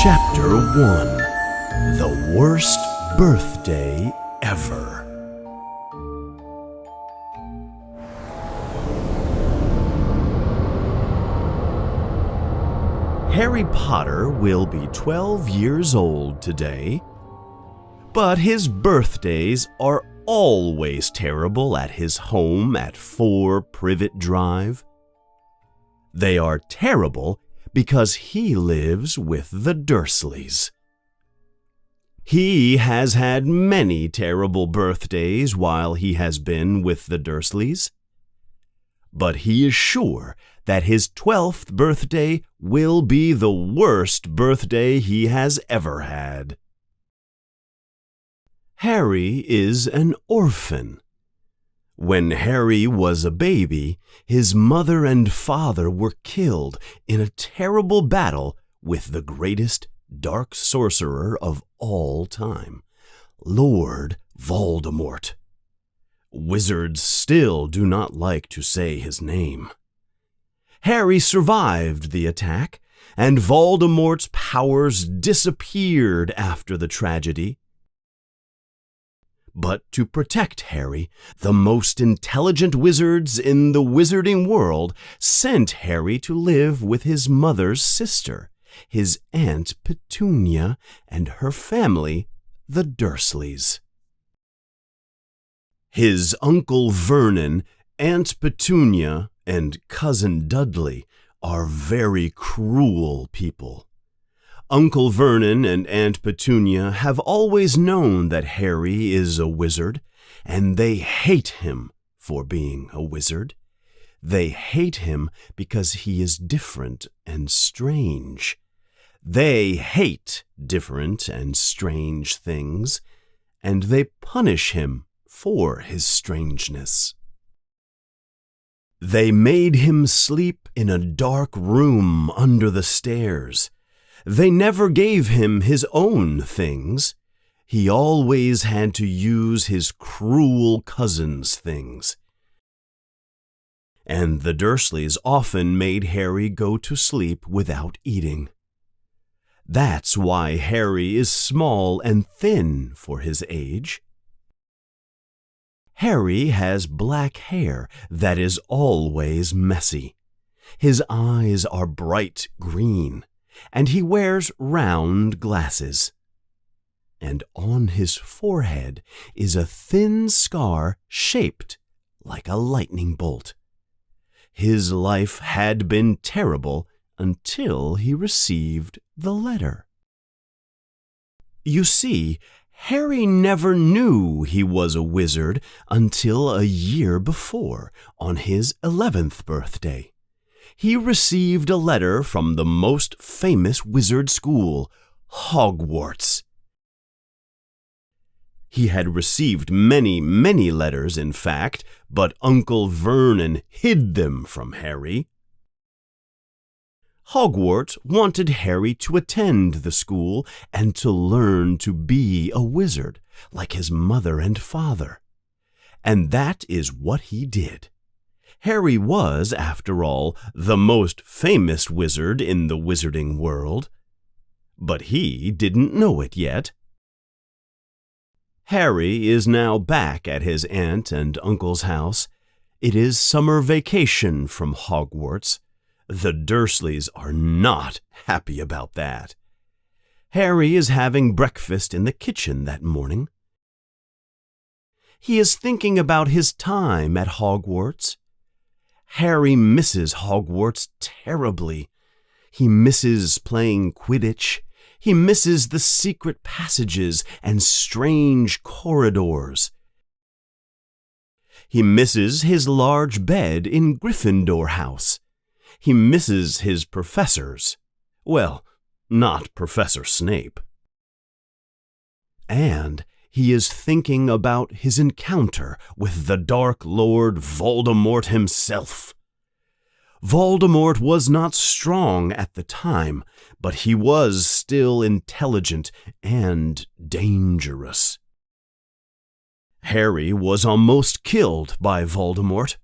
Chapter 1: The Worst Birthday Ever. Harry Potter will be 12 years old today, but his birthdays are always terrible at his home at 4 Privet Drive. They are terrible because he lives with the Dursleys. He has had many terrible birthdays while he has been with the Dursleys, but he is sure that his 12th birthday will be the worst birthday he has ever had. Harry is an orphan. When Harry was a baby, his mother and father were killed in a terrible battle with the greatest dark sorcerer of all time, Lord Voldemort. Wizards still do not like to say his name. Harry survived the attack, and Voldemort's powers disappeared after the tragedy. But to protect Harry, the most intelligent wizards in the wizarding world sent Harry to live with his mother's sister, his Aunt Petunia, and her family, the Dursleys. His Uncle Vernon, Aunt Petunia, and Cousin Dudley are very cruel people. Uncle Vernon and Aunt Petunia have always known that Harry is a wizard, and they hate him for being a wizard. They hate him because he is different and strange. They hate different and strange things, and they punish him for his strangeness. They made him sleep in a dark room under the stairs. They never gave him his own things. He always had to use his cruel cousin's things. And the Dursleys often made Harry go to sleep without eating. That's why Harry is small and thin for his age. Harry has black hair that is always messy. His eyes are bright green, and he wears round glasses. And on his forehead is a thin scar shaped like a lightning bolt. His life had been terrible until he received the letter. You see, Harry never knew he was a wizard until a year before, on his 11th birthday. He received a letter from the most famous wizard school, Hogwarts. He had received many letters, in fact, but Uncle Vernon hid them from Harry. Hogwarts wanted Harry to attend the school and to learn to be a wizard, like his mother and father. And that is what he did. Harry was, after all, the most famous wizard in the wizarding world. But he didn't know it yet. Harry is now back at his aunt and uncle's house. It is summer vacation from Hogwarts. The Dursleys are not happy about that. Harry is having breakfast in the kitchen that morning. He is thinking about his time at Hogwarts. Harry misses Hogwarts terribly. He misses playing Quidditch. He misses the secret passages and strange corridors. He misses his large bed in Gryffindor House. He misses his professors. Well, not Professor Snape. And he is thinking about his encounter with the Dark Lord Voldemort himself. Voldemort was not strong at the time, but he was still intelligent and dangerous. Harry was almost killed by Voldemort.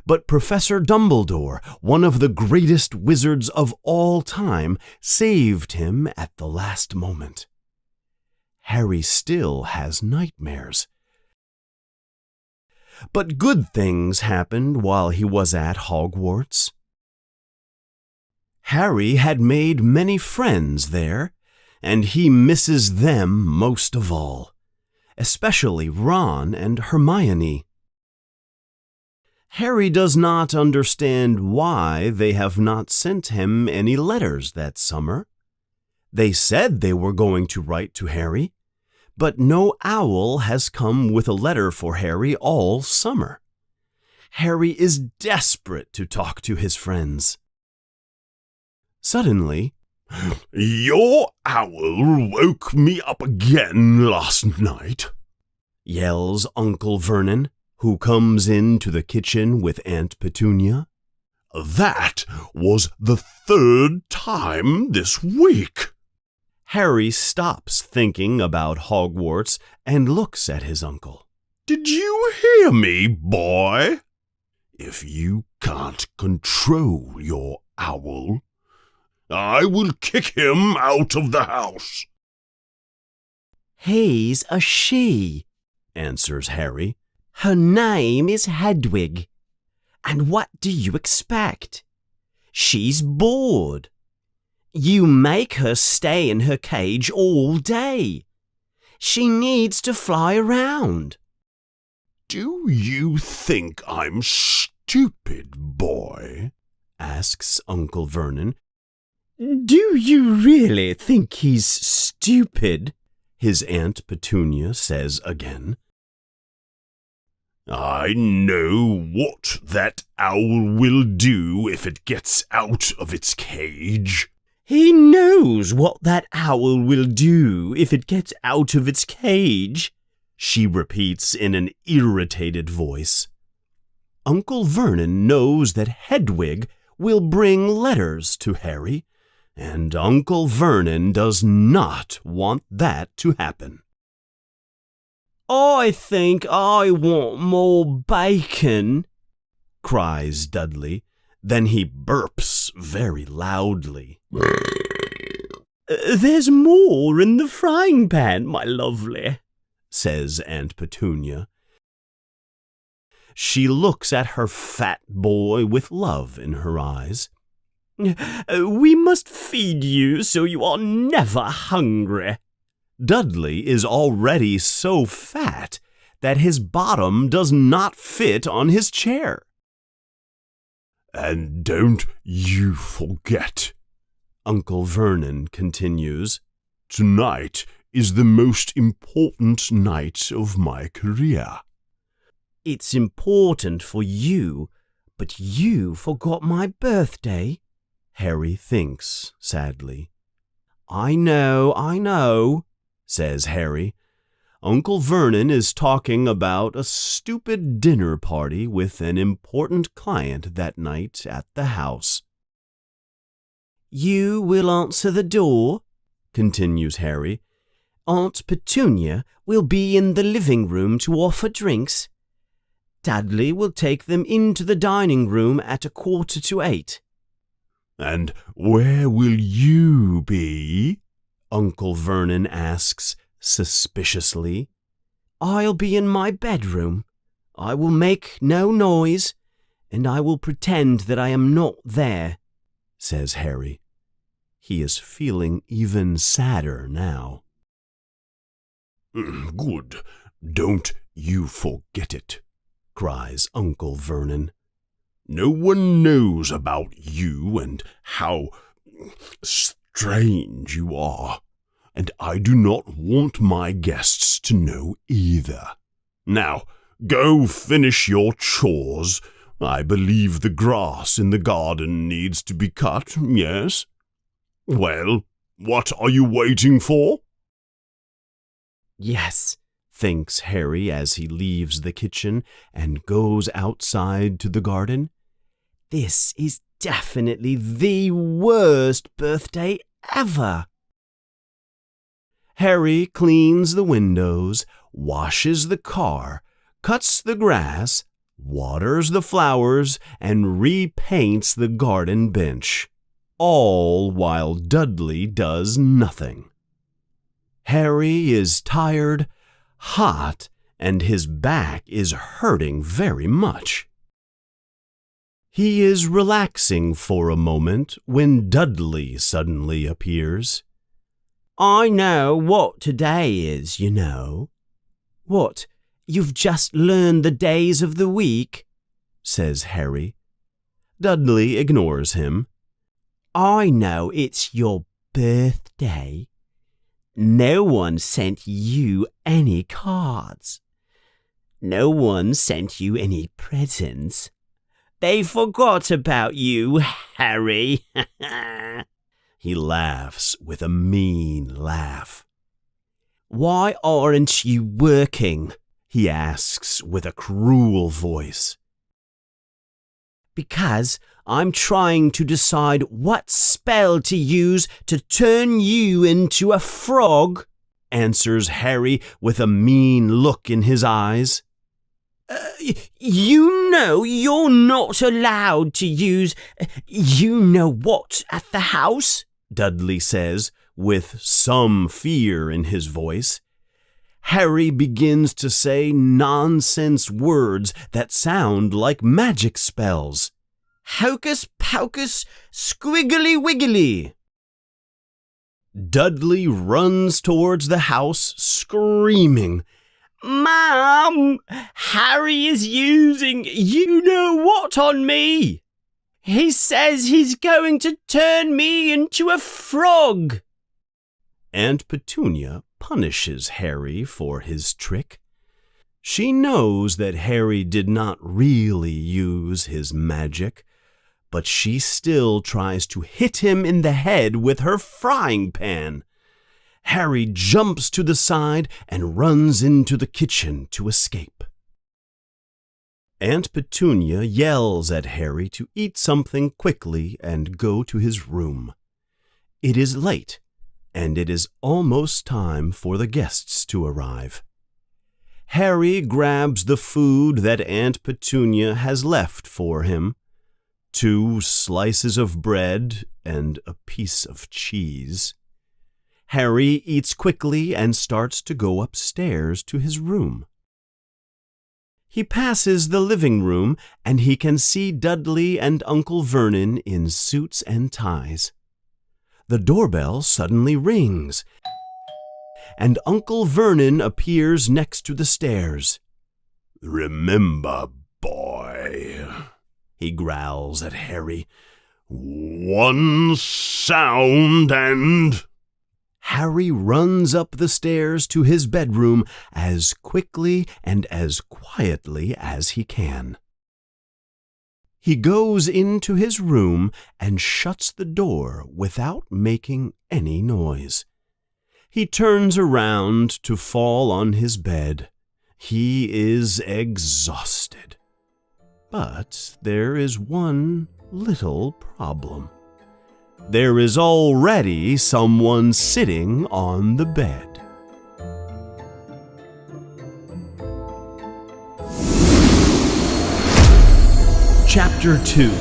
But Professor Dumbledore, one of the greatest wizards of all time, saved him at the last moment. Harry still has nightmares. But good things happened while he was at Hogwarts. Harry had made many friends there, and he misses them most of all, especially Ron and Hermione. Harry does not understand why they have not sent him any letters that summer. They said they were going to write to Harry, but no owl has come with a letter for Harry all summer. Harry is desperate to talk to his friends. Suddenly, "Your owl woke me up again last night," yells Uncle Vernon, who comes into the kitchen with Aunt Petunia. "That was the 3rd time this week." Harry stops thinking about Hogwarts and looks at his uncle. "Did you hear me, boy? If you can't control your owl, I will kick him out of the house." "He's a she," answers Harry. "Her name is Hedwig. And what do you expect? She's bored. You make her stay in her cage all day. She needs to fly around." "Do you think I'm stupid, boy?" asks Uncle Vernon. "Do you really think he's stupid?" his Aunt Petunia says again. "I know what that owl will do if it gets out of its cage." "He knows what that owl will do if it gets out of its cage," she repeats in an irritated voice. Uncle Vernon knows that Hedwig will bring letters to Harry, and Uncle Vernon does not want that to happen. "I think I want more bacon," cries Dudley. Then he burps very loudly. "There's more in the frying pan, my lovely," says Aunt Petunia. She looks at her fat boy with love in her eyes. "We must feed you so you are never hungry." Dudley is already so fat that his bottom does not fit on his chair. "And don't you forget," Uncle Vernon continues, "tonight is the most important night of my career." "It's important for you, but you forgot my birthday," Harry thinks sadly. I know, says Harry. Uncle Vernon is talking about a stupid dinner party with an important client that night at the house. "You will answer the door," continues Harry. "Aunt Petunia will be in the living room to offer drinks. Dudley will take them into the dining room at 7:15. "And where will you be?" Uncle Vernon asks suspiciously. "I'll be in my bedroom. I will make no noise, and I will pretend that I am not there," says Harry. He is feeling even sadder now. "Good. Don't you forget it," cries Uncle Vernon. "No one knows about you and how strange you are, and I do not want my guests to know either. Now, go finish your chores. I believe the grass in the garden needs to be cut, yes? Well, what are you waiting for?" "Yes," thinks Harry as he leaves the kitchen and goes outside to the garden. "This is definitely the worst birthday ever." Harry cleans the windows, washes the car, cuts the grass, waters the flowers, and repaints the garden bench, all while Dudley does nothing. Harry is tired, hot, and his back is hurting very much. He is relaxing for a moment when Dudley suddenly appears. I know what today is, you know. What, you've just learned the days of the week? Says Harry. Dudley ignores him. I know it's your birthday. No one sent you any cards. No one sent you any presents. They forgot about you, Harry. He laughs with a mean laugh. Why aren't you working? He asks with a cruel voice. Because I'm trying to decide what spell to use to turn you into a frog, answers Harry with a mean look in his eyes. You know you're not allowed to use you-know-what at the house, Dudley says with some fear in his voice. Harry begins to say nonsense words that sound like magic spells. Hocus pocus, squiggly wiggly. Dudley runs towards the house, screaming, Mom, Harry is using you-know-what on me. He says he's going to turn me into a frog. Aunt Petunia punishes Harry for his trick. She knows that Harry did not really use his magic, but she still tries to hit him in the head with her frying pan. Harry jumps to the side and runs into the kitchen to escape. Aunt Petunia yells at Harry to eat something quickly and go to his room. It is late, and it is almost time for the guests to arrive. Harry grabs the food that Aunt Petunia has left for him, 2 slices of bread and a piece of cheese. Harry eats quickly and starts to go upstairs to his room. He passes the living room and he can see Dudley and Uncle Vernon in suits and ties. The doorbell suddenly rings, and Uncle Vernon appears next to the stairs. "Remember, boy," he growls at Harry, "one sound and—" Harry runs up the stairs to his bedroom as quickly and as quietly as he can. He goes into his room and shuts the door without making any noise. He turns around to fall on his bed. He is exhausted. But there is one little problem. There is already someone sitting on the bed. Chapter 2.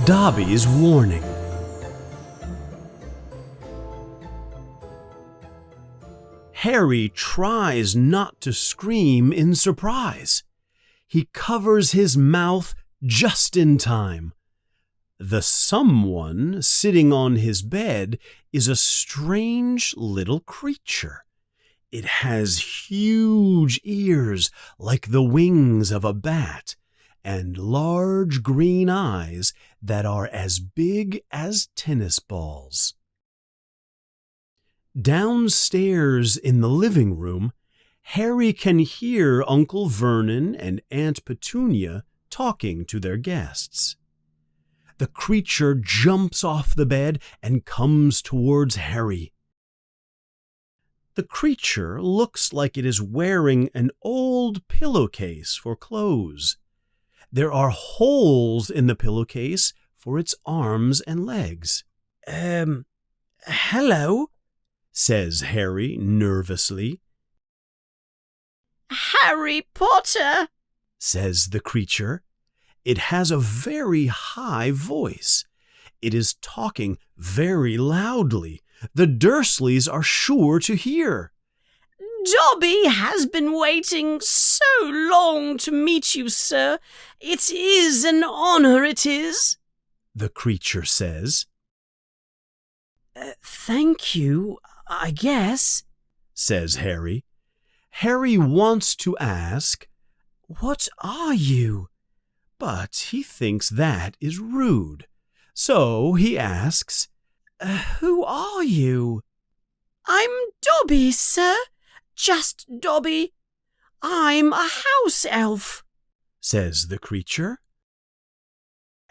Dobby's Warning. Harry tries not to scream in surprise. He covers his mouth just in time. The someone sitting on his bed is a strange little creature. It has huge ears like the wings of a bat and large green eyes that are as big as tennis balls. Downstairs in the living room, Harry can hear Uncle Vernon and Aunt Petunia talking to their guests. The creature jumps off the bed and comes towards Harry. The creature looks like it is wearing an old pillowcase for clothes. There are holes in the pillowcase for its arms and legs. Hello, says Harry nervously. Harry Potter, says the creature. It has a very high voice. It is talking very loudly. The Dursleys are sure to hear. Dobby has been waiting so long to meet you, sir. It is an honour, it is, the creature says. Thank you, I guess, says Harry. Harry wants to ask, "What are you?" But he thinks that is rude. So he asks, "Who are you?" I'm Dobby, sir. Just Dobby. I'm a house elf, says the creature.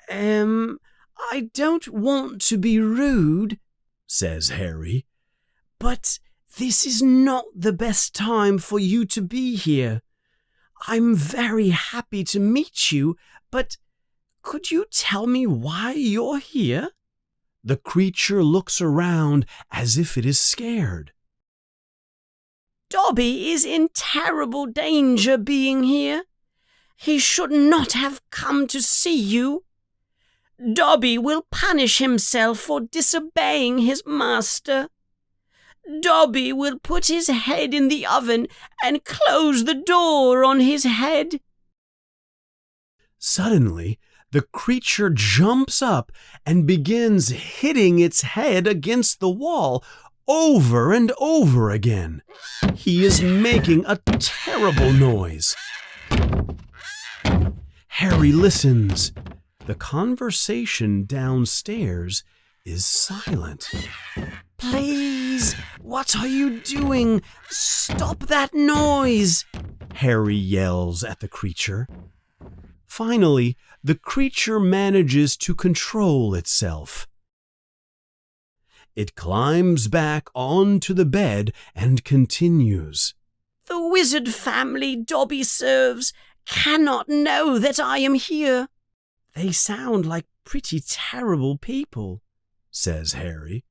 I don't want to be rude, says Harry, but this is not the best time for you to be here. I'm very happy to meet you, but could you tell me why you're here? The creature looks around as if it is scared. Dobby is in terrible danger being here. He should not have come to see you. Dobby will punish himself for disobeying his master. Dobby will put his head in the oven and close the door on his head. Suddenly, the creature jumps up and begins hitting its head against the wall over and over again. He is making a terrible noise. Harry listens. The conversation downstairs is silent. Please, what are you doing? Stop that noise, Harry yells at the creature. Finally, the creature manages to control itself. It climbs back onto the bed and continues. The wizard family Dobby serves cannot know that I am here. They sound like pretty terrible people, says Harry.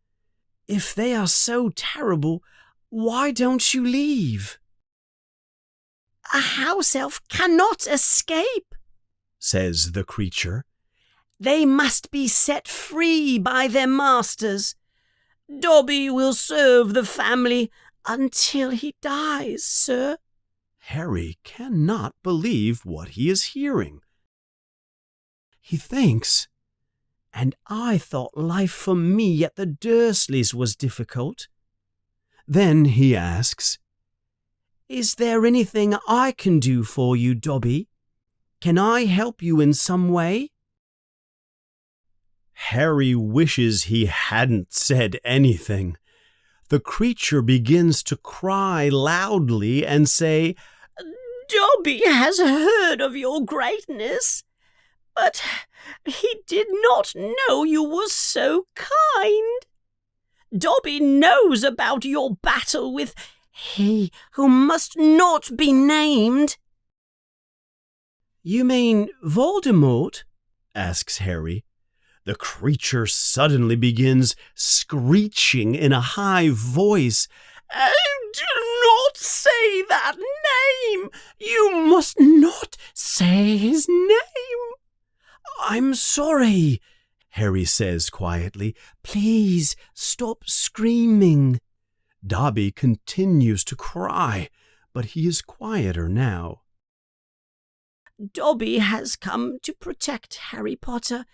If they are so terrible, why don't you leave? A house elf cannot escape, says the creature. They must be set free by their masters. Dobby will serve the family until he dies, sir. Harry cannot believe what he is hearing. He thinks, and I thought life for me at the Dursleys was difficult. Then he asks, Is there anything I can do for you, Dobby? Can I help you in some way? Harry wishes he hadn't said anything. The creature begins to cry loudly and say, Dobby has heard of your greatness, but he did not know you were so kind. Dobby knows about your battle with he who must not be named. You mean Voldemort? Asks Harry. The creature suddenly begins screeching in a high voice. Do not say that name! You must not say his name! I'm sorry, Harry says quietly. Please stop screaming. Dobby continues to cry, but he is quieter now. Dobby has come to protect Harry Potter,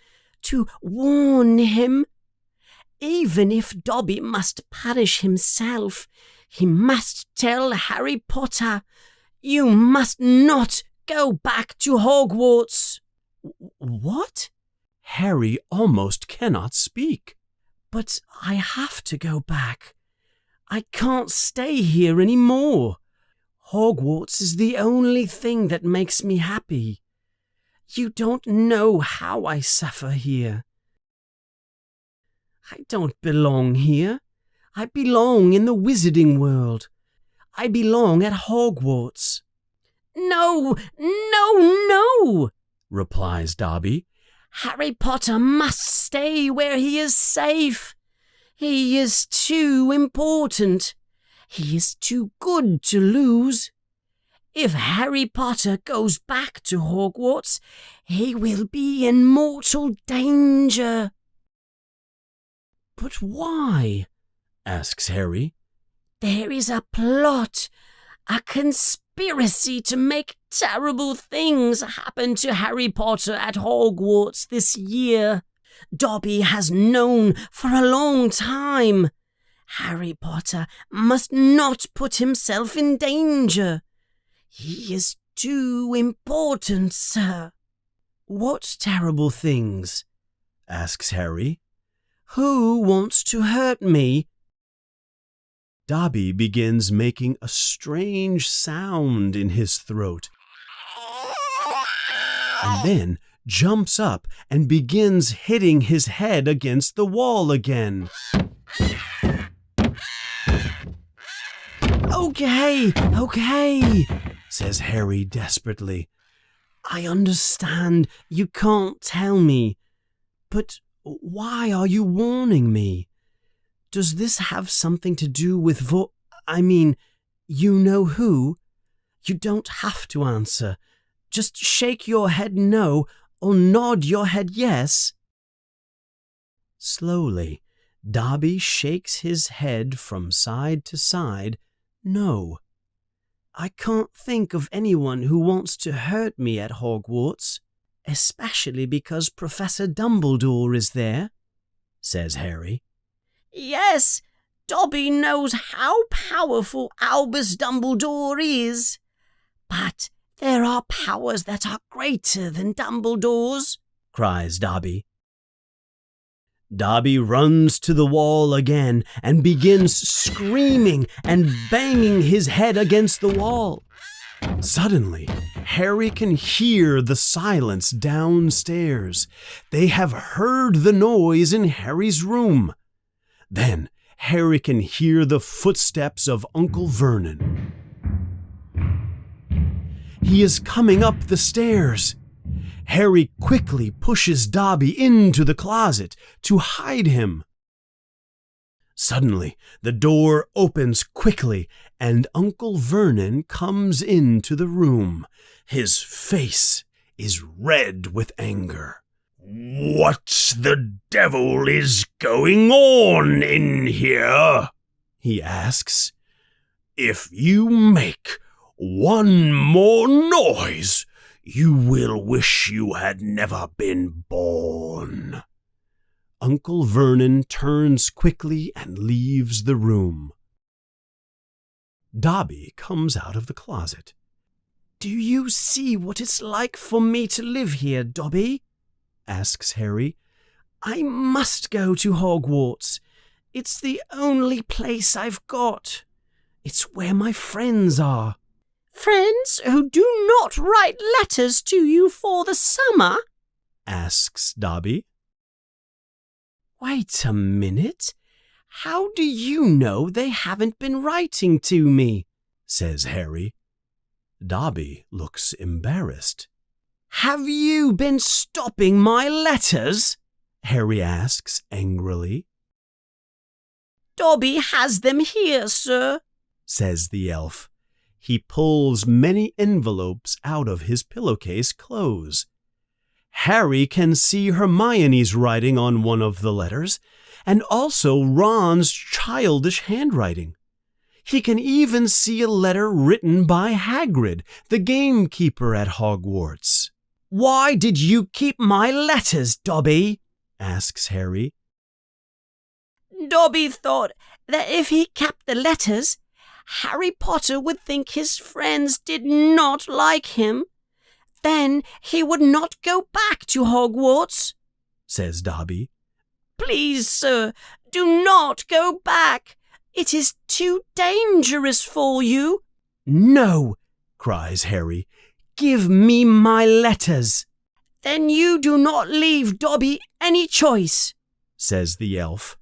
to warn him. Even if Dobby must punish himself, he must tell Harry Potter, you must not go back to Hogwarts. What? Harry almost cannot speak. But I have to go back. I can't stay here any more. Hogwarts is the only thing that makes me happy. You don't know how I suffer here. I don't belong here. I belong in the wizarding world. I belong at Hogwarts. No, no, no, replies Dobby. Harry Potter must stay where he is safe. He is too important. He is too good to lose. If Harry Potter goes back to Hogwarts, he will be in mortal danger. But why? Asks Harry. There is a plot, a conspiracy to make terrible things happen to Harry Potter at Hogwarts this year. Dobby has known for a long time. Harry Potter must not put himself in danger. He is too important, sir. What terrible things? Asks Harry. Who wants to hurt me? Dobby begins making a strange sound in his throat, and then jumps up and begins hitting his head against the wall again. Okay, says Harry desperately. I understand you can't tell me, but why are you warning me? Does this have something to do with you know who? You don't have to answer. Just shake your head no or nod your head yes. Slowly, Dobby shakes his head from side to side, no. I can't think of anyone who wants to hurt me at Hogwarts, especially because Professor Dumbledore is there, says Harry. Yes, Dobby knows how powerful Albus Dumbledore is. But there are powers that are greater than Dumbledore's, cries Dobby. Dobby runs to the wall again and begins screaming and banging his head against the wall. Suddenly, Harry can hear the silence downstairs. They have heard the noise in Harry's room. Then Harry can hear the footsteps of Uncle Vernon. He is coming up the stairs. Harry quickly pushes Dobby into the closet to hide him. Suddenly, the door opens quickly and Uncle Vernon comes into the room. His face is red with anger. What the devil is going on in here? He asks. If you make one more noise, you will wish you had never been born. Uncle Vernon turns quickly and leaves the room. Dobby comes out of the closet. Do you see what it's like for me to live here, Dobby? Asks Harry. I must go to Hogwarts. It's the only place I've got. It's where my friends are. Friends who do not write letters to you for the summer? Asks Dobby. Wait a minute. How do you know they haven't been writing to me? Says Harry. Dobby looks embarrassed. Have you been stopping my letters? Harry asks angrily. Dobby has them here, sir, says the elf. He pulls many envelopes out of his pillowcase clothes. Harry can see Hermione's writing on one of the letters, and also Ron's childish handwriting. He can even see a letter written by Hagrid, the gamekeeper at Hogwarts. Why did you keep my letters, Dobby? Asks Harry. Dobby thought that if he kept the letters, Harry Potter would think his friends did not like him. Then he would not go back to Hogwarts, says Dobby. Please, sir, do not go back. It is too dangerous for you. No, cries Harry. Give me my letters. Then you do not leave Dobby any choice, says the elf.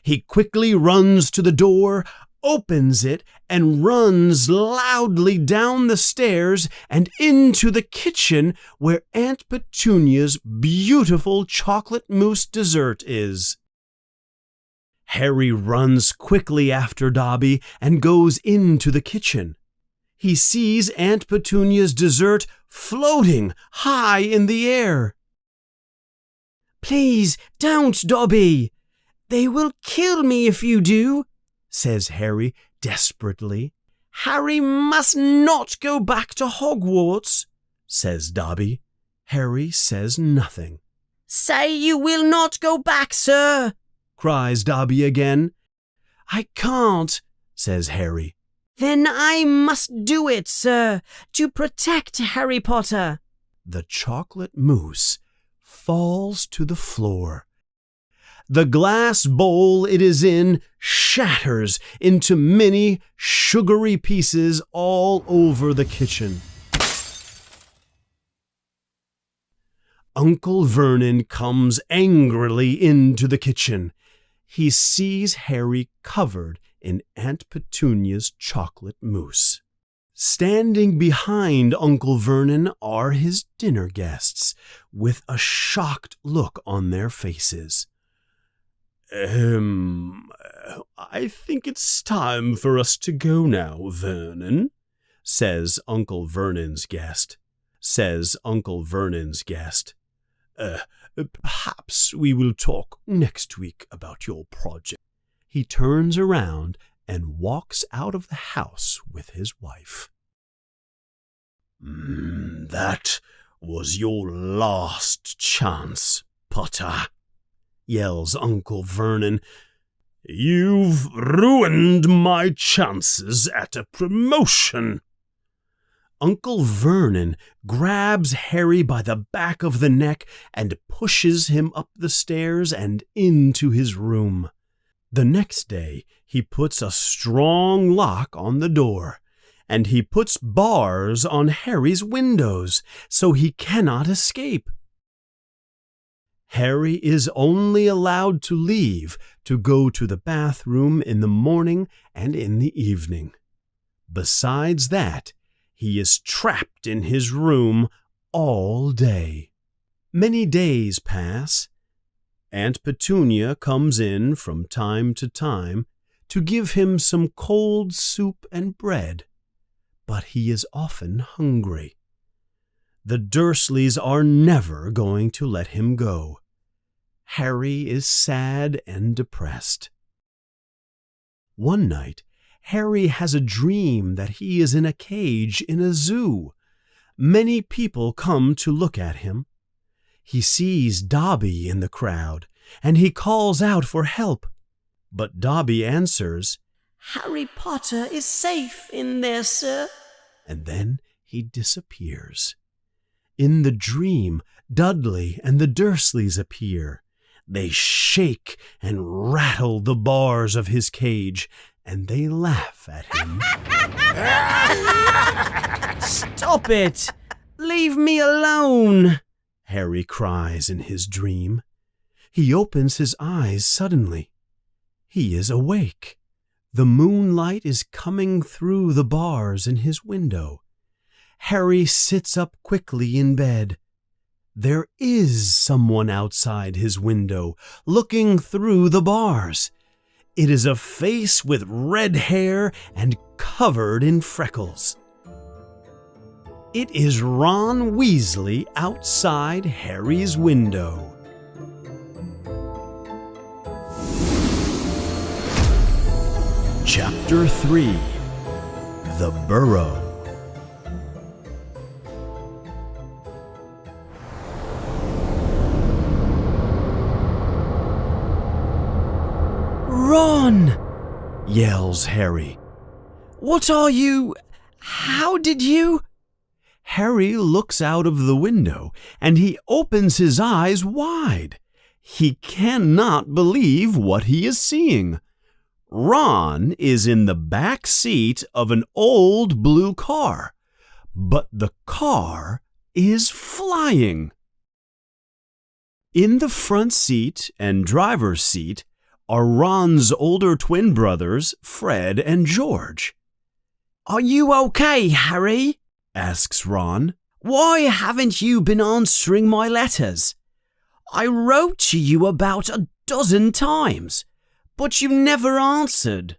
He quickly runs to the door, opens it, and runs loudly down the stairs and into the kitchen where Aunt Petunia's beautiful chocolate mousse dessert is. Harry runs quickly after Dobby and goes into the kitchen. he sees Aunt Petunia's dessert floating high in the air. "Please don't, Dobby. They will kill me if you do," says Harry desperately. "Harry must not go back to Hogwarts," says Dobby. Harry says nothing. "Say you will not go back, sir," cries Dobby again. "I can't," says Harry. "Then I must do it, sir, to protect Harry Potter." The chocolate mousse falls to the floor. The glass bowl it is in shatters into many sugary pieces all over the kitchen. Uncle Vernon comes angrily into the kitchen. He sees Harry covered in Aunt Petunia's chocolate mousse. Standing behind Uncle Vernon are his dinner guests, with a shocked look on their faces. I think it's time for us to go now, Vernon," says Uncle Vernon's guest. Perhaps we will talk next week about your project." He turns around and walks out of the house with his wife. "That was your last chance, Potter," yells Uncle Vernon. "You've ruined my chances at a promotion." Uncle Vernon grabs Harry by the back of the neck and pushes him up the stairs and into his room. The next day, he puts a strong lock on the door, and he puts bars on Harry's windows so he cannot escape. Harry is only allowed to leave to go to the bathroom in the morning and in the evening. Besides that, he is trapped in his room all day. Many days pass. Aunt Petunia comes in from time to time to give him some cold soup and bread, but he is often hungry. The Dursleys are never going to let him go. Harry is sad and depressed. One night, Harry has a dream that he is in a cage in a zoo. Many people come to look at him. He sees Dobby in the crowd, and he calls out for help. But Dobby answers, "Harry Potter is safe in there, sir." And then he disappears. In the dream, Dudley and the Dursleys appear. They shake and rattle the bars of his cage, and they laugh at him. "Stop it! Leave me alone!" Harry cries in his dream. He opens his eyes suddenly. He is awake. The moonlight is coming through the bars in his window. Harry sits up quickly in bed. There is someone outside his window, looking through the bars. It is a face with red hair and covered in freckles. It is Ron Weasley outside Harry's window. Chapter 3: The Burrow. "Ron!" yells Harry. "What are you? How did you?" Harry looks out of the window and he opens his eyes wide. He cannot believe what he is seeing. Ron is in the back seat of an old blue car, but the car is flying. In the front seat and driver's seat are Ron's older twin brothers, Fred and George. "Are you okay, Harry?" asks Ron. "Why haven't you been answering my letters? I wrote to you about 12 times, but you never answered."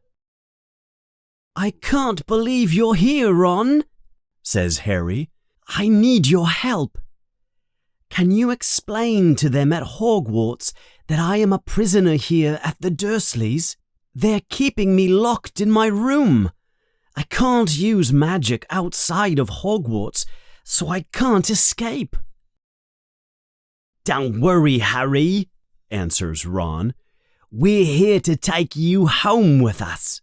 I can't believe you're here, Ron, says Harry. I need your help. Can you explain to them at Hogwarts that I am a prisoner here at the Dursleys? They're keeping me locked in my room. I can't use magic outside of Hogwarts, so I can't escape. Don't worry, Harry, answers Ron. We're here to take you home with us.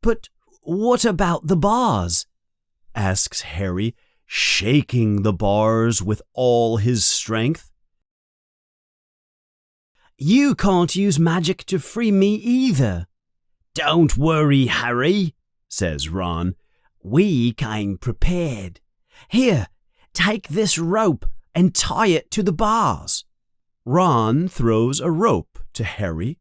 But what about the bars? Asks Harry, shaking the bars with all his strength. You can't use magic to free me either. Don't worry, Harry, says Ron. We came prepared. Here, take this rope and tie it to the bars. Ron throws a rope to Harry.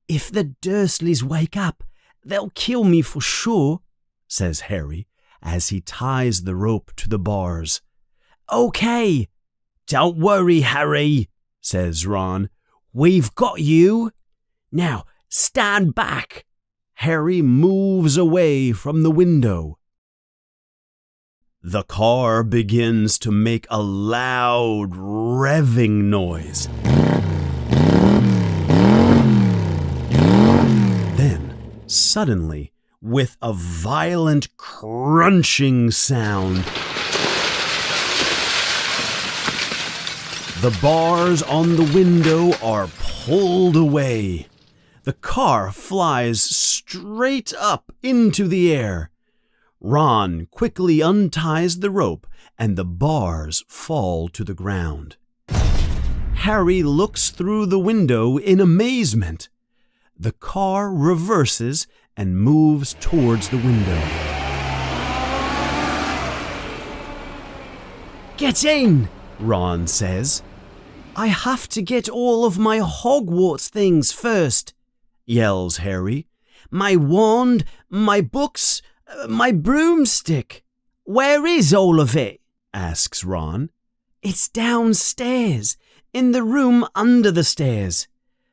If the Dursleys wake up, they'll kill me for sure, says Harry as he ties the rope to the bars. Okay, don't worry, Harry, says Ron. We've got you. Now, stand back. Harry moves away from the window. The car begins to make a loud, revving noise. Then, suddenly, with a violent crunching sound, the bars on the window are pulled away. The car flies straight up into the air. Ron quickly unties the rope and the bars fall to the ground. Harry looks through the window in amazement. The car reverses and moves towards the window. Get in, Ron says. I have to get all of my Hogwarts things first, yells Harry. My wand, my books, my broomstick. Where is all of it? Asks Ron. It's downstairs, in the room under the stairs.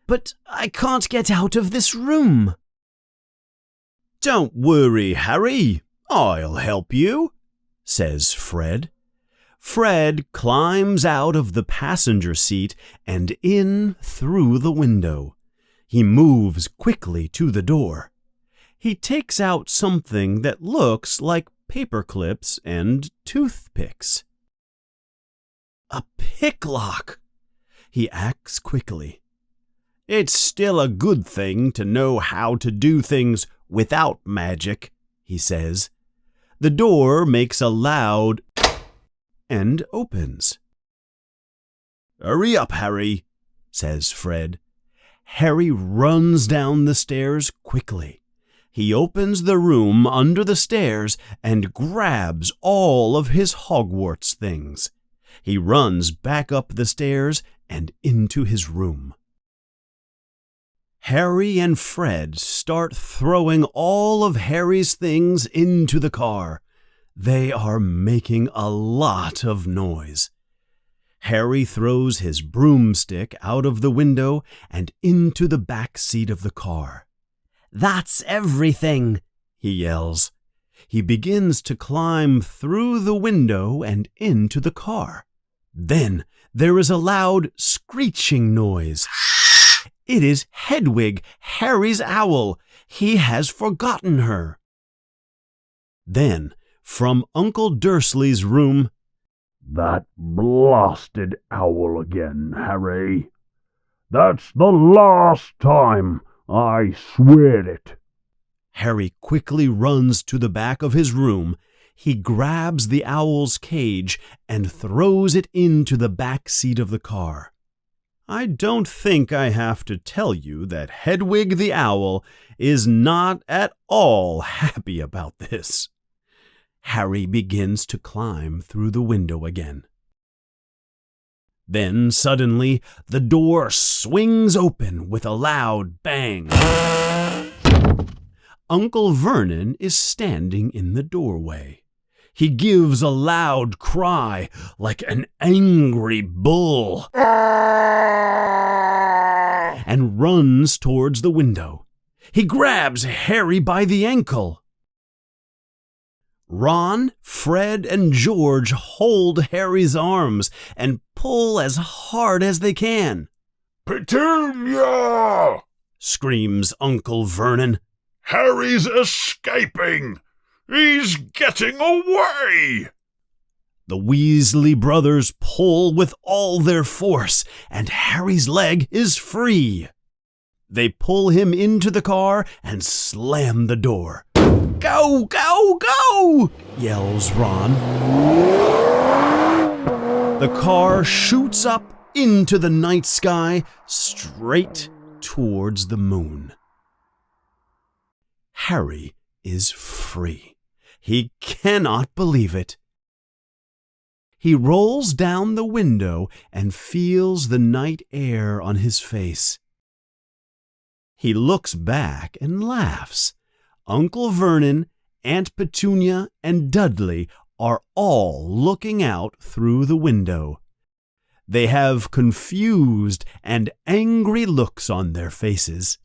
But I can't get out of this room. Don't worry, Harry. I'll help you, says Fred. Fred climbs out of the passenger seat and in through the window. He moves quickly to the door. He takes out something that looks like paper clips and toothpicks. A picklock! He acts quickly. It's still a good thing to know how to do things without magic, he says. The door makes a loud and opens. Hurry up, Harry, says Fred. Harry runs down the stairs quickly. He opens the room under the stairs and grabs all of his Hogwarts things. He runs back up the stairs and into his room. Harry and Fred start throwing all of Harry's things into the car. They are making a lot of noise. Harry throws his broomstick out of the window and into the back seat of the car. That's everything, he yells. He begins to climb through the window and into the car. Then there is a loud screeching noise. It is Hedwig, Harry's owl. He has forgotten her. Then, from Uncle Dursley's room, That blasted owl again, Harry. That's the last time, I swear it. Harry quickly runs to the back of his room. He grabs the owl's cage and throws it into the back seat of the car. I don't think I have to tell you that Hedwig the owl is not at all happy about this. Harry begins to climb through the window again. Then suddenly the door swings open with a loud bang. Uncle Vernon is standing in the doorway. He gives a loud cry like an angry bull and runs towards the window. He grabs Harry by the ankle. Ron, Fred, and George hold Harry's arms and pull as hard as they can. "Petunia!" screams Uncle Vernon. "Harry's escaping! He's getting away!" The Weasley brothers pull with all their force, and Harry's leg is free. They pull him into the car and slam the door. "Go, go, go!" yells Ron. The car shoots up into the night sky, straight towards the moon. Harry is free. He cannot believe it. He rolls down the window and feels the night air on his face. He looks back and laughs. Uncle Vernon, Aunt Petunia, and Dudley are all looking out through the window. They have confused and angry looks on their faces.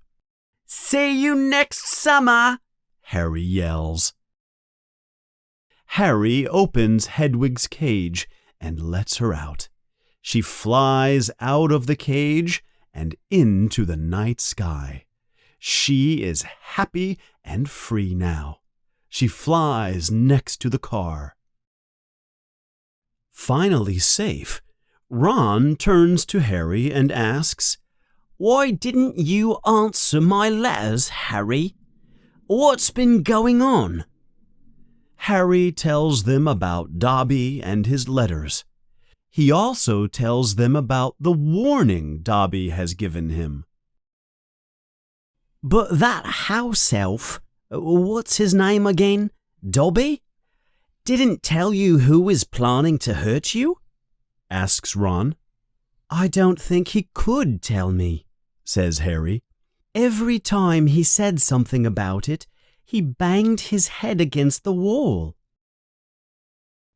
"See you next summer," Harry yells. Harry opens Hedwig's cage and lets her out. She flies out of the cage and into the night sky. She is happy and free now. She flies next to the car. Finally safe, Ron turns to Harry and asks, "Why didn't you answer my letters, Harry? What's been going on?" Harry tells them about Dobby and his letters. He also tells them about the warning Dobby has given him. "But that house elf, what's his name again? Dobby? Didn't tell you who is planning to hurt you?" asks Ron. "I don't think he could tell me," says Harry. "Every time he said something about it, he banged his head against the wall."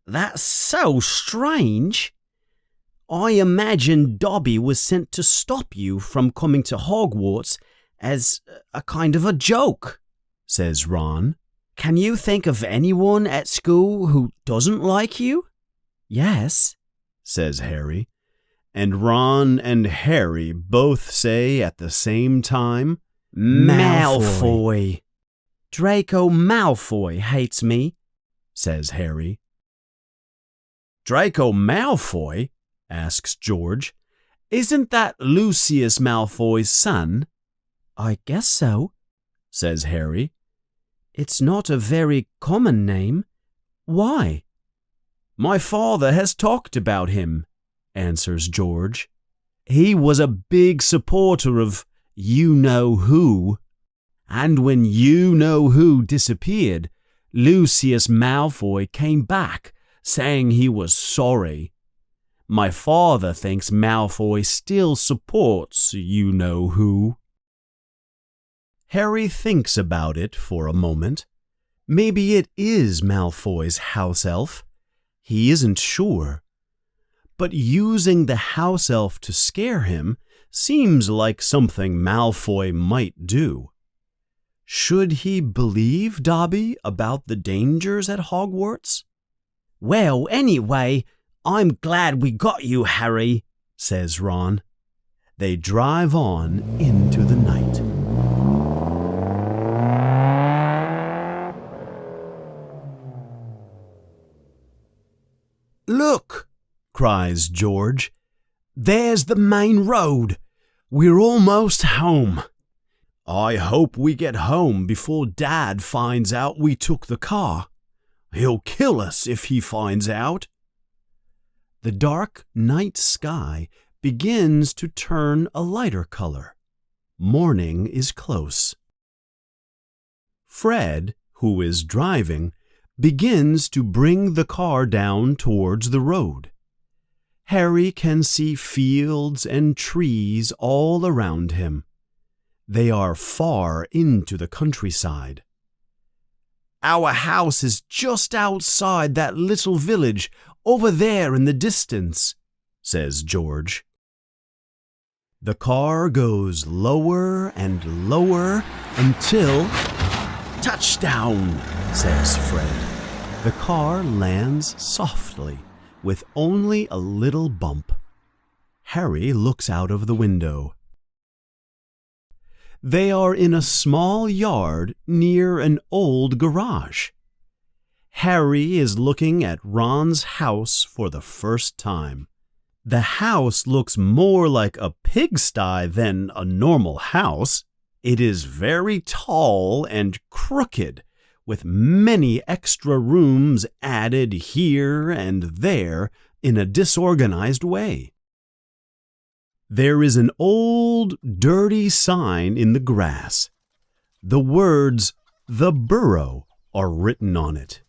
"That's so strange. I imagine Dobby was sent to stop you from coming to Hogwarts as a kind of a joke," says Ron. "Can you think of anyone at school who doesn't like you?" "Yes," says Harry. And Ron and Harry both say at the same time, "Malfoy." "Draco Malfoy hates me," says Harry. "Draco Malfoy?" asks George. "Isn't that Lucius Malfoy's son?" "I guess so," says Harry. "It's not a very common name. Why?" "My father has talked about him," answers George. "He was a big supporter of you-know-who. And when you-know-who disappeared, Lucius Malfoy came back, saying he was sorry. My father thinks Malfoy still supports you-know-who." Harry thinks about it for a moment. Maybe it is Malfoy's house elf. He isn't sure. But using the house elf to scare him seems like something Malfoy might do. Should he believe Dobby about the dangers at Hogwarts? "Well, anyway, I'm glad we got you, Harry," says Ron. They drive on into the night. "Look!" cries George. "There's the main road. We're almost home. I hope we get home before Dad finds out we took the car. He'll kill us if he finds out." The dark night sky begins to turn a lighter color. Morning is close. Fred, who is driving, begins to bring the car down towards the road. Harry can see fields and trees all around him. They are far into the countryside. "Our house is just outside that little village over there in the distance," says George. The car goes lower and lower until... "Touchdown," says Fred. The car lands softly, with only a little bump. Harry looks out of the window. They are in a small yard near an old garage. Harry is looking at Ron's house for the first time. The house looks more like a pigsty than a normal house. It is very tall and crooked, with many extra rooms added here and there in a disorganized way. There is an old, dirty sign in the grass. The words, "The Burrow," are written on it.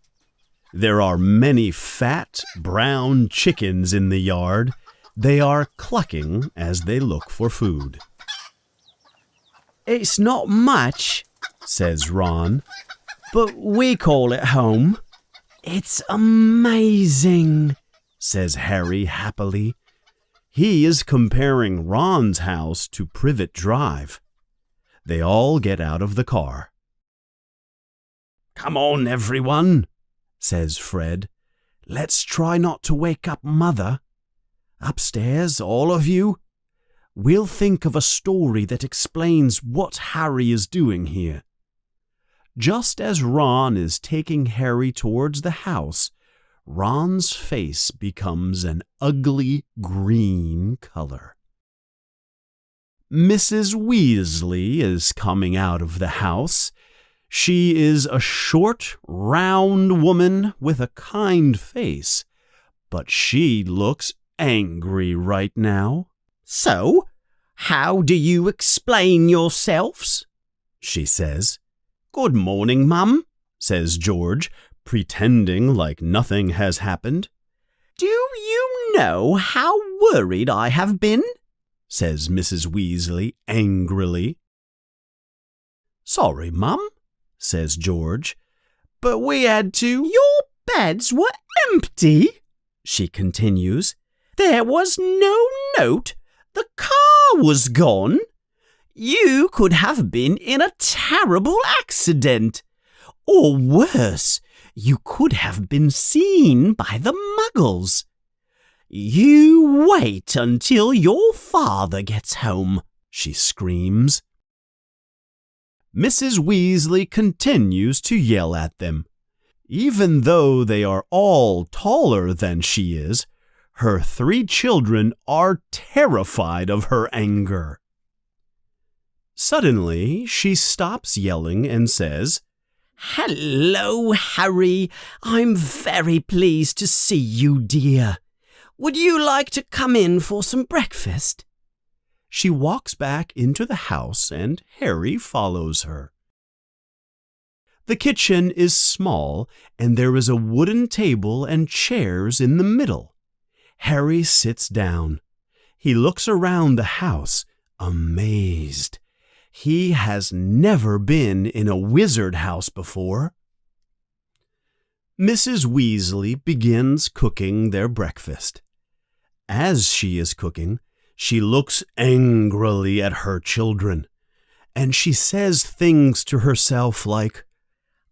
There are many fat, brown chickens in the yard. They are clucking as they look for food. "It's not much," says Ron, "but we call it home." "It's amazing," says Harry happily. He is comparing Ron's house to Privet Drive. They all get out of the car. "Come on, everyone," says Fred. "Let's try not to wake up Mother. Upstairs, all of you. We'll think of a story that explains what Harry is doing here." Just as Ron is taking Harry towards the house, Ron's face becomes an ugly green color. Mrs. Weasley is coming out of the house. She is a short, round woman with a kind face, but she looks angry right now. "So, how do you explain yourselves?" she says. "Good morning, Mum," says George, pretending like nothing has happened. "Do you know how worried I have been?" says Mrs. Weasley angrily. "Sorry, Mum," says George, "but we had to—" "Your beds were empty," she continues. "There was no note. The car was gone. You could have been in a terrible accident. Or worse, you could have been seen by the Muggles. You wait until your father gets home," she screams. Mrs. Weasley continues to yell at them. Even though they are all taller than she is, her 3 children are terrified of her anger. Suddenly, she stops yelling and says, "Hello, Harry. I'm very pleased to see you, dear. Would you like to come in for some breakfast?" She walks back into the house and Harry follows her. The kitchen is small and there is a wooden table and chairs in the middle. Harry sits down. He looks around the house, amazed. He has never been in a wizard house before. Mrs. Weasley begins cooking their breakfast. As she is cooking, she looks angrily at her children, and she says things to herself like,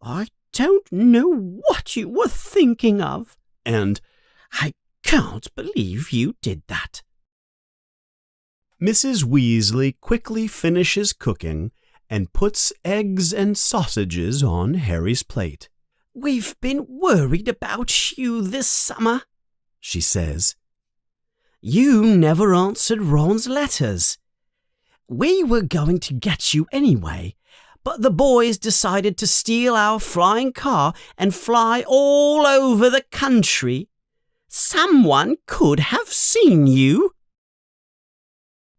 "I don't know what you were thinking of," and "I can't believe you did that." Mrs. Weasley quickly finishes cooking and puts eggs and sausages on Harry's plate. "We've been worried about you this summer," she says. "You never answered Ron's letters. We were going to get you anyway, but the boys decided to steal our flying car and fly all over the country. Someone could have seen you."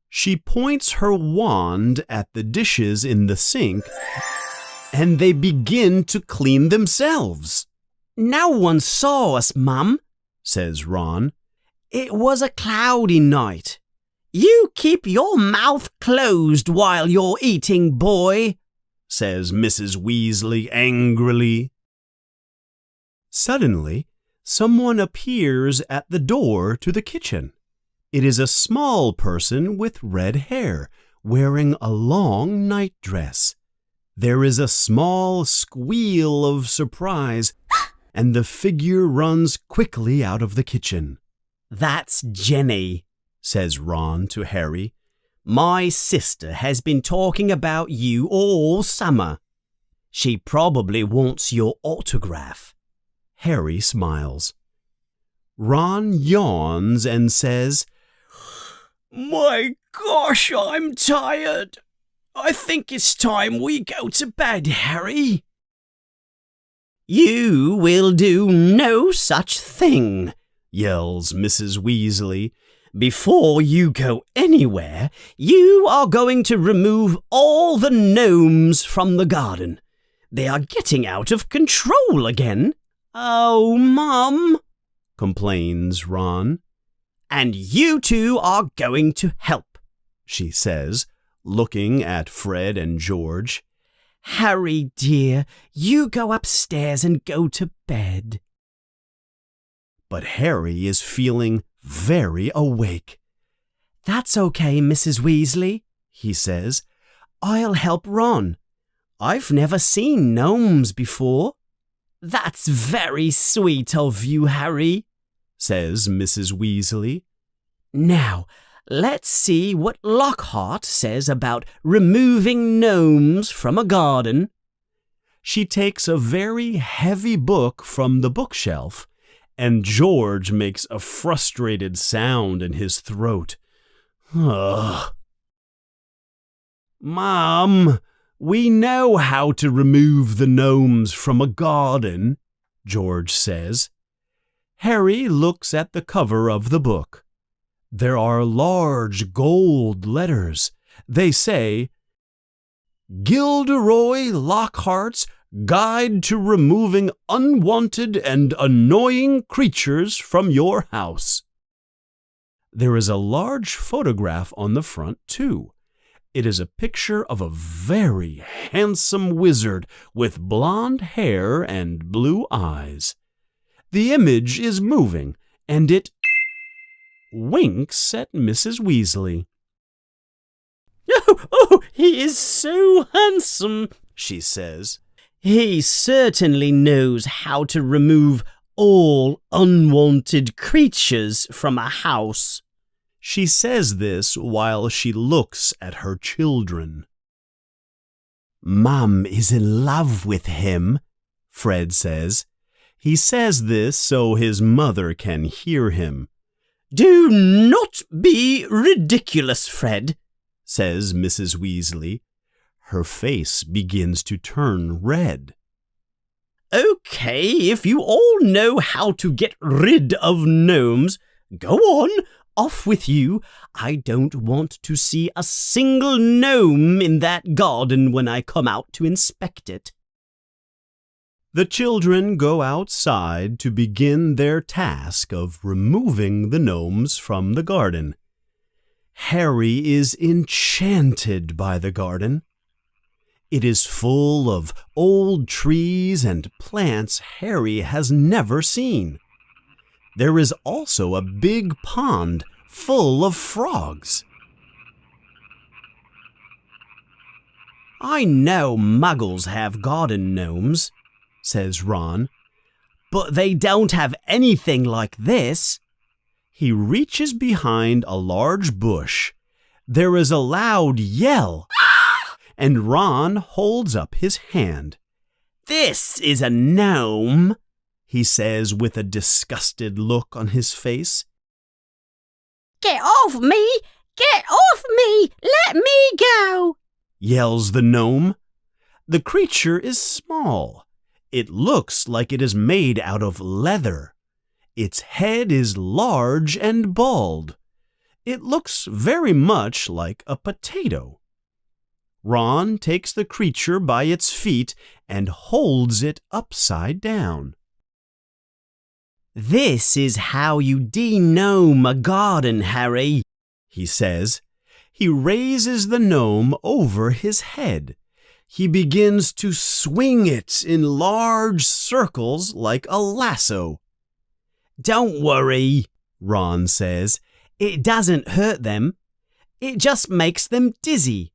She points her wand at the dishes in the sink, and they begin to clean themselves. "No one saw us, Mum," says Ron. "It was a cloudy night. You keep your mouth closed while you're eating, boy," says Mrs. Weasley angrily. Suddenly, someone appears at the door to the kitchen. It is a small person with red hair, wearing a long nightdress. There is a small squeal of surprise, and the figure runs quickly out of the kitchen. "That's Jenny," says Ron to Harry. "My sister has been talking about you all summer. She probably wants your autograph." Harry smiles. Ron yawns and says, "My gosh, I'm tired. I think it's time we go to bed, Harry." "You will do no such thing," yells Mrs. Weasley. "Before you go anywhere, you are going to remove all the gnomes from the garden. They are getting out of control again." "Oh, Mum," complains Ron. "And you two are going to help," she says, looking at Fred and George. "Harry, dear, you go upstairs and go to bed." But Harry is feeling very awake. "That's okay, Mrs. Weasley," he says. "I'll help Ron. I've never seen gnomes before." "That's very sweet of you, Harry," says Mrs. Weasley. "Now, let's see what Lockhart says about removing gnomes from a garden." She takes a very heavy book from the bookshelf, and George makes a frustrated sound in his throat. Ugh. "Mom, we know how to remove the gnomes from a garden," George says. Harry looks at the cover of the book. There are large gold letters. They say, "Gilderoy Lockhart's Guide to Removing Unwanted and Annoying Creatures from Your House." There is a large photograph on the front, too. It is a picture of a very handsome wizard with blonde hair and blue eyes. The image is moving, and it winks at Mrs. Weasley. Oh, he is so handsome," she says. "He certainly knows how to remove all unwanted creatures from a house." She says this while she looks at her children. "Mum is in love with him," Fred says. He says this so his mother can hear him. "Do not be ridiculous, Fred," says Mrs. Weasley. Her face begins to turn red. "Okay, if you all know how to get rid of gnomes, go on, off with you. I don't want to see a single gnome in that garden when I come out to inspect it." The children go outside to begin their task of removing the gnomes from the garden. Harry is enchanted by the garden. It is full of old trees and plants Harry has never seen. There is also a big pond full of frogs. "I know muggles have garden gnomes," says Ron, "but they don't have anything like this." He reaches behind a large bush. There is a loud yell, and Ron holds up his hand. "This is a gnome," he says with a disgusted look on his face. "Get off me! Get off me! Let me go!" yells the gnome. The creature is small. It looks like it is made out of leather. Its head is large and bald. It looks very much like a potato. Ron takes the creature by its feet and holds it upside down. "This is how you de-gnome a garden, Harry," he says. He raises the gnome over his head. He begins to swing it in large circles like a lasso. "Don't worry," Ron says. It doesn't hurt them. It just makes them dizzy.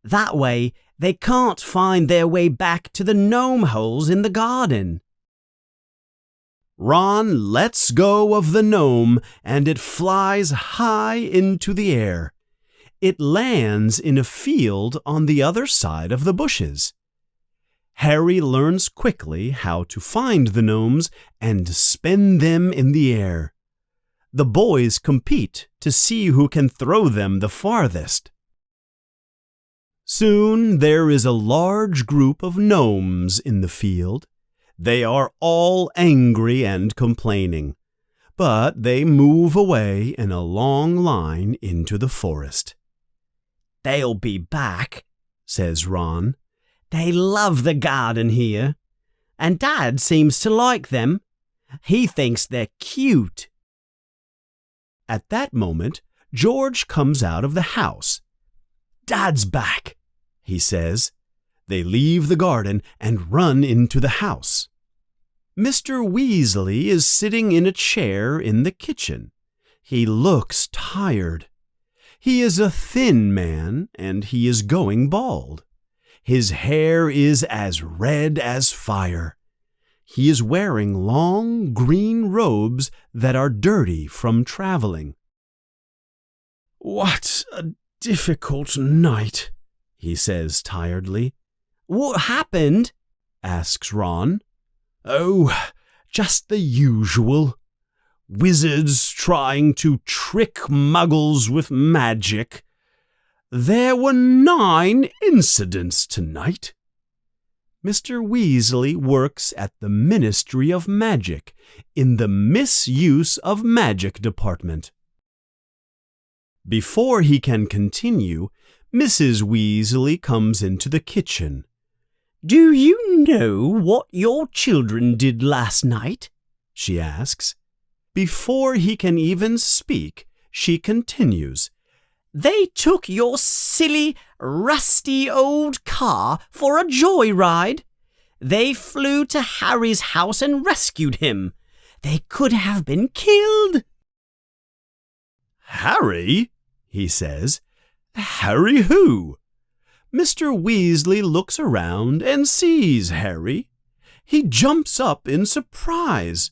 That way, they can't find their way back to the gnome holes in the garden. Ron lets go of the gnome and it flies high into the air. It lands in a field on the other side of the bushes. Harry learns quickly how to find the gnomes and spin them in the air. The boys compete to see who can throw them the farthest. Soon there is a large group of gnomes in the field. They are all angry and complaining, but they move away in a long line into the forest. They'll be back, says Ron. They love the garden here, and Dad seems to like them. He thinks they're cute. At that moment, George comes out of the house. "Dad's back," he says. They leave the garden and run into the house. Mr. Weasley is sitting in a chair in the kitchen. He looks tired. He is a thin man, and he is going bald. His hair is as red as fire. He is wearing long green robes that are dirty from traveling. "What a difficult night," he says tiredly. What happened? Asks Ron. "Oh, just the usual. Wizards trying to trick muggles with magic. There were 9 incidents tonight." Mr. Weasley works at the Ministry of Magic in the Misuse of Magic department. Before he can continue, Mrs. Weasley comes into the kitchen. Do you know what your children did last night? She asks. Before he can even speak, she continues. They took your silly, rusty old car for a joyride. They flew to Harry's house and rescued him. They could have been killed. "Harry?" he says. "Harry who?" Mr. Weasley looks around and sees Harry. He jumps up in surprise.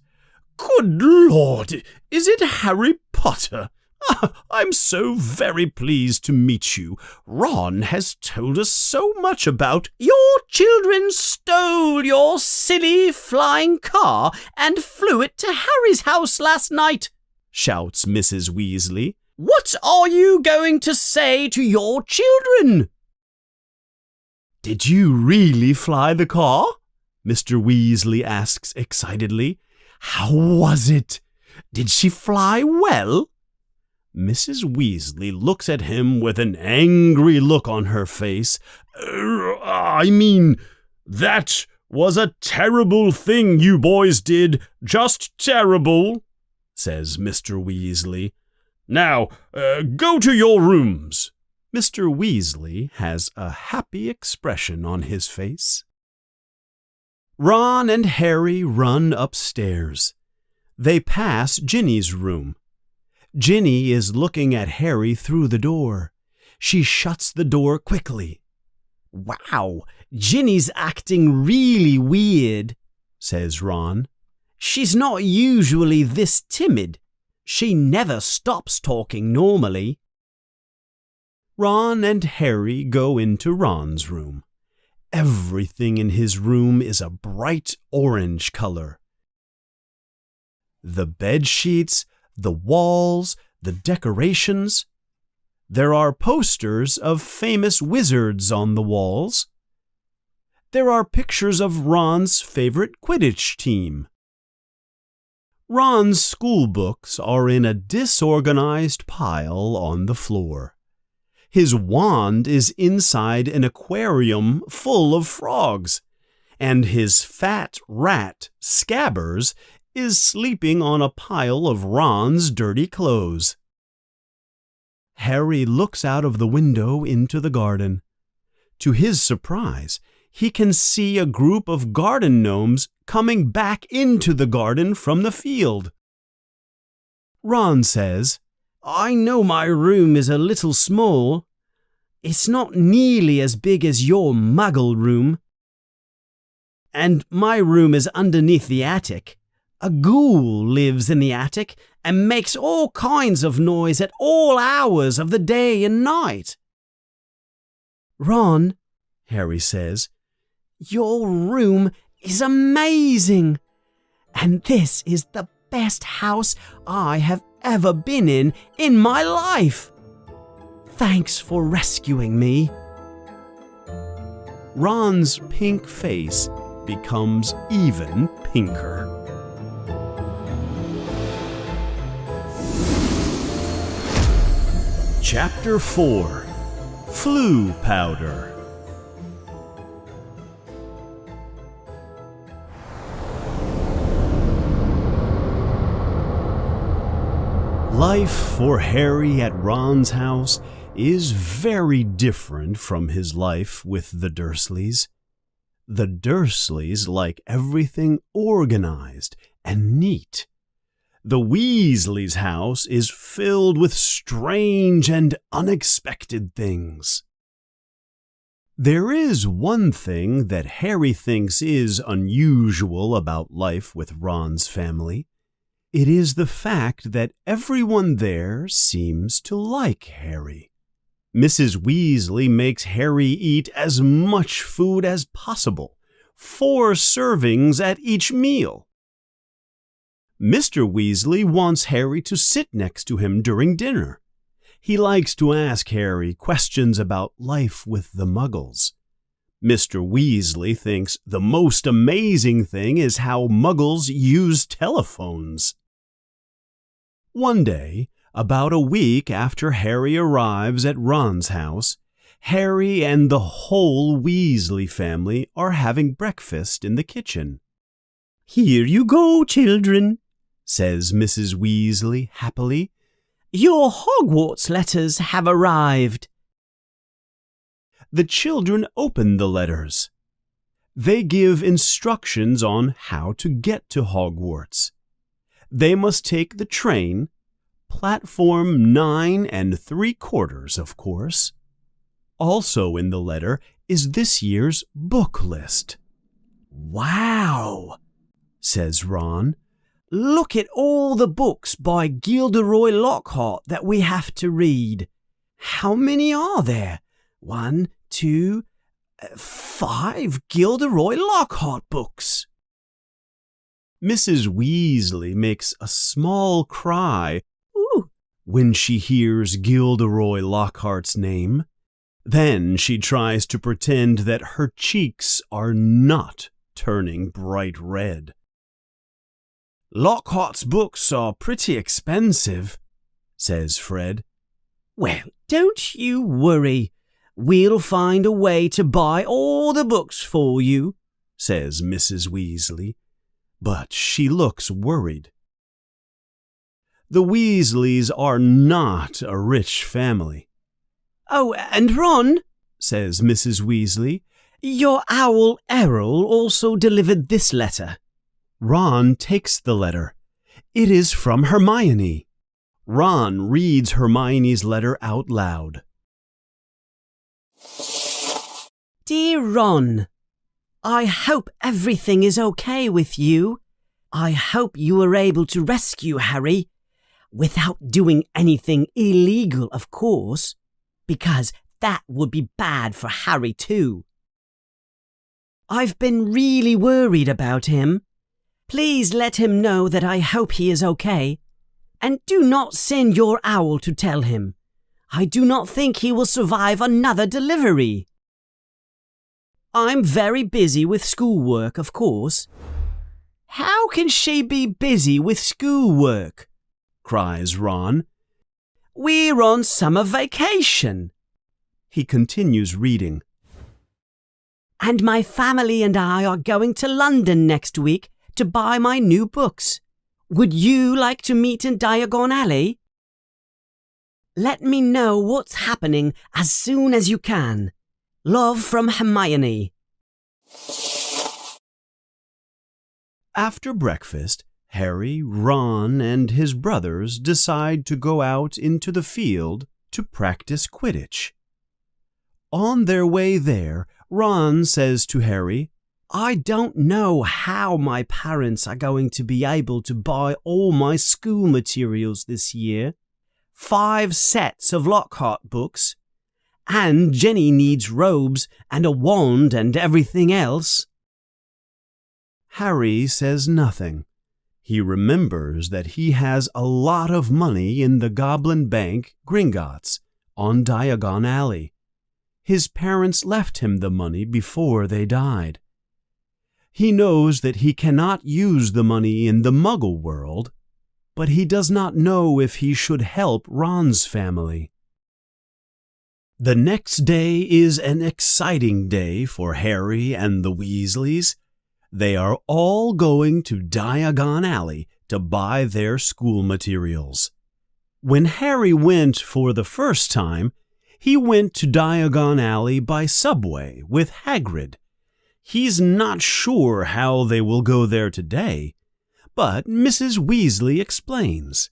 "Good Lord, is it Harry Potter? I'm so very pleased to meet you. Ron has told us so much about—" Your children stole your silly flying car and flew it to Harry's house last night, shouts Mrs. Weasley. What are you going to say to your children? "Did you really fly the car?" Mr. Weasley asks excitedly. "How was it? Did she fly well?" Mrs. Weasley looks at him with an angry look on her face. I mean, that was a terrible thing you boys did. Just terrible," says Mr. Weasley. "Now, go to your rooms." Mr. Weasley has a happy expression on his face. Ron and Harry run upstairs. They pass Ginny's room. Ginny is looking at Harry through the door. She shuts the door quickly. "Wow, Ginny's acting really weird," says Ron. "She's not usually this timid. She never stops talking normally." Ron and Harry go into Ron's room. Everything in his room is a bright orange color. The bed sheets, the walls, the decorations. There are posters of famous wizards on the walls. There are pictures of Ron's favorite Quidditch team. Ron's school books are in a disorganized pile on the floor. His wand is inside an aquarium full of frogs, and his fat rat, Scabbers, is sleeping on a pile of Ron's dirty clothes. Harry looks out of the window into the garden. To his surprise, he can see a group of garden gnomes coming back into the garden from the field. Ron says, I know my room is a little small. It's not nearly as big as your muggle room. And my room is underneath the attic. A ghoul lives in the attic and makes all kinds of noise at all hours of the day and night. Ron, Harry says, your room is amazing. And this is the best house I have ever been in my life. Thanks for rescuing me. Ron's pink face becomes even pinker. Chapter 4: Flu Powder. Life for Harry at Ron's house is very different from his life with the Dursleys. The Dursleys like everything organized and neat. The Weasleys' house is filled with strange and unexpected things. There is one thing that Harry thinks is unusual about life with Ron's family. It is the fact that everyone there seems to like Harry. Mrs. Weasley makes Harry eat as much food as possible, 4 servings at each meal. Mr. Weasley wants Harry to sit next to him during dinner. He likes to ask Harry questions about life with the Muggles. Mr. Weasley thinks the most amazing thing is how Muggles use telephones. One day, about a week after Harry arrives at Ron's house, Harry and the whole Weasley family are having breakfast in the kitchen. Here you go, children, says Mrs. Weasley happily. Your Hogwarts letters have arrived. The children open the letters. They give instructions on how to get to Hogwarts. They must take the train, platform 9 3/4, of course. Also in the letter is this year's book list. Wow, says Ron. Look at all the books by Gilderoy Lockhart that we have to read. How many are there? 1, 2, 5 Gilderoy Lockhart books. Mrs. Weasley makes a small cry "Ooh" when she hears Gilderoy Lockhart's name. Then she tries to pretend that her cheeks are not turning bright red. Lockhart's books are pretty expensive, says Fred. Well, don't you worry. We'll find a way to buy all the books for you, says Mrs. Weasley. But she looks worried. The Weasleys are not a rich family. Oh, and Ron, says Mrs. Weasley, your owl Errol also delivered this letter. Ron takes the letter. It is from Hermione. Ron reads Hermione's letter out loud. Dear Ron, I hope everything is okay with you. I hope you were able to rescue Harry, without doing anything illegal, of course, because that would be bad for Harry too. I've been really worried about him. Please let him know that I hope he is okay, and do not send your owl to tell him. I do not think he will survive another delivery. I'm very busy with schoolwork, of course. How can she be busy with schoolwork? Cries Ron. We're on summer vacation. He continues reading. And my family and I are going to London next week to buy my new books. Would you like to meet in Diagon Alley? Let me know what's happening as soon as you can. Love from Hermione. After breakfast, Harry, Ron, and his brothers decide to go out into the field to practice Quidditch. On their way there, Ron says to Harry, I don't know how my parents are going to be able to buy all my school materials this year. 5 sets of Lockhart books. And Jenny needs robes and a wand and everything else. Harry says nothing. He remembers that he has a lot of money in the Goblin Bank, Gringotts, on Diagon Alley. His parents left him the money before they died. He knows that he cannot use the money in the Muggle world, but he does not know if he should help Ron's family. The next day is an exciting day for Harry and the Weasleys. They are all going to Diagon Alley to buy their school materials. When Harry went for the first time, he went to Diagon Alley by subway with Hagrid. He's not sure how they will go there today, but Mrs. Weasley explains.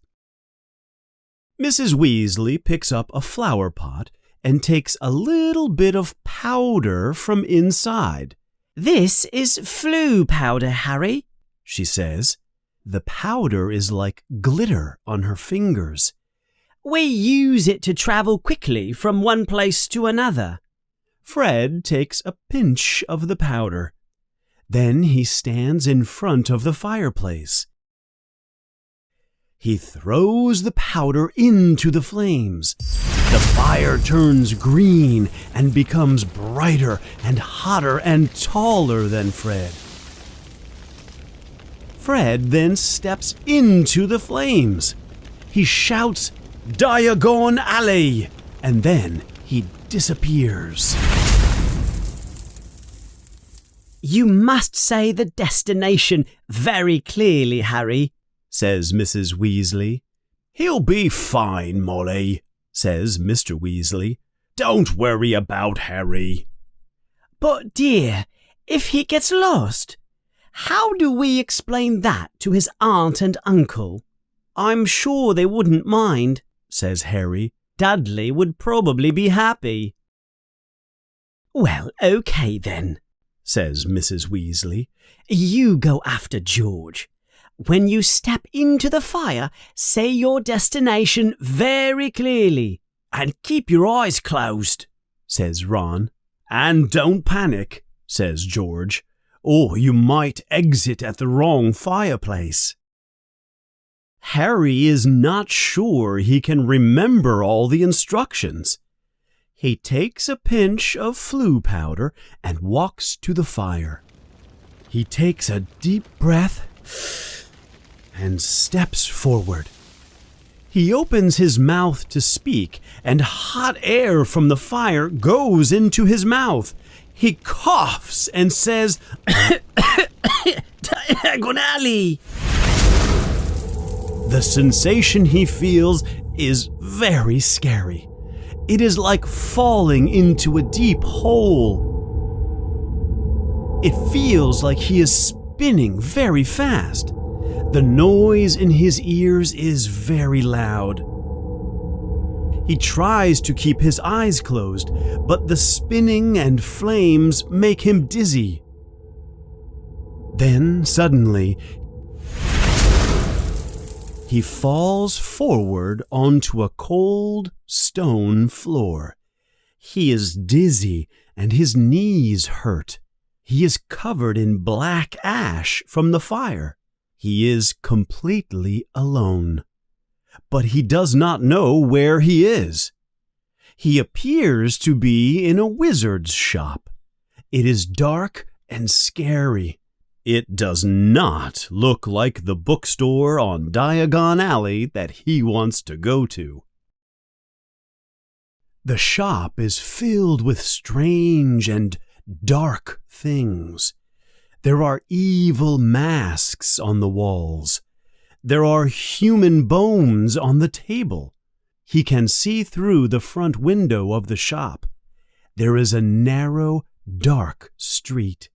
Mrs. Weasley picks up a flower pot and takes a little bit of powder from inside. This is flu powder, Harry, she says. The powder is like glitter on her fingers. We use it to travel quickly from one place to another. Fred takes a pinch of the powder. Then he stands in front of the fireplace. He throws the powder into the flames. The fire turns green and becomes brighter and hotter and taller than Fred. Fred then steps into the flames. He shouts, "Diagon Alley!" and then he disappears. You must say the destination very clearly, Harry, says Mrs. Weasley. He'll be fine, Molly, says Mr. Weasley. Don't worry about Harry. But, dear, if he gets lost, how do we explain that to his aunt and uncle? I'm sure they wouldn't mind, says Harry. Dudley would probably be happy. Well, okay then, says Mrs. Weasley. You go after George. When you step into the fire, say your destination very clearly. And keep your eyes closed, says Ron. And don't panic, says George, or you might exit at the wrong fireplace. Harry is not sure he can remember all the instructions. He takes a pinch of flu powder and walks to the fire. He takes a deep breath and steps forward. He opens his mouth to speak, and hot air from the fire goes into his mouth. He coughs and says, "Diagon Alley!" The sensation he feels is very scary. It is like falling into a deep hole. It feels like he is spinning very fast. The noise in his ears is very loud. He tries to keep his eyes closed, but the spinning and flames make him dizzy. Then, suddenly, he falls forward onto a cold stone floor. He is dizzy and his knees hurt. He is covered in black ash from the fire. He is completely alone. But he does not know where he is. He appears to be in a wizard's shop. It is dark and scary. It does not look like the bookstore on Diagon Alley that he wants to go to. The shop is filled with strange and dark things. There are evil masks on the walls. There are human bones on the table. He can see through the front window of the shop. There is a narrow, dark street.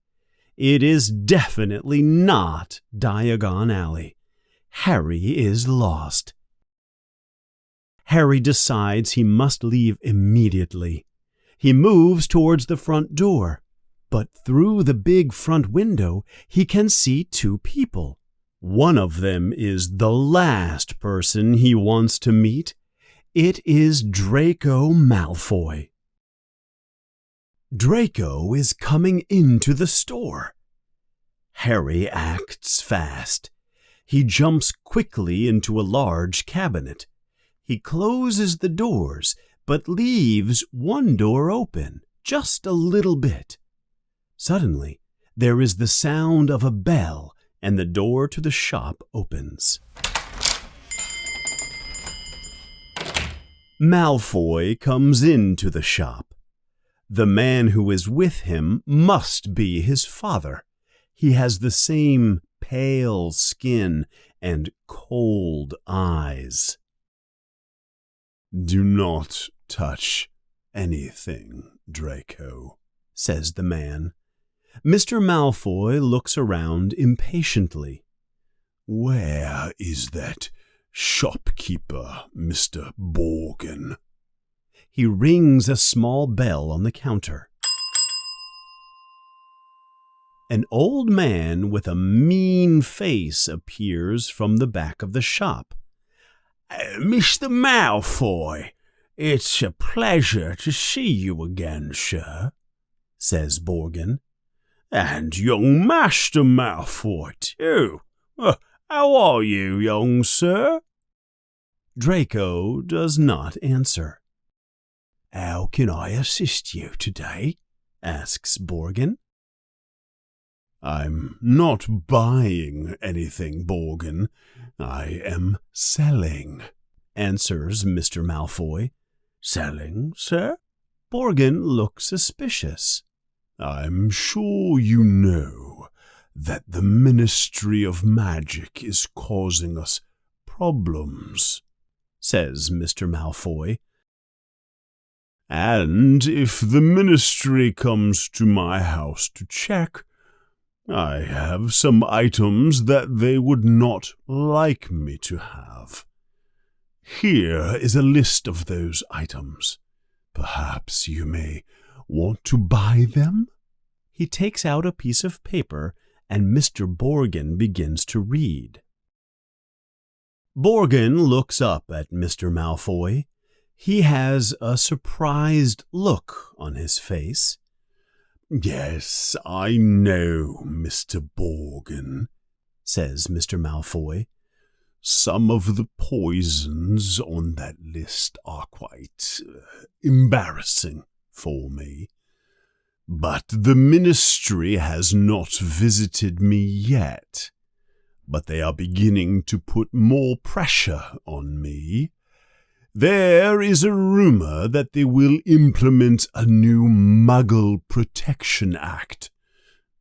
It is definitely not Diagon Alley. Harry is lost. Harry decides he must leave immediately. He moves towards the front door, but through the big front window he can see two people. One of them is the last person he wants to meet. It is Draco Malfoy. Draco is coming into the store. Harry acts fast. He jumps quickly into a large cabinet. He closes the doors, but leaves one door open, just a little bit. Suddenly, there is the sound of a bell, and the door to the shop opens. Malfoy comes into the shop. The man who is with him must be his father. He has the same pale skin and cold eyes. "Do not touch anything, Draco," says the man. Mr. Malfoy looks around impatiently. "Where is that shopkeeper, Mr. Borgin?" He rings a small bell on the counter. An old man with a mean face appears from the back of the shop. "Mr. Malfoy, it's a pleasure to see you again, sir," says Borgin. "And young Master Malfoy, too. How are you, young sir?" Draco does not answer. "How can I assist you today?" asks Borgin. "I'm not buying anything, Borgin. I am selling," answers Mr. Malfoy. "Selling, sir?" Borgin looks suspicious. "I'm sure you know that the Ministry of Magic is causing us problems," says Mr. Malfoy. "And if the Ministry comes to my house to check, I have some items that they would not like me to have. Here is a list of those items. Perhaps you may want to buy them?" He takes out a piece of paper and Mr. Borgin begins to read. Borgin looks up at Mr. Malfoy. He has a surprised look on his face. "Yes, I know, Mr. Borgin," says Mr. Malfoy. "Some of the poisons on that list are quite embarrassing for me. But the Ministry has not visited me yet. But they are beginning to put more pressure on me. There is a rumor that they will implement a new Muggle Protection Act.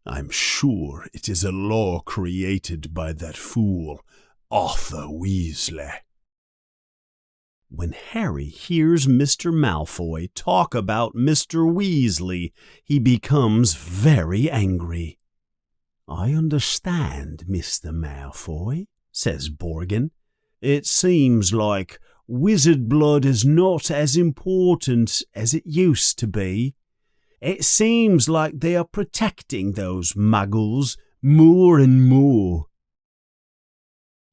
I'm sure it is a law created by that fool, Arthur Weasley." When Harry hears Mr. Malfoy talk about Mr. Weasley, he becomes very angry. "I understand, Mr. Malfoy," says Borgin. "It seems like wizard blood is not as important as it used to be. It seems like they are protecting those muggles more and more."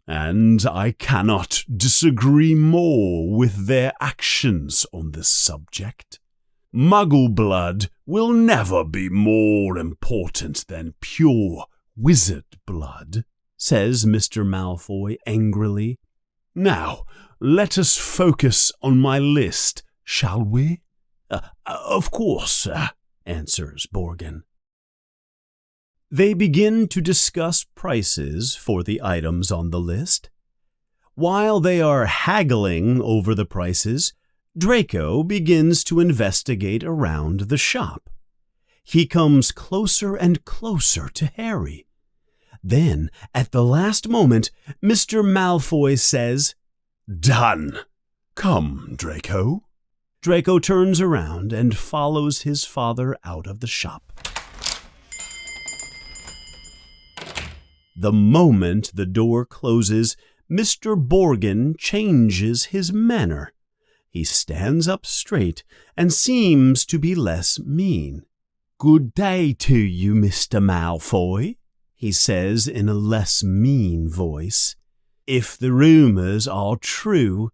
"And I cannot disagree more with their actions on this subject. Muggle blood will never be more important than pure wizard blood," says Mr. Malfoy angrily. "Now, let us focus on my list, shall we?" Of course, sir," answers Borgin. They begin to discuss prices for the items on the list. While they are haggling over the prices, Draco begins to investigate around the shop. He comes closer and closer to Harry. Then, at the last moment, Mr. Malfoy says, "Done. Come, Draco." Draco turns around and follows his father out of the shop. The moment the door closes, Mr. Borgin changes his manner. He stands up straight and seems to be less mean. "Good day to you, Mr. Malfoy," he says in a less mean voice. "If the rumors are true,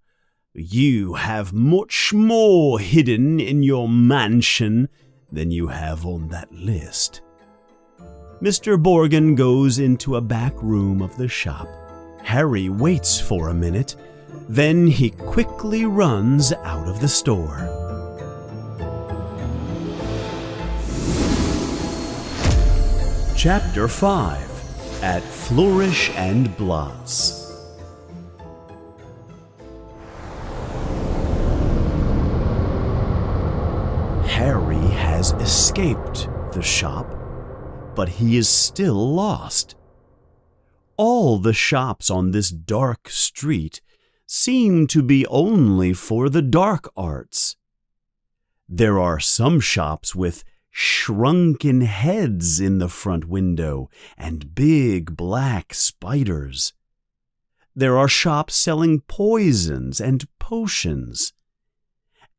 you have much more hidden in your mansion than you have on that list." Mr. Borgin goes into a back room of the shop. Harry waits for a minute, then he quickly runs out of the store. Chapter 5 At Flourish and Blotts. Harry has escaped the shop, but he is still lost. All the shops on this dark street seem to be only for the dark arts. There are some shops with shrunken heads in the front window and big black spiders. There are shops selling poisons and potions.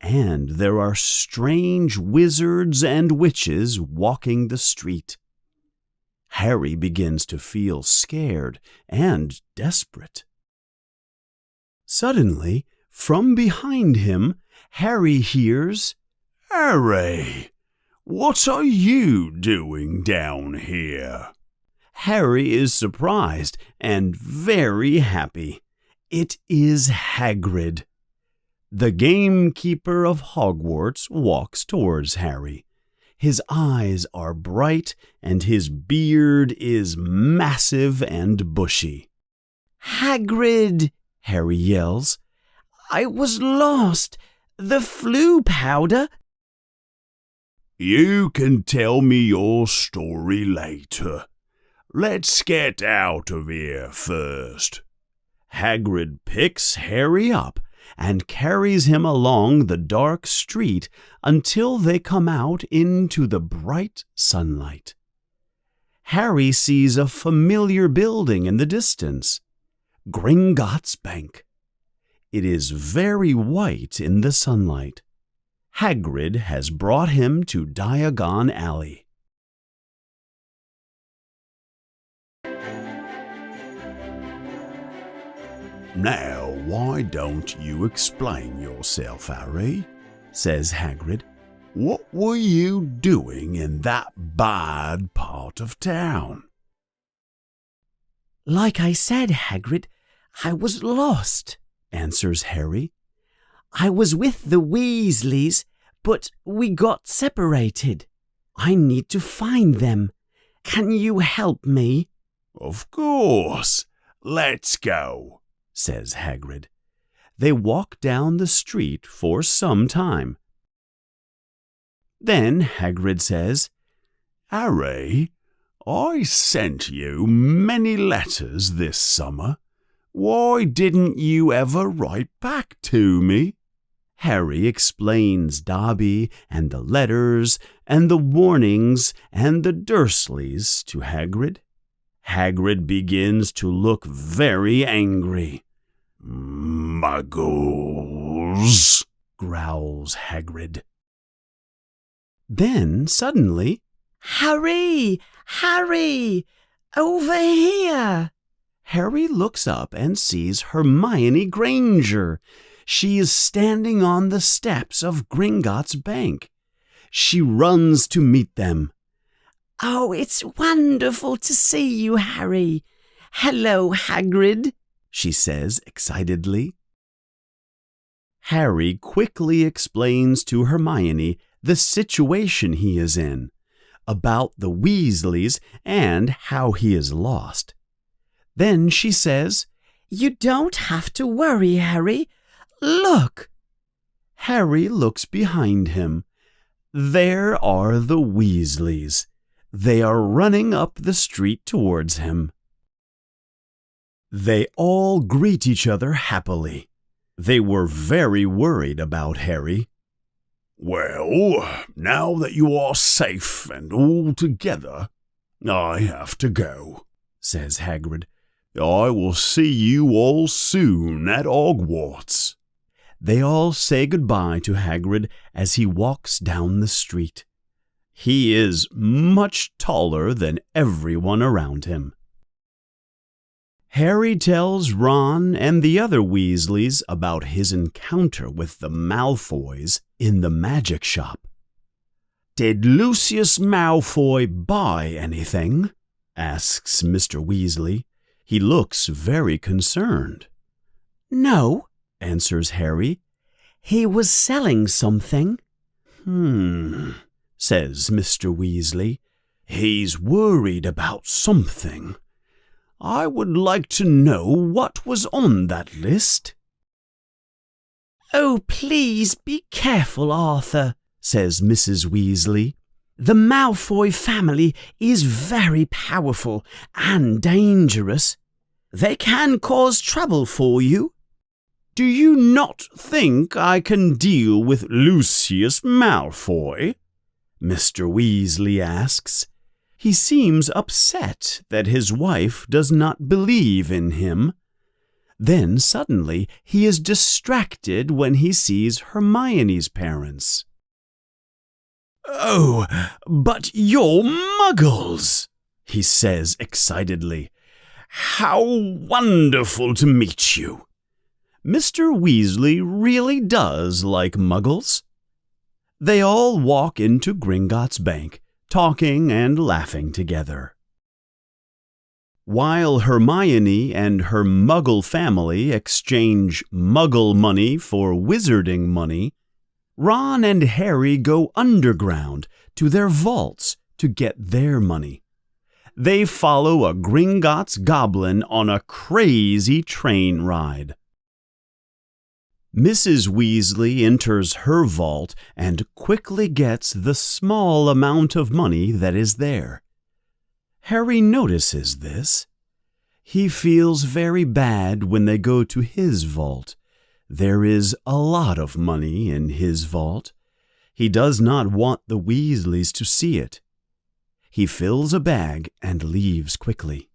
And there are strange wizards and witches walking the street. Harry begins to feel scared and desperate. Suddenly, from behind him, Harry hears, "Harry, what are you doing down here?" Harry is surprised and very happy. It is Hagrid. The gamekeeper of Hogwarts walks towards Harry. His eyes are bright and his beard is massive and bushy. "Hagrid," Harry yells, "I was lost. The flu powder." "You can tell me your story later. Let's get out of here first." Hagrid picks Harry up and carries him along the dark street until they come out into the bright sunlight. Harry sees a familiar building in the distance, Gringotts Bank. It is very white in the sunlight. Hagrid has brought him to Diagon Alley. "Now, why don't you explain yourself, Harry?" says Hagrid. "What were you doing in that bad part of town?" "Like I said, Hagrid, I was lost," answers Harry. "I was with the Weasleys, but we got separated. I need to find them. Can you help me?" "Of course. Let's go," says Hagrid. They walk down the street for some time. Then Hagrid says, "Harry, I sent you many letters this summer. Why didn't you ever write back to me?" Harry explains Dobby and the letters and the warnings and the Dursleys to Hagrid. Hagrid begins to look very angry. "Muggles," growls Hagrid. Then suddenly, "Harry! Harry! Over here!" Harry looks up and sees Hermione Granger. She is standing on the steps of Gringotts Bank. She runs to meet them. "Oh, it's wonderful to see you, Harry. Hello, Hagrid," she says excitedly. Harry quickly explains to Hermione the situation he is in, about the Weasleys and how he is lost. Then she says, "You don't have to worry, Harry. Look!" Harry looks behind him. There are the Weasleys. They are running up the street towards him. They all greet each other happily. They were very worried about Harry. "Well, now that you are safe and all together, I have to go," says Hagrid. I will see you all soon at Hogwarts. They all say goodbye to Hagrid as he walks down the street. He is much taller than everyone around him. Harry tells Ron and the other Weasleys about his encounter with the Malfoys in the magic shop. "Did Lucius Malfoy buy anything?" asks Mr. Weasley. He looks very concerned. "No," answers Harry. "he was selling something." Says Mr. Weasley. "He's worried about something. I would like to know what was on that list." "Oh, please be careful, Arthur," says Mrs. Weasley. "The Malfoy family is very powerful and dangerous. They can cause trouble for you." "Do you not think I can deal with Lucius Malfoy?" Mr. Weasley asks. He seems upset that his wife does not believe in him. Then suddenly he is distracted when he sees Hermione's parents. "Oh, but you're Muggles!" he says excitedly. "How wonderful to meet you!" Mr. Weasley really does like Muggles. They all walk into Gringotts Bank, talking and laughing together. While Hermione and her Muggle family exchange Muggle money for wizarding money, Ron and Harry go underground to their vaults to get their money. They follow a Gringotts goblin on a crazy train ride. Mrs. Weasley enters her vault and quickly gets the small amount of money that is there. Harry notices this. He feels very bad when they go to his vault. There is a lot of money in his vault. He does not want the Weasleys to see it. He fills a bag and leaves quickly.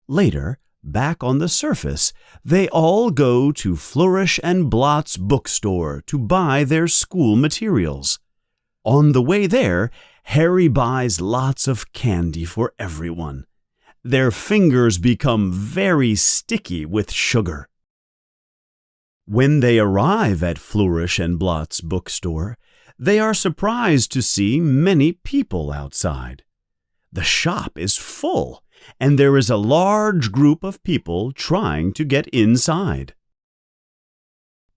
Later, back on the surface, they all go to Flourish and Blott's bookstore to buy their school materials. On the way there, Harry buys lots of candy for everyone. Their fingers become very sticky with sugar. When they arrive at Flourish and Blott's bookstore, they are surprised to see many people outside. The shop is full, and there is a large group of people trying to get inside.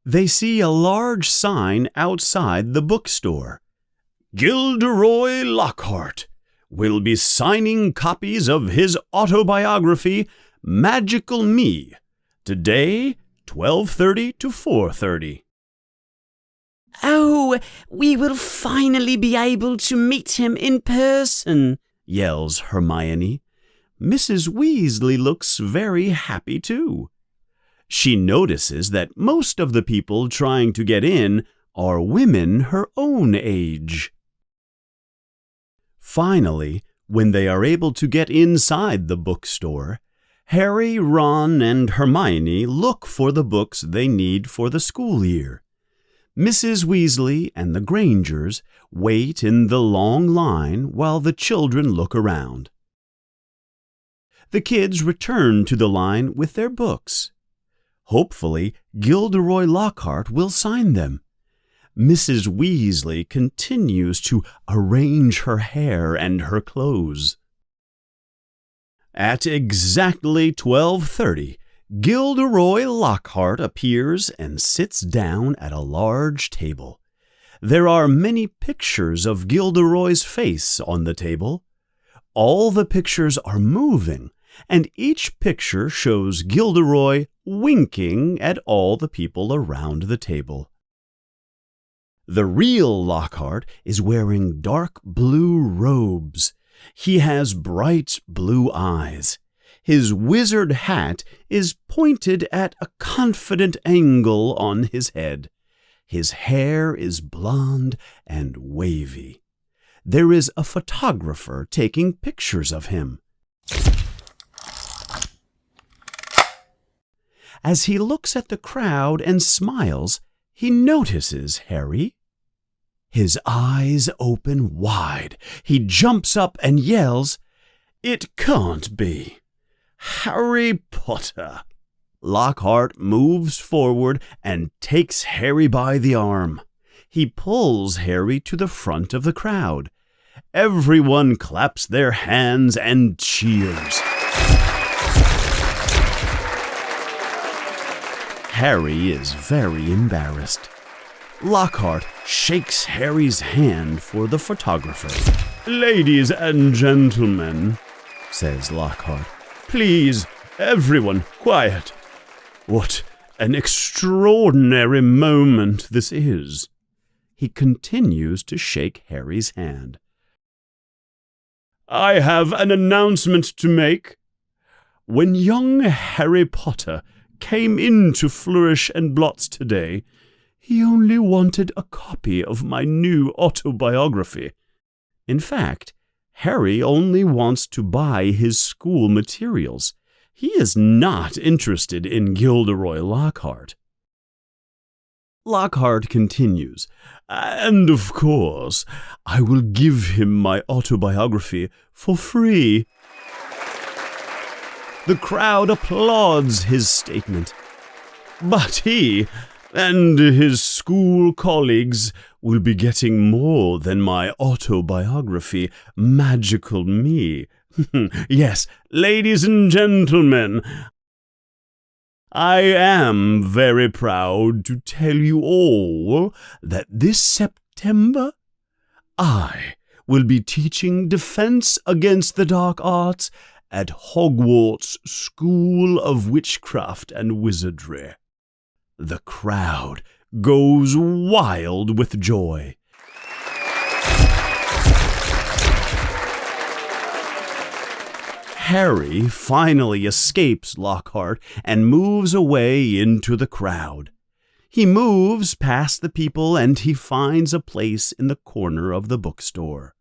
They see a large sign outside the bookstore. "Gilderoy Lockhart will be signing copies of his autobiography, Magical Me, today, 12:30 to 4:30. "Oh, we will finally be able to meet him in person," yells Hermione. Mrs. Weasley looks very happy too. She notices that most of the people trying to get in are women her own age. Finally, when they are able to get inside the bookstore, Harry, Ron, and Hermione look for the books they need for the school year. Mrs. Weasley and the Grangers wait in the long line while the children look around. The kids return to the line with their books. Hopefully, Gilderoy Lockhart will sign them. Mrs. Weasley continues to arrange her hair and her clothes. At exactly 12:30, Gilderoy Lockhart appears and sits down at a large table. There are many pictures of Gilderoy's face on the table. All the pictures are moving, and each picture shows Gilderoy winking at all the people around the table. The real Lockhart is wearing dark blue robes. He has bright blue eyes. His wizard hat is pointed at a confident angle on his head. His hair is blonde and wavy. There is a photographer taking pictures of him. As he looks at the crowd and smiles, he notices Harry. His eyes open wide. He jumps up and yells, "It can't be! Harry Potter!" Lockhart moves forward and takes Harry by the arm. He pulls Harry to the front of the crowd. Everyone claps their hands and cheers. Harry is very embarrassed. Lockhart shakes Harry's hand for the photographer. "Ladies and gentlemen," says Lockhart, "please, everyone, quiet. What an extraordinary moment this is." He continues to shake Harry's hand. "I have an announcement to make. When young Harry Potter came into Flourish and Blots today, he only wanted a copy of my new autobiography. In fact, Harry only wants to buy his school materials. He is not interested in Gilderoy Lockhart." Lockhart continues, "And of course, I will give him my autobiography for free." The crowd applauds his statement. But he and his school colleagues will be getting more than my autobiography, Magical Me. Yes, ladies and gentlemen, I am very proud to tell you all that this September I will be teaching Defense Against the Dark Arts at Hogwarts School of Witchcraft and Wizardry. The crowd goes wild with joy. Harry finally escapes Lockhart and moves away into the crowd. He moves past the people and he finds a place in the corner of the bookstore.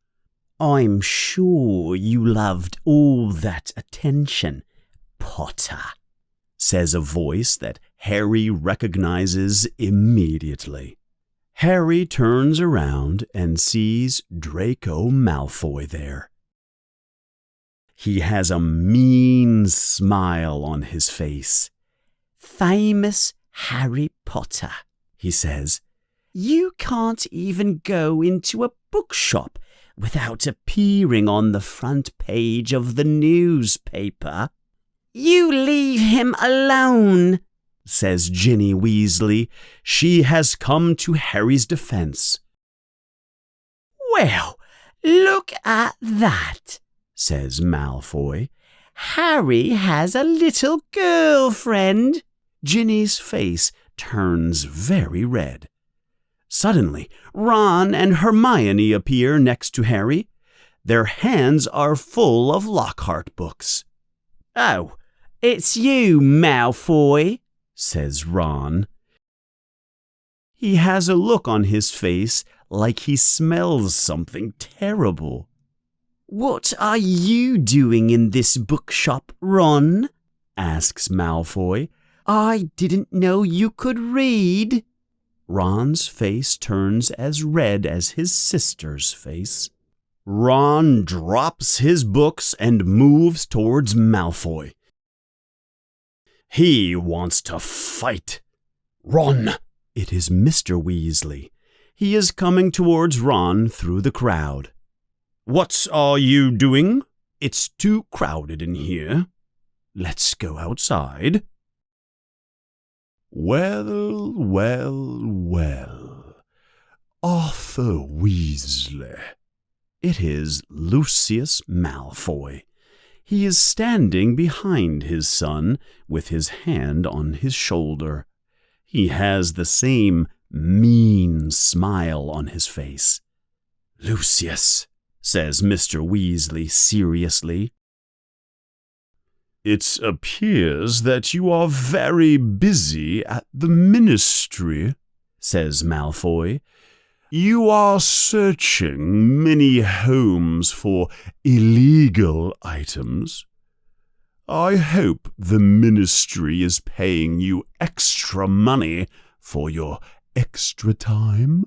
"I'm sure you loved all that attention, Potter," says a voice that Harry recognizes immediately. Harry turns around and sees Draco Malfoy there. He has a mean smile on his face. "Famous Harry Potter," he says. "You can't even go into a bookshop without appearing on the front page of the newspaper." "You leave him alone," says Ginny Weasley. She has come to Harry's defense. "Well, look at that," says Malfoy. "Harry has a little girlfriend." Ginny's face turns very red. Suddenly, Ron and Hermione appear next to Harry. Their hands are full of Lockhart books. "Oh, it's you, Malfoy," says Ron. He has a look on his face like he smells something terrible. "What are you doing in this bookshop, Ron?" asks Malfoy. "I didn't know you could read." Ron's face turns as red as his sister's face. Ron drops his books and moves towards Malfoy. He wants to fight. "Ron!" It is Mr. Weasley. He is coming towards Ron through the crowd. "What are you doing? It's too crowded in here. Let's go outside." Well, well, well. Arthur Weasley. It is Lucius Malfoy. He is standing behind his son with his hand on his shoulder. He has the same mean smile on his face. "Lucius," says Mr. Weasley seriously, "It appears that you are very busy at the ministry," says Malfoy. "You are searching many homes for illegal items. I hope the ministry is paying you extra money for your extra time."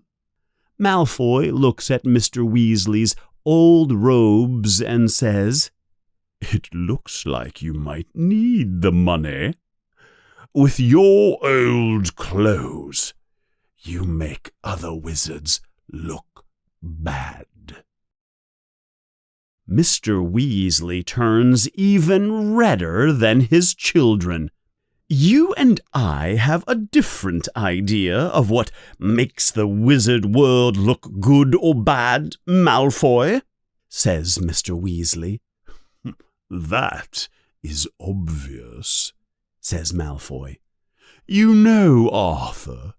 Malfoy looks at Mr. Weasley's old robes and says, "It looks like you might need the money. With your old clothes, you make other wizards look bad." Mr. Weasley turns even redder than his children. "You and I have a different idea of what makes the wizard world look good or bad, Malfoy," says Mr. Weasley. "That is obvious," says Malfoy. "You know, Arthur,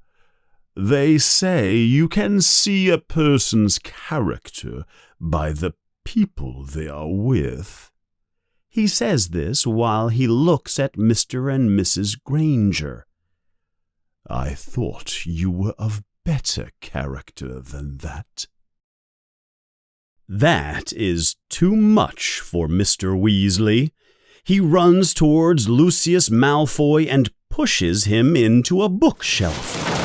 they say you can see a person's character by the people they are with." He says this while he looks at Mr. and Mrs. Granger. "I thought you were of better character than that." That is too much for Mr. Weasley. He runs towards Lucius Malfoy and pushes him into a bookshelf.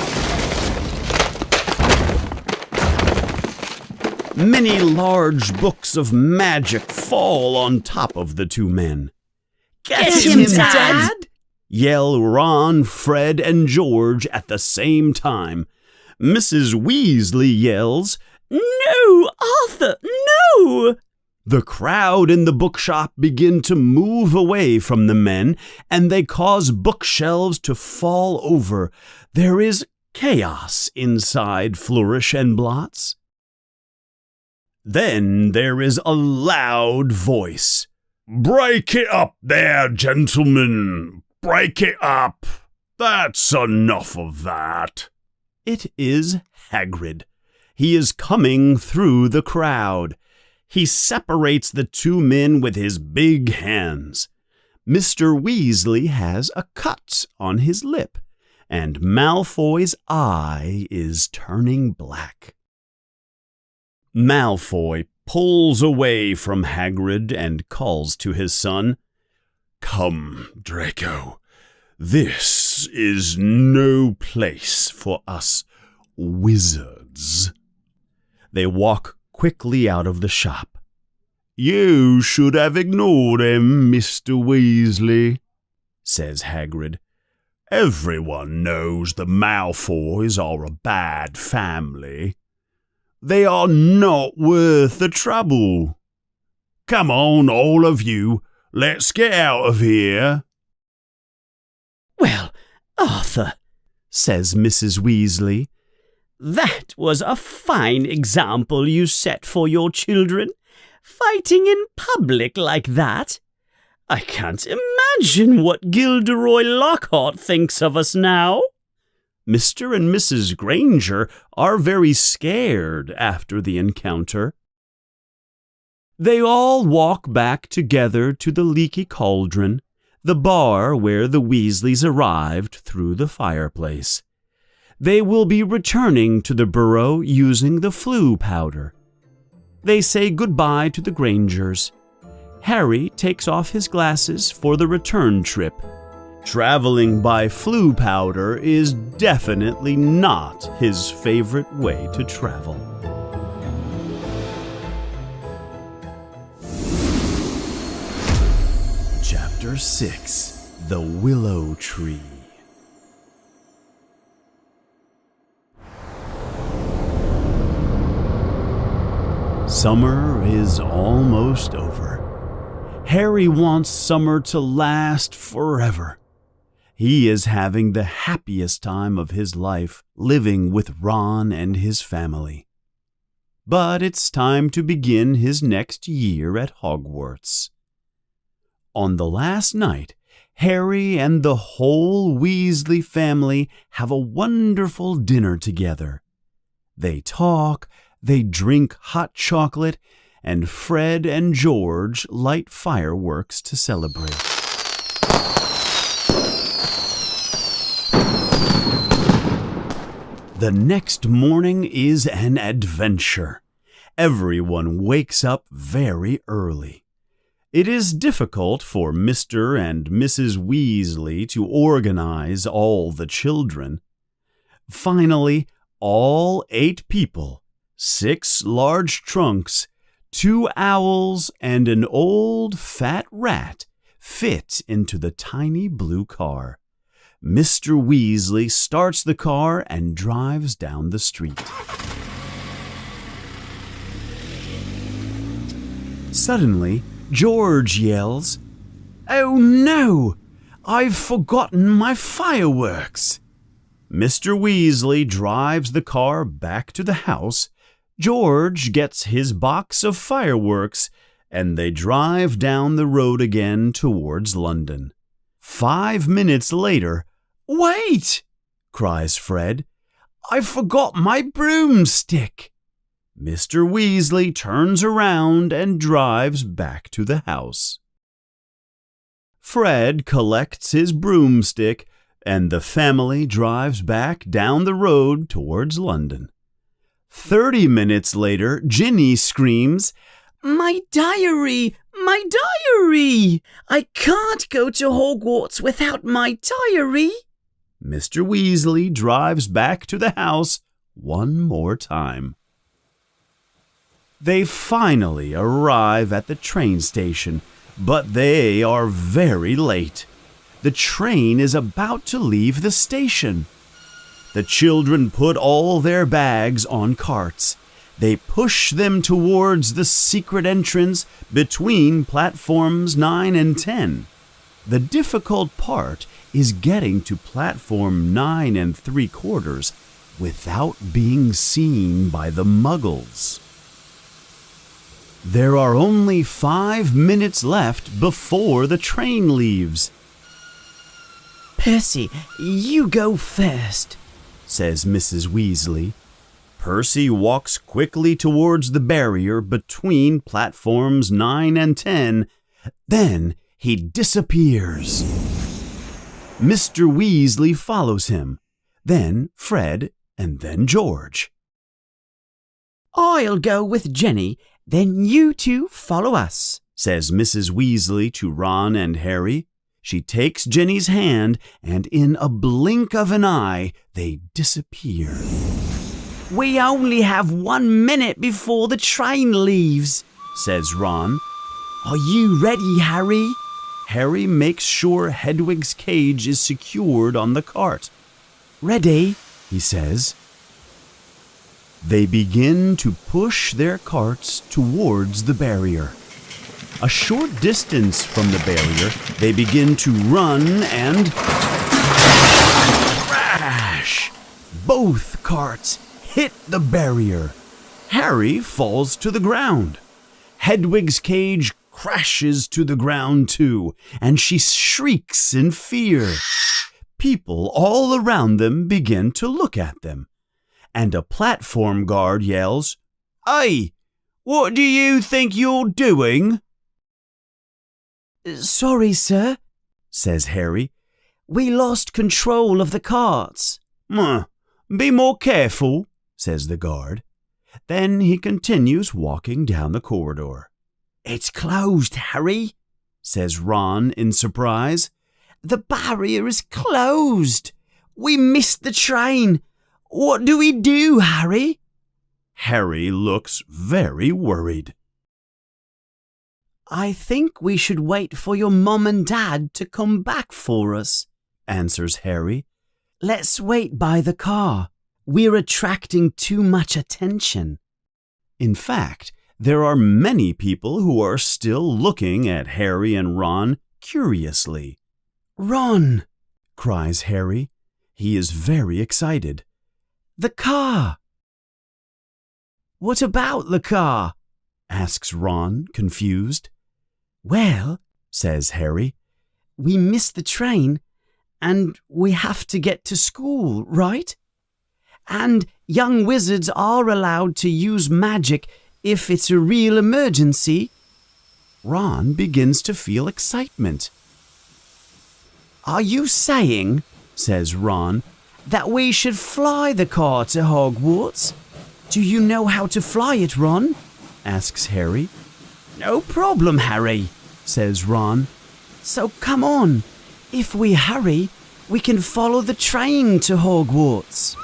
Many large books of magic fall on top of the two men. Get him, Dad! Yell Ron, Fred, and George at the same time. Mrs. Weasley yells, "No, Arthur, no!" The crowd in the bookshop begin to move away from the men, and they cause bookshelves to fall over. There is chaos inside Flourish and Blots. Then there is a loud voice. "Break it up there, gentlemen! Break it up! That's enough of that!" It is Hagrid. He is coming through the crowd. He separates the two men with his big hands. Mr. Weasley has a cut on his lip, and Malfoy's eye is turning black. Malfoy pulls away from Hagrid and calls to his son, "Come, Draco. This is no place for us wizards." They walk quickly out of the shop. "You should have ignored him, Mr. Weasley," says Hagrid. "Everyone knows the Malfoys are a bad family. They are not worth the trouble. Come on, all of you. Let's get out of here." "Well, Arthur," says Mrs. Weasley, "that was a fine example you set for your children, fighting in public like that. I can't imagine what Gilderoy Lockhart thinks of us now." Mr. and Mrs. Granger are very scared after the encounter. They all walk back together to the Leaky Cauldron, the bar where the Weasleys arrived through the fireplace. They will be returning to the burrow using the flu powder. They say goodbye to the Grangers. Harry takes off his glasses for the return trip. Traveling by flu powder is definitely not his favorite way to travel. Chapter 6: The Willow Tree. Summer is almost over. Harry wants summer to last forever. He is having the happiest time of his life living with Ron and his family. But it's time to begin his next year at Hogwarts. On the last night, Harry and the whole Weasley family have a wonderful dinner together. They talk, they drink hot chocolate, and Fred and George light fireworks to celebrate. The next morning is an adventure. Everyone wakes up very early. It is difficult for Mr. and Mrs. Weasley to organize all the children. Finally, all 8 people, 6 large trunks, 2 owls, and an old fat rat fit into the tiny blue car. Mr. Weasley starts the car and drives down the street. Suddenly, George yells, "Oh no! I've forgotten my fireworks!" Mr. Weasley drives the car back to the house. George gets his box of fireworks, and they drive down the road again towards London. 5 minutes later, "Wait!" cries Fred. "I forgot my broomstick." Mr. Weasley turns around and drives back to the house. Fred collects his broomstick, and the family drives back down the road towards London. 30 minutes later, Ginny screams, My diary! My diary! I can't go to Hogwarts without my diary! Mr. Weasley drives back to the house one more time. They finally arrive at the train station, but they are very late. The train is about to leave the station. The children put all their bags on carts. They push them towards the secret entrance between platforms 9 and 10. The difficult part is getting to platform 9 3/4 without being seen by the Muggles. There are only 5 minutes left before the train leaves. Percy, you go first, says Mrs. Weasley. Percy walks quickly towards the barrier between platforms 9 and 10. Then he disappears. Mr. Weasley follows him, then Fred, and then George. I'll go with Jenny, then you two follow us, says Mrs. Weasley to Ron and Harry. She takes Jenny's hand, and in a blink of an eye, they disappear. We only have 1 minute before the train leaves, says Ron. Are you ready, Harry? Harry makes sure Hedwig's cage is secured on the cart. Ready, he says. They begin to push their carts towards the barrier. A short distance from the barrier, they begin to run and crash! Both carts hit the barrier. Harry falls to the ground. Hedwig's cage crashes to the ground too, and she shrieks in fear. People all around them begin to look at them, and a platform guard yells, "Hey, what do you think you're doing?" Sorry, sir, says Harry. We lost control of the carts. Be more careful, says the guard. Then he continues walking down the corridor. It's closed, Harry, says Ron in surprise. The barrier is closed. We missed the train. What do we do, Harry? Harry looks very worried. I think we should wait for your mum and dad to come back for us, answers Harry. Let's wait by the car. We're attracting too much attention. In fact, there are many people who are still looking at Harry and Ron curiously. Ron, cries Harry. He is very excited. The car! What about the car? Asks Ron, confused. Well, says Harry, we missed the train and we have to get to school, right? And young wizards are allowed to use magic if it's a real emergency. Ron begins to feel excitement. Are you saying, says Ron, that we should fly the car to Hogwarts? Do you know how to fly it, Ron? Asks Harry. No problem, Harry, says Ron. So come on. If we hurry, we can follow the train to Hogwarts.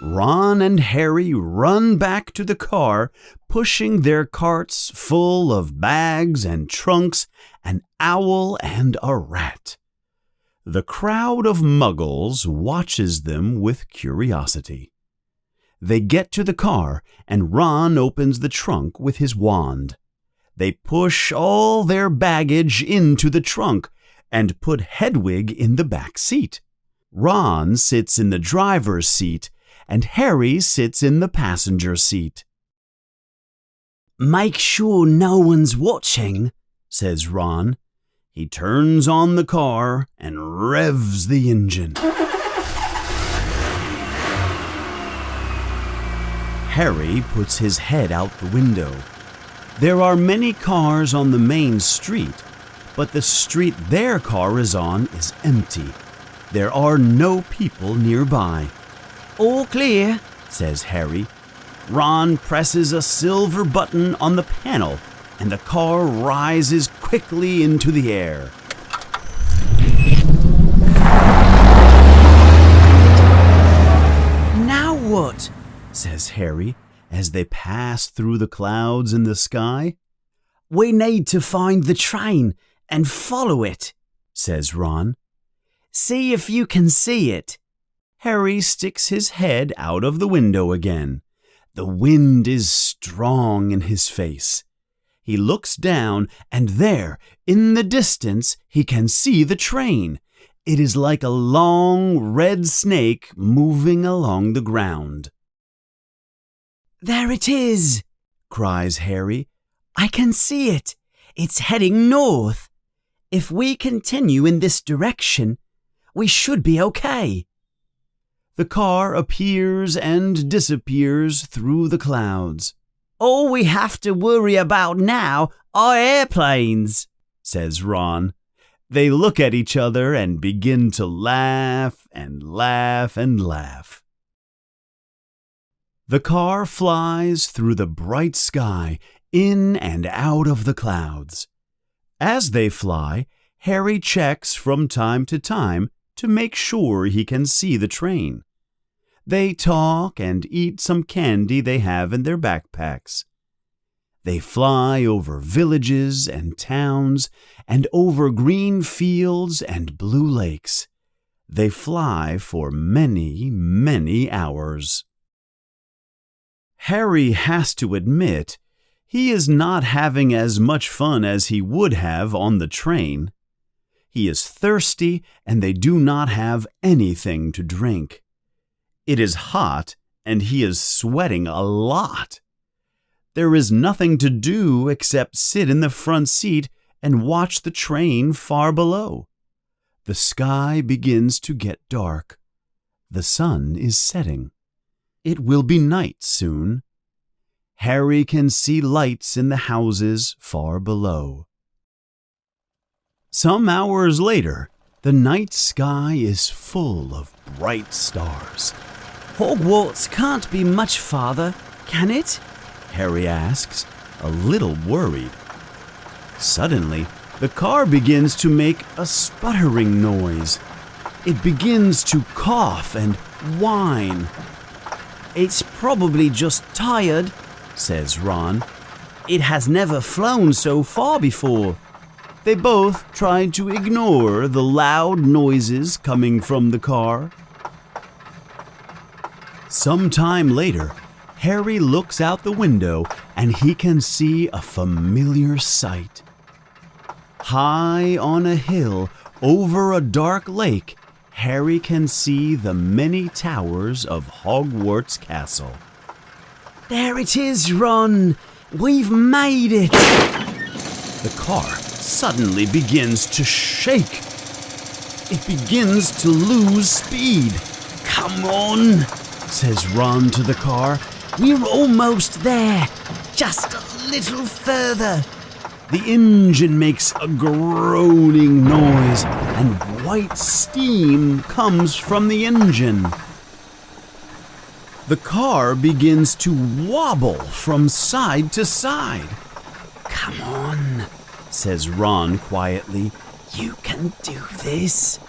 Ron and Harry run back to the car, pushing their carts full of bags and trunks, an owl and a rat. The crowd of muggles watches them with curiosity. They get to the car, and Ron opens the trunk with his wand. They push all their baggage into the trunk and put Hedwig in the back seat. Ron sits in the driver's seat, and Harry sits in the passenger seat. Make sure no one's watching, says Ron. He turns on the car and revs the engine. Harry puts his head out the window. There are many cars on the main street, but the street their car is on is empty. There are no people nearby. All clear, says Harry. Ron presses a silver button on the panel, and the car rises quickly into the air. Now what? says Harry as they pass through the clouds in the sky. We need to find the train and follow it, says Ron. See if you can see it. Harry sticks his head out of the window again. The wind is strong in his face. He looks down, and there, in the distance, he can see the train. It is like a long red snake moving along the ground. There it is, cries Harry. I can see it. It's heading north. If we continue in this direction, we should be okay. The car appears and disappears through the clouds. All we have to worry about now are airplanes, says Ron. They look at each other and begin to laugh and laugh and laugh. The car flies through the bright sky, in and out of the clouds. As they fly, Harry checks from time to make sure he can see the train. They talk and eat some candy they have in their backpacks. They fly over villages and towns and over green fields and blue lakes. They fly for many, many hours. Harry has to admit he is not having as much fun as he would have on the train. He is thirsty, and they do not have anything to drink. It is hot, and he is sweating a lot. There is nothing to do except sit in the front seat and watch the train far below. The sky begins to get dark. The sun is setting. It will be night soon. Harry can see lights in the houses far below. Some hours later, the night sky is full of bright stars. Hogwarts can't be much farther, can it? Harry asks, a little worried. Suddenly, the car begins to make a sputtering noise. It begins to cough and whine. It's probably just tired, says Ron. It has never flown so far before. They both try to ignore the loud noises coming from the car. Some time later, Harry looks out the window and he can see a familiar sight. High on a hill over a dark lake, Harry can see the many towers of Hogwarts Castle. There it is, Ron! We've made it! The car suddenly begins to shake. It begins to lose speed. Come on, says Ron to the car. We're almost there. Just a little further. The engine makes a groaning noise, and white steam comes from the engine. The car begins to wobble from side to side. Come on, says Ron quietly. You can do this.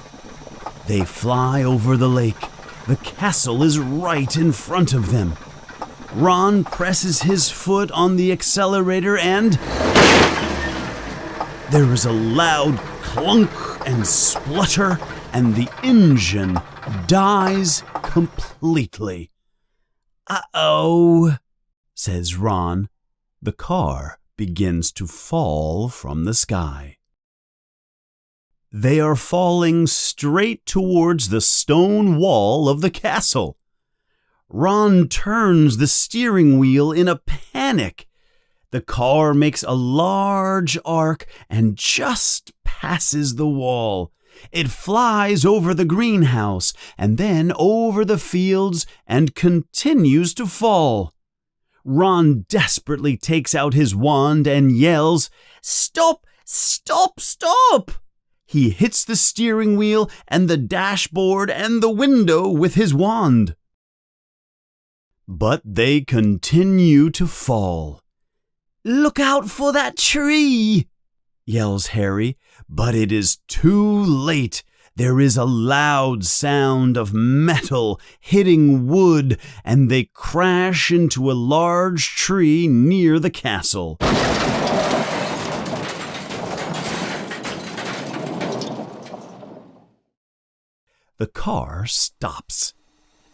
They fly over the lake. The castle is right in front of them. Ron presses his foot on the accelerator and there is a loud clunk and splutter, and the engine dies completely. Uh-oh, says Ron. The car begins to fall from the sky. They are falling straight towards the stone wall of the castle. Ron turns the steering wheel in a panic. The car makes a large arc and just passes the wall. It flies over the greenhouse and then over the fields and continues to fall. Ron desperately takes out his wand and yells, "Stop! Stop! Stop!" He hits the steering wheel and the dashboard and the window with his wand. But they continue to fall. "Look out for that tree!" yells Harry, but it is too late. There is a loud sound of metal hitting wood, and they crash into a large tree near the castle. The car stops.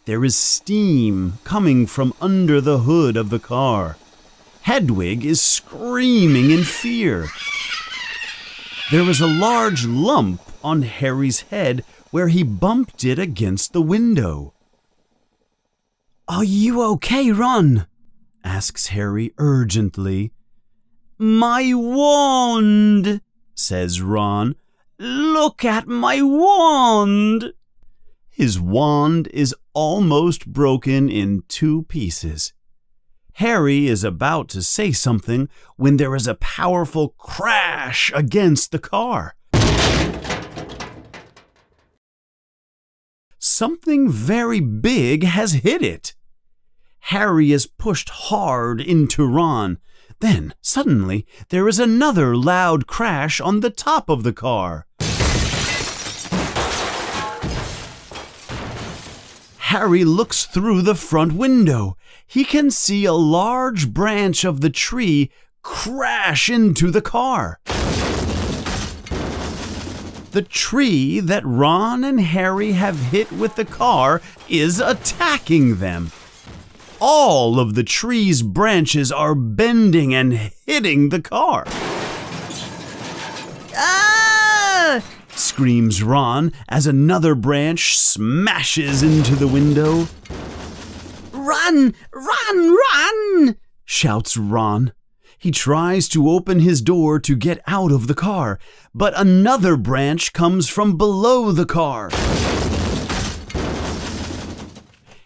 There is steam coming from under the hood of the car. Hedwig is screaming in fear. There is a large lump on Harry's head where he bumped it against the window. "Are you okay, Ron?" asks Harry urgently. "My wand," says Ron. "Look at my wand." His wand is almost broken in 2 pieces. Harry is about to say something when there is a powerful crash against the car. Something very big has hit it. Harry is pushed hard into Ron. Then, suddenly, there is another loud crash on the top of the car. Harry looks through the front window. He can see a large branch of the tree crash into the car. The tree that Ron and Harry have hit with the car is attacking them. All of the tree's branches are bending and hitting the car. "Ah!" screams Ron as another branch smashes into the window. "Run! Run! Run!" shouts Ron. He tries to open his door to get out of the car, but another branch comes from below the car.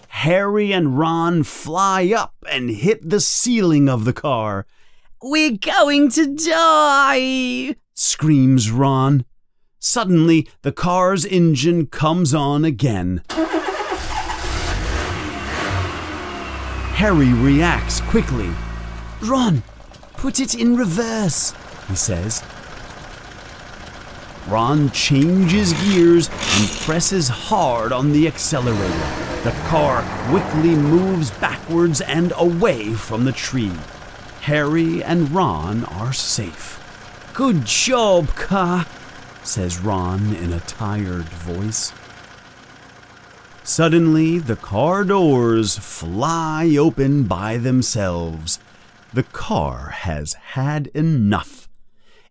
Harry and Ron fly up and hit the ceiling of the car. "We're going to die!" screams Ron. Suddenly, the car's engine comes on again. Harry reacts quickly. "Ron, put it in reverse," he says. Ron changes gears and presses hard on the accelerator. The car quickly moves backwards and away from the tree. Harry and Ron are safe. "Good job, car," says Ron in a tired voice. Suddenly, the car doors fly open by themselves. The car has had enough.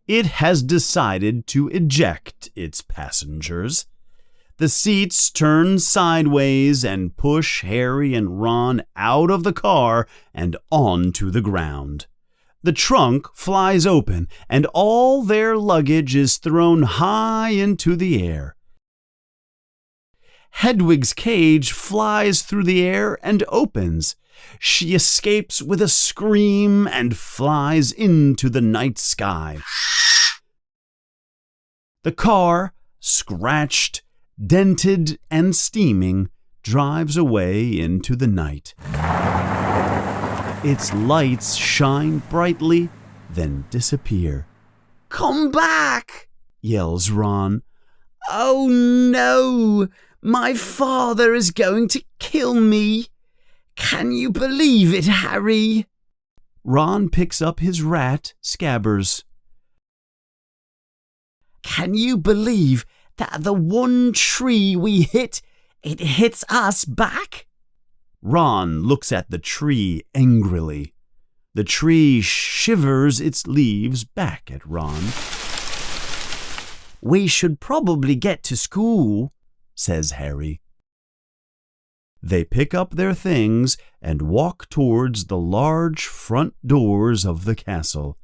It has decided to eject its passengers. The seats turn sideways and push Harry and Ron out of the car and onto the ground. The trunk flies open and all their luggage is thrown high into the air. Hedwig's cage flies through the air and opens. She escapes with a scream and flies into the night sky. The car, scratched, dented, and steaming, drives away into the night. Its lights shine brightly, then disappear. "Come back!" yells Ron. "Oh no! My father is going to kill me! Can you believe it, Harry?" Ron picks up his rat, Scabbers. "Can you believe that the one tree we hit, it hits us back?" Ron looks at the tree angrily. The tree shivers its leaves back at Ron. "We should probably get to school," says Harry. They pick up their things and walk towards the large front doors of the castle.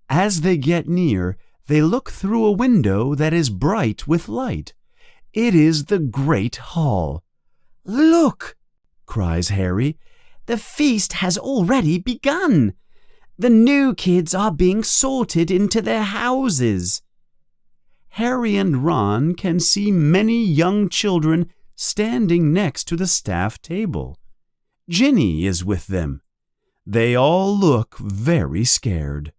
As they get near, they look through a window that is bright with light. It is the great hall. "Look!" cries Harry. "The feast has already begun. The new kids are being sorted into their houses." Harry and Ron can see many young children standing next to the staff table. Ginny is with them. They all look very scared.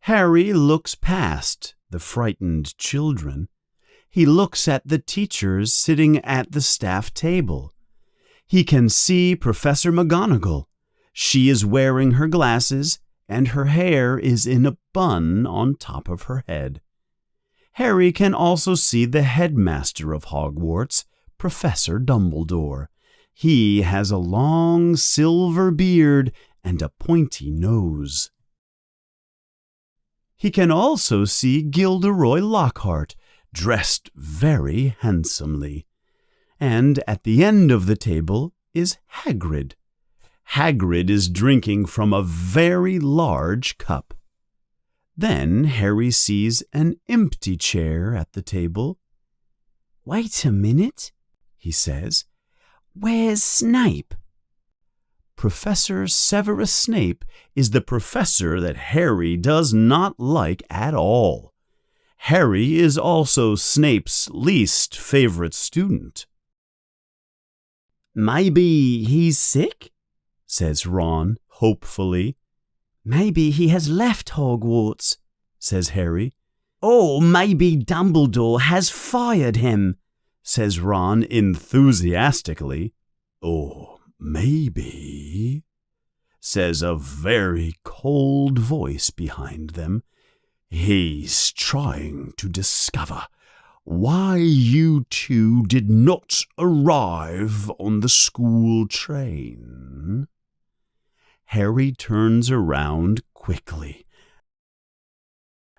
Harry looks past the frightened children. He looks at the teachers sitting at the staff table. He can see Professor McGonagall. She is wearing her glasses, and her hair is in a bun on top of her head. Harry can also see the headmaster of Hogwarts, Professor Dumbledore. He has a long silver beard and a pointy nose. He can also see Gilderoy Lockhart, dressed very handsomely. And at the end of the table is Hagrid. Hagrid is drinking from a very large cup. Then Harry sees an empty chair at the table. "Wait a minute," he says. "Where's Snape?" Professor Severus Snape is the professor that Harry does not like at all. Harry is also Snape's least favorite student. "Maybe he's sick?" says Ron hopefully. "Maybe he has left Hogwarts," says Harry. "Or maybe Dumbledore has fired him," says Ron enthusiastically. "Or maybe," says a very cold voice behind them, "he's trying to discover why you two did not arrive on the school train." Harry turns around quickly.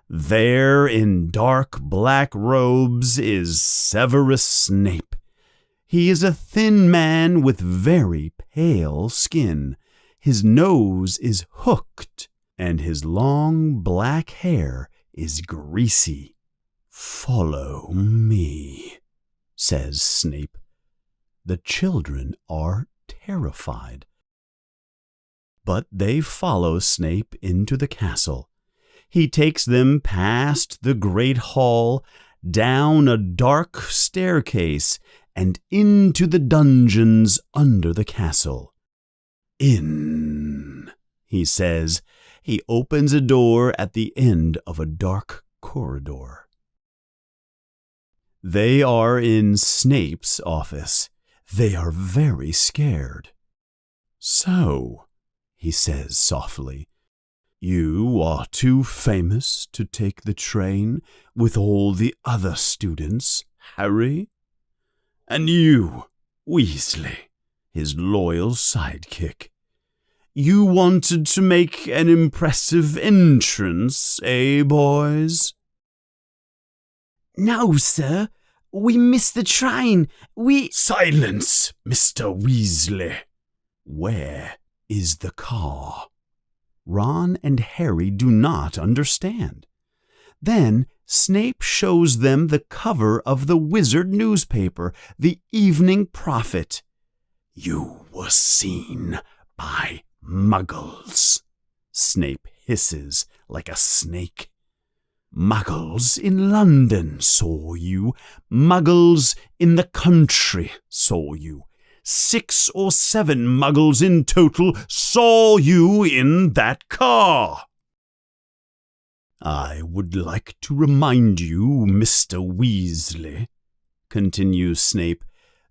There in dark black robes is Severus Snape. He is a thin man with very pale skin. His nose is hooked, and his long black hair is greasy. "Follow me," says Snape. The children are terrified. But they follow Snape into the castle. He takes them past the great hall, down a dark staircase, and into the dungeons under the castle. "In," he says. He opens a door at the end of a dark corridor. They are in Snape's office. They are very scared. "So," he says softly, "you are too famous to take the train with all the other students, Harry? And you, Weasley, his loyal sidekick. You wanted to make an impressive entrance, eh, boys?" "No, sir. We missed the train. Silence, Mr. Weasley. Where is the car? Ron and Harry do not understand. Then Snape shows them the cover of the wizard newspaper, the Evening Prophet. "You were seen by Muggles," Snape hisses like a snake. Muggles in London saw you. Muggles in the country saw you. 6 or 7 Muggles in total saw you in that car. I would like to remind you, Mr. Weasley, continues Snape,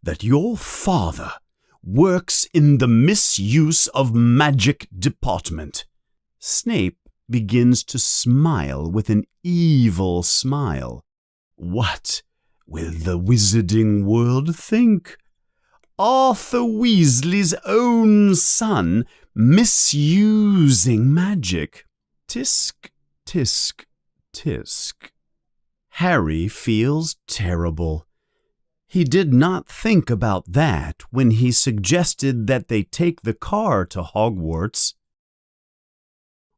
that your father works in the misuse of magic department. Snape begins to smile with an evil smile. What will the wizarding world think? Arthur Weasley's own son misusing magic. Tisk, tisk, tisk. Harry feels terrible. He did not think about that when he suggested that they take the car to Hogwarts.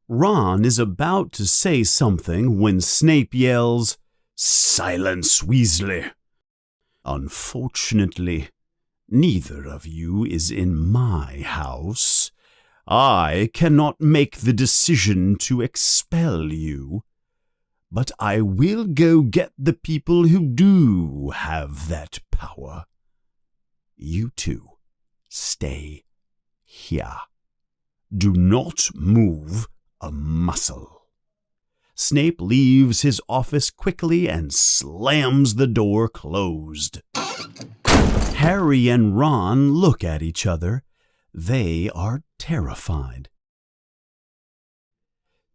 Ron is about to say something when Snape yells, "Silence, Weasley!" Unfortunately, neither of you is in my house. I cannot make the decision to expel you, but I will go get the people who do have that power. You two, stay here. Do not move a muscle. Snape leaves his office quickly and slams the door closed. Harry and Ron look at each other. They are terrified.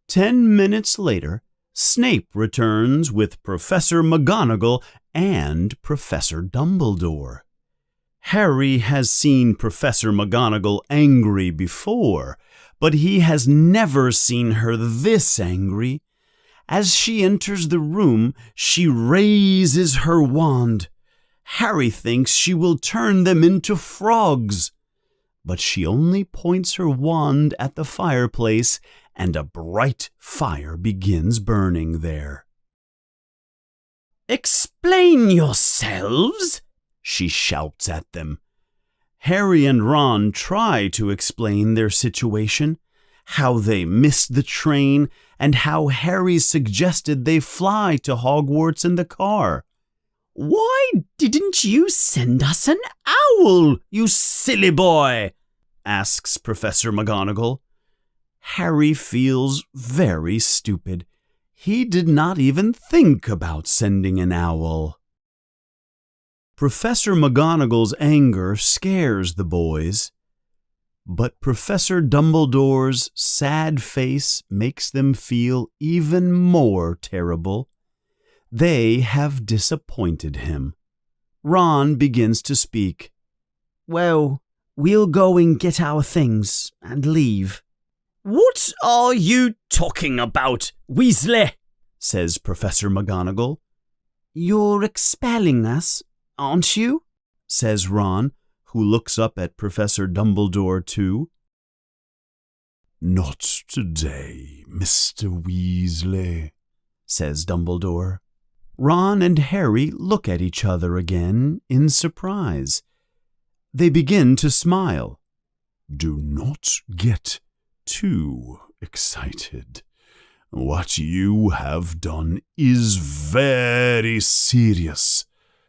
10 minutes later, Snape returns with Professor McGonagall and Professor Dumbledore. Harry has seen Professor McGonagall angry before, but he has never seen her this angry. As she enters the room, she raises her wand. Harry thinks she will turn them into frogs, but she only points her wand at the fireplace, and a bright fire begins burning there. "Explain yourselves!" she shouts at them. Harry and Ron try to explain their situation, how they missed the train, and how Harry suggested they fly to Hogwarts in the car. "Why didn't you send us an owl, you silly boy?" asks Professor McGonagall. Harry feels very stupid. He did not even think about sending an owl. Professor McGonagall's anger scares the boys, but Professor Dumbledore's sad face makes them feel even more terrible. They have disappointed him. Ron begins to speak. "Well, we'll go and get our things and leave." "What are you talking about, Weasley?" says Professor McGonagall. "You're expelling us, aren't you?" says Ron, who looks up at Professor Dumbledore too. "Not today, Mr. Weasley," says Dumbledore. Ron and Harry look at each other again in surprise. They begin to smile. "Do not get too excited. What you have done is very serious.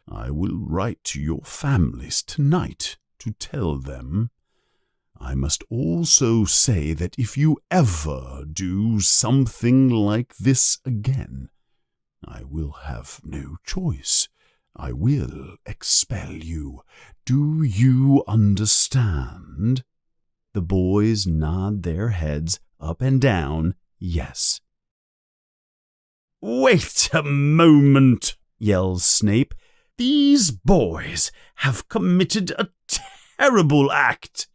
I will write to your families tonight to tell them. I must also say that if you ever do something like this again, I will have no choice. I will expel you. Do you understand?" The boys nod their heads up and down, yes. "Wait a moment," yells Snape. "These boys have committed a terrible act.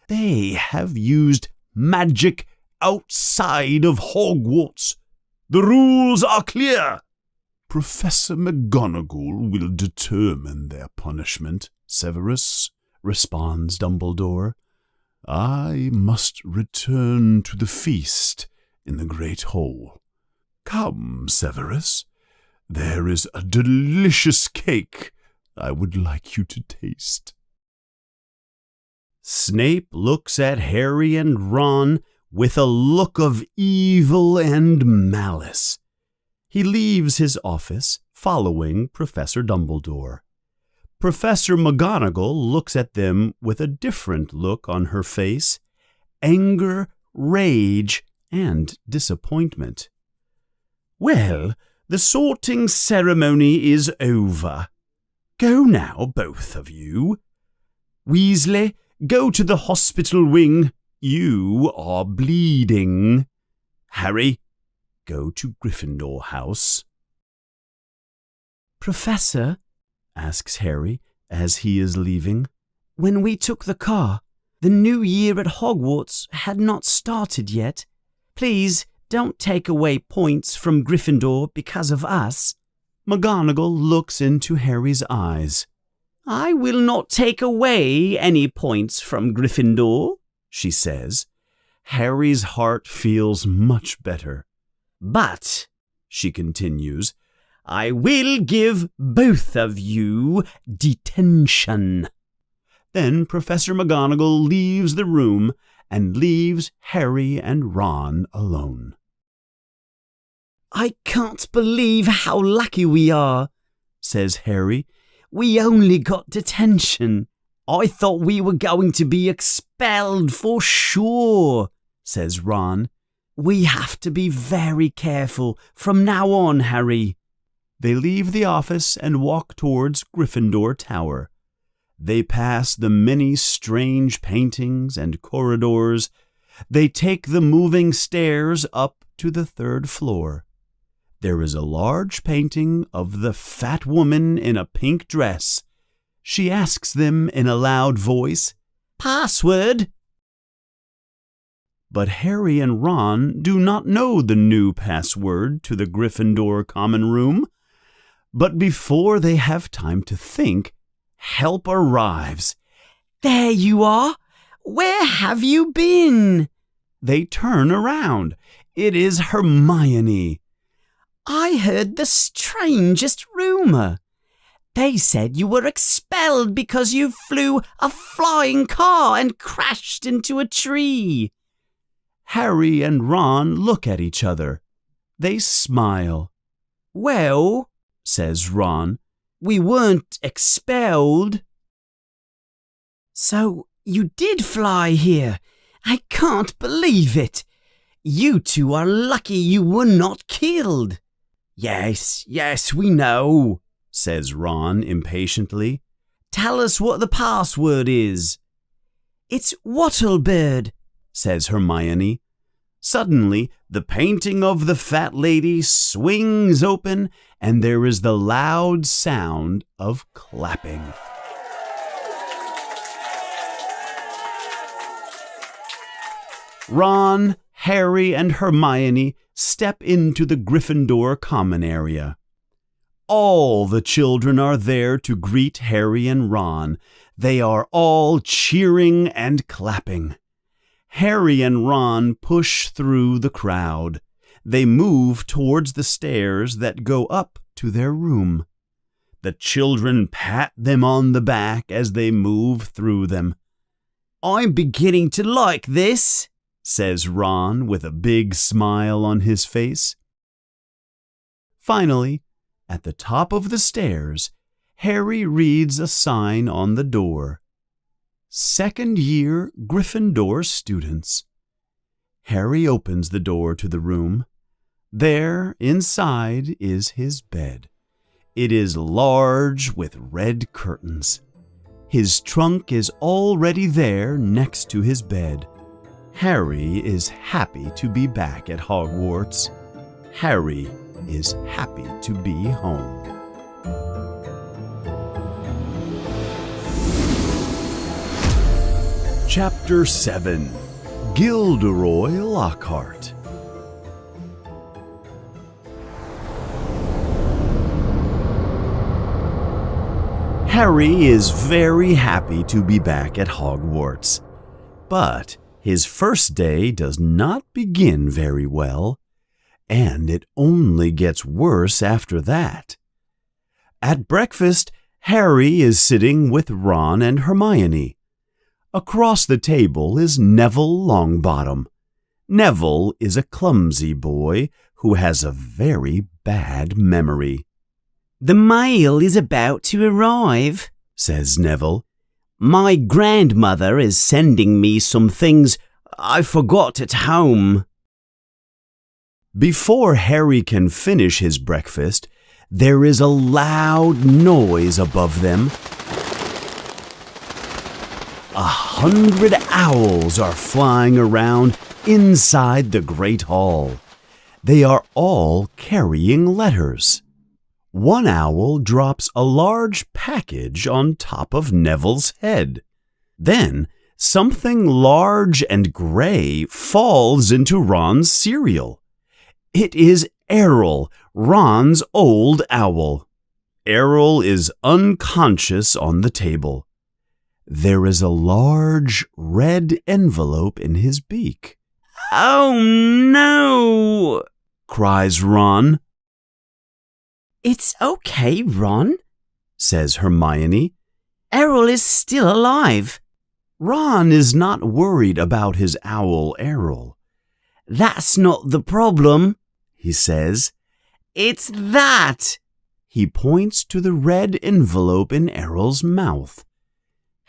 They have used magic outside of Hogwarts. The rules are clear." "Professor McGonagall will determine their punishment, Severus," responds Dumbledore. "I must return to the feast in the Great Hall. Come, Severus. There is a delicious cake I would like you to taste." Snape looks at Harry and Ron with a look of evil and malice. He leaves his office, following Professor Dumbledore. Professor McGonagall looks at them with a different look on her face: anger, rage, and disappointment. "Well, the sorting ceremony is over. Go now, both of you. Weasley, go to the hospital wing. You are bleeding. Harry, go to Gryffindor House." "Professor," asks Harry as he is leaving, "when we took the car, the new year at Hogwarts had not started yet. Please don't take away points from Gryffindor because of us." McGonagall looks into Harry's eyes. "I will not take away any points from Gryffindor," she says. Harry's heart feels much better. "But," she continues, "I will give both of you detention." Then Professor McGonagall leaves the room and leaves Harry and Ron alone. "I can't believe how lucky we are," says Harry. "We only got detention. I thought we were going to be expelled for sure," says Ron. "We have to be very careful from now on, Harry." They leave the office and walk towards Gryffindor Tower. They pass the many strange paintings and corridors. They take the moving stairs up to the 3rd floor. There is a large painting of the fat woman in a pink dress. She asks them in a loud voice, "Password?" But Harry and Ron do not know the new password to the Gryffindor common room. But before they have time to think, help arrives. "There you are! Where have you been?" They turn around. It is Hermione. "I heard the strangest rumor. They said you were expelled because you flew a flying car and crashed into a tree." Harry and Ron look at each other. They smile. "Well," says Ron, "we weren't expelled." "So you did fly here? I can't believe it. You two are lucky you were not killed." Yes, we know," says Ron impatiently. "Tell us what the password is." "It's Wattlebird," says Hermione. Suddenly, the painting of the fat lady swings open, and there is the loud sound of clapping. Ron, Harry, and Hermione step into the Gryffindor common area. All the children are there to greet Harry and Ron. They are all cheering and clapping. Harry and Ron push through the crowd. They move towards the stairs that go up to their room. The children pat them on the back as they move through them. "I'm beginning to like this," says Ron with a big smile on his face. Finally, at the top of the stairs, Harry reads a sign on the door. "Second year Gryffindor students." Harry opens the door to the room. There, inside, is his bed. It is large with red curtains. His trunk is already there next to his bed. Harry is happy to be back at Hogwarts. Harry is happy to be home. Chapter 7. Gilderoy Lockhart. Harry is very happy to be back at Hogwarts. But his first day does not begin very well, and it only gets worse after that. At breakfast, Harry is sitting with Ron and Hermione. Across the table is Neville Longbottom. Neville is a clumsy boy who has a very bad memory. "The mail is about to arrive," says Neville. "My grandmother is sending me some things I forgot at home." Before Harry can finish his breakfast, there is a loud noise above them. 100 owls are flying around inside the Great Hall. They are all carrying letters. One owl drops a large package on top of Neville's head. Then something large and gray falls into Ron's cereal. It is Errol, Ron's old owl. Errol is unconscious on the table. There is a large red envelope in his beak. "Oh no!" cries Ron. "It's okay, Ron," says Hermione. "Errol is still alive." Ron is not worried about his owl Errol. "That's not the problem," he says. "It's that." He points to the red envelope in Errol's mouth.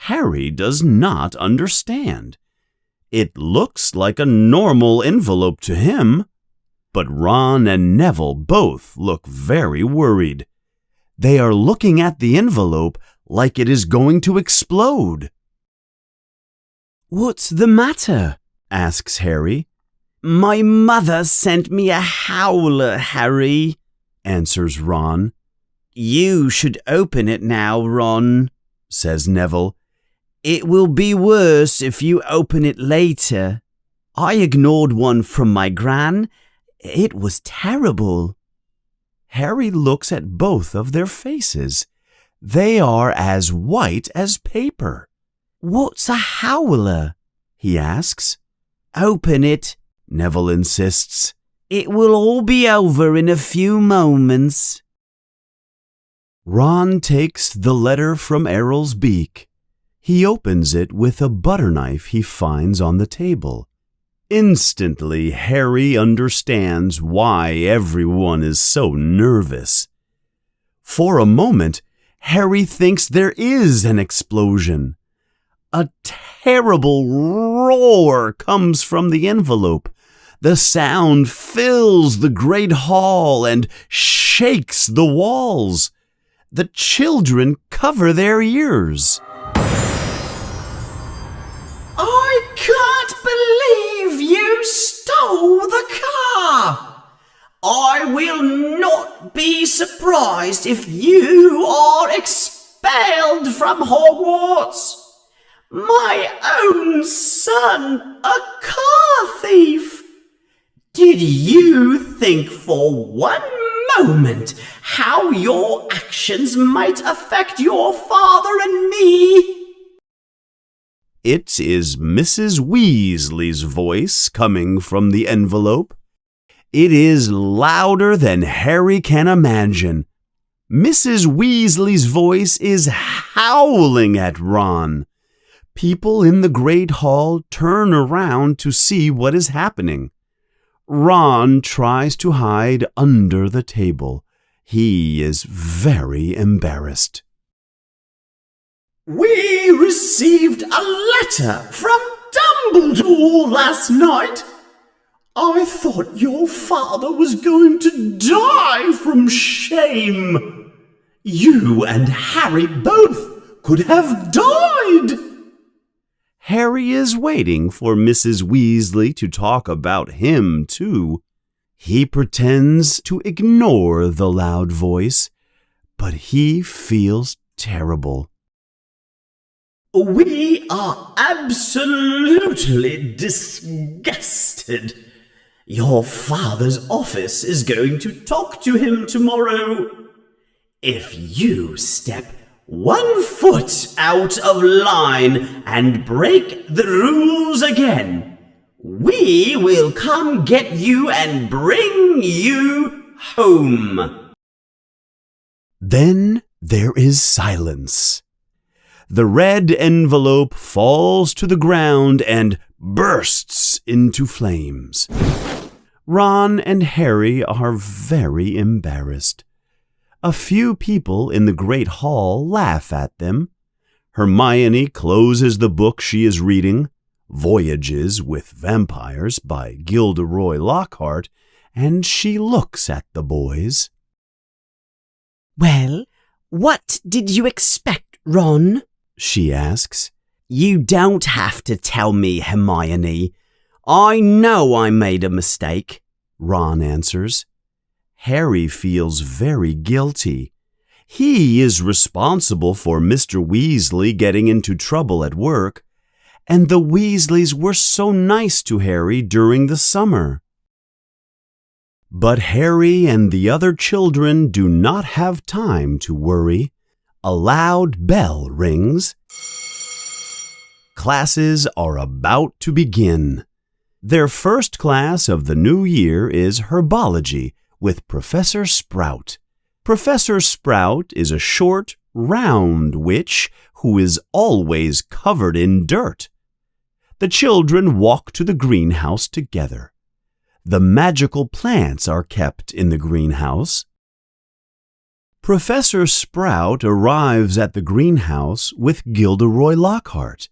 Harry does not understand. It looks like a normal envelope to him, but Ron and Neville both look very worried. They are looking at the envelope like it is going to explode. "What's the matter?" asks Harry. "My mother sent me a howler, Harry," answers Ron. "You should open it now, Ron," says Neville. "It will be worse if you open it later. I ignored one from my gran. It was terrible." Harry looks at both of their faces. They are as white as paper. "What's a howler?" he asks. "Open it," Neville insists. "It will all be over in a few moments." Ron takes the letter from Errol's beak. He opens it with a butter knife he finds on the table. Instantly, Harry understands why everyone is so nervous. For a moment, Harry thinks there is an explosion. A terrible roar comes from the envelope. The sound fills the great hall and shakes the walls. The children cover their ears. "I can't believe you stole the car! I will not be surprised if you are expelled from Hogwarts. My own son, a car thief! Did you think for one moment how your actions might affect your father and me?" It is Mrs. Weasley's voice coming from the envelope. It is louder than Harry can imagine. Mrs. Weasley's voice is howling at Ron. People in the Great Hall turn around to see what is happening. Ron tries to hide under the table. He is very embarrassed. "We received a letter from Dumbledore last night. I thought your father was going to die from shame. You and Harry both could have died." Harry is waiting for Mrs. Weasley to talk about him, too. He pretends to ignore the loud voice, but he feels terrible. "We are absolutely disgusted. Your father's office is going to talk to him tomorrow. If you step 1 foot out of line and break the rules again, we will come get you and bring you home." Then there is silence. The red envelope falls to the ground and bursts into flames. Ron and Harry are very embarrassed. A few people in the great hall laugh at them. Hermione closes the book she is reading, Voyages with Vampires by Gilderoy Lockhart, and she looks at the boys. "Well, what did you expect, Ron?" she asks. "You don't have to tell me, Hermione. I know I made a mistake," Ron answers. Harry feels very guilty. He is responsible for Mr. Weasley getting into trouble at work, and the Weasleys were so nice to Harry during the summer. But Harry and the other children do not have time to worry. A loud bell rings. Classes are about to begin. Their first class of the new year is herbology with Professor Sprout. Professor Sprout is a short, round witch who is always covered in dirt. The children walk to the greenhouse together. The magical plants are kept in the greenhouse. Professor Sprout arrives at the greenhouse with Gilderoy Lockhart.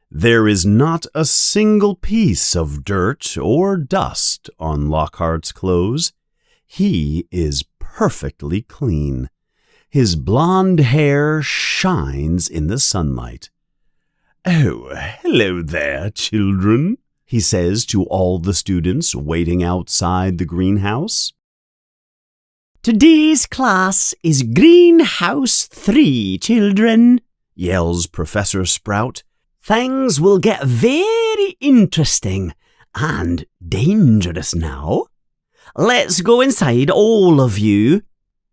There is not a single piece of dirt or dust on Lockhart's clothes. He is perfectly clean. His blonde hair shines in the sunlight. "Oh, hello there, children," he says to all the students waiting outside the greenhouse. "Today's class is Greenhouse 3, children," yells Professor Sprout. "Things will get very interesting and dangerous now. Let's go inside, all of you."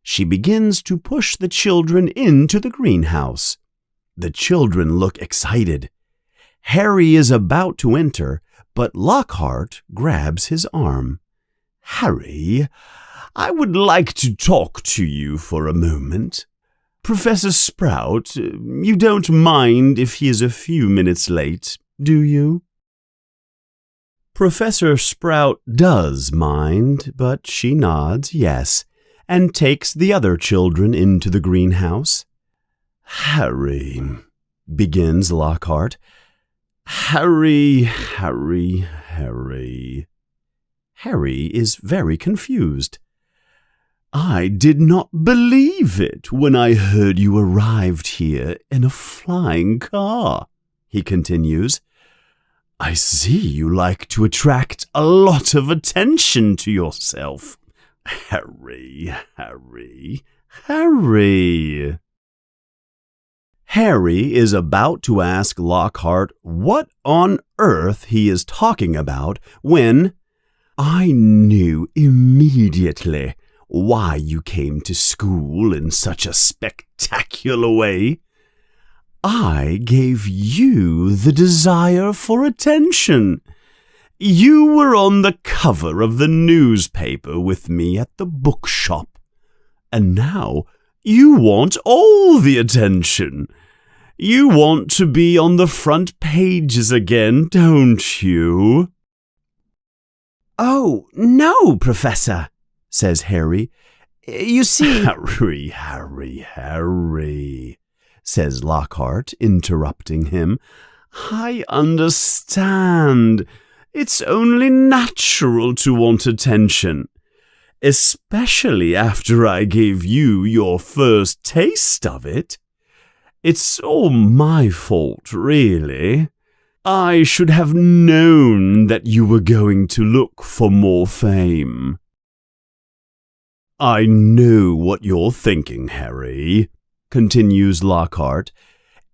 She begins to push the children into the greenhouse. The children look excited. Harry is about to enter, but Lockhart grabs his arm. "Harry, I would like to talk to you for a moment. Professor Sprout, you don't mind if he is a few minutes late, do you?" Professor Sprout does mind, but she nods yes, and takes the other children into the greenhouse. "Harry," begins Lockhart. Harry is very confused. "I did not believe it when I heard you arrived here in a flying car," he continues. "I see you like to attract a lot of attention to yourself. Harry. Harry is about to ask Lockhart what on earth he is talking about when "I knew immediately why you came to school in such a spectacular way. I gave you the desire for attention. You were on the cover of the newspaper with me at the bookshop, and now you want all the attention. You want to be on the front pages again, don't you?" "Oh, no, Professor," says Harry. "You see—" Harry, says Lockhart, interrupting him. "I understand. It's only natural to want attention, especially after I gave you your first taste of it. It's all my fault, really. I should have known that you were going to look for more fame." "I know what you're thinking, Harry," continues Lockhart.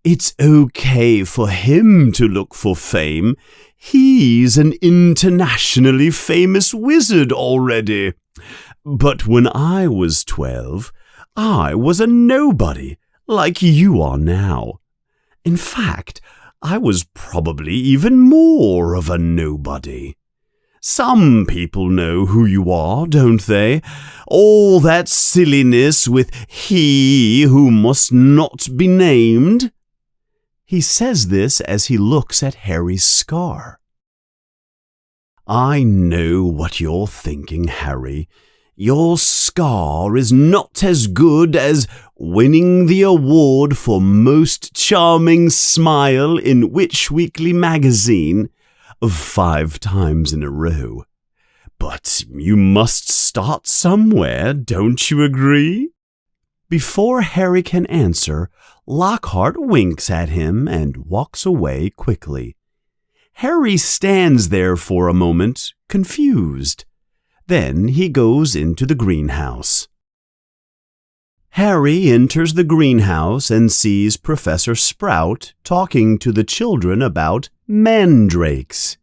"It's okay for him to look for fame. He's an internationally famous wizard already. But when I was 12, I was a nobody, like you are now. In fact, I was probably even more of a nobody. Some people know who you are, don't they? All that silliness with he who must not be named." He says this as he looks at Harry's scar. I know what you're thinking, Harry. Your scar is not as good as winning the award for Most Charming Smile in Which Weekly Magazine 5 times in a row. But you must start somewhere, don't you agree? Before Harry can answer, Lockhart winks at him and walks away quickly. Harry stands there for a moment, confused. Then he goes into the greenhouse. Harry enters the greenhouse and sees Professor Sprout talking to the children about mandrakes.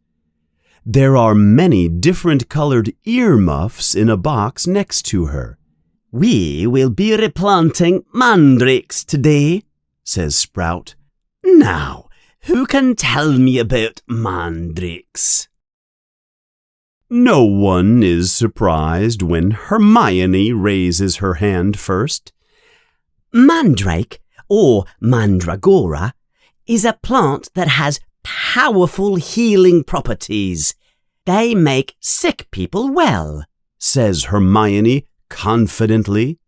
There are many different colored earmuffs in a box next to her. We will be replanting mandrakes today, says Sprout. Now, who can tell me about mandrakes? No one is surprised when Hermione raises her hand first. Mandrake, or mandragora, is a plant that has powerful healing properties. They make sick people well, says Hermione confidently.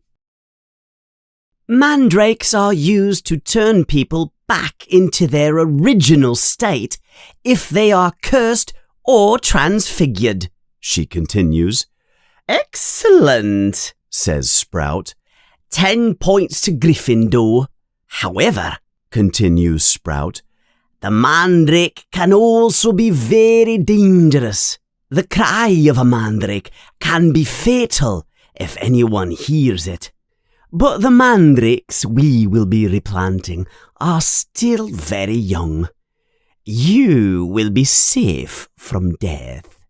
Mandrakes are used to turn people back into their original state if they are cursed or transfigured, she continues. Excellent, says Sprout. 10 points to Gryffindor. However, continues Sprout, the mandrake can also be very dangerous. The cry of a mandrake can be fatal if anyone hears it. But the mandrakes we will be replanting are still very young. You will be safe from death.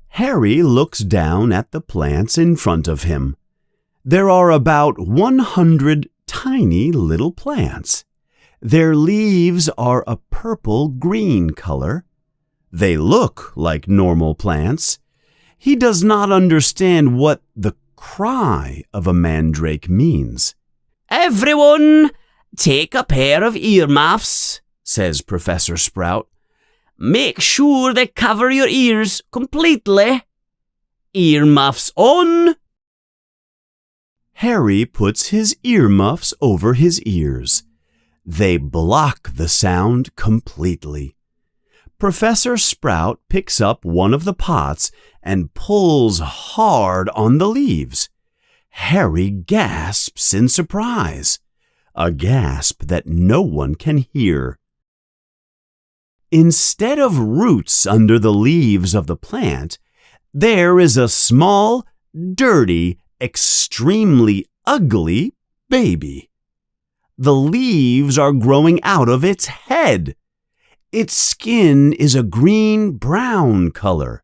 Harry looks down at the plants in front of him. There are about 100 tiny little plants. Their leaves are a purple-green color. They look like normal plants. He does not understand what the cry of a mandrake means. Everyone, take a pair of earmuffs, says Professor Sprout. Make sure they cover your ears completely. Earmuffs on. Harry puts his earmuffs over his ears. They block the sound completely. Professor Sprout picks up one of the pots and pulls hard on the leaves. Harry gasps in surprise, a gasp that no one can hear. Instead of roots under the leaves of the plant, there is a small, dirty, extremely ugly baby. The leaves are growing out of its head. Its skin is a green-brown color.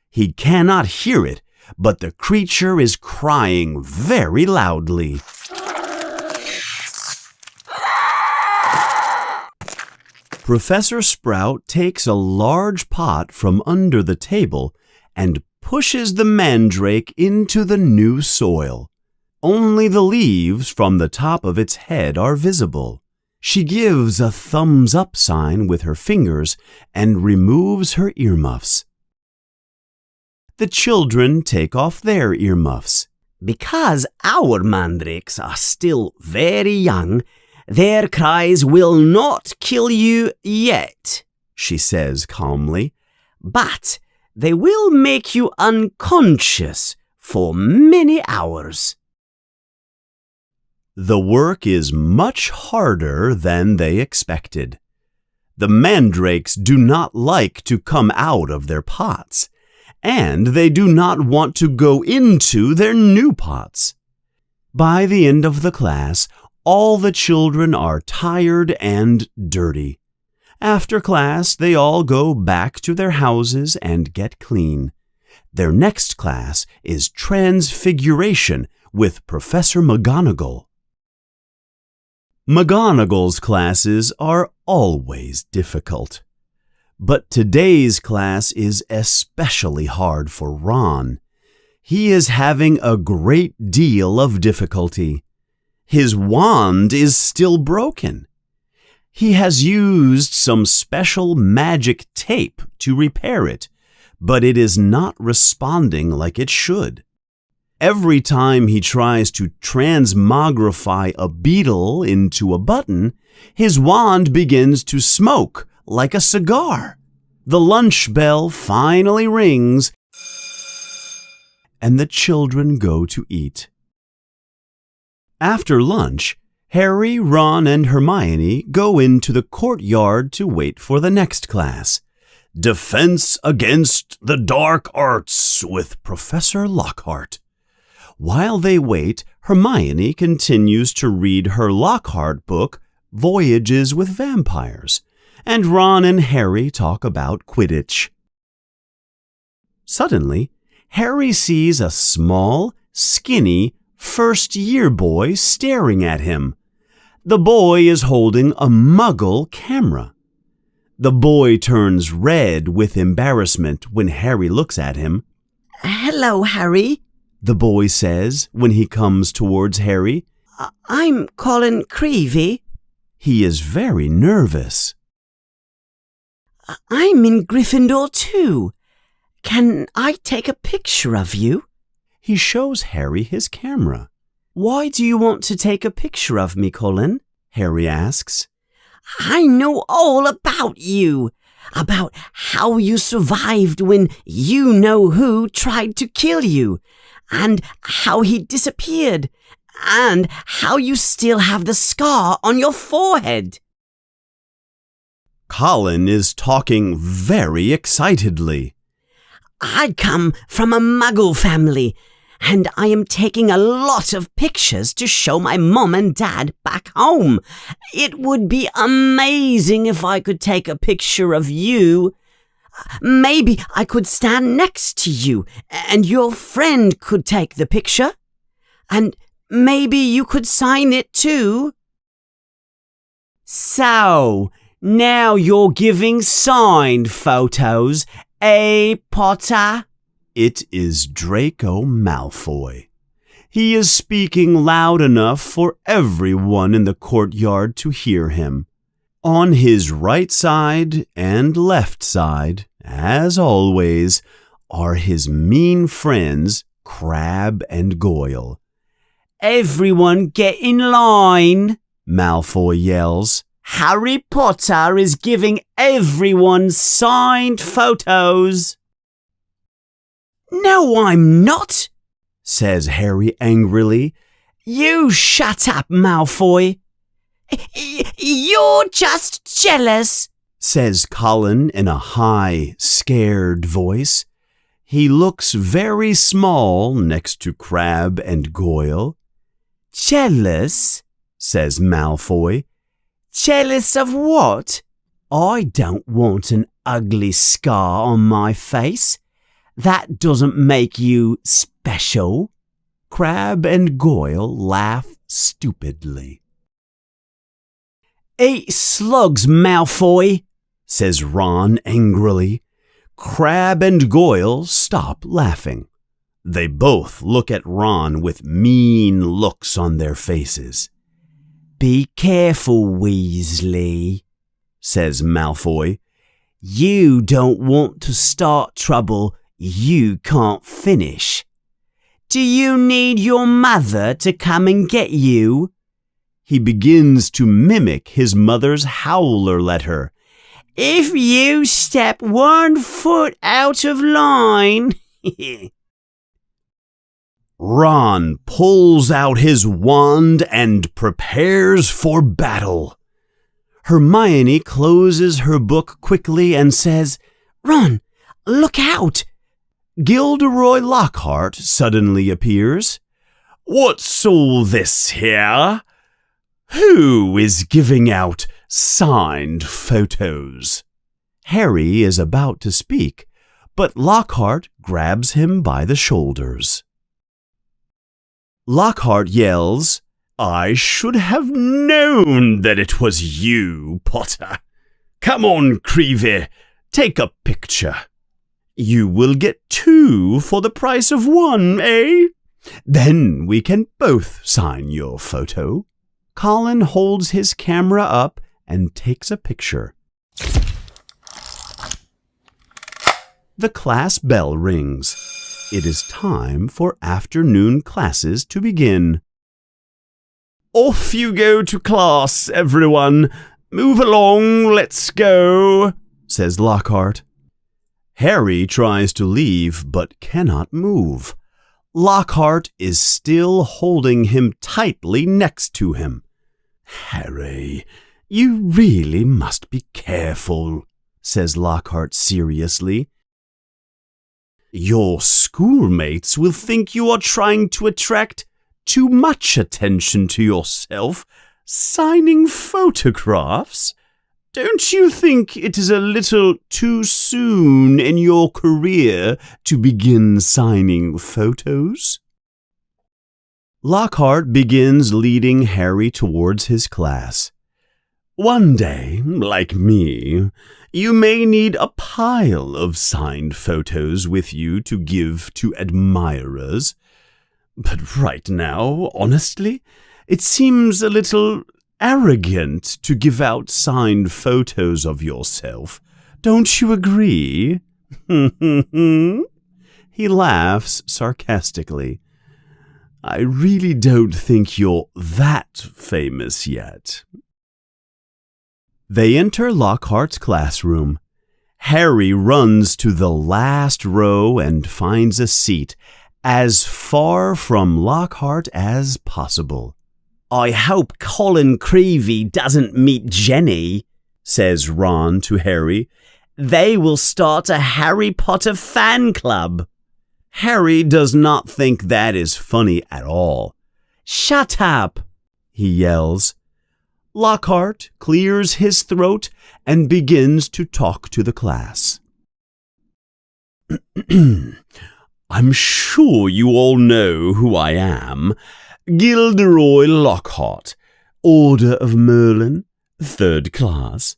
He cannot hear it, but the creature is crying very loudly. Professor Sprout takes a large pot from under the table and pushes the mandrake into the new soil. Only the leaves from the top of its head are visible. She gives a thumbs-up sign with her fingers and removes her earmuffs. The children take off their earmuffs. Because our mandrakes are still very young, their cries will not kill you yet, she says calmly, but they will make you unconscious for many hours. The work is much harder than they expected. The mandrakes do not like to come out of their pots, and they do not want to go into their new pots. By the end of the class, all the children are tired and dirty. After class, they all go back to their houses and get clean. Their next class is Transfiguration with Professor McGonagall. McGonagall's classes are always difficult. But today's class is especially hard for Ron. He is having a great deal of difficulty. His wand is still broken. He has used some special magic tape to repair it, but it is not responding like it should. Every time he tries to transmogrify a beetle into a button, his wand begins to smoke like a cigar. The lunch bell finally rings, and the children go to eat. After lunch, Harry, Ron, and Hermione go into the courtyard to wait for the next class. Defense Against the Dark Arts with Professor Lockhart. While they wait, Hermione continues to read her Lockhart book, Voyages with Vampires, and Ron and Harry talk about Quidditch. Suddenly, Harry sees a small, skinny, first-year boy staring at him. The boy is holding a Muggle camera. The boy turns red with embarrassment when Harry looks at him. "Hello, Harry," the boy says when he comes towards Harry. "I'm Colin Creevy." He is very nervous. "I'm in Gryffindor too. Can I take a picture of you?" He shows Harry his camera. "Why do you want to take a picture of me, Colin?" Harry asks. "I know all about you. About how you survived when you-know-who tried to kill you, and how he disappeared, and how you still have the scar on your forehead." Colin is talking very excitedly. "I come from a Muggle family, and I am taking a lot of pictures to show my mom and dad back home. It would be amazing if I could take a picture of you. Maybe I could stand next to you, and your friend could take the picture. And maybe you could sign it too." "So, now you're giving signed photos, eh, Potter?" It is Draco Malfoy. He is speaking loud enough for everyone in the courtyard to hear him. On his right side and left side, as always, are his mean friends, Crabbe and Goyle. "Everyone get in line," Malfoy yells. "Harry Potter is giving everyone signed photos." "No, I'm not," says Harry angrily. "You shut up, Malfoy." "You're just jealous," says Colin in a high, scared voice. He looks very small next to Crabbe and Goyle. "Jealous?" says Malfoy. "Jealous of what? I don't want an ugly scar on my face. That doesn't make you special." Crabbe and Goyle laugh stupidly. "Eat slugs, Malfoy," says Ron angrily. Crabbe and Goyle stop laughing. They both look at Ron with mean looks on their faces. "Be careful, Weasley," says Malfoy. "You don't want to start trouble you can't finish. Do you need your mother to come and get you?" He begins to mimic his mother's howler letter. "If you step 1 foot out of line..." Ron pulls out his wand and prepares for battle. Hermione closes her book quickly and says, "Ron, look out!" Gilderoy Lockhart suddenly appears. "What's all this here? Who is giving out signed photos?" Harry is about to speak, but Lockhart grabs him by the shoulders. Lockhart yells, "I should have known that it was you, Potter. Come on, Creevy, take a picture. You will get 2 for the price of 1, eh? Then we can both sign your photo." Colin holds his camera up and takes a picture. The class bell rings. It is time for afternoon classes to begin. "Off you go to class, everyone. Move along, let's go," says Lockhart. Harry tries to leave but cannot move. Lockhart is still holding him tightly next to him. "Harry, you really must be careful," says Lockhart seriously. "Your schoolmates will think you are trying to attract too much attention to yourself, signing photographs. Don't you think it is a little too soon in your career to begin signing photos?" Lockhart begins leading Harry towards his class. "One day, like me, you may need a pile of signed photos with you to give to admirers. But right now, honestly, it seems a little arrogant to give out signed photos of yourself. Don't you agree?" He laughs sarcastically. "I really don't think you're that famous yet." They enter Lockhart's classroom. Harry runs to the last row and finds a seat as far from Lockhart as possible. "I hope Colin Creevey doesn't meet Jenny," says Ron to Harry. "They will start a Harry Potter fan club." Harry does not think that is funny at all. "Shut up," he yells. Lockhart clears his throat and begins to talk to the class. "I'm sure you all know who I am. Gilderoy Lockhart, Order of Merlin, 3rd class,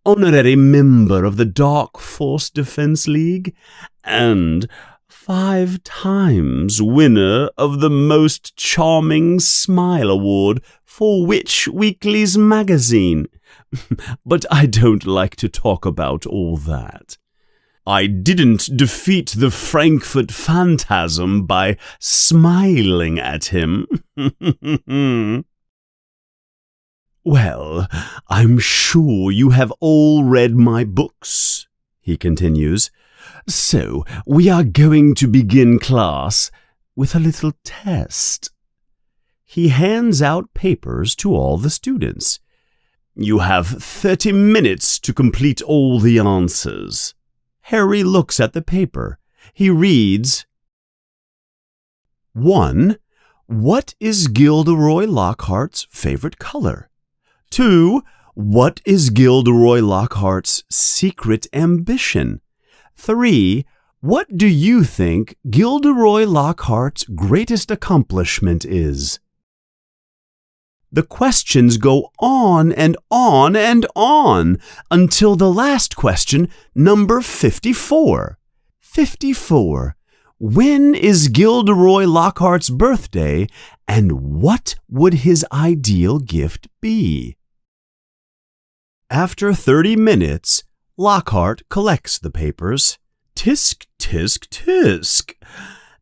honorary member of the Dark Force Defense League, and 5 times winner of the Most Charming Smile Award for Witch Weekly's magazine. But I don't like to talk about all that. I didn't defeat the Frankfurt Phantasm by smiling at him. Well, I'm sure you have all read my books," he continues. "So we are going to begin class with a little test." He hands out papers to all the students. "You have 30 minutes to complete all the answers." Harry looks at the paper. He reads, 1. What is Gilderoy Lockhart's favorite color? 2. What is Gilderoy Lockhart's secret ambition? 3. What do you think Gilderoy Lockhart's greatest accomplishment is? The questions go on and on and on until the last question, number 54. 54. When is Gilderoy Lockhart's birthday, and what would his ideal gift be? After 30 minutes, Lockhart collects the papers. Tisk, tisk, tisk.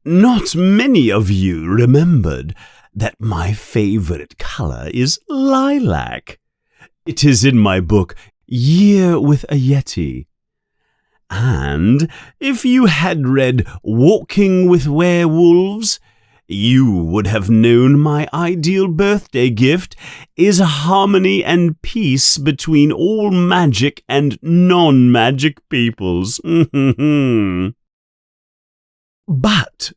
Not many of you remembered that my favorite color is lilac. It is in my book, Year with a Yeti. And if you had read Walking with Werewolves, you would have known my ideal birthday gift is harmony and peace between all magic and non-magic peoples. But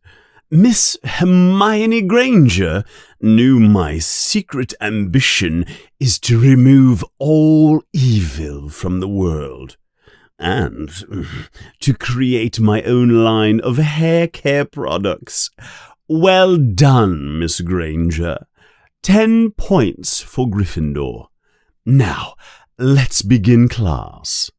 Miss Hermione Granger knew my secret ambition is to remove all evil from the world and to create my own line of hair care products. Well done, Miss Granger. 10 points for Gryffindor. Now, let's begin class.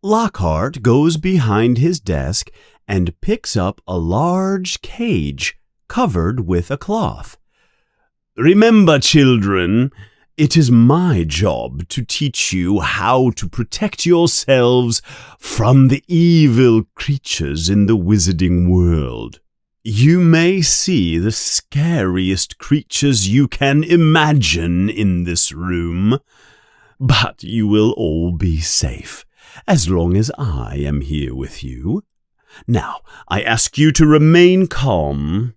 Lockhart goes behind his desk and picks up a large cage covered with a cloth. Remember, children, It is my job to teach you how to protect yourselves from the evil creatures in the wizarding world. You may see the scariest creatures you can imagine in this room, but you will all be safe as long as I am here with you. Now, I ask you to remain calm.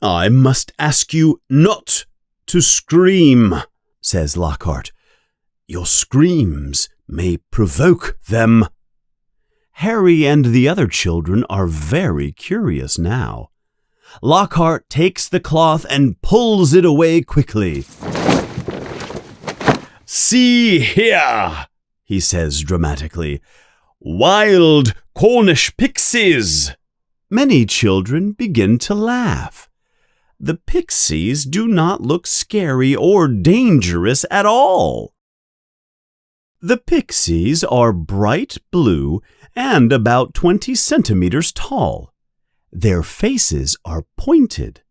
I must ask you not to scream, says Lockhart. Your screams may provoke them. Harry and the other children are very curious now. Lockhart takes the cloth and pulls it away quickly. See here, he says dramatically. Wild Cornish pixies! Many children begin to laugh. The pixies do not look scary or dangerous at all. The pixies are bright blue and about 20 centimeters tall. Their faces are pointed.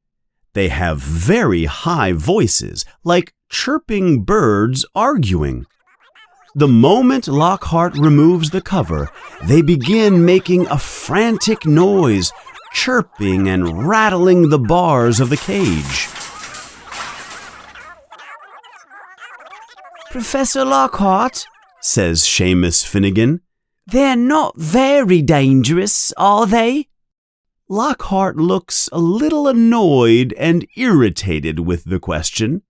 They have very high voices, like chirping birds arguing. The moment Lockhart removes the cover, they begin making a frantic noise, chirping and rattling the bars of the cage. Professor Lockhart, says Seamus Finnegan, they're not very dangerous, are they? Lockhart looks a little annoyed and irritated with the question.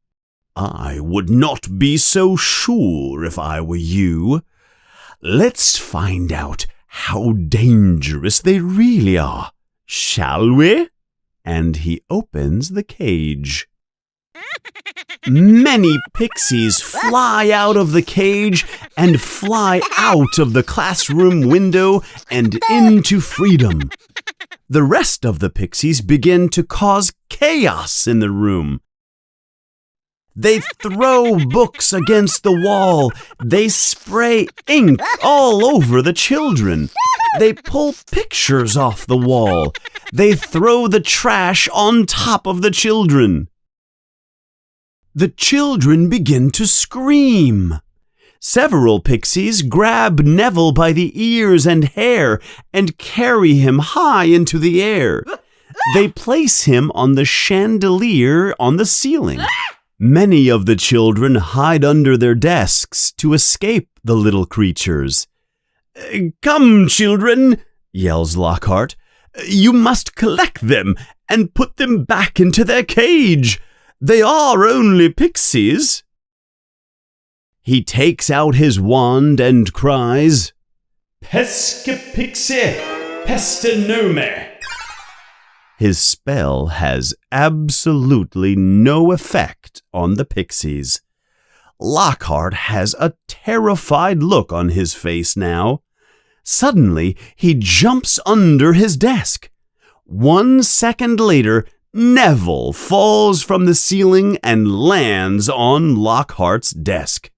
I would not be so sure if I were you. Let's find out how dangerous they really are, shall we? And he opens the cage. Many pixies fly out of the cage and fly out of the classroom window and into freedom. The rest of the pixies begin to cause chaos in the room. They throw books against the wall. They spray ink all over the children. They pull pictures off the wall. They throw the trash on top of the children. The children begin to scream. Several pixies grab Neville by the ears and hair and carry him high into the air. They place him on the chandelier on the ceiling. Many of the children hide under their desks to escape the little creatures. Come, children, yells Lockhart. You must collect them and put them back into their cage. They are only pixies. He takes out his wand and cries, Pesca pixie, pesta nome. His spell has absolutely no effect on the pixies. Lockhart has a terrified look on his face now. Suddenly, he jumps under his desk. 1 second later, Neville falls from the ceiling and lands on Lockhart's desk.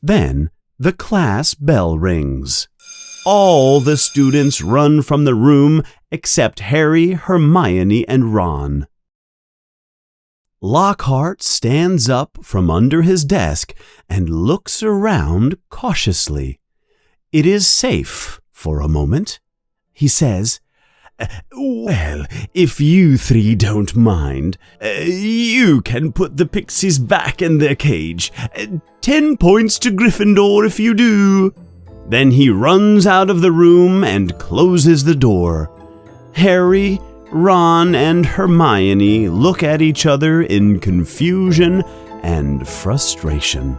Then the class bell rings. All the students run from the room except Harry, Hermione, and Ron. Lockhart stands up from under his desk and looks around cautiously. It is safe for a moment. He says, Well, if you three don't mind, you can put the pixies back in their cage. 10 points to Gryffindor if you do. Then he runs out of the room and closes the door. Harry, Ron, and Hermione look at each other in confusion and frustration.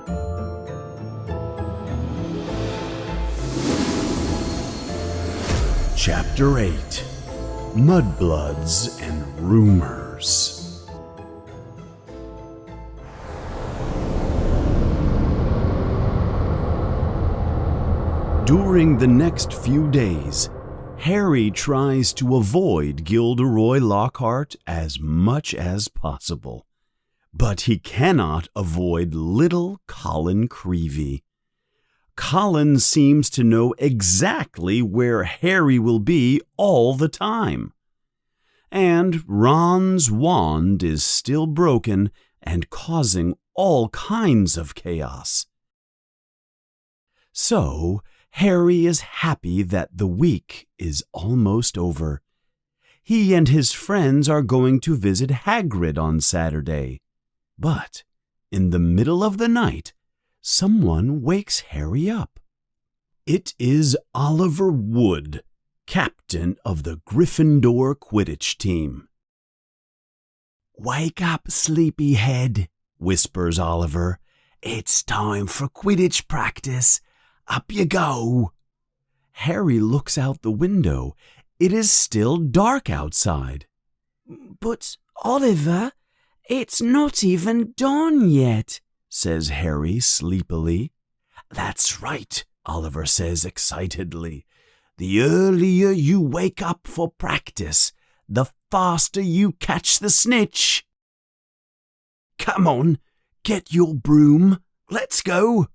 Chapter 8: Mudbloods and Rumors. During the next few days, Harry tries to avoid Gilderoy Lockhart as much as possible. But he cannot avoid little Colin Creevey. Colin seems to know exactly where Harry will be all the time. And Ron's wand is still broken and causing all kinds of chaos. So, Harry is happy that the week is almost over. He and his friends are going to visit Hagrid on Saturday. But, in the middle of the night, someone wakes Harry up. It is Oliver Wood, captain of the Gryffindor Quidditch team. "Wake up, sleepyhead," whispers Oliver. "It's time for Quidditch practice. Up you go." Harry looks out the window. It is still dark outside. "But, Oliver, it's not even dawn yet," says Harry sleepily. "That's right," Oliver says excitedly. "The earlier you wake up for practice, the faster you catch the snitch. Come on, get your broom. Let's go.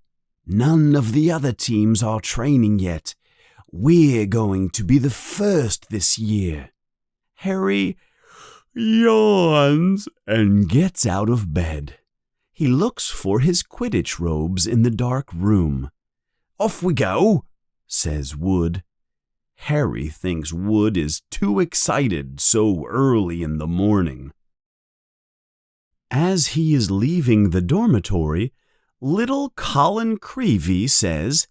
None of the other teams are training yet. We're going to be the first this year." Harry yawns and gets out of bed. He looks for his Quidditch robes in the dark room. "Off we go," says Wood. Harry thinks Wood is too excited so early in the morning. As he is leaving the dormitory, little Colin Creevy says,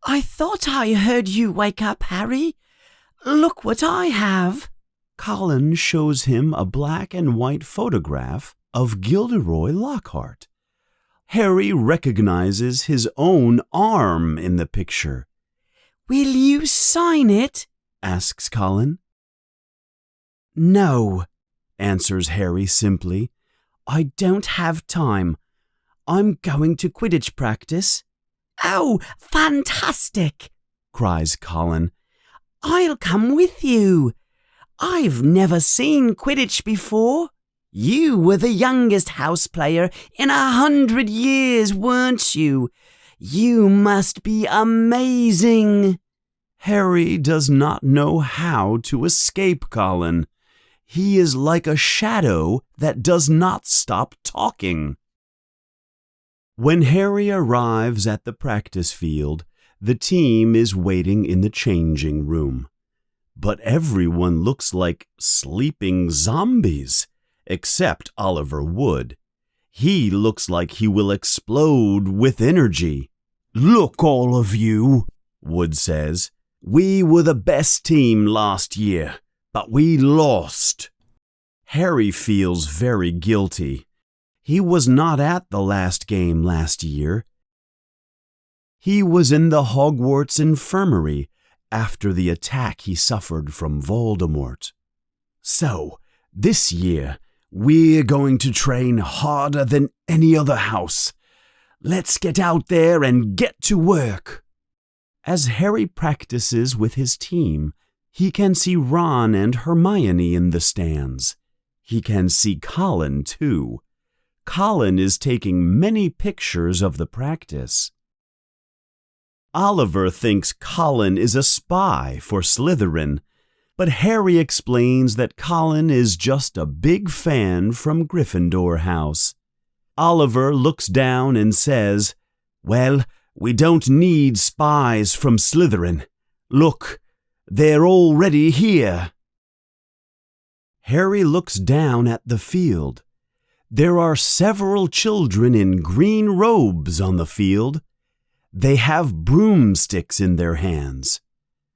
"I thought I heard you wake up, Harry. Look what I have." Colin shows him a black and white photograph of Gilderoy Lockhart. Harry recognizes his own arm in the picture. "Will you sign it?" asks Colin. "No," answers Harry simply. "I don't have time. I'm going to Quidditch practice." "Oh, fantastic!" cries Colin. "I'll come with you. I've never seen Quidditch before. You were the youngest house player in 100 years, weren't you? You must be amazing." Harry does not know how to escape Colin. He is like a shadow that does not stop talking. When Harry arrives at the practice field, the team is waiting in the changing room. But everyone looks like sleeping zombies, except Oliver Wood. He looks like he will explode with energy. "Look, all of you," Wood says. "We were the best team last year, but we lost." Harry feels very guilty. He was not at the last game last year. He was in the Hogwarts infirmary after the attack he suffered from Voldemort. "So, this year, we're going to train harder than any other house. Let's get out there and get to work." As Harry practices with his team, he can see Ron and Hermione in the stands. He can see Colin, too. Colin is taking many pictures of the practice. Oliver thinks Colin is a spy for Slytherin, but Harry explains that Colin is just a big fan from Gryffindor House. Oliver looks down and says, "Well, we don't need spies from Slytherin. Look, they're already here." Harry looks down at the field. There are several children in green robes on the field. They have broomsticks in their hands.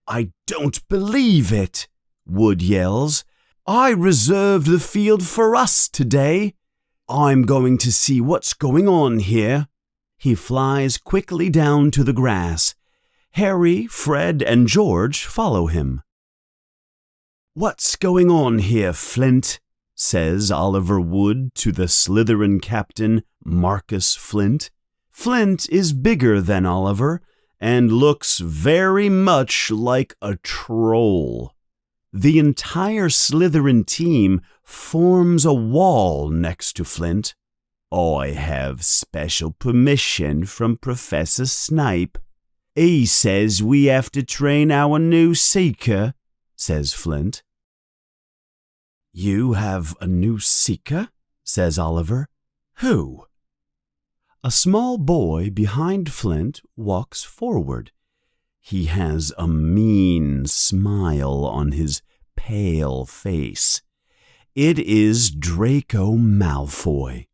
"I don't believe it," Wood yells. "I reserved the field for us today. I'm going to see what's going on here." He flies quickly down to the grass. Harry, Fred, and George follow him. "What's going on here, Flint?" says Oliver Wood to the Slytherin captain, Marcus Flint. Flint is bigger than Oliver and looks very much like a troll. The entire Slytherin team forms a wall next to Flint. "I have special permission from Professor Snape. He says we have to train our new seeker," says Flint. "You have a new seeker?" says Oliver. Who? A small boy behind Flint walks forward. He has a mean smile on his pale face. It is Draco Malfoy.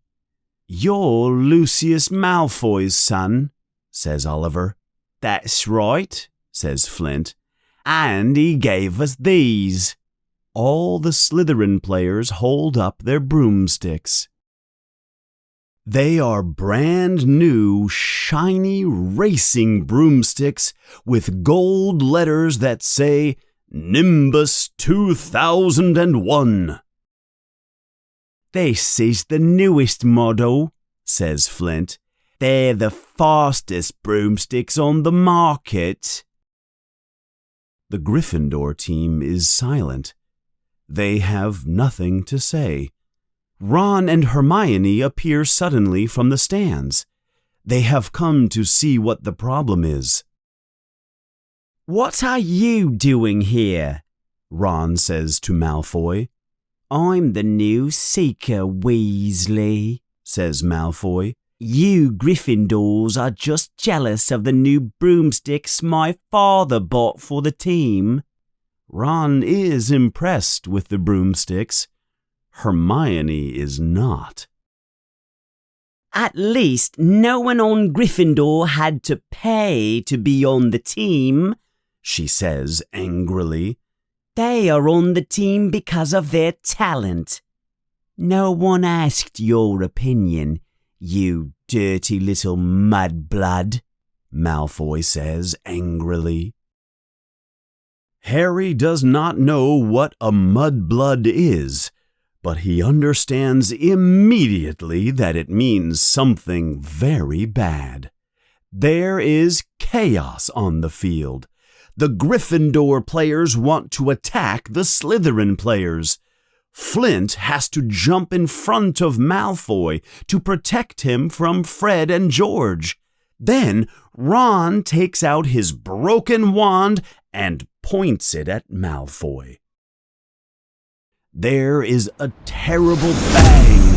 "You're Lucius Malfoy's son," says Oliver. "That's right," says Flint. "And he gave us these." All the Slytherin players hold up their broomsticks. They are brand new, shiny, racing broomsticks with gold letters that say Nimbus 2001. "This is the newest model," says Flint. "They're the fastest broomsticks on the market." The Gryffindor team is silent. They have nothing to say. Ron and Hermione appear suddenly from the stands. They have come to see what the problem is. "What are you doing here?" Ron says to Malfoy. "I'm the new Seeker, Weasley," says Malfoy. "You Gryffindors are just jealous of the new broomsticks my father bought for the team." Ron is impressed with the broomsticks. Hermione is not. At least no one on Gryffindor had to pay to be on the team, she says angrily. They are on the team because of their talent. No one asked your opinion, you dirty little mudblood, Malfoy says angrily. Harry does not know what a mudblood is, but he understands immediately that it means something very bad. There is chaos on the field. The Gryffindor players want to attack the Slytherin players. Flint has to jump in front of Malfoy to protect him from Fred and George. Then Ron takes out his broken wand and points it at Malfoy. There is a terrible bang,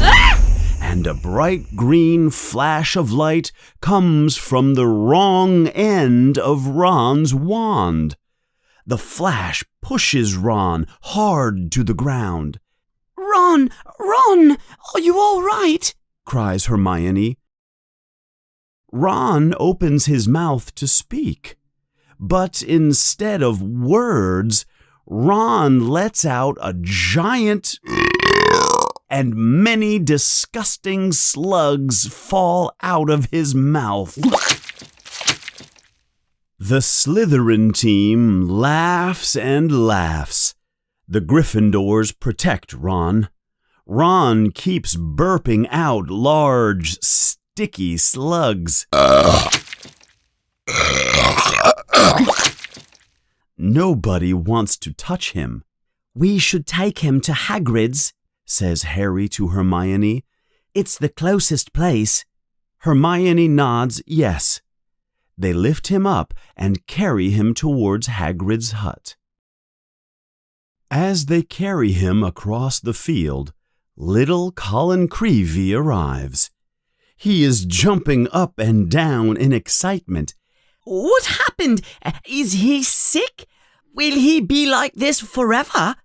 and a bright green flash of light comes from the wrong end of Ron's wand. The flash pushes Ron hard to the ground. "Ron, are you all right?" cries Hermione. Ron opens his mouth to speak, but instead of words, Ron lets out a giant and many disgusting slugs fall out of his mouth. The Slytherin team laughs and laughs. The Gryffindors protect Ron. Ron keeps burping out large, sticky slugs. Nobody wants to touch him. "We should take him to Hagrid's," says Harry to Hermione. "It's the closest place." Hermione nods yes. They lift him up and carry him towards Hagrid's hut. As they carry him across the field, little Colin Creevey arrives. He is jumping up and down in excitement. "What happened? Is he sick? Will he be like this forever?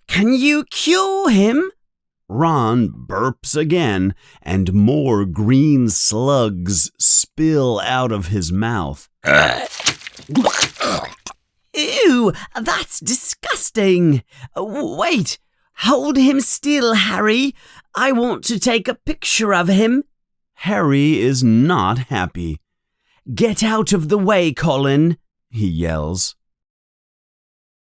Can you cure him?" Ron burps again, and more green slugs spill out of his mouth. Ew, that's disgusting. Wait, hold him still, Harry. I want to take a picture of him. Harry is not happy. "Get out of the way, Colin," he yells.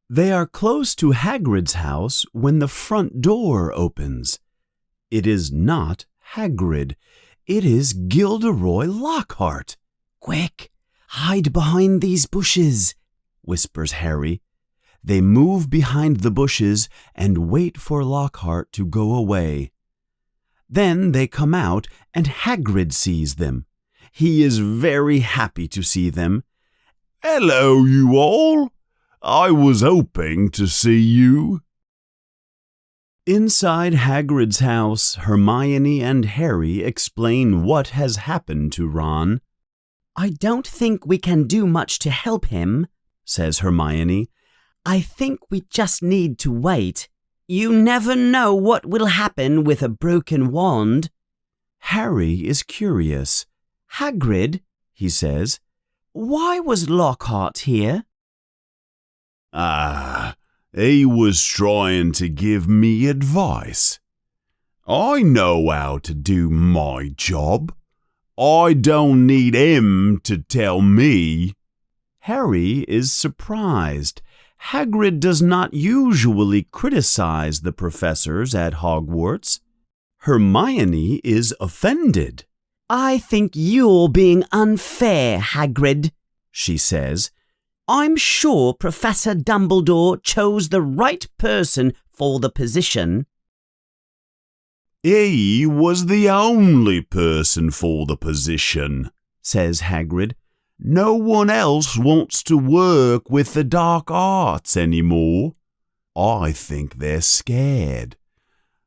They are close to Hagrid's house when the front door opens. It is not Hagrid. It is Gilderoy Lockhart. "Quick, hide behind these bushes," whispers Harry. They move behind the bushes and wait for Lockhart to go away. Then they come out and Hagrid sees them. He is very happy to see them. "Hello, you all. I was hoping to see you." Inside Hagrid's house, Hermione and Harry explain what has happened to Ron. I don't think we can do much to help him, says Hermione. I think we just need to wait. You never know what will happen with a broken wand. Harry is curious. Hagrid, he says, why was Lockhart here? He was trying to give me advice. I know how to do my job. I don't need him to tell me. Harry is surprised. Hagrid does not usually criticize the professors at Hogwarts. Hermione is offended. I think you're being unfair, Hagrid, she says. I'm sure Professor Dumbledore chose the right person for the position. He was the only person for the position, says Hagrid. No one else wants to work with the dark arts anymore. I think they're scared.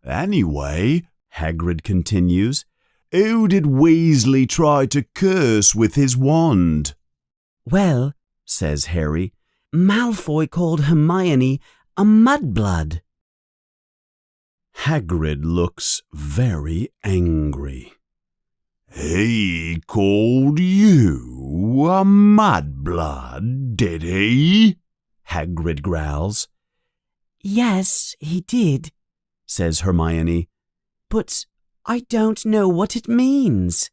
Anyway, Hagrid continues, who did Weasley try to curse with his wand? Well, says Harry, Malfoy called Hermione a mudblood. Hagrid looks very angry. He called you a mudblood, did he? Hagrid growls. Yes, he did, says Hermione. But I don't know what it means.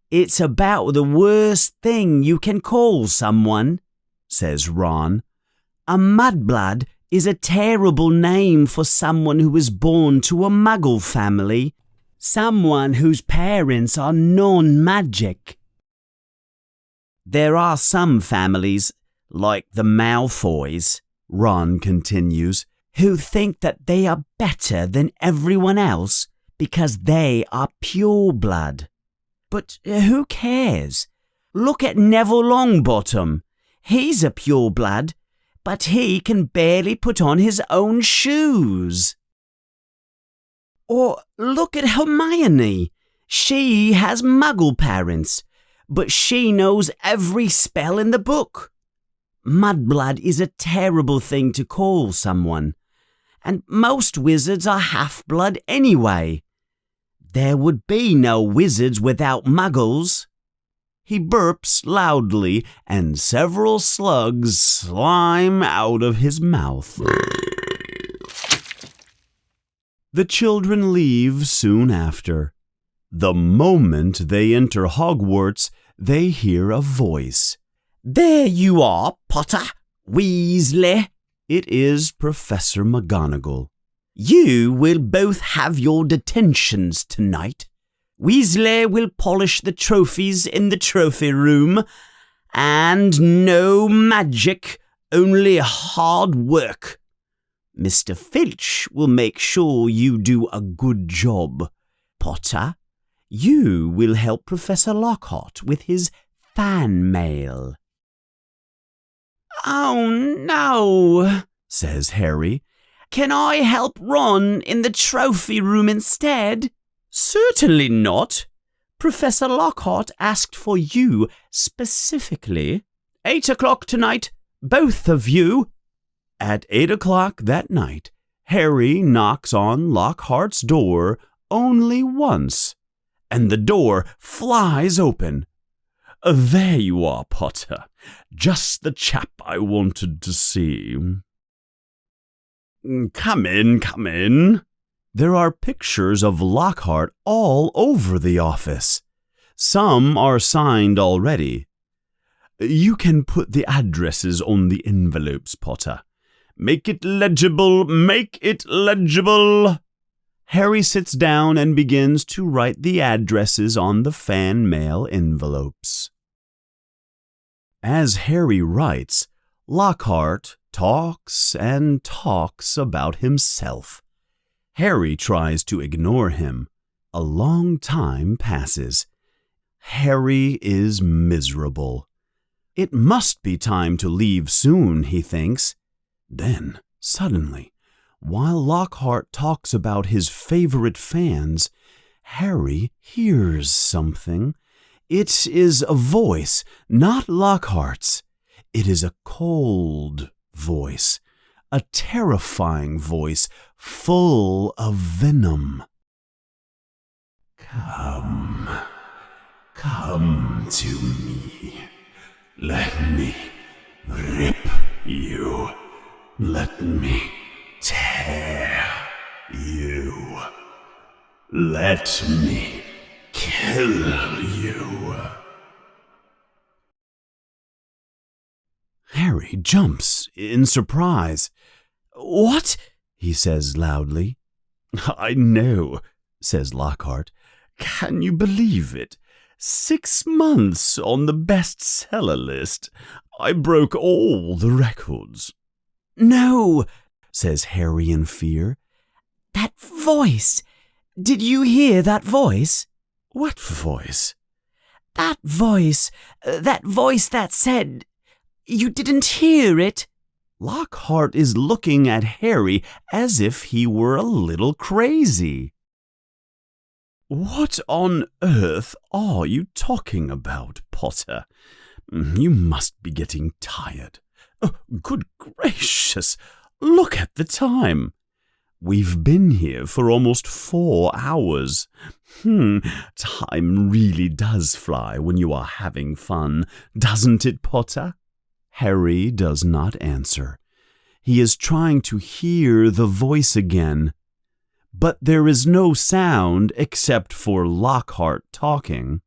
It's about the worst thing you can call someone, says Ron. A mudblood is a terrible name for someone who was born to a Muggle family, someone whose parents are non-magic. There are some families, like the Malfoys, Ron continues, who think that they are better than everyone else because they are pure blood. But who cares? Look at Neville Longbottom. He's a pure blood, but he can barely put on his own shoes. Or look at Hermione. She has Muggle parents, but she knows every spell in the book. Mudblood is a terrible thing to call someone, and most wizards are half-blood anyway. There would be no wizards without Muggles. He burps loudly, and several slugs slime out of his mouth. The children leave soon after. The moment they enter Hogwarts, they hear a voice. There you are, Potter, Weasley. It is Professor McGonagall. You will both have your detentions tonight. Weasley will polish the trophies in the trophy room. And no magic, only hard work. Mr. Filch will make sure you do a good job. Potter, you will help Professor Lockhart with his fan mail. Oh no, says Harry. Can I help Ron in the trophy room instead? Certainly not. Professor Lockhart asked for you specifically. 8 o'clock tonight, both of you. At 8 o'clock that night, Harry knocks on Lockhart's door only once, and the door flies open. There you are, Potter. Just the chap I wanted to see. Come in, come in. There are pictures of Lockhart all over the office. Some are signed already. You can put the addresses on the envelopes, Potter. Make it legible, make it legible. Harry sits down and begins to write the addresses on the fan mail envelopes. As Harry writes, Lockhart talks and talks about himself. Harry tries to ignore him. A long time passes. Harry is miserable. It must be time to leave soon, he thinks. Then, suddenly, While Lockhart talks about his favorite fans, Harry hears something. It is a voice, not Lockhart's. It is a cold voice, a terrifying voice, full of venom. Come to me. Let me rip you. Let me tear you. Let me kill you. Harry jumps in surprise. "What?" he says loudly. "I know," says Lockhart. "Can you believe it? 6 months on the bestseller list. I broke all the records." No, says Harry in fear. that voice. Did you hear that voice? "What voice?" That voice that said, you didn't hear it? Lockhart is looking at Harry as if he were a little crazy. "What on earth are you talking about, Potter? You must be getting tired. Oh, good gracious, look at the time. We've been here for almost 4 hours. Time really does fly when you are having fun, doesn't it, Potter?" Harry does not answer. He is trying to hear the voice again, but there is no sound except for Lockhart talking.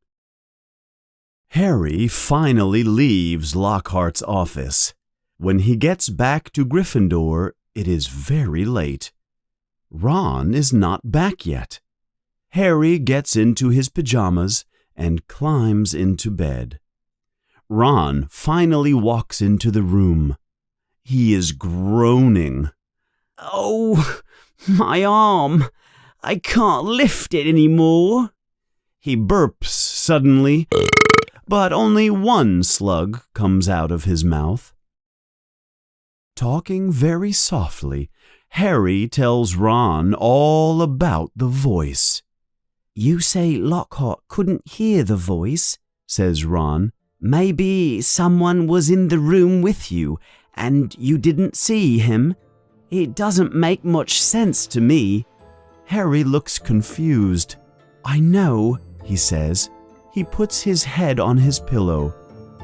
Harry finally leaves Lockhart's office. When he gets back to Gryffindor, it is very late. Ron is not back yet. Harry gets into his pajamas and climbs into bed. Ron finally walks into the room. He is groaning. Oh, my arm. I can't lift it anymore. He burps suddenly, but only one slug comes out of his mouth. Talking very softly, Harry tells Ron all about the voice. You say Lockhart couldn't hear the voice, says Ron. Maybe someone was in the room with you and you didn't see him. It doesn't make much sense to me. Harry looks confused. "I know," he says. He puts his head on his pillow.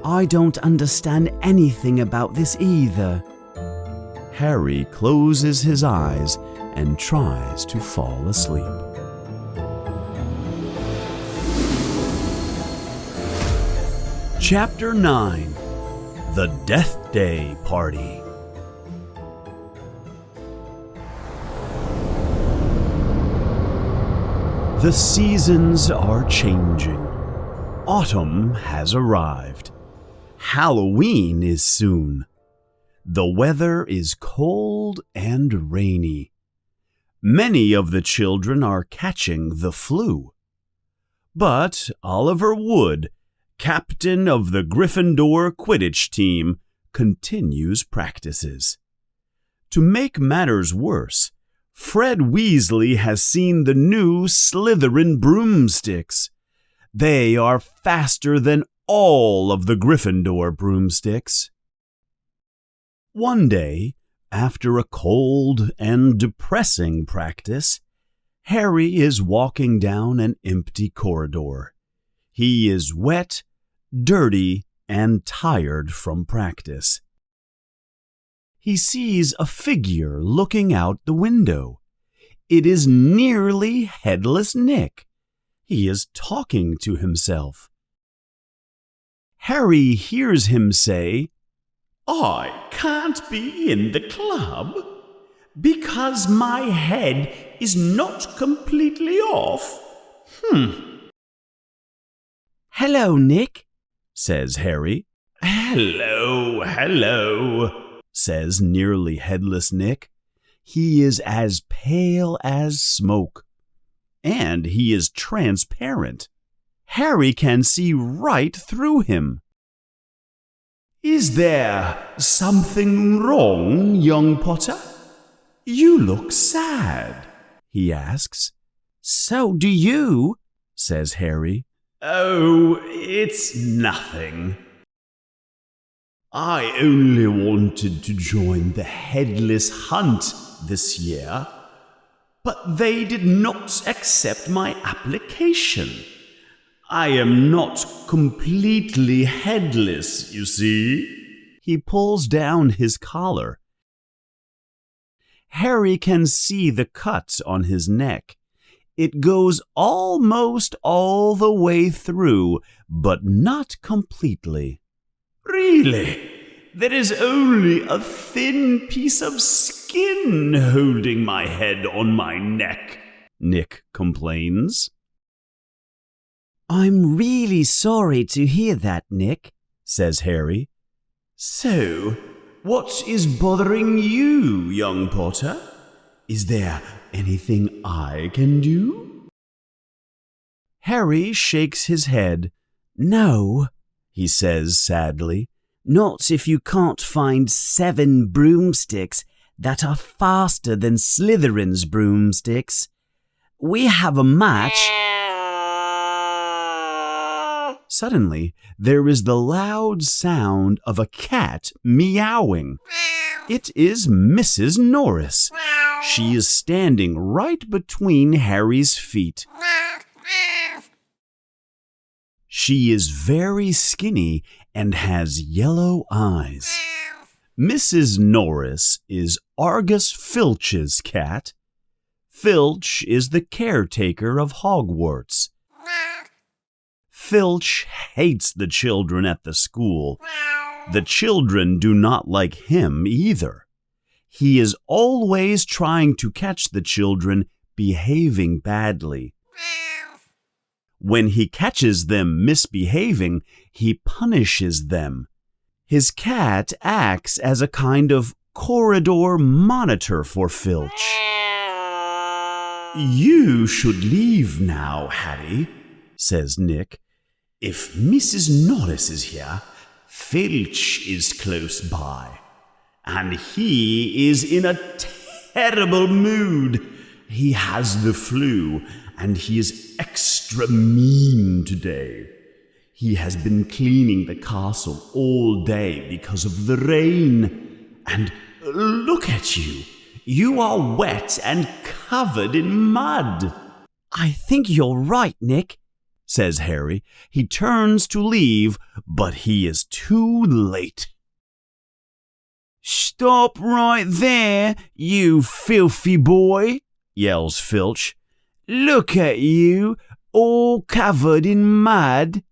"I don't understand anything about this either." Harry closes his eyes and tries to fall asleep. Chapter 9. The Death Day Party. The seasons are changing. Autumn has arrived. Halloween is soon. The weather is cold and rainy. Many of the children are catching the flu. But Oliver Wood, captain of the Gryffindor Quidditch team, continues practices. To make matters worse, Fred Weasley has seen the new Slytherin broomsticks. They are faster than all of the Gryffindor broomsticks. One day, after a cold and depressing practice, Harry is walking down an empty corridor. He is wet, dirty, and tired from practice. He sees a figure looking out the window. It is nearly Headless Nick. He is talking to himself. Harry hears him say, "I can't be in the club because my head is not completely off." "Hello, Nick," says Harry. Hello, says nearly Headless Nick. He is as pale as smoke, and he is transparent. Harry can see right through him. Is there something wrong, young Potter? You look sad, he asks. So do you, says Harry. Oh, it's nothing. I only wanted to join the headless hunt this year, but they did not accept my application. I am not completely headless, you see. He pulls down his collar. Harry can see the cut on his neck. It goes almost all the way through, but not completely. Really? There is only a thin piece of skin holding my head on my neck, Nick complains. I'm really sorry to hear that, Nick, says Harry. So, what is bothering you, young Potter? Is there anything I can do? Harry shakes his head. No, He says sadly. not if you can't find 7 broomsticks that are faster than Slytherin's broomsticks. We have a match. Suddenly, there is the loud sound of a cat meowing. It is Mrs. Norris. She is standing right between Harry's feet. She is very skinny and has yellow eyes. Mrs. Norris is Argus Filch's cat. Filch is the caretaker of Hogwarts. Filch hates the children at the school. The children do not like him either. He is always trying to catch the children behaving badly. When he catches them misbehaving, he punishes them. His cat acts as a kind of corridor monitor for Filch. You should leave now, Harry, says Nick. If Mrs. Norris is here, Filch is close by, and he is in a terrible mood. He has the flu, and he is extra mean today. He has been cleaning the castle all day because of the rain. And look at you. You are wet and covered in mud. I think you're right, Nick, says Harry. He turns to leave, but he is too late. Stop right there, you filthy boy, yells Filch. Look at you, all covered in mud,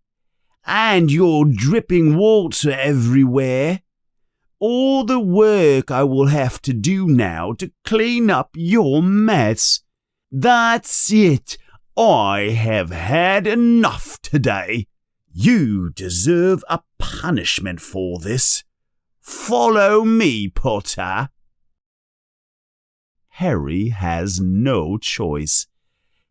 and you're dripping water everywhere. All the work I will have to do now to clean up your mess. That's it. I have had enough today. You deserve a punishment for this. Follow me, Potter. Harry has no choice.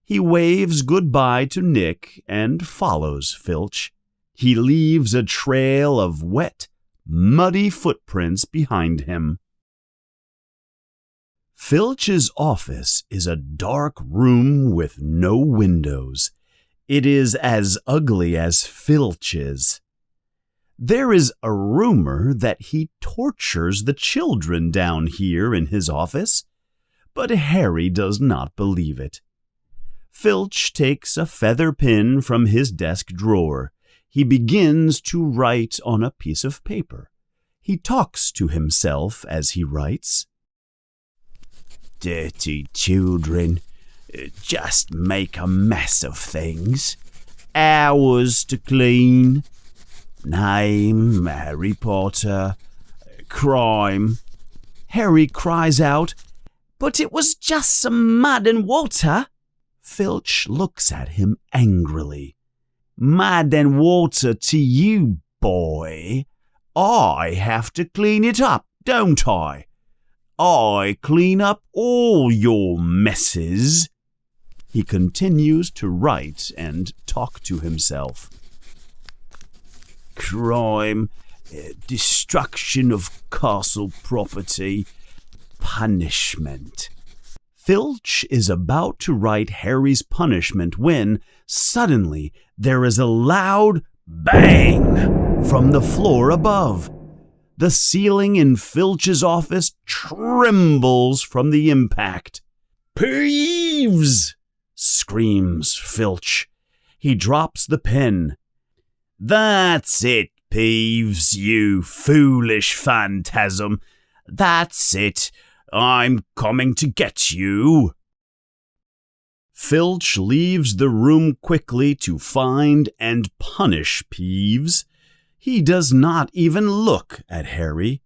He waves goodbye to Nick and follows Filch. He leaves a trail of wet, muddy footprints behind him. Filch's office is a dark room with no windows. It is as ugly as Filch's. There is a rumor that he tortures the children down here in his office, but Harry does not believe it. Filch takes a feather pen from his desk drawer. He begins to write on a piece of paper. He talks to himself as he writes. Dirty children just make a mess of things. Hours to clean. Name, Harry Potter. Crime. Harry cries out, But it was just some mud and water. Filch looks at him angrily. Mud and water to you, boy. I have to clean it up, don't I? I clean up all your messes. He continues to write and talk to himself. Crime, destruction of castle property, punishment. Filch is about to write Harry's punishment when, suddenly, there is a loud bang from the floor above. The ceiling in Filch's office trembles from the impact. "Peeves!" screams Filch. He drops the pen. "That's it, Peeves, you foolish phantasm. That's it. I'm coming to get you." Filch leaves the room quickly to find and punish Peeves. He does not even look at Harry.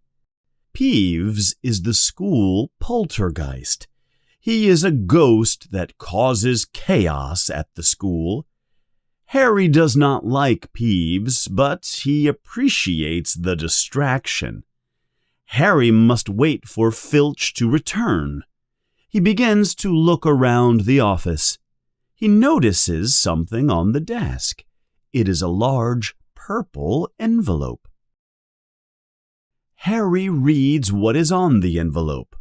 Peeves is the school poltergeist. He is a ghost that causes chaos at the school. Harry does not like Peeves, but he appreciates the distraction. Harry must wait for Filch to return. He begins to look around the office. He notices something on the desk. It is a large purple envelope. Harry reads what is on the envelope.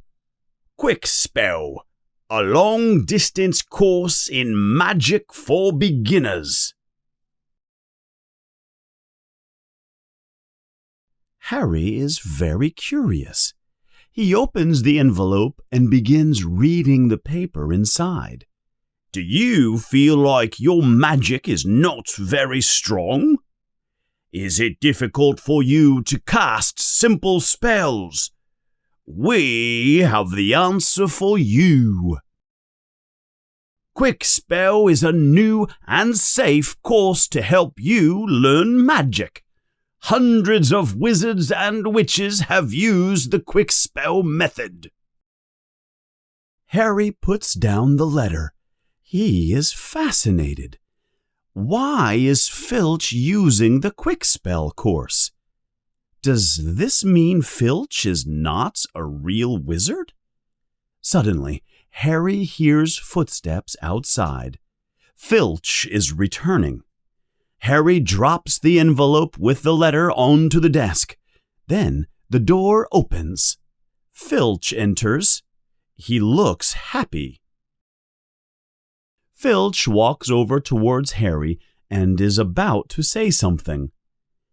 "Quick spell. A long-distance course in magic for beginners." Harry is very curious. He opens the envelope and begins reading the paper inside. "Do you feel like your magic is not very strong? Is it difficult for you to cast simple spells? We have the answer for you. Quick Spell is a new and safe course to help you learn magic. Hundreds of wizards and witches have used the Quick Spell method." Harry puts down the letter. He is fascinated. Why is Filch using the Quick Spell course? Does this mean Filch is not a real wizard? Suddenly, Harry hears footsteps outside. Filch is returning. Harry drops the envelope with the letter onto the desk. Then the door opens. Filch enters. He looks happy. Filch walks over towards Harry and is about to say something.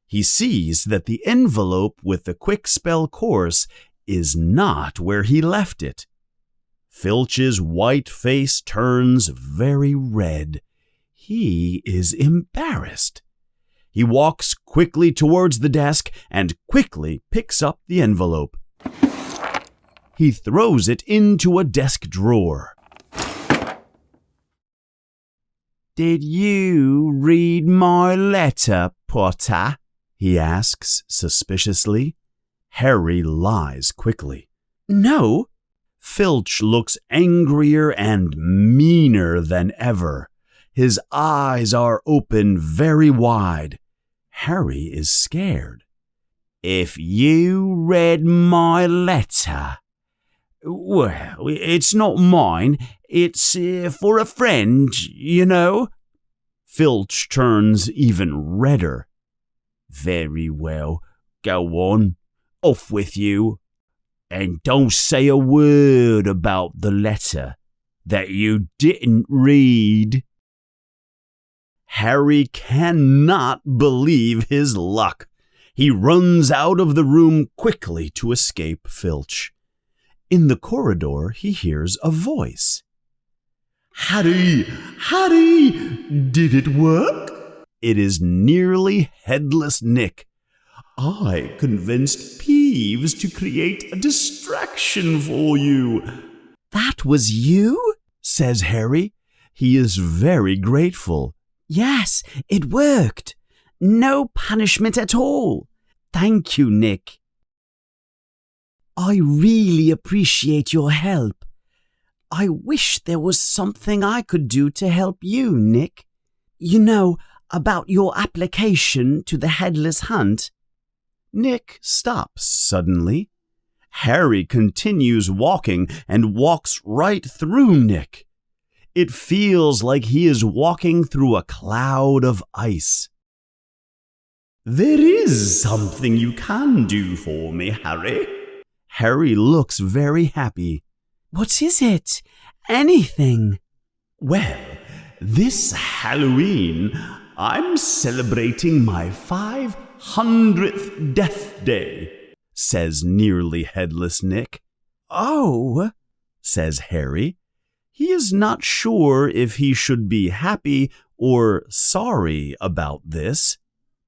He sees that the envelope with the Quick Spell course is not where he left it. Filch's white face turns very red. He is embarrassed. He walks quickly towards the desk and quickly picks up the envelope. He throws it into a desk drawer. "Did you read my letter, Potter?" he asks suspiciously. Harry lies quickly. "No." Filch looks angrier and meaner than ever. His eyes are open very wide. Harry is scared. "If you read my letter, well, it's not mine. It's for a friend, you know." Filch turns even redder. "Very well. Go on. Off with you. And don't say a word about the letter that you didn't read." Harry cannot believe his luck. He runs out of the room quickly to escape Filch. In the corridor, he hears a voice. "Harry, did it work?" It is nearly Headless Nick. "I convinced Peeves to create a distraction for you." "That was you?" says Harry. He is very grateful. "Yes, it worked. No punishment at all. Thank you, Nick." "I really appreciate your help. I wish there was something I could do to help you, Nick. You know, about your application to the Headless Hunt." Nick stops suddenly. Harry continues walking and walks right through Nick. It feels like he is walking through a cloud of ice. "There is something you can do for me, Harry." Harry looks very happy. What is it? Anything? Well, this Halloween, I'm celebrating my 500th death day, says nearly headless Nick. Oh, says Harry. He is not sure if he should be happy or sorry about this.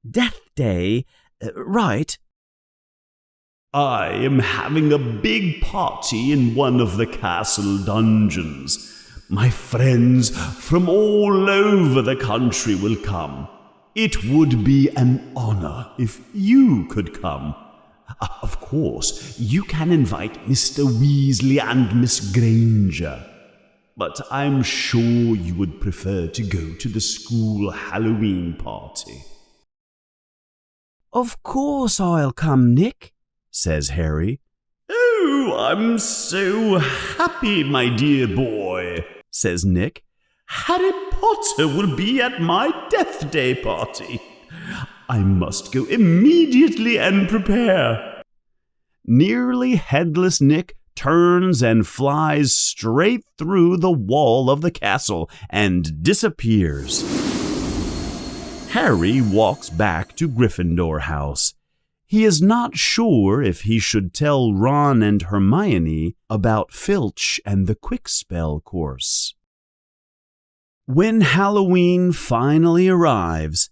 Death Day, right. I am having a big party in one of the castle dungeons. My friends from all over the country will come. It would be an honor if you could come. Of course, you can invite Mr. Weasley and Miss Granger. But I'm sure you would prefer to go to the school Halloween party. Of course I'll come, Nick, says Harry. Oh, I'm so happy, my dear boy, says Nick. Harry Potter will be at my death day party. I must go immediately and prepare. Nearly headless Nick turns and flies straight through the wall of the castle and disappears. Harry walks back to Gryffindor House. He is not sure if he should tell Ron and Hermione about Filch and the Quickspell course. When Halloween finally arrives,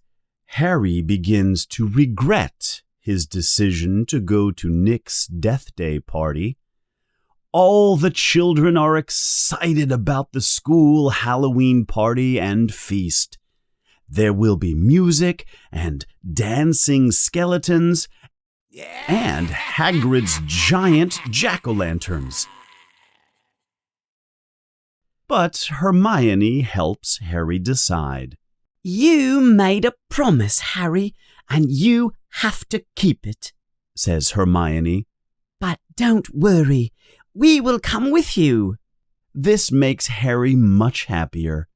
Harry begins to regret his decision to go to Nick's Death Day party. All the children are excited about the school Halloween party and feast. There will be music and dancing skeletons and Hagrid's giant jack-o'-lanterns. But Hermione helps Harry decide. You made a promise, Harry, and you have to keep it, says Hermione. But don't worry, we will come with you. This makes Harry much happier.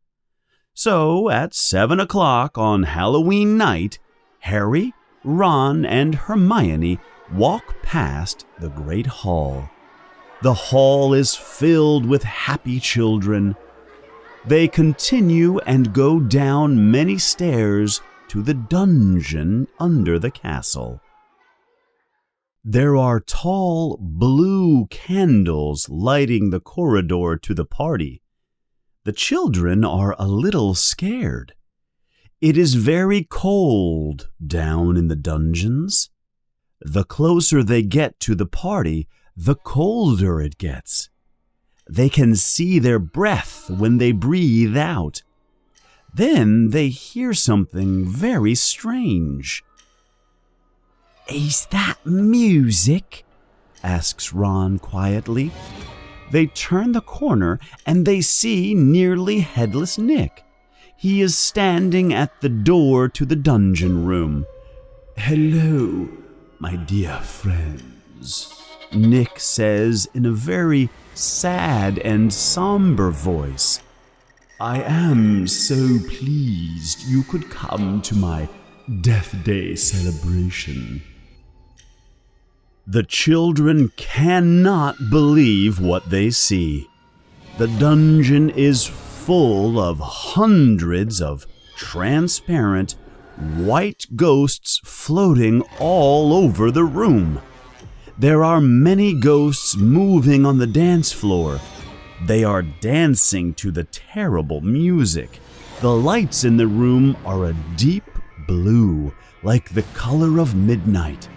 So, at 7 o'clock on Halloween night, Harry, Ron, and Hermione walk past the Great Hall. The hall is filled with happy children. They continue and go down many stairs to the dungeon under the castle. There are tall blue candles lighting the corridor to the party. The children are a little scared. It is very cold down in the dungeons. The closer they get to the party, the colder it gets. They can see their breath when they breathe out. Then they hear something very strange. Is that music? asks Ron quietly. They turn the corner and they see nearly headless Nick. He is standing at the door to the dungeon room. Hello, my dear friends, Nick says in a very sad and somber voice. I am so pleased you could come to my Death Day celebration. The children cannot believe what they see. The dungeon is full of hundreds of transparent white ghosts floating all over the room. There are many ghosts moving on the dance floor. They are dancing to the terrible music. The lights in the room are a deep blue, like the color of midnight.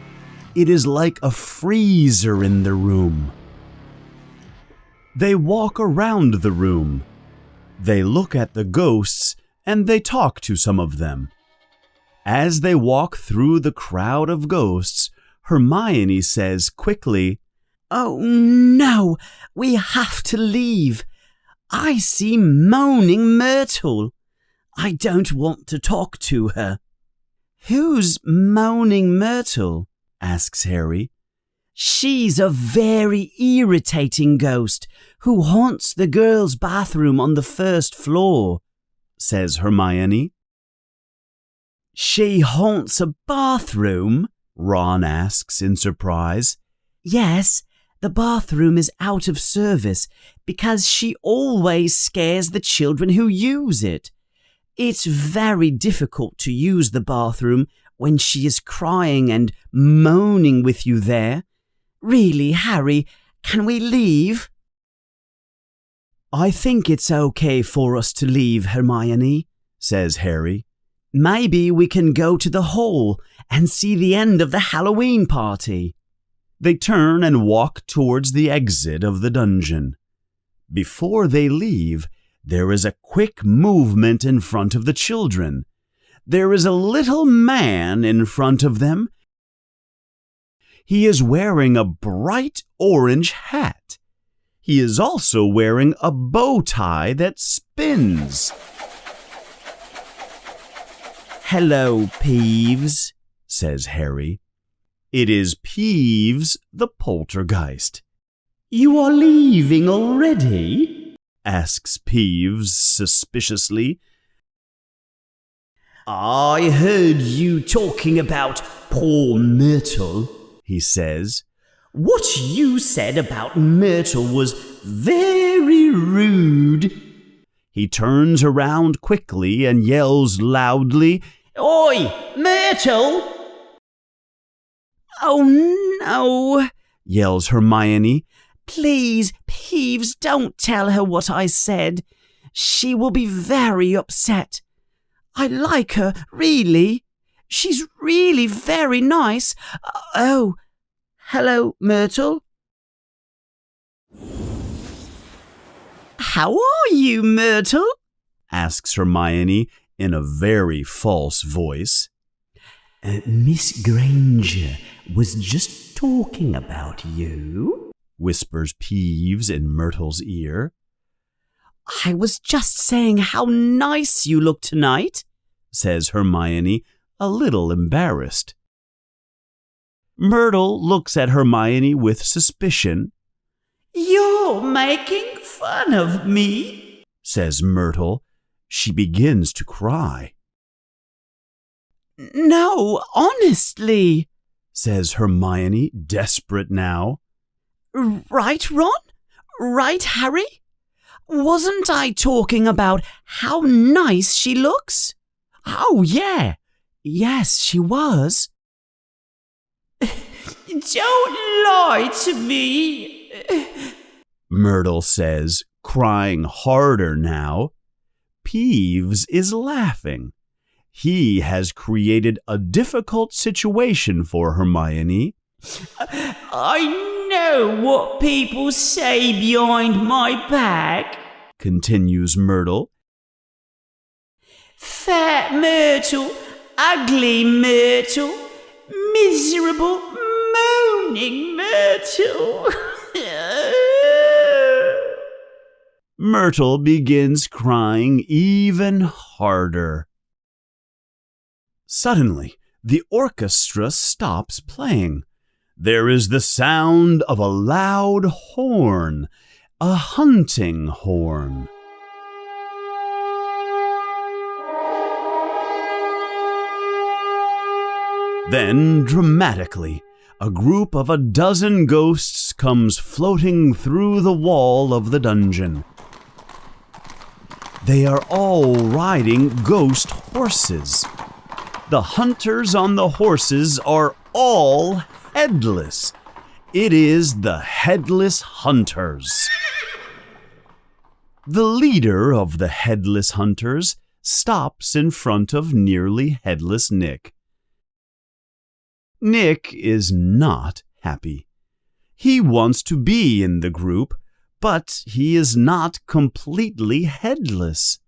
It is like a freezer in the room. They walk around the room. They look at the ghosts and they talk to some of them. As they walk through the crowd of ghosts, Hermione says quickly, Oh no, we have to leave. I see Moaning Myrtle. I don't want to talk to her. Who's Moaning Myrtle? asks Harry. She's a very irritating ghost who haunts the girls' bathroom on the first floor, says Hermione. She haunts a bathroom? Ron asks in surprise. Yes, The bathroom is out of service because she always scares the children who use it. It's very difficult to use the bathroom when she is crying and moaning with you there. Really, Harry, can we leave? I think it's okay for us to leave, Hermione, says Harry. Maybe we can go to the hall and see the end of the Halloween party. They turn and walk towards the exit of the dungeon. Before they leave, there is a quick movement in front of the children. There is a little man in front of them. He is wearing a bright orange hat. He is also wearing a bow tie that spins. Hello, Peeves, says Harry. It is Peeves the poltergeist. You are leaving already? Asks Peeves suspiciously. I heard you talking about poor Myrtle, he says. What you said about Myrtle was very rude. He turns around quickly and yells loudly, Oi, Myrtle! Oh no, yells Hermione. Please, Peeves, don't tell her what I said. She will be very upset. I like her, really. She's really very nice. Oh, hello, Myrtle. How are you, Myrtle? Asks Hermione in a very false voice. Miss Granger was just talking about you, whispers Peeves in Myrtle's ear. I was just saying how nice you look tonight, says Hermione, a little embarrassed. Myrtle looks at Hermione with suspicion. You're making fun of me, says Myrtle. She begins to cry. No, honestly, says Hermione, desperate now. Right, Ron? Right, Harry? Wasn't I talking about how nice she looks? Oh, yeah. Yes, she was. Don't lie to me, Myrtle says, crying harder now. Peeves is laughing. He has created a difficult situation for Hermione. I know what people say behind my back, continues Myrtle. Fat Myrtle, ugly Myrtle, miserable, moaning Myrtle. Myrtle begins crying even harder. Suddenly, the orchestra stops playing. There is the sound of a loud horn, a hunting horn. Then, dramatically, a group of 12 ghosts comes floating through the wall of the dungeon. They are all riding ghost horses. The hunters on the horses are all headless. It is the Headless Hunters. The leader of the Headless Hunters stops in front of nearly headless Nick. Nick is not happy. He wants to be in the group, but he is not completely headless.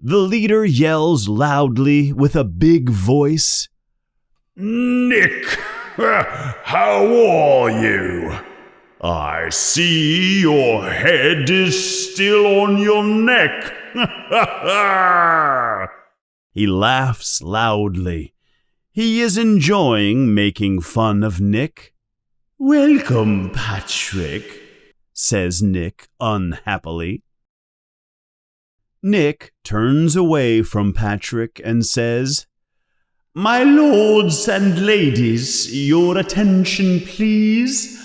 The leader yells loudly with a big voice, Nick, how are you? I see your head is still on your neck. He laughs loudly. He is enjoying making fun of Nick. Welcome, Patrick, says Nick unhappily. Nick turns away from Patrick and says, My lords and ladies, your attention, please.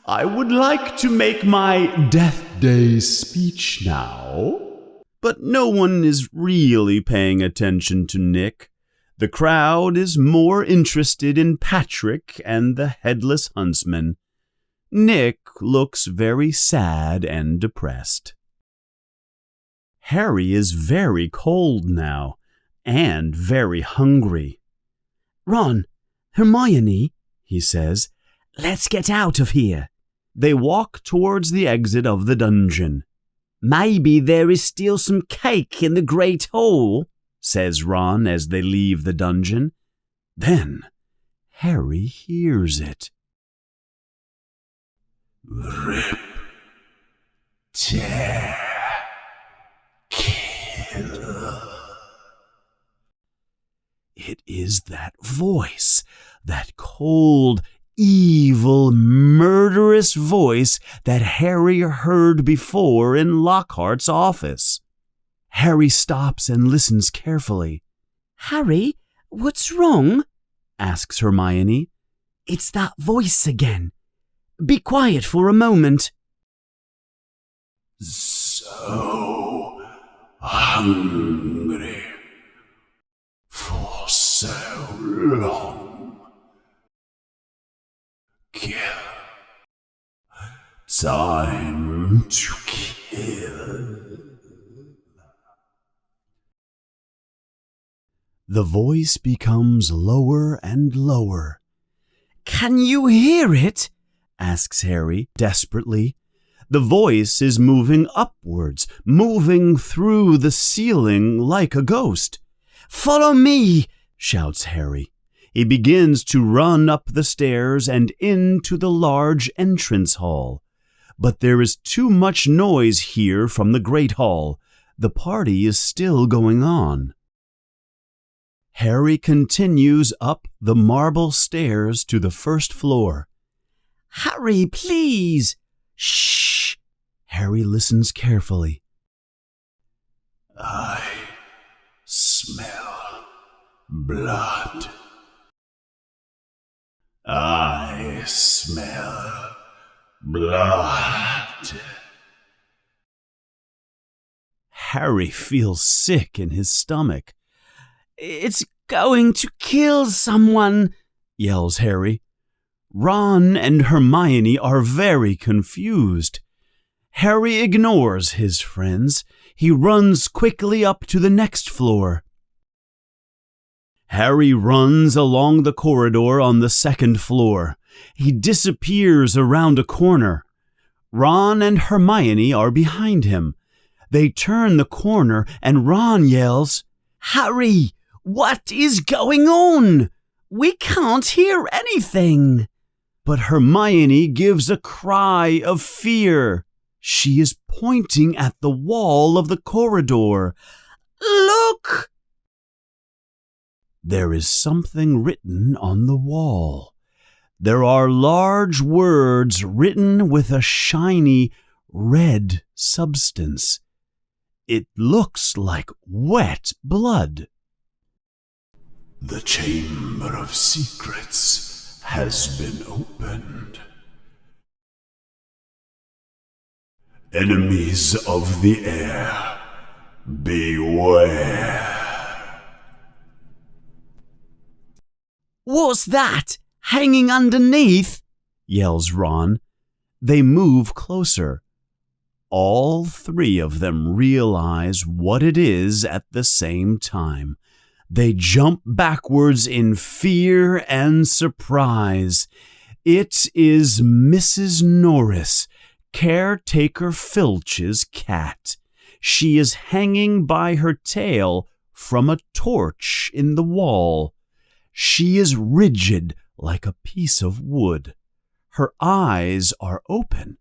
I would like to make my Death Day speech now. But no one is really paying attention to Nick. The crowd is more interested in Patrick and the headless huntsman. Nick looks very sad and depressed. Harry is very cold now and very hungry. Ron, Hermione, he says, let's get out of here. They walk towards the exit of the dungeon. Maybe there is still some cake in the Great Hall, says Ron as they leave the dungeon. Then Harry hears it. Rip, tear, kill. It is that voice, that cold, evil, murderous voice that Harry heard before in Lockhart's office. Harry stops and listens carefully. Harry, what's wrong? asks Hermione. It's that voice again. Be quiet for a moment. So hungry for so long. Kill. Time to kill. The voice becomes lower and lower. Can you hear it? asks Harry desperately. The voice is moving upwards, moving through the ceiling like a ghost. Follow me, shouts Harry. He begins to run up the stairs and into the large entrance hall. But there is too much noise here from the Great Hall. The party is still going on. Harry continues up the marble stairs to the first floor. Harry, please. Shh. Harry listens carefully. I smell blood. I smell blood. Harry feels sick in his stomach. It's going to kill someone, yells Harry. Ron and Hermione are very confused. Harry ignores his friends. He runs quickly up to the next floor. Harry runs along the corridor on the second floor. He disappears around a corner. Ron and Hermione are behind him. They turn the corner and Ron yells, Harry, what is going on? We can't hear anything. But Hermione gives a cry of fear. She is pointing at the wall of the corridor. Look! There is something written on the wall. There are large words written with a shiny red substance. It looks like wet blood. The Chamber of Secrets has been opened. Enemies of the air, beware. What's that? Hanging underneath? Yells Ron. They move closer. All three of them realize what it is at the same time. They jump backwards in fear and surprise. It is Mrs. Norris, Caretaker Filch's cat. She is hanging by her tail from a torch in the wall. She is rigid like a piece of wood. Her eyes are open,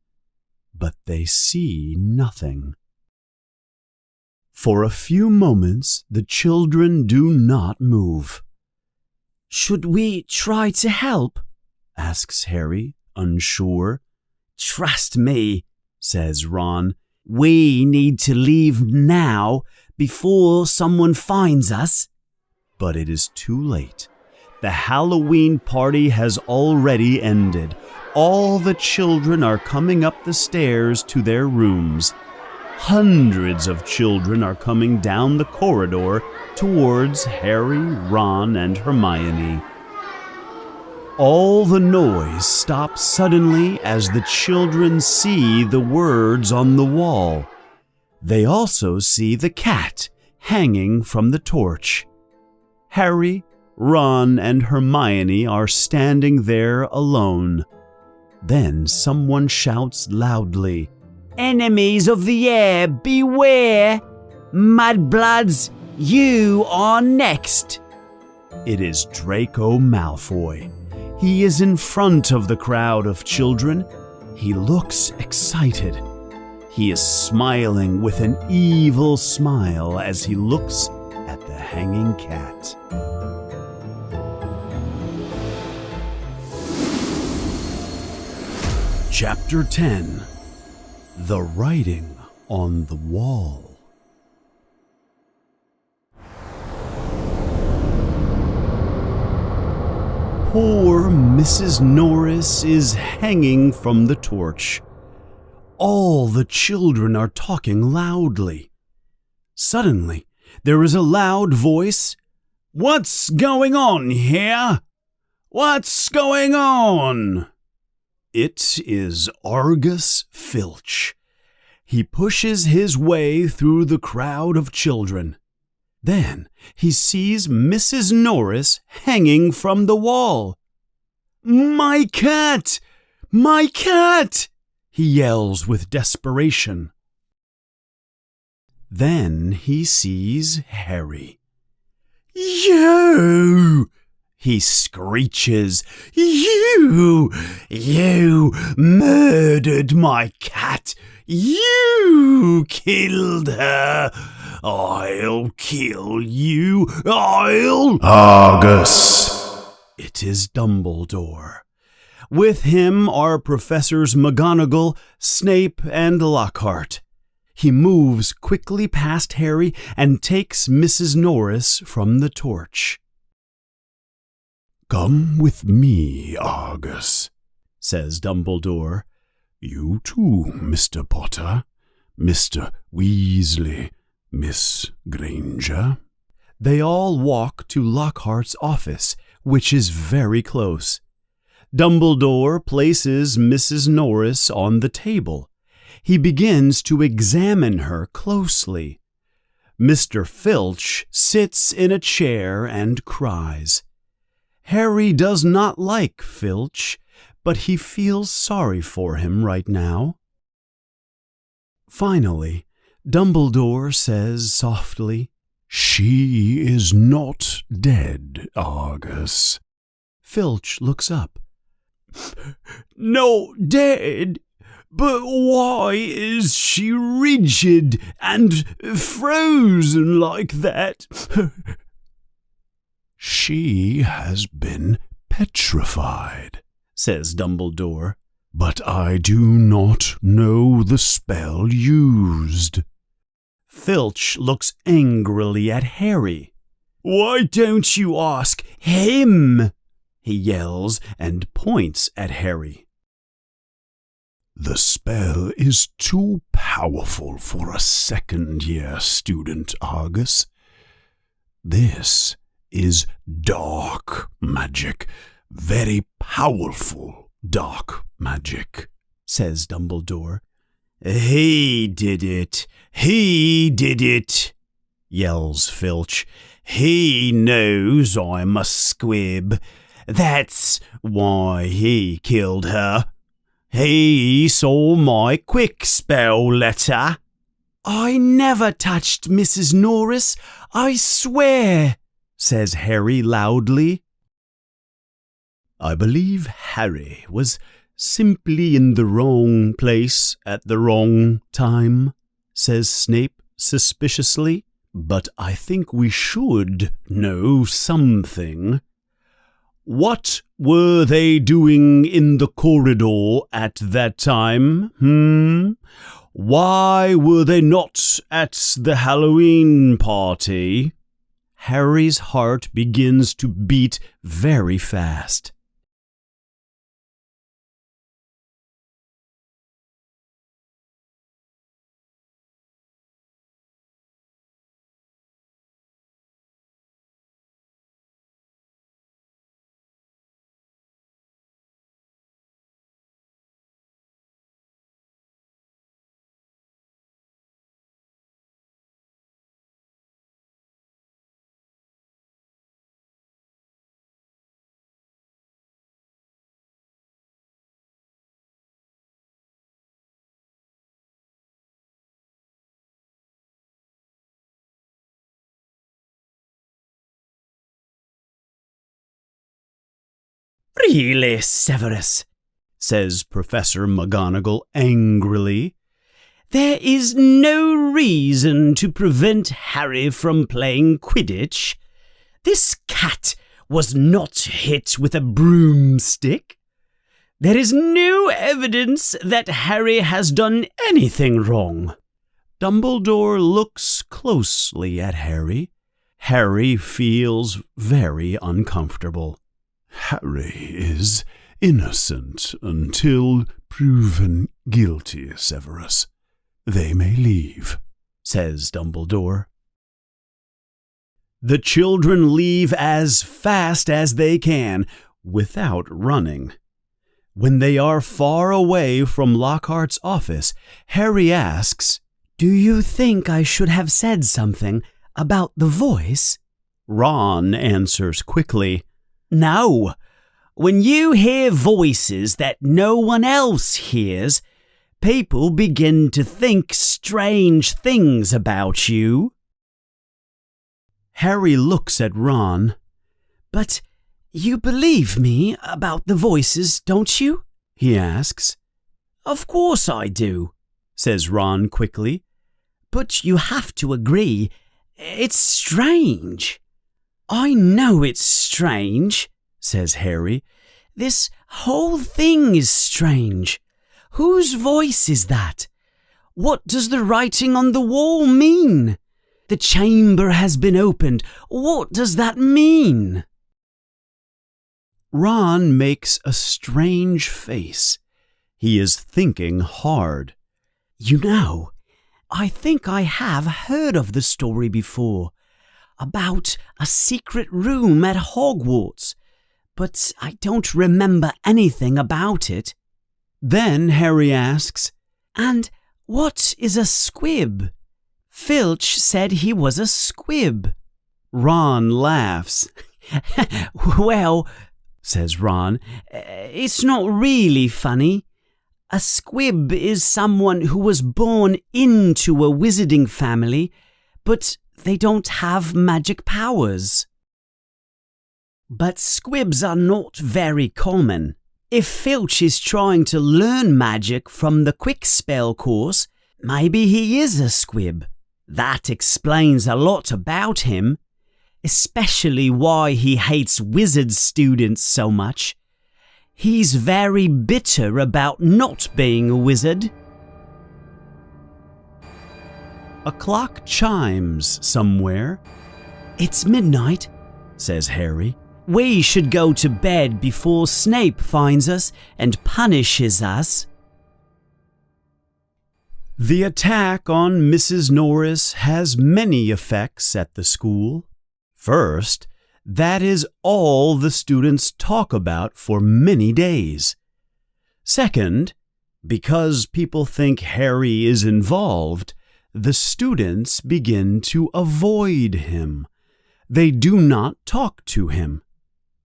but they see nothing. For a few moments, the children do not move. Should we try to help? asks Harry, unsure. Trust me, says Ron. We need to leave now before someone finds us. But it is too late. The Halloween party has already ended. all the children are coming up the stairs to their rooms. Hundreds of children are coming down the corridor towards Harry, Ron, and Hermione. All the noise stops suddenly as the children see the words on the wall. They also see the cat hanging from the torch. Harry, Ron, and Hermione are standing there alone. Then someone shouts loudly, Enemies of the air, beware! Mudbloods, you are next! It is Draco Malfoy. He is in front of the crowd of children. He looks excited. He is smiling with an evil smile as he looks at the hanging cat. Chapter 10. The Writing on the Wall. Poor Mrs. Norris is hanging from the torch. All the children are talking loudly. Suddenly, there is a loud voice. "What's going on here? What's going on?" It is Argus Filch. He pushes his way through the crowd of children. Then he sees Mrs. Norris hanging from the wall. "My cat! My cat!" he yells with desperation. Then he sees Harry. "You!" he screeches. You murdered my cat! You killed her! I'll kill you! Argus! It is Dumbledore. With him are Professors McGonagall, Snape, and Lockhart. He moves quickly past Harry and takes Mrs. Norris from the torch. "Come with me, Argus," says Dumbledore. "You too, Mr. Potter, Mr. Weasley, Miss Granger." They all walk to Lockhart's office, which is very close. Dumbledore places Mrs. Norris on the table. He begins to examine her closely. Mr. Filch sits in a chair and cries. Harry does not like Filch, but he feels sorry for him right now. Finally, Dumbledore says softly, "She is not dead, Argus." Filch looks up. "Not dead? But why is she rigid and frozen like that?" "She has been petrified," says Dumbledore. "But I do not know the spell used." Filch looks angrily at Harry. "Why don't you ask him?" he yells and points at Harry. "The spell is too powerful for a second-year student, Argus. This is dark magic, very powerful dark magic," says Dumbledore. "He did it! He did it!" yells Filch. "He knows I'm a squib. That's why he killed her. He saw my quick spell letter." "I never touched Mrs. Norris, I swear," says Harry loudly. "I believe Harry was simply in the wrong place at the wrong time," says Snape suspiciously. "But I think we should know something. What were they doing in the corridor at that time? Why were they not at the Halloween party?" Harry's heart begins to beat very fast. Really, Severus, says Professor McGonagall angrily, there is no reason to prevent Harry from playing Quidditch. This cat was not hit with a broomstick. There is no evidence that Harry has done anything wrong. Dumbledore looks closely at Harry. Harry feels very uncomfortable. Harry is innocent until proven guilty, Severus. They may leave, says Dumbledore. The children leave as fast as they can, without running. When they are far away from Lockhart's office, Harry asks, Do you think I should have said something about the voice? Ron answers quickly, No. When you hear voices that no one else hears, people begin to think strange things about you. Harry looks at Ron. But you believe me about the voices, don't you? He asks. Of course I do, says Ron quickly. But you have to agree, it's strange. I know it's strange, says Harry. This whole thing is strange. Whose voice is that? What does the writing on the wall mean? The chamber has been opened. What does that mean? Ron makes a strange face. He is thinking hard. You know, I think I have heard of the story before, about a secret room at Hogwarts, but I don't remember anything about it. Then Harry asks, And what is a squib? Filch said he was a squib. Ron laughs. Well, says Ron, it's not really funny. A squib is someone who was born into a wizarding family, but they don't have magic powers. But squibs are not very common. If Filch is trying to learn magic from the quick spell course, maybe he is a squib. That explains a lot about him, especially why he hates wizard students so much. He's very bitter about not being a wizard. A clock chimes somewhere. It's midnight, says Harry. We should go to bed before Snape finds us and punishes us. The attack on Mrs. Norris has many effects at the school. First, that is all the students talk about for many days. Second, because people think Harry is involved, the students begin to avoid him. They do not talk to him.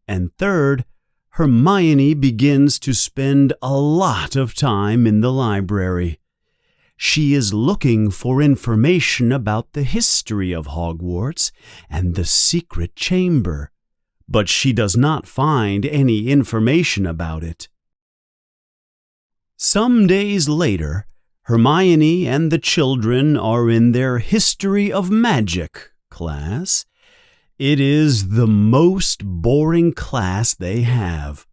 And third, Hermione begins to spend a lot of time in the library. She is looking for information about the history of Hogwarts and the secret chamber, but she does not find any information about it. Some days later, Hermione and the children are in their History of Magic class. It is the most boring class they have.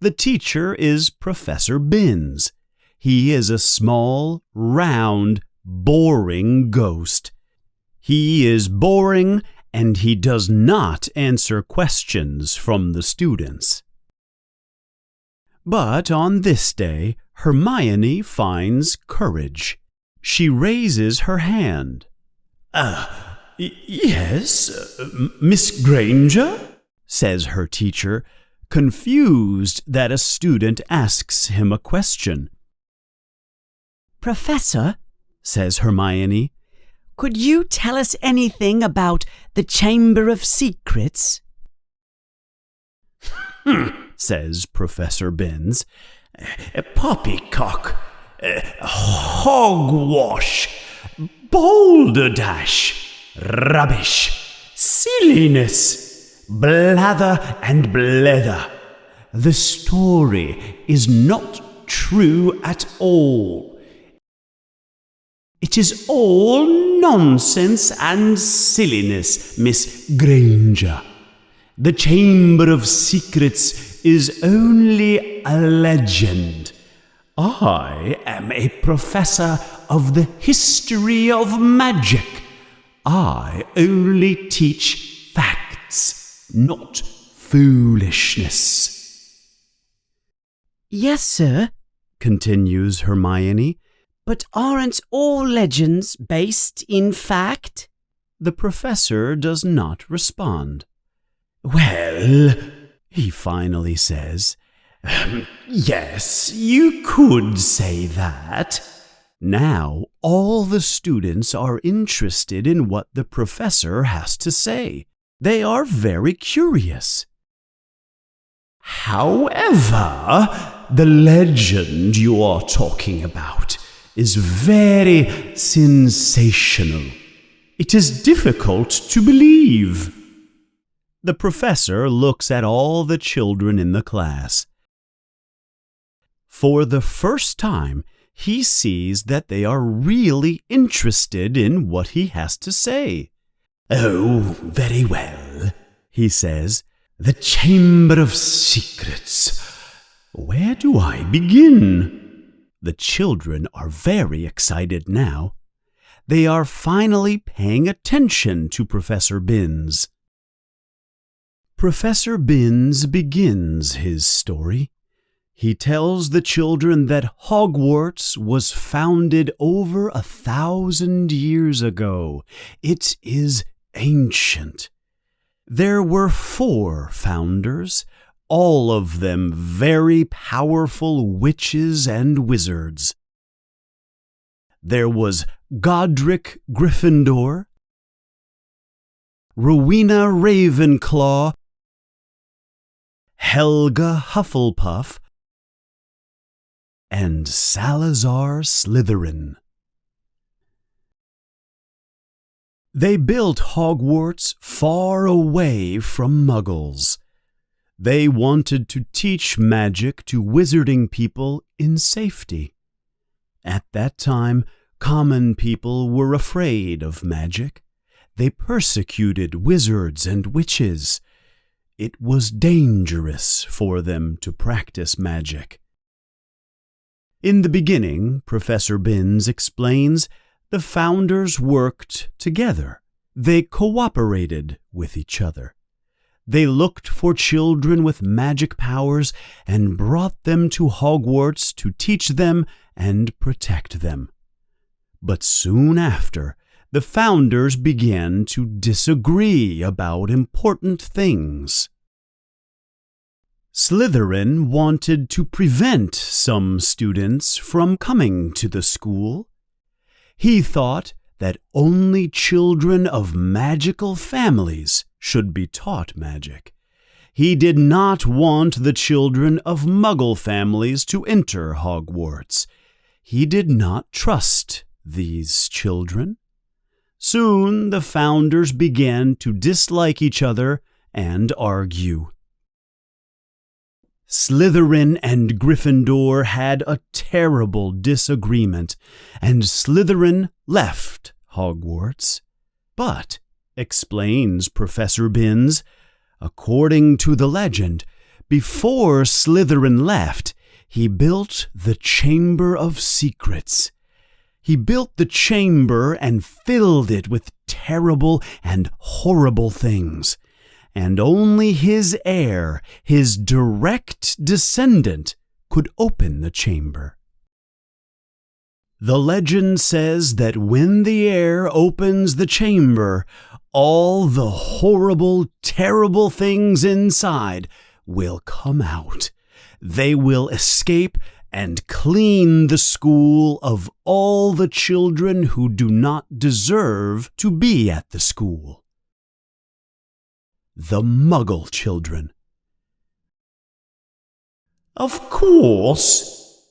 The teacher is Professor Binns. He is a small, round, boring ghost. He is boring and he does not answer questions from the students. But on this day, Hermione finds courage. She raises her hand. Yes, Miss Granger? Says her teacher, confused that a student asks him a question. Professor, says Hermione, could you tell us anything about the Chamber of Secrets? Says Professor Binns. Poppycock, hogwash, boulderdash, rubbish, silliness, blather and blether. The story is not true at all. It is all nonsense and silliness, Miss Granger. The Chamber of Secrets is only a legend. I am a professor of the history of magic. I only teach facts, not foolishness. Yes, sir, continues Hermione. but aren't all legends based in fact? The professor does not respond. Well, he finally says, yes, you could say that. Now all the students are interested in what the professor has to say. They are very curious. However, the legend you are talking about is very sensational. It is difficult to believe. The professor looks at all the children in the class. For the first time, he sees that they are really interested in what he has to say. Oh, very well, he says. The Chamber of Secrets. Where do I begin? The children are very excited now. They are finally paying attention to Professor Binns. Professor Binns begins his story. He tells the children that Hogwarts was founded over 1,000 years ago. It is ancient. There were 4 founders, all of them very powerful witches and wizards. There was Godric Gryffindor, Rowena Ravenclaw, Helga Hufflepuff, and Salazar Slytherin. They built Hogwarts far away from Muggles. They wanted to teach magic to wizarding people in safety. At that time, common people were afraid of magic. They persecuted wizards and witches. It was dangerous for them to practice magic. In the beginning, Professor Binns explains, the founders worked together. They cooperated with each other. They looked for children with magic powers and brought them to Hogwarts to teach them and protect them. But soon after, the founders began to disagree about important things. Slytherin wanted to prevent some students from coming to the school. He thought that only children of magical families should be taught magic. He did not want the children of Muggle families to enter Hogwarts. He did not trust these children. Soon the founders began to dislike each other and argue. Slytherin and Gryffindor had a terrible disagreement, and Slytherin left Hogwarts. But, explains Professor Binns, according to the legend, before Slytherin left, he built the Chamber of Secrets. He built the chamber and filled it with terrible and horrible things. And only his heir, his direct descendant, could open the chamber. The legend says that when the heir opens the chamber, all the horrible, terrible things inside will come out. They will escape and clean the school of all the children who do not deserve to be at the school. The Muggle children. Of course,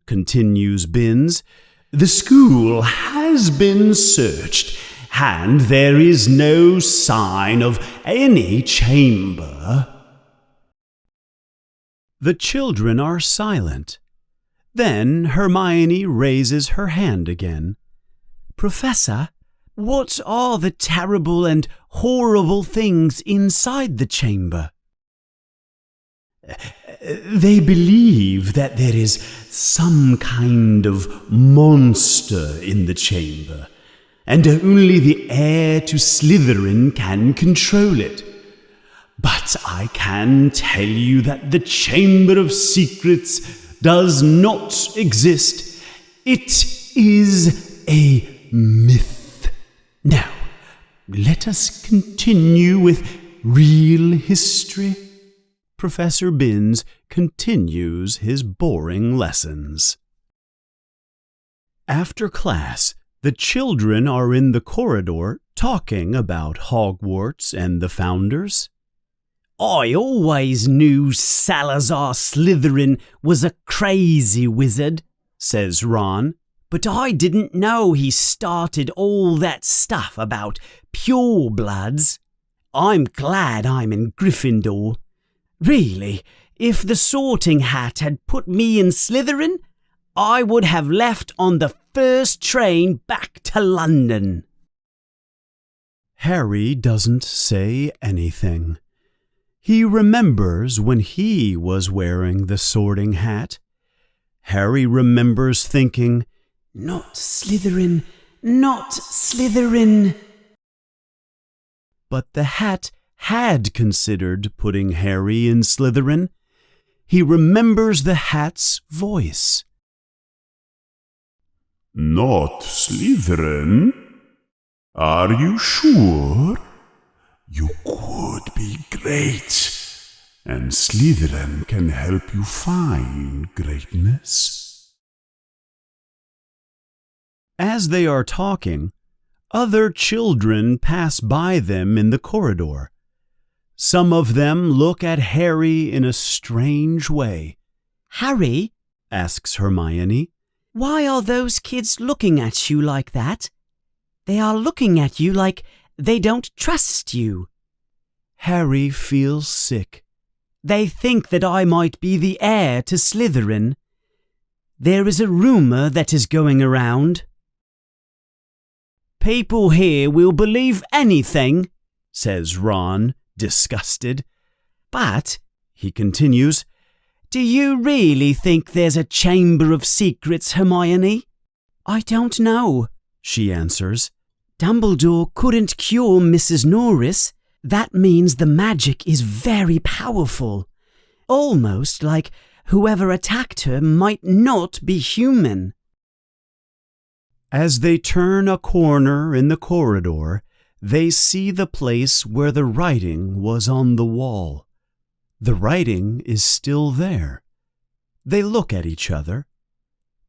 continues Binns, the school has been searched, and there is no sign of any chamber." The children are silent. Then Hermione raises her hand again. "Professor, what are the terrible and horrible things inside the chamber?" "They believe that there is some kind of monster in the chamber, and only the heir to Slytherin can control it. But I can tell you that the Chamber of Secrets does not exist. It is a myth. Now, let us continue with real history." Professor Binns continues his boring lessons. After class, the children are in the corridor talking about Hogwarts and the founders. "I always knew Salazar Slytherin was a crazy wizard," says Ron, "but I didn't know he started all that stuff about purebloods. I'm glad I'm in Gryffindor. Really, if the Sorting Hat had put me in Slytherin, I would have left on the first train back to London." Harry doesn't say anything. He remembers when he was wearing the Sorting Hat. Harry remembers thinking, "Not Slytherin, not Slytherin." But the hat had considered putting Harry in Slytherin. He remembers the hat's voice. "Not Slytherin? Are you sure? You could be great, and Slytherin can help you find greatness." As they are talking, other children pass by them in the corridor. Some of them look at Harry in a strange way. "Harry," asks Hermione, "why are those kids looking at you like that? They are looking at you like they don't trust you." Harry feels sick. "They think that I might be the heir to Slytherin. There is a rumour that is going around." "People here will believe anything," says Ron, disgusted. "But," he continues, "do you really think there's a Chamber of Secrets, Hermione?" "I don't know," she answers. "Dumbledore couldn't cure Mrs. Norris. That means the magic is very powerful. Almost like whoever attacked her might not be human." As they turn a corner in the corridor, they see the place where the writing was on the wall. The writing is still there. They look at each other.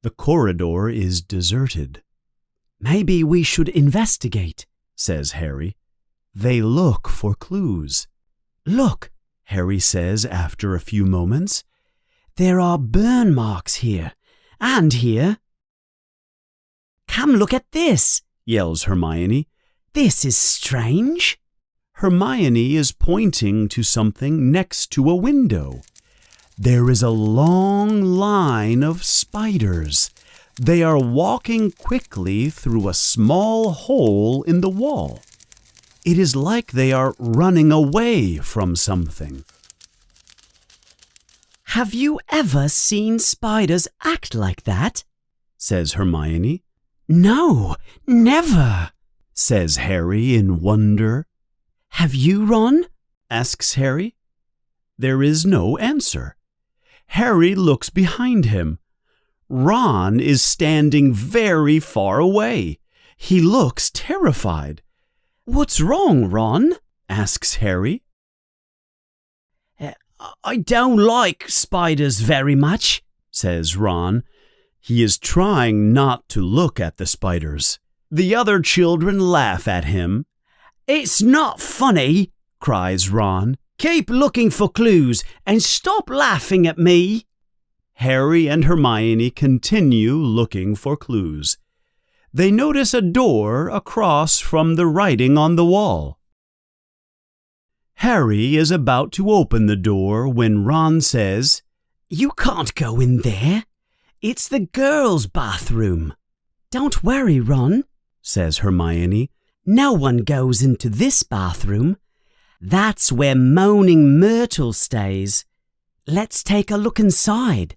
The corridor is deserted. "Maybe we should investigate," says Harry. They look for clues. "Look," Harry says after a few moments. "There are burn marks here, and here." "Come look at this," yells Hermione. "This is strange." Hermione is pointing to something next to a window. There is a long line of spiders. They are walking quickly through a small hole in the wall. It is like they are running away from something. "Have you ever seen spiders act like that?" says Hermione. "No, never," says Harry in wonder. "Have you, Ron?" asks Harry. There is no answer. Harry looks behind him. Ron is standing very far away. He looks terrified. "What's wrong, Ron?" asks Harry. "I don't like spiders very much," says Ron. He is trying not to look at the spiders. The other children laugh at him. "It's not funny," cries Ron. "Keep looking for clues and stop laughing at me." Harry and Hermione continue looking for clues. they notice a door across from the writing on the wall. Harry is about to open the door when Ron says, "You can't go in there. It's the girls' bathroom." "Don't worry, Ron," says Hermione. "No one goes into this bathroom. That's where Moaning Myrtle stays. Let's take a look inside."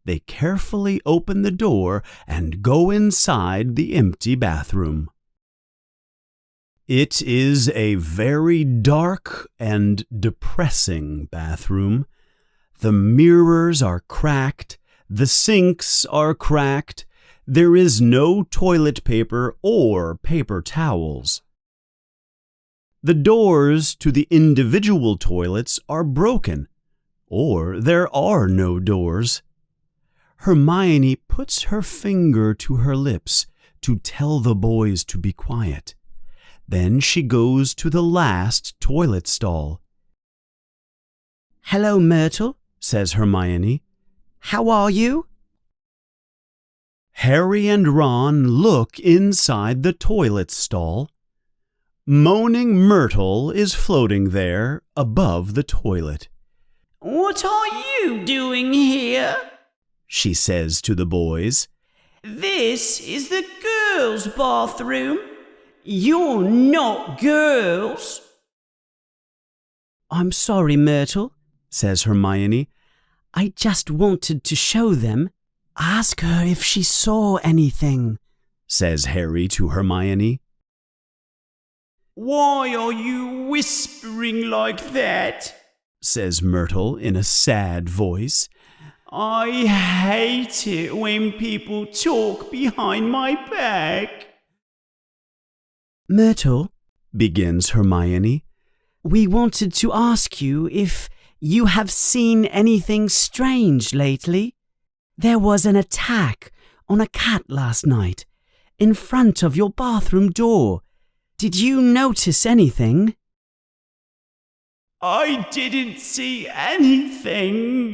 They carefully open the door and go inside the empty bathroom. It is a very dark and depressing bathroom. The mirrors are cracked, the sinks are cracked, there is no toilet paper or paper towels. The doors to the individual toilets are broken, or there are no doors. Hermione puts her finger to her lips to tell the boys to be quiet. Then she goes to the last toilet stall. "Hello, Myrtle," says Hermione. "How are you?" Harry and Ron look inside the toilet stall. Moaning Myrtle is floating there above the toilet. "What are you doing here?" she says to the boys. "This is the girls' bathroom. You're not girls." "I'm sorry, Myrtle," says Hermione. "I just wanted to show them. Ask her if she saw anything," says Harry to Hermione. "Why are you whispering like that?" says Myrtle in a sad voice. "I hate it when people talk behind my back." "Myrtle," begins Hermione, "we wanted to ask you if you have seen anything strange lately. There was an attack on a cat last night in front of your bathroom door. Did you notice anything?" "I didn't see anything,"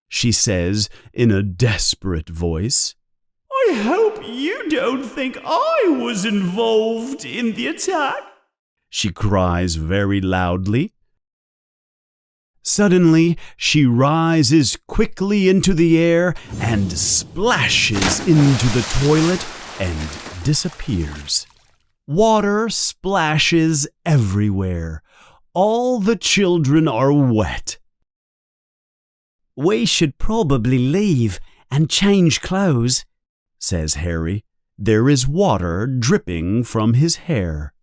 she says in a desperate voice. "I hope you don't think I was involved in the attack," she cries very loudly. Suddenly, she rises quickly into the air and splashes into the toilet and disappears. Water splashes everywhere. All the children are wet. "We should probably leave and change clothes," says Harry. There is water dripping from his hair.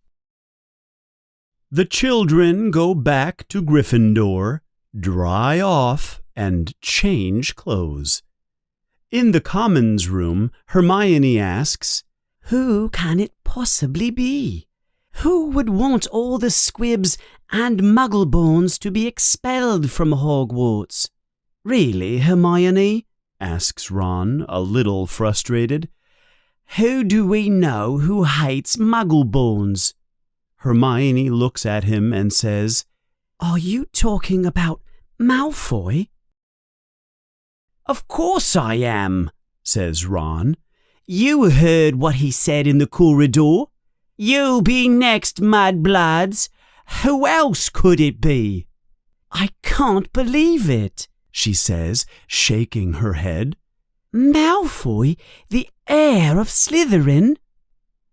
The children go back to Gryffindor, dry off, and change clothes. In the Commons room, Hermione asks, "Who can it possibly be? Who would want all the squibs and muggleborns to be expelled from Hogwarts?" "Really, Hermione?" asks Ron, a little frustrated. "Who do we know who hates muggleborns?" Hermione looks at him and says, "Are you talking about Malfoy?" "Of course I am," says Ron. "You heard what he said in the corridor. You'll be next, mudbloods. Who else could it be?" "I can't believe it," she says, shaking her head. "Malfoy, the heir of Slytherin?"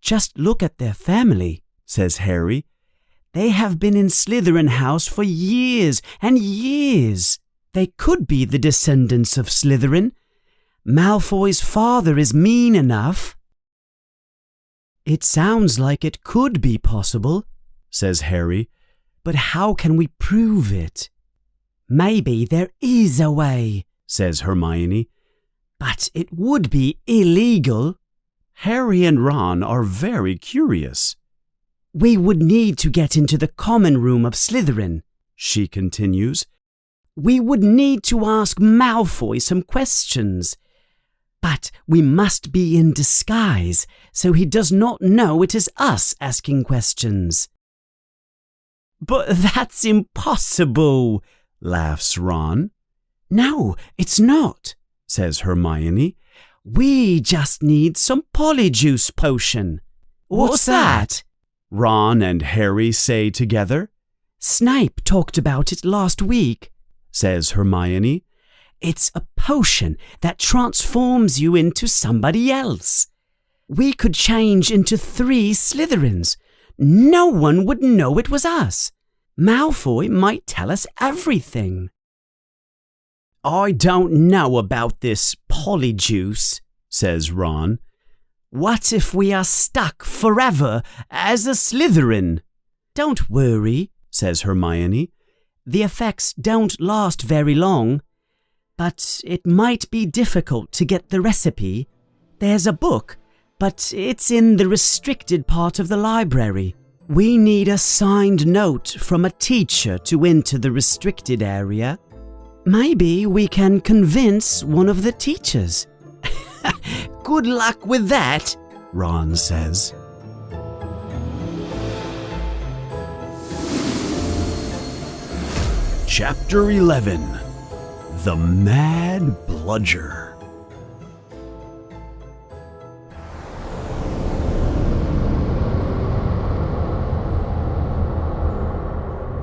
"Just look at their family," says Harry. "They have been in Slytherin House for years and years. They could be the descendants of Slytherin. Malfoy's father is mean enough." "It sounds like it could be possible," says Harry. "But how can we prove it?" "Maybe there is a way," says Hermione. "but it would be illegal." Harry and Ron are very curious. "We would need to get into the common room of Slytherin," she continues. "We would need to ask Malfoy some questions. But we must be in disguise, so he does not know it is us asking questions." "But that's impossible," laughs Ron. "No, it's not," says Hermione. We just need some polyjuice potion. What's that? Ron and Harry say together. Snape talked about it last week, says Hermione. It's a potion that transforms you into somebody else. We could change into 3 Slytherins. No one would know it was us. Malfoy might tell us everything. I don't know about this polyjuice, says Ron. What if we are stuck forever as a Slytherin? Don't worry, says Hermione. The effects don't last very long. But it might be difficult to get the recipe. There's a book, but it's in the restricted part of the library. We need a signed note from a teacher to enter the restricted area. Maybe we can convince one of the teachers. Good luck with that, Ron says. Chapter 11. The Mad Bludger.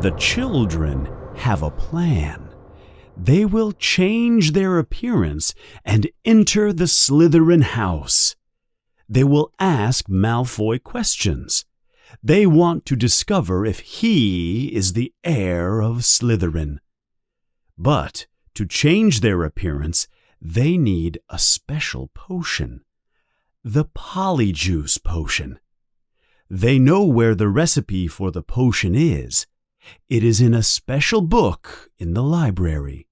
The children have a plan. They will change their appearance and enter the Slytherin house. They will ask Malfoy questions. They want to discover if he is the heir of Slytherin. But to change their appearance, they need a special potion. The Polyjuice potion. They know where the recipe for the potion is. It is in a special book in the library.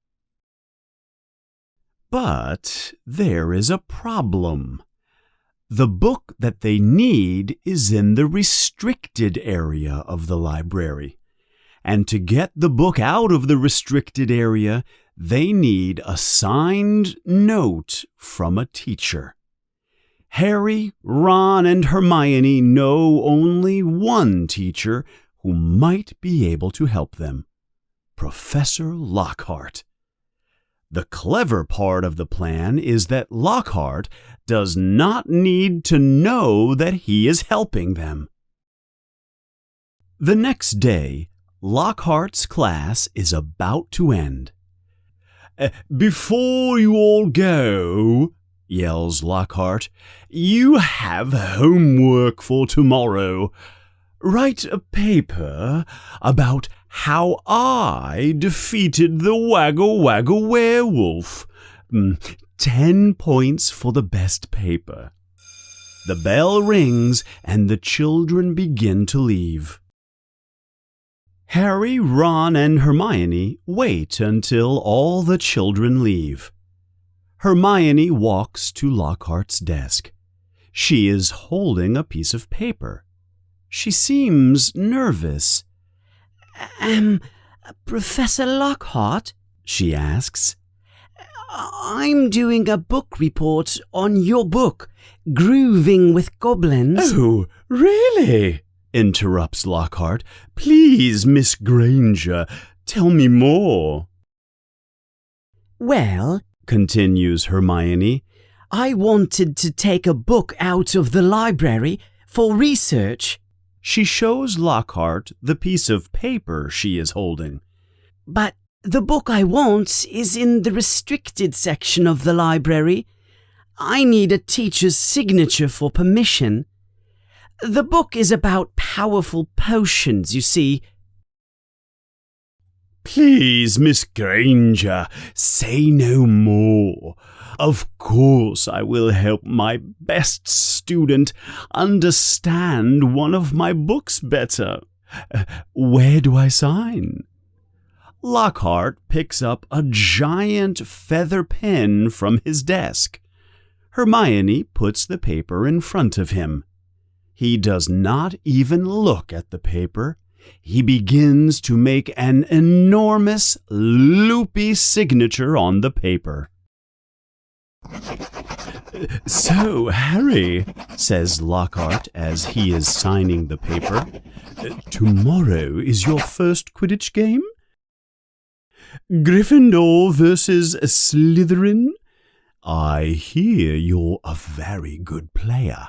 But there is a problem. The book that they need is in the restricted area of the library. And to get the book out of the restricted area, they need a signed note from a teacher. Harry, Ron, and Hermione know only one teacher who might be able to help them, Professor Lockhart. The clever part of the plan is that Lockhart does not need to know that he is helping them. The next day, Lockhart's class is about to end. Before you all go, yells Lockhart, you have homework for tomorrow. Write a paper about how I defeated the Waggle Waggle werewolf. 10 points for the best paper. The bell rings and the children begin to leave. Harry, Ron, and Hermione wait until all the children leave. Hermione walks to Lockhart's desk. She is holding a piece of paper. She seems nervous. Professor Lockhart? She asks. I'm doing a book report on your book, Grooving with Goblins. Oh, really? Interrupts Lockhart. Please, Miss Granger, tell me more. Well, continues Hermione, I wanted to take a book out of the library for research. She shows Lockhart the piece of paper she is holding. But the book I want is in the restricted section of the library. I need a teacher's signature for permission. The book is about powerful potions, you see. Please, Miss Granger, say no more. Of course I will help my best student understand one of my books better. Where do I sign? Lockhart picks up a giant feather pen from his desk. Hermione puts the paper in front of him. He does not even look at the paper. He begins to make an enormous, loopy signature on the paper. So, Harry, says Lockhart as he is signing the paper, tomorrow is your first Quidditch game? Gryffindor versus Slytherin? I hear you're a very good player.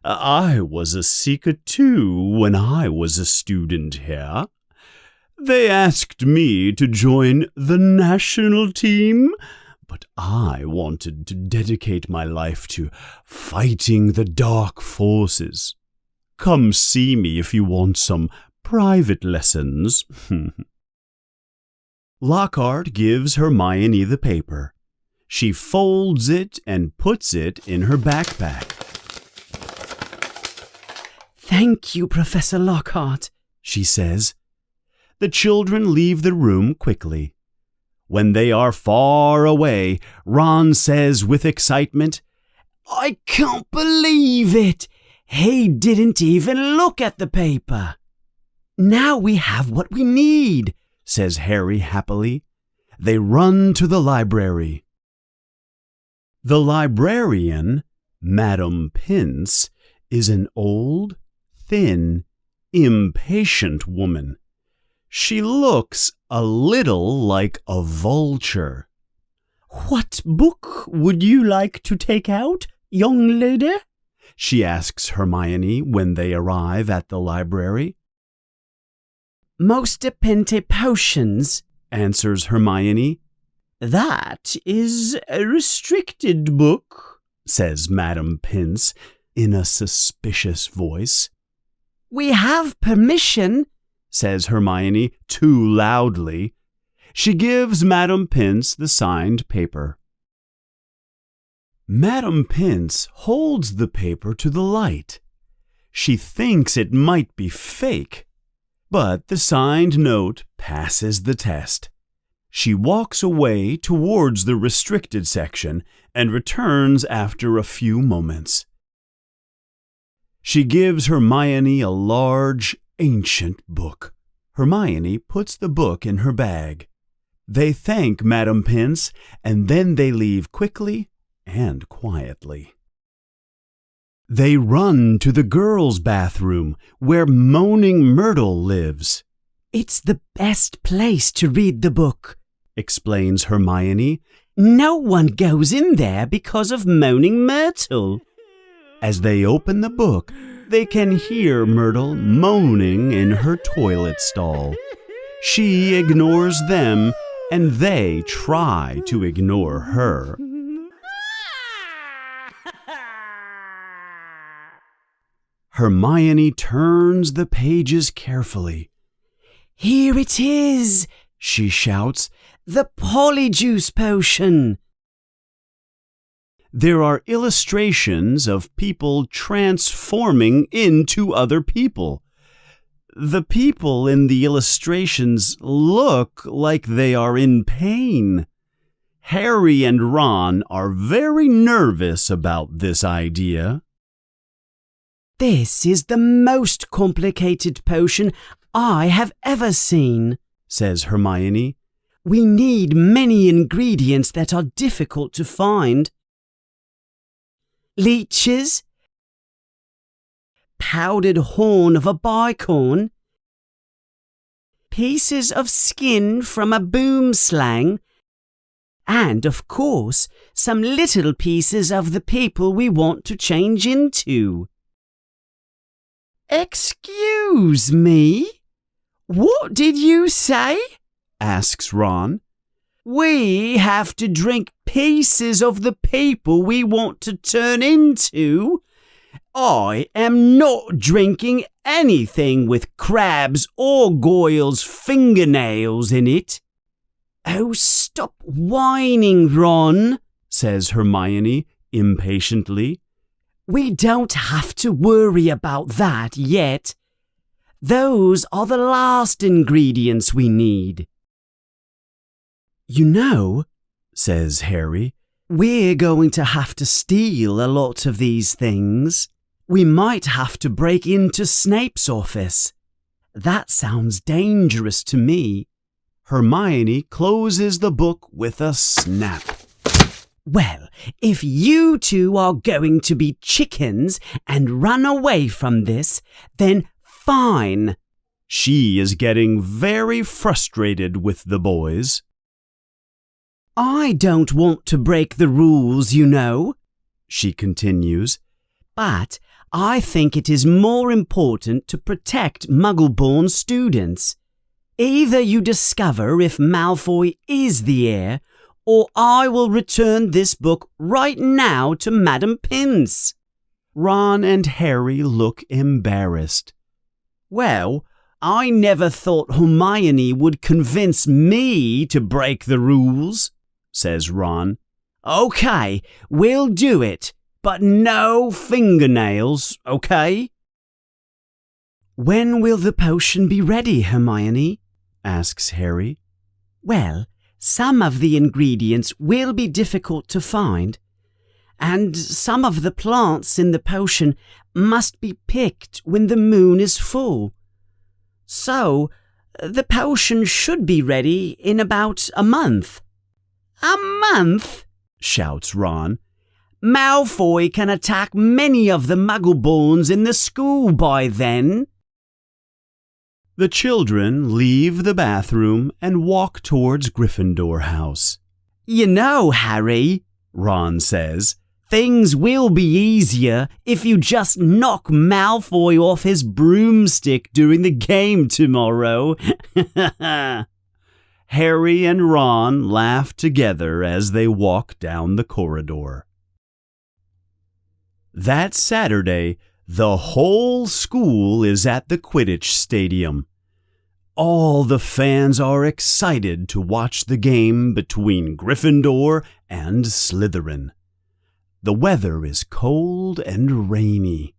I was a seeker too when I was a student here. They asked me to join the national team, but I wanted to dedicate my life to fighting the dark forces. Come see me if you want some private lessons. Lockhart gives Hermione the paper. She folds it and puts it in her backpack. Thank you, Professor Lockhart, she says. The children leave the room quickly. When they are far away, Ron says with excitement, I can't believe it! He didn't even look at the paper. Now we have what we need, says Harry happily. They run to the library. The librarian, Madame Pince, is an old, thin, impatient woman. She looks a little like a vulture. What book would you like to take out, young lady? She asks Hermione when they arrive at the library. Most Pente potions, answers Hermione. That is a restricted book, says Madame Pince in a suspicious voice. We have permission, says Hermione too loudly. She gives Madame Pince the signed paper. Madame Pince holds the paper to the light. She thinks it might be fake, but the signed note passes the test. She walks away towards the restricted section and returns after a few moments. She gives Hermione a large, ancient book. Hermione puts the book in her bag. They thank Madame Pince, and then they leave quickly and quietly. They run to the girls' bathroom where Moaning Myrtle lives. It's the best place to read the book, explains Hermione. No one goes in there because of Moaning Myrtle. As they open the book, they can hear Myrtle moaning in her toilet stall. She ignores them, and they try to ignore her. Hermione turns the pages carefully. Here it is, she shouts, the Polyjuice potion. There are illustrations of people transforming into other people. The people in the illustrations look like they are in pain. Harry and Ron are very nervous about this idea. This is the most complicated potion I have ever seen, says Hermione. We need many ingredients that are difficult to find. Leeches, powdered horn of a bicorn, pieces of skin from a boomslang, and, of course, some little pieces of the people we want to change into. Excuse me? What did you say? Asks Ron. We have to drink pieces of the people we want to turn into. I am not drinking anything with crabs or Goyle's fingernails in it. Oh, stop whining, Ron, says Hermione impatiently. We don't have to worry about that yet. Those are the last ingredients we need. You know, says Harry, we're going to have to steal a lot of these things. We might have to break into Snape's office. That sounds dangerous to me. Hermione closes the book with a snap. Well, if you two are going to be chickens and run away from this, then fine. She is getting very frustrated with the boys. I don't want to break the rules, you know, she continues, but I think it is more important to protect Muggle-born students. Either you discover if Malfoy is the heir, or I will return this book right now to Madam Pince. Ron and Harry look embarrassed. Well, I never thought Hermione would convince me to break the rules, says Ron. Okay, we'll do it, but no fingernails, okay? When will the potion be ready, Hermione? Asks Harry. Well, some of the ingredients will be difficult to find, and some of the plants in the potion must be picked when the moon is full. So, the potion should be ready in about a month. A month? Shouts Ron. Malfoy can attack many of the Muggle-borns in the school by then. The children leave the bathroom and walk towards Gryffindor House. You know, Harry, Ron says, things will be easier if you just knock Malfoy off his broomstick during the game tomorrow. Harry and Ron laugh together as they walk down the corridor. That Saturday, the whole school is at the Quidditch Stadium. All the fans are excited to watch the game between Gryffindor and Slytherin. The weather is cold and rainy.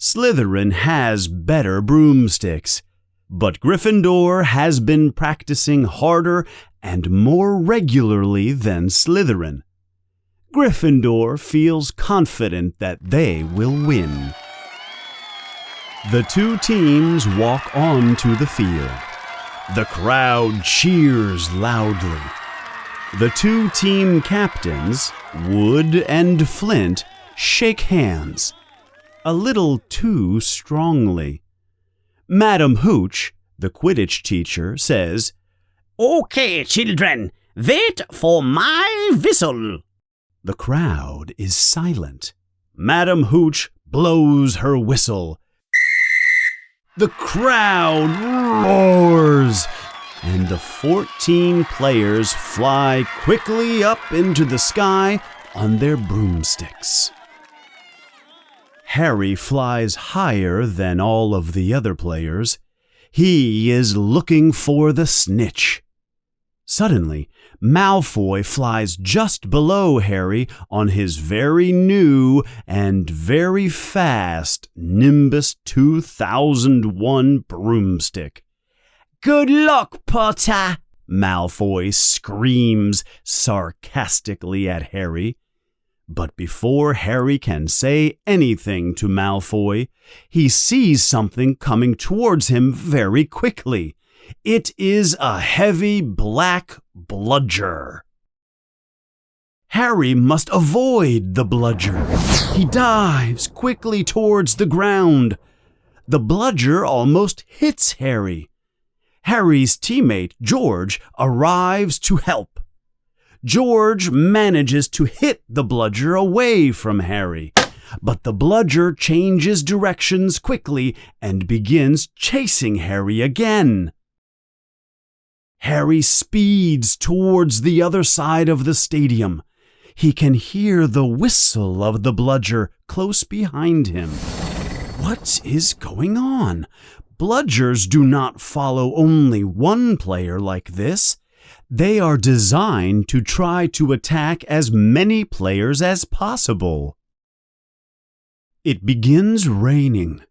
Slytherin has better broomsticks, but Gryffindor has been practicing harder and more regularly than Slytherin. Gryffindor feels confident that they will win. The two teams walk onto the field. The crowd cheers loudly. The two team captains, Wood and Flint, shake hands, a little too strongly. Madam Hooch, the Quidditch teacher, says, Okay, children, wait for my whistle. The crowd is silent. Madam Hooch blows her whistle. The crowd roars, and the 14 players fly quickly up into the sky on their broomsticks. Harry flies higher than all of the other players. He is looking for the snitch. Suddenly, Malfoy flies just below Harry on his very new and very fast Nimbus 2001 broomstick. Good luck, Potter, Malfoy screams sarcastically at Harry. But before Harry can say anything to Malfoy, he sees something coming towards him very quickly. It is a heavy black bludger. Harry must avoid the bludger. He dives quickly towards the ground. The bludger almost hits Harry. Harry's teammate, George, arrives to help. George manages to hit the bludger away from Harry, but the bludger changes directions quickly and begins chasing Harry again. Harry speeds towards the other side of the stadium. He can hear the whistle of the bludger close behind him. What is going on? Bludgers do not follow only one player like this. They are designed to try to attack as many players as possible. It begins raining.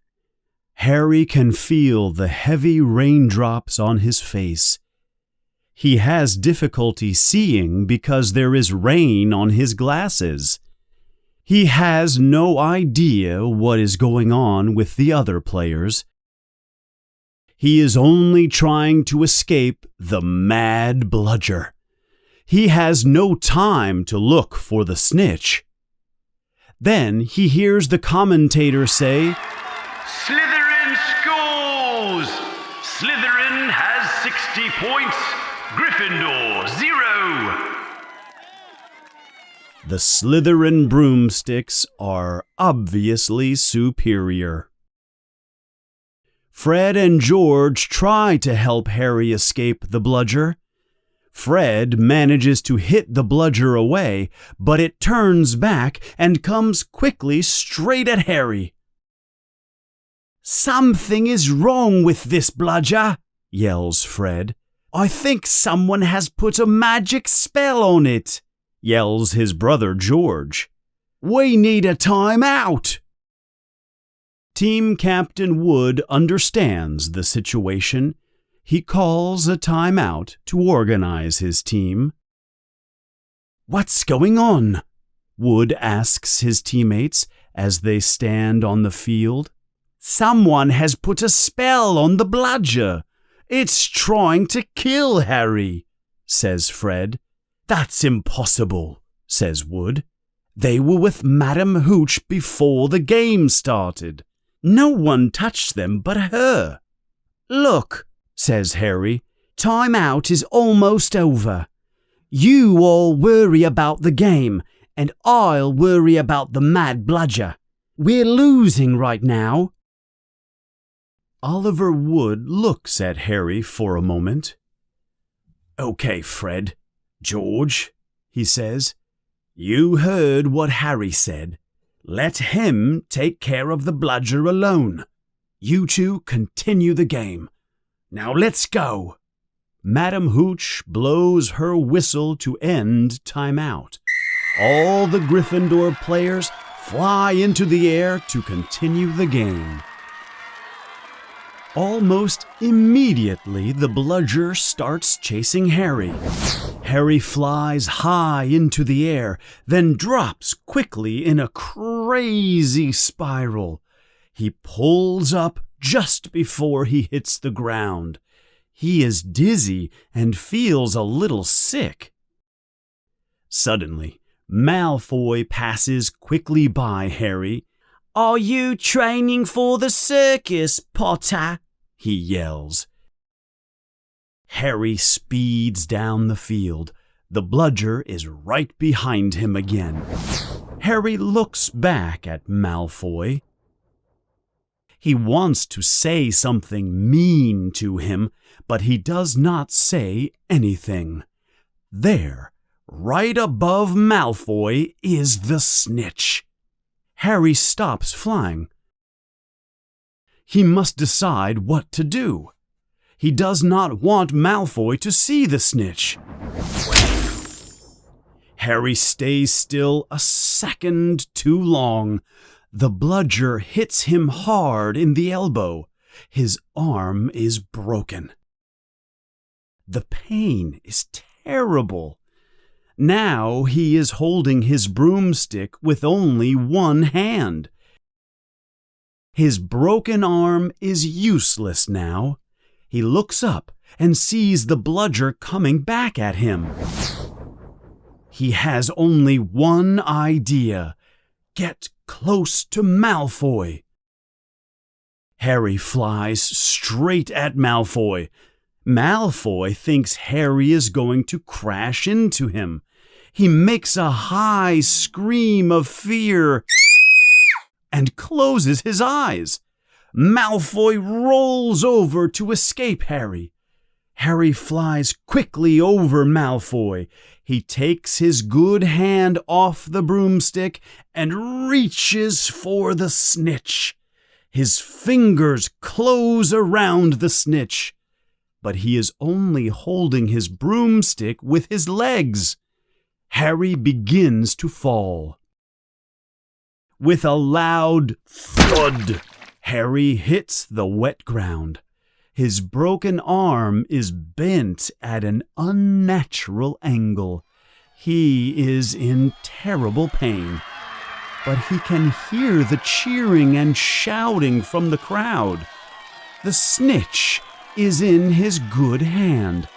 Harry can feel the heavy raindrops on his face. He has difficulty seeing because there is rain on his glasses. He has no idea what is going on with the other players. He is only trying to escape the mad bludger. He has no time to look for the snitch. Then he hears the commentator say, Slytherin scores! Slytherin has 60 points, Gryffindor 0. The Slytherin broomsticks are obviously superior. Fred and George try to help Harry escape the bludger. Fred manages to hit the bludger away, but it turns back and comes quickly straight at Harry. "Something is wrong with this bludger," yells Fred. "I think someone has put a magic spell on it," yells his brother George. "We need a timeout." Team Captain Wood understands the situation. He calls a timeout to organize his team. "What's going on?" Wood asks his teammates as they stand on the field. "Someone has put a spell on the bludger. It's trying to kill Harry," says Fred. "That's impossible," says Wood. "They were with Madam Hooch before the game started. No one touched them but her." "Look," says Harry, "time out is almost over. You all worry about the game, and I'll worry about the mad bludger. We're losing right now." Oliver Wood looks at Harry for a moment. "Okay, Fred, George," he says. "You heard what Harry said. Let him take care of the bludger alone. You two continue the game. Now let's go." Madam Hooch blows her whistle to end timeout. All the Gryffindor players fly into the air to continue the game. Almost immediately, the bludger starts chasing Harry. Harry flies high into the air, then drops quickly in a crazy spiral. He pulls up just before he hits the ground. He is dizzy and feels a little sick. Suddenly, Malfoy passes quickly by Harry. "Are you training for the circus, Potter?" he yells. Harry speeds down the field. The bludger is right behind him again. Harry looks back at Malfoy. He wants to say something mean to him, but he does not say anything. There, right above Malfoy, is the snitch. Harry stops flying. He must decide what to do. He does not want Malfoy to see the snitch. Harry stays still a second too long. The bludger hits him hard in the elbow. His arm is broken. The pain is terrible. Now he is holding his broomstick with only one hand. His broken arm is useless now. He looks up and sees the bludger coming back at him. He has only one idea: get close to Malfoy. Harry flies straight at Malfoy. Malfoy thinks Harry is going to crash into him. He makes a high scream of fear and closes his eyes. Malfoy rolls over to escape Harry. Harry flies quickly over Malfoy. He takes his good hand off the broomstick and reaches for the snitch. His fingers close around the snitch, but he is only holding his broomstick with his legs. Harry begins to fall. With a loud thud, Harry hits the wet ground. His broken arm is bent at an unnatural angle. He is in terrible pain, but he can hear the cheering and shouting from the crowd. The snitch is in his good hand.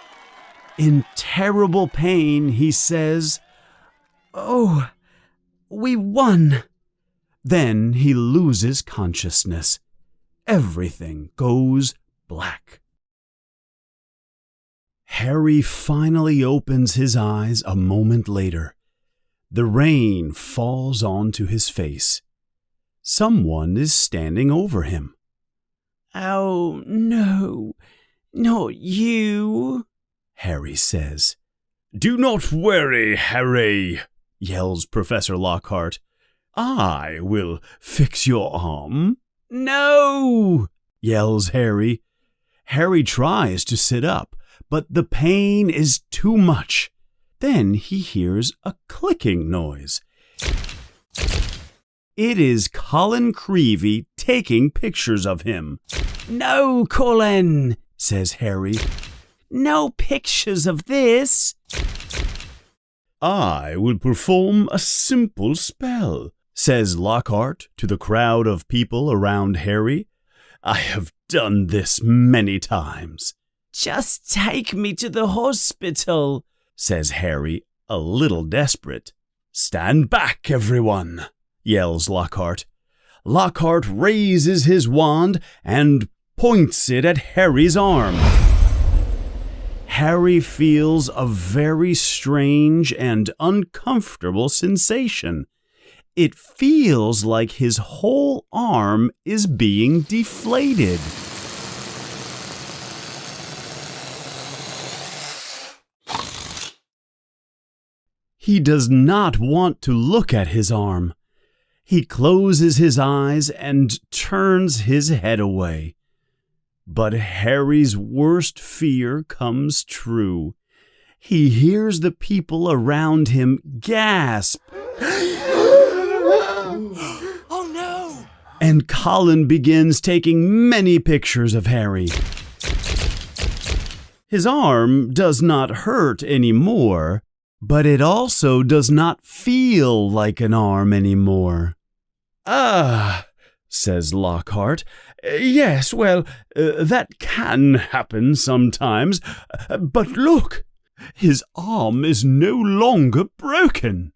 In terrible pain, he says, "Oh, we won." Then he loses consciousness. Everything goes black. Harry finally opens his eyes a moment later. The rain falls onto his face. Someone is standing over him. "Oh, no, not you," Harry says. "Do not worry, Harry," Yells Professor Lockhart. "I will fix your arm." "No!" Yells Harry. Harry tries to sit up, but the pain is too much. Then he hears a clicking noise. It is Colin Creevey taking pictures of him. "No, Colin," says Harry. "No pictures of this." "I will perform a simple spell," says Lockhart to the crowd of people around Harry. "I have done this many times." "Just take me to the hospital," says Harry, a little desperate. "Stand back, everyone," yells Lockhart. Lockhart raises his wand and points it at Harry's arm. Harry feels a very strange and uncomfortable sensation. It feels like his whole arm is being deflated. He does not want to look at his arm. He closes his eyes and turns his head away. But Harry's worst fear comes true. He hears the people around him gasp. Oh no! And Colin begins taking many pictures of Harry. His arm does not hurt anymore, but it also does not feel like an arm anymore. "Ah," says Lockhart. "Yes, well, that can happen sometimes. But look, his arm is no longer broken."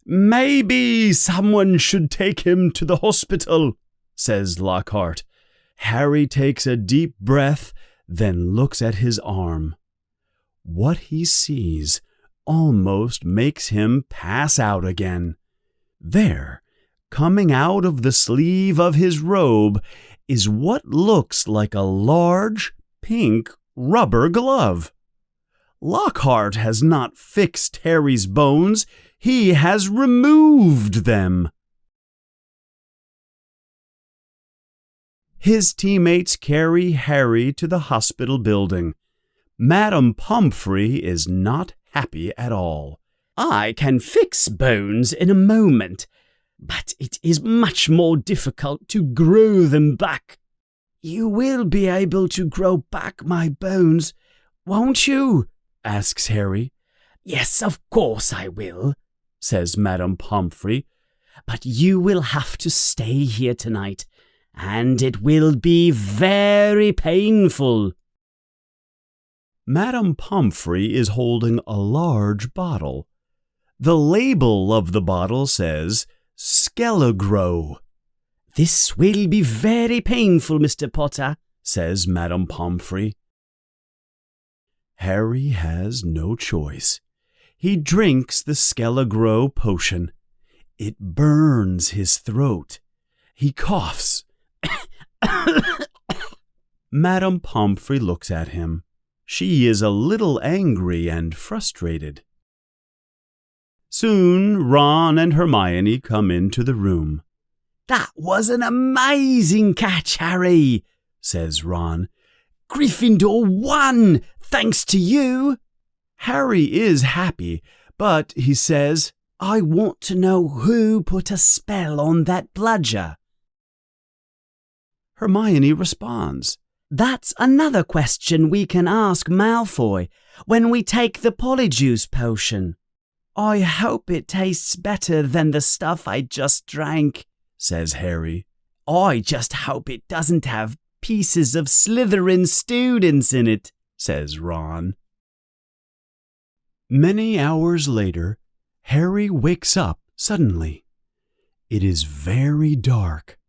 Maybe someone should take him to the hospital," says Lockhart. Harry takes a deep breath, then looks at his arm. What he sees almost makes him pass out again. There, coming out of the sleeve of his robe, is what looks like a large, pink rubber glove. Lockhart has not fixed Harry's bones, he has removed them. His teammates carry Harry to the hospital building. Madame Pomfrey is not happy at all. "I can fix bones in a moment, but it is much more difficult to grow them back." "You will be able to grow back my bones, won't you?" asks Harry. "Yes, of course I will," says Madame Pomfrey. "But you will have to stay here tonight, and it will be very painful." Madame Pomfrey is holding a large bottle. The label of the bottle says Skele-Gro. "This will be very painful, Mr. Potter," says Madame Pomfrey. Harry has no choice. He drinks the Skele-Gro potion. It burns his throat. He coughs. Madame Pomfrey looks at him. She is a little angry and frustrated. Soon Ron and Hermione come into the room. "That was an amazing catch, Harry," says Ron. "Gryffindor won, thanks to you." Harry is happy, but he says, "I want to know who put a spell on that bludger." Hermione responds, "That's another question we can ask Malfoy when we take the Polyjuice potion." "I hope it tastes better than the stuff I just drank," says Harry. "I just hope it doesn't have pieces of Slytherin students in it," says Ron. Many hours later, Harry wakes up suddenly. It is very dark.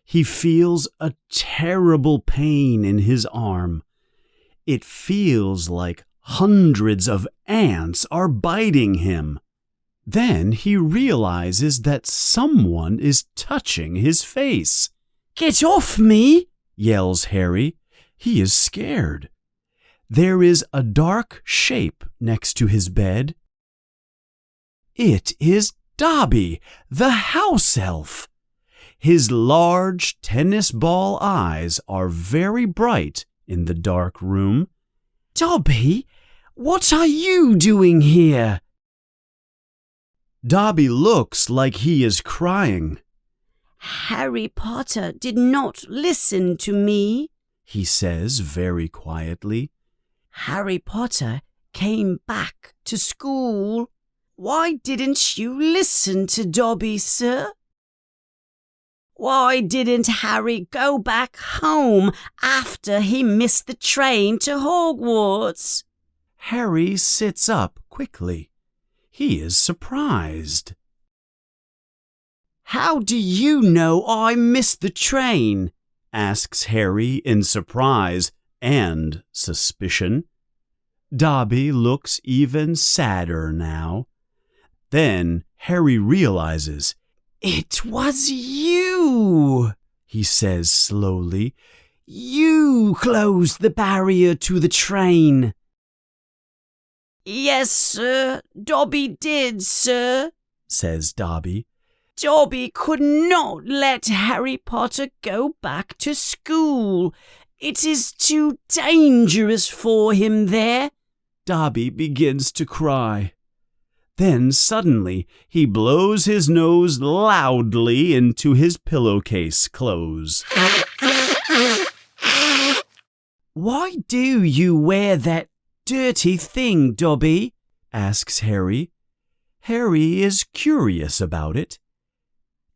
He feels a terrible pain in his arm. It feels like Hundreds of ants are biting him. Then he realizes that someone is touching his face. "Get off me!" yells Harry. He is scared. There is a dark shape next to his bed. It is Dobby, the house elf. His large tennis ball eyes are very bright in the dark room. "Dobby, what are you doing here?" Dobby looks like he is crying. Harry Potter did not listen to me, He says very quietly. Harry Potter came back to school. Why didn't you listen to Dobby, sir? Why didn't Harry go back home after he missed the train to Hogwarts? Harry sits up quickly. He is surprised. "How do you know I missed the train?" asks Harry in surprise and suspicion. Dobby looks even sadder now. Then Harry realizes, "It was you," he says slowly. "You closed the barrier to the train." Yes, sir, Dobby did, sir, says Dobby. Dobby could not let Harry Potter go back to school. It is too dangerous for him there. Dobby begins to cry. Then suddenly he blows his nose loudly into his pillowcase clothes. "Why do you wear that dirty thing, Dobby?" asks Harry. Harry is curious about it.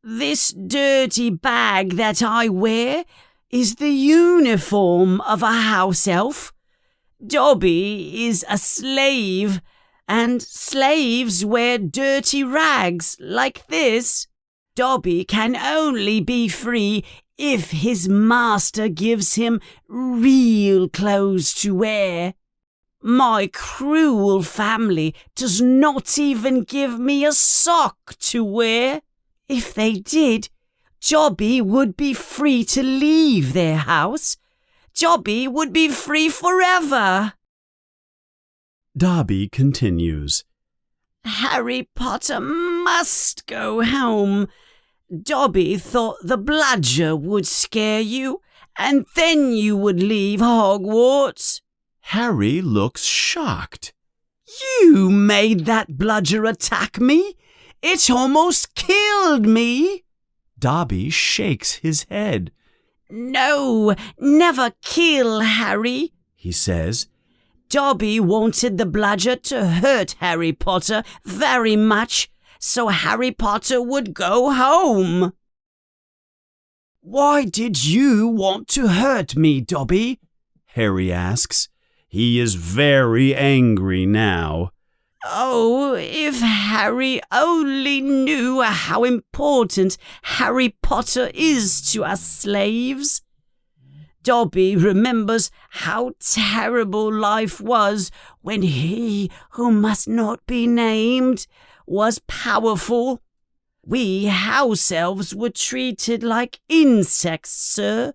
This dirty bag that I wear is the uniform of a house elf. Dobby is a slave, and slaves wear dirty rags like this. Dobby can only be free if his master gives him real clothes to wear. My cruel family does not even give me a sock to wear. If they did, Dobby would be free to leave their house. Dobby would be free forever. Dobby continues. Harry Potter must go home. Dobby thought the bludger would scare you, and then you would leave Hogwarts. Harry looks shocked. "You made that bludger attack me? It almost killed me." Dobby shakes his head. No, never kill Harry, He says. Dobby wanted the bludger to hurt Harry Potter very much, so Harry Potter would go home. "Why did you want to hurt me, Dobby?" Harry asks. He is very angry now. Oh, if Harry only knew how important Harry Potter is to us slaves. Dobby remembers how terrible life was when he, who must not be named, was powerful. We house elves were treated like insects, sir.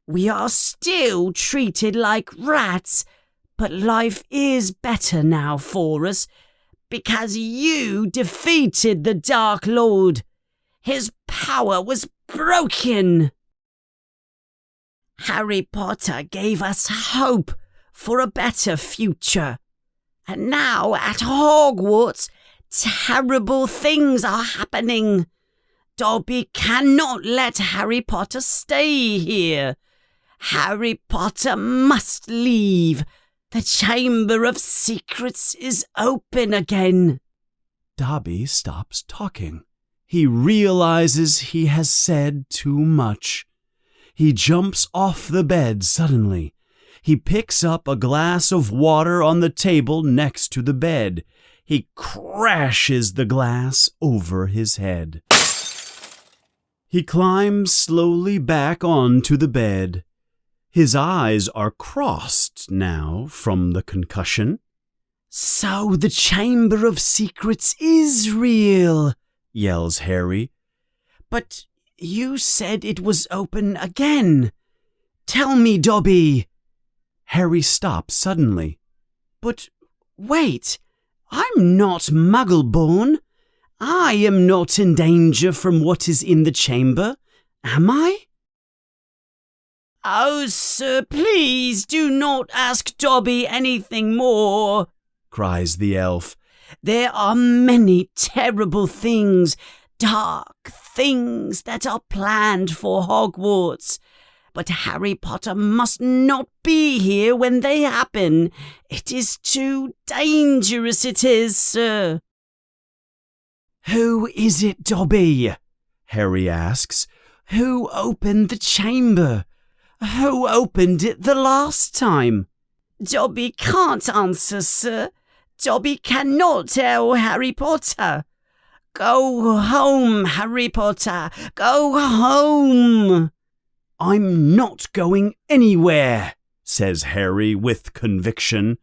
We are still treated like rats, but life is better now for us because you defeated the Dark Lord. His power was broken. Harry Potter gave us hope for a better future. And now at Hogwarts, terrible things are happening. Dobby cannot let Harry Potter stay here. Harry Potter must leave. The Chamber of Secrets is open again. Dobby stops talking. He realizes he has said too much. He jumps off the bed suddenly. He picks up a glass of water on the table next to the bed. He crashes the glass over his head. He climbs slowly back onto the bed. His eyes are crossed now from the concussion. So the Chamber of Secrets is real, yells Harry. But you said it was open again. Tell me, Dobby. Harry stops suddenly. But wait, I'm not Muggle-born. I am not in danger from what is in the chamber, am I? Oh, sir, please do not ask Dobby anything more, cries the elf. There are many terrible things, dark things that are planned for Hogwarts. But Harry Potter must not be here when they happen. It is too dangerous, it is, sir. Who is it, Dobby? Harry asks. Who opened the chamber? Who opened it the last time? Dobby can't answer, sir. Dobby cannot tell Harry Potter. Go home, Harry Potter. Go home. I'm not going anywhere, says Harry with conviction.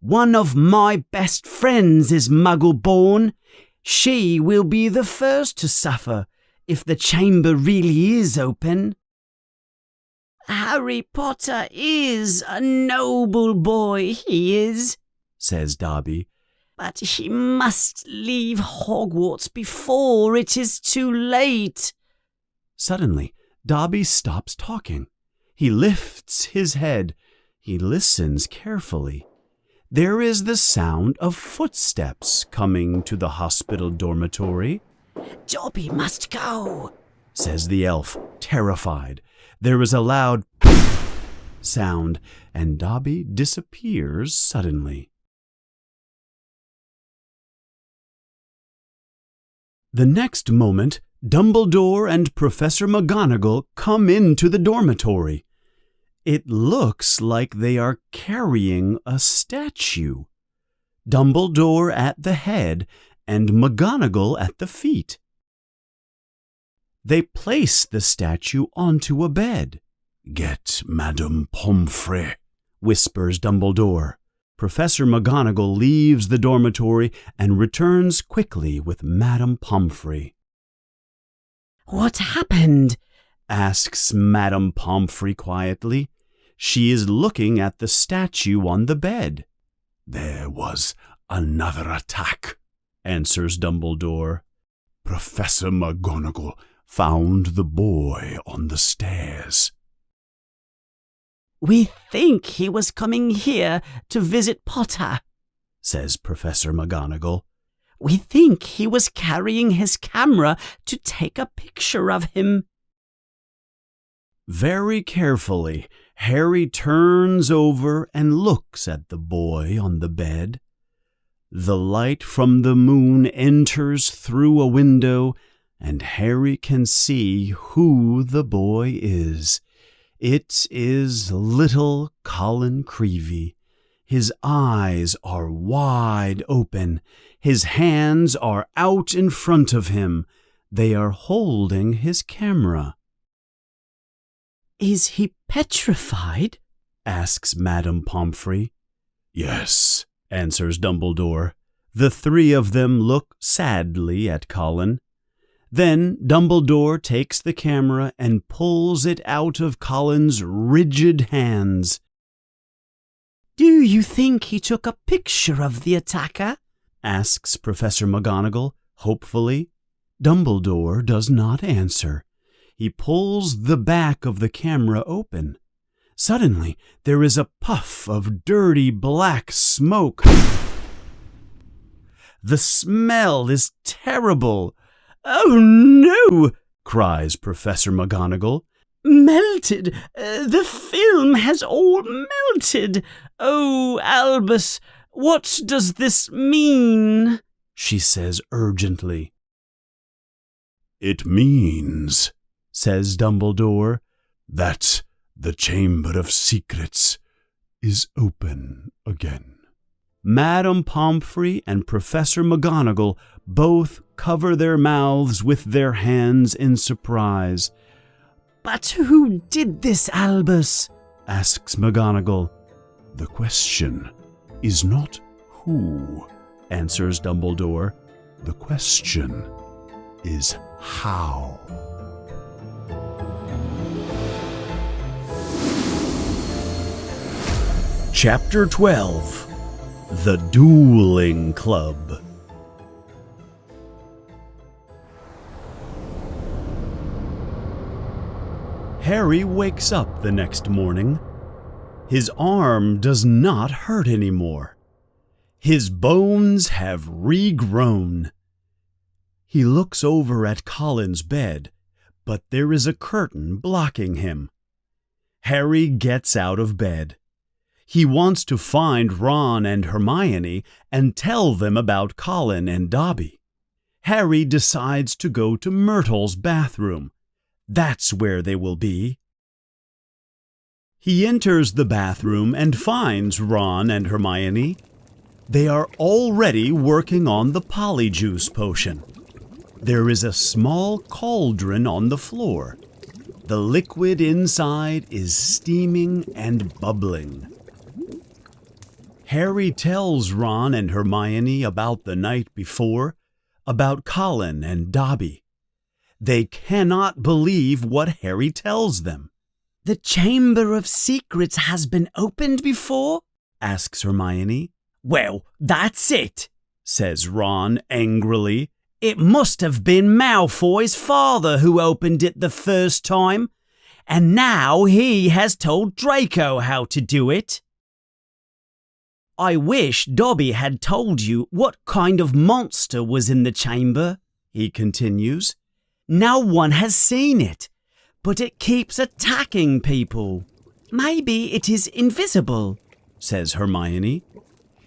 One of my best friends is Muggle-born. She will be the first to suffer if the chamber really is open. Harry Potter is a noble boy, he is, says Dobby. But he must leave Hogwarts before it is too late. Suddenly, Dobby stops talking. He lifts his head. He listens carefully. There is the sound of footsteps coming to the hospital dormitory. Dobby must go, says the elf, terrified. There is a loud sound, and Dobby disappears suddenly. The next moment, Dumbledore and Professor McGonagall come into the dormitory. It looks like they are carrying a statue. Dumbledore at the head and McGonagall at the feet. They place the statue onto a bed. "Get Madame Pomfrey," whispers Dumbledore. Professor McGonagall leaves the dormitory and returns quickly with Madame Pomfrey. What happened? asks Madame Pomfrey quietly. She is looking at the statue on the bed. "There was another attack," answers Dumbledore. "Professor McGonagall found the boy on the stairs." We think he was coming here to visit Potter, says Professor McGonagall. We think he was carrying his camera to take a picture of him. Very carefully, Harry turns over and looks at the boy on the bed. The light from the moon enters through a window, and Harry can see who the boy is. It is little Colin Creevey. His eyes are wide open. His hands are out in front of him. They are holding his camera. Is he petrified? asks Madame Pomfrey. "Yes," answers Dumbledore. The three of them look sadly at Colin. Then Dumbledore takes the camera and pulls it out of Colin's rigid hands. Do you think he took a picture of the attacker? asks Professor McGonagall, hopefully. Dumbledore does not answer. He pulls the back of the camera open. Suddenly, there is a puff of dirty black smoke. The smell is terrible. Oh, no, cries Professor McGonagall. Melted! The film has all melted! Oh, Albus, what does this mean? She says urgently. "It means," says Dumbledore, "that the Chamber of Secrets is open again." Madame Pomfrey and Professor McGonagall both cover their mouths with their hands in surprise. But who did this, Albus? asks McGonagall. The question is not who, answers Dumbledore. the question is how. Chapter 12: The Dueling Club. Harry wakes up the next morning. His arm does not hurt anymore. His bones have regrown. He looks over at Colin's bed, but there is a curtain blocking him. Harry gets out of bed. He wants to find Ron and Hermione and tell them about Colin and Dobby. Harry decides to go to Myrtle's bathroom. That's where they will be. He enters the bathroom and finds Ron and Hermione. They are already working on the Polyjuice potion. There is a small cauldron on the floor. The liquid inside is steaming and bubbling. Harry tells Ron and Hermione about the night before, about Colin and Dobby. They cannot believe what Harry tells them. The Chamber of Secrets has been opened before? Asks Hermione. Well, that's it, Says Ron angrily. It must have been Malfoy's father who opened it the first time, and now he has told Draco how to do it. I wish Dobby had told you what kind of monster was in the chamber, he continues. No one has seen it, but it keeps attacking people. Maybe it is invisible, says Hermione.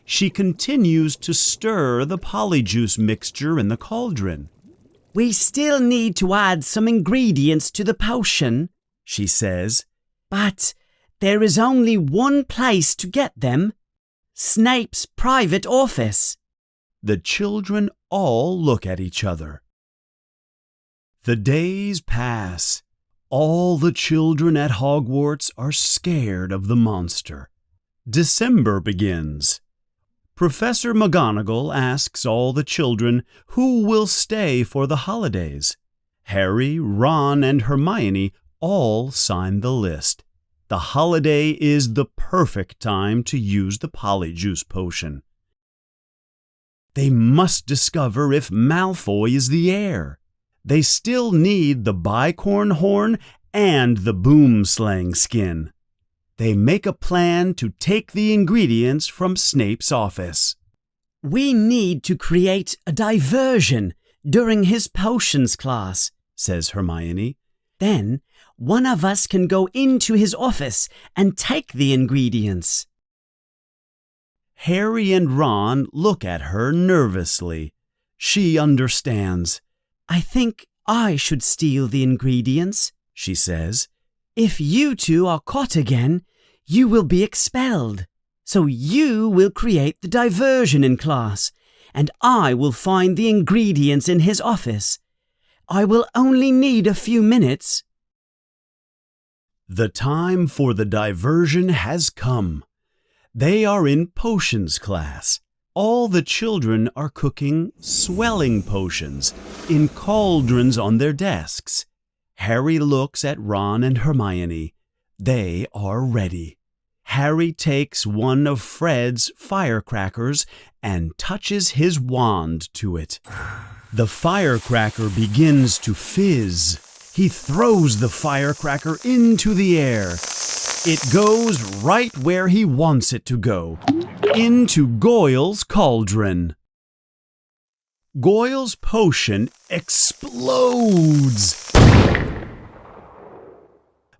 She continues to stir the Polyjuice mixture in the cauldron. We still need to add some ingredients to the potion, she says, but there is only one place to get them. Snape's private office. The children all look at each other. The days pass. All the children at Hogwarts are scared of the monster. December begins. Professor McGonagall asks all the children who will stay for the holidays. Harry, Ron, and Hermione all sign the list. The holiday is the perfect time to use the Polyjuice potion. They must discover if Malfoy is the heir. They still need the bicorn horn and the boomslang skin. They make a plan to take the ingredients from Snape's office. We need to create a diversion during his potions class, says Hermione. Then one of us can go into his office and take the ingredients. Harry and Ron look at her nervously. She understands. I think I should steal the ingredients, she says. If you two are caught again, you will be expelled. So you will create the diversion in class, and I will find the ingredients in his office. I will only need a few minutes. The time for the diversion has come. They are in potions class. All the children are cooking swelling potions in cauldrons on their desks. Harry looks at Ron and Hermione. They are ready. Harry takes one of Fred's firecrackers and touches his wand to it. The firecracker begins to fizz. He throws the firecracker into the air. It goes right where he wants it to go, into Goyle's cauldron. Goyle's potion explodes.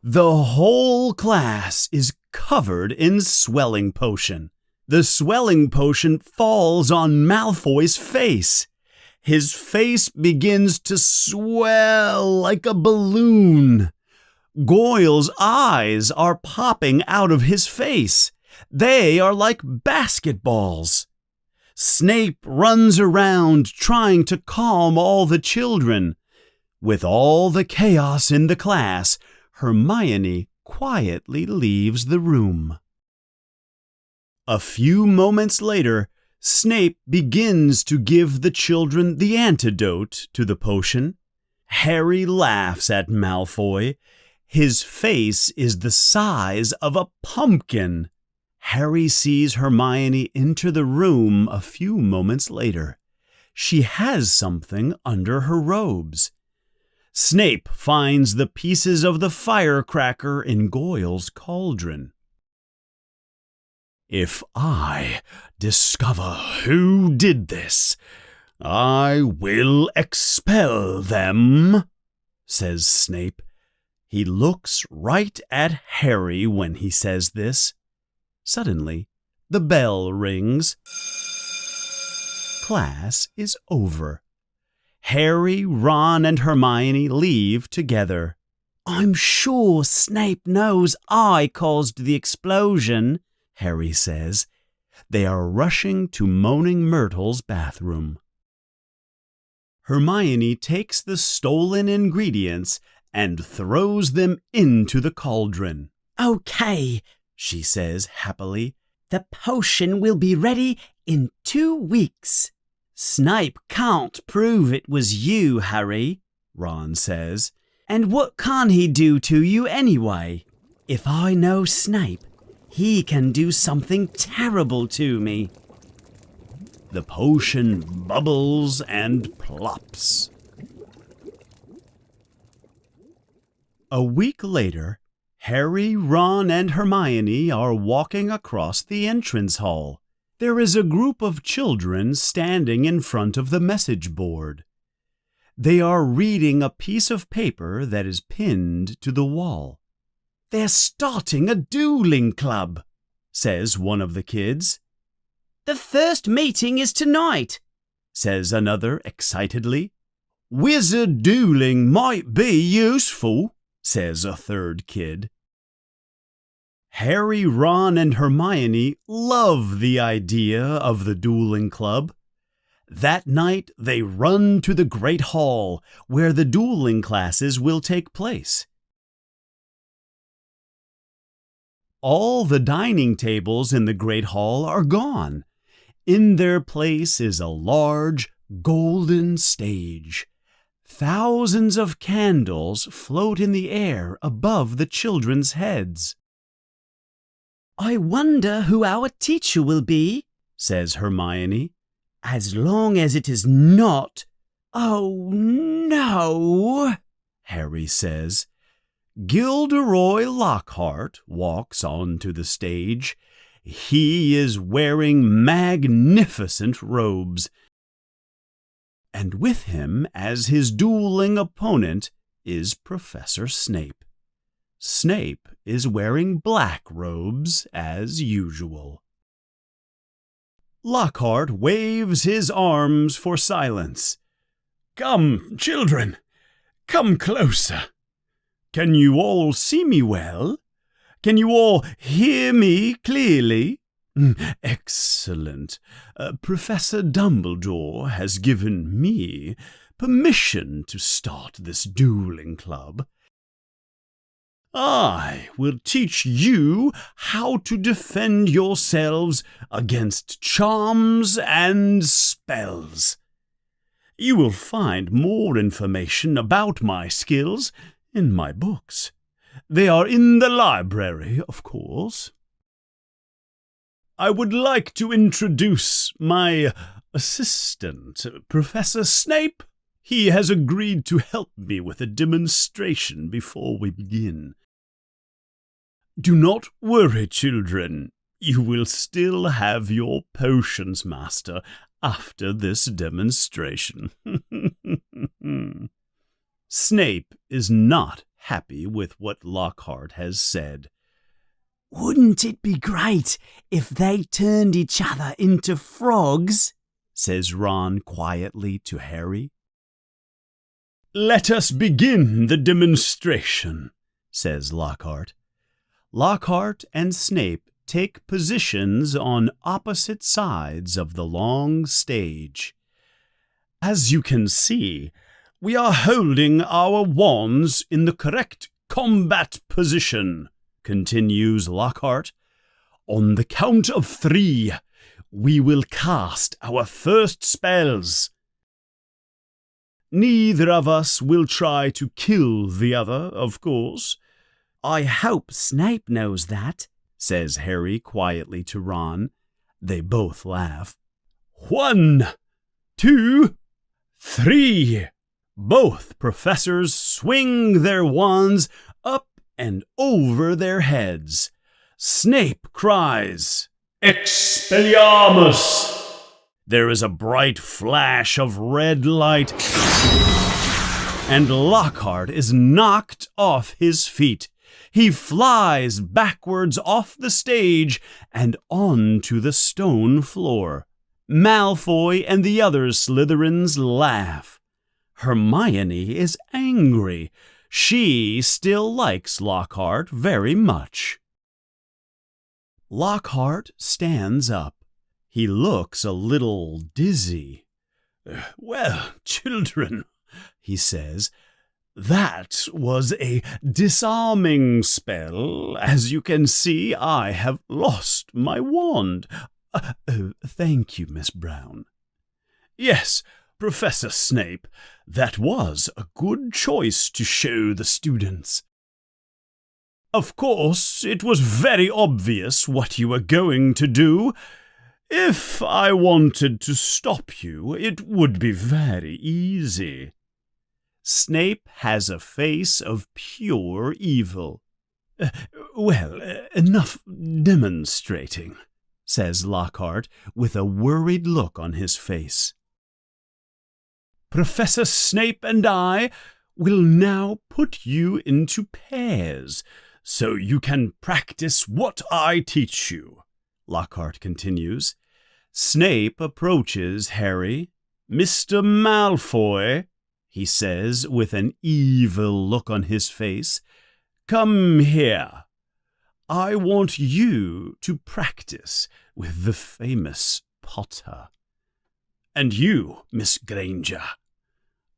The whole class is covered in swelling potion. The swelling potion falls on Malfoy's face. His face begins to swell like a balloon. Goyle's eyes are popping out of his face. They are like basketballs. Snape runs around trying to calm all the children. With all the chaos in the class, Hermione quietly leaves the room. A few moments later, Snape begins to give the children the antidote to the potion. Harry laughs at Malfoy. His face is the size of a pumpkin. Harry sees Hermione enter the room a few moments later. She has something under her robes. Snape finds the pieces of the firecracker in Goyle's cauldron. "If I discover who did this, I will expel them," says Snape. He looks right at Harry when he says this. Suddenly, the bell rings. Class is over. Harry, Ron, and Hermione leave together. "I'm sure Snape knows I caused the explosion," Harry says. They are rushing to Moaning Myrtle's bathroom. Hermione takes the stolen ingredients and throws them into the cauldron. "Okay," she says happily. "The potion will be ready in 2 weeks." "Snape can't prove it was you, Harry," Ron says. "And what can he do to you anyway? If I know Snape, he can do something terrible to me." The potion bubbles and plops. A week later, Harry, Ron, and Hermione are walking across the entrance hall. There is a group of children standing in front of the message board. They are reading a piece of paper that is pinned to the wall. "They're starting a dueling club," says one of the kids. The first meeting is tonight, says another excitedly. "Wizard dueling might be useful," says a third kid. Harry, Ron, and Hermione love the idea of the dueling club. That night they run to the Great Hall, where the dueling classes will take place. All the dining tables in the Great Hall are gone. In their place is a large golden stage. Thousands of candles float in the air above the children's heads. "I wonder who our teacher will be," says Hermione. "as long as it is not—" "Oh, no," Harry says. Gilderoy Lockhart walks onto the stage. He is wearing magnificent robes. And with him, as his dueling opponent, is Professor Snape. Snape is wearing black robes as usual. Lockhart waves his arms for silence. "Come, children, come closer. Can you all see me well? Can you all hear me clearly? Excellent. Professor Dumbledore has given me permission to start this dueling club. I will teach you how to defend yourselves against charms and spells. You will find more information about my skills in my books. They are in the library, of course. I would like to introduce my assistant, Professor Snape. He has agreed to help me with a demonstration before we begin. Do not worry, children. You will still have your potions master after this demonstration." Snape is not happy with what Lockhart has said. "Wouldn't it be great if they turned each other into frogs?" says Ron quietly to Harry. "Let us begin the demonstration," says Lockhart. Lockhart and Snape take positions on opposite sides of the long stage. As you can see, we are holding our wands in the correct combat position, continues Lockhart. On the count of 3, we will cast our first spells. Neither of us will try to kill the other, of course. I hope Snape knows that, says Harry quietly to Ron. They both laugh. 1, 2, 3. Both professors swing their wands up and over their heads. Snape cries, Expelliarmus! There is a bright flash of red light, and Lockhart is knocked off his feet. He flies backwards off the stage and onto the stone floor. Malfoy and the other Slytherins laugh. Hermione is angry. She still likes Lockhart very much. Lockhart stands up. He looks a little dizzy. Well, children, he says, that was a disarming spell. As you can see, I have lost my wand. Thank you, Miss Brown. Yes, Professor Snape, that was a good choice to show the students. Of course, it was very obvious what you were going to do. If I wanted to stop you, it would be very easy. Snape has a face of pure evil. Well, enough demonstrating, says Lockhart with a worried look on his face. Professor Snape and I will now put you into pairs, so you can practice what I teach you, Lockhart continues. Snape approaches Harry. Mr. Malfoy, he says with an evil look on his face, come here. I want you to practice with the famous Potter. And you, Miss Granger.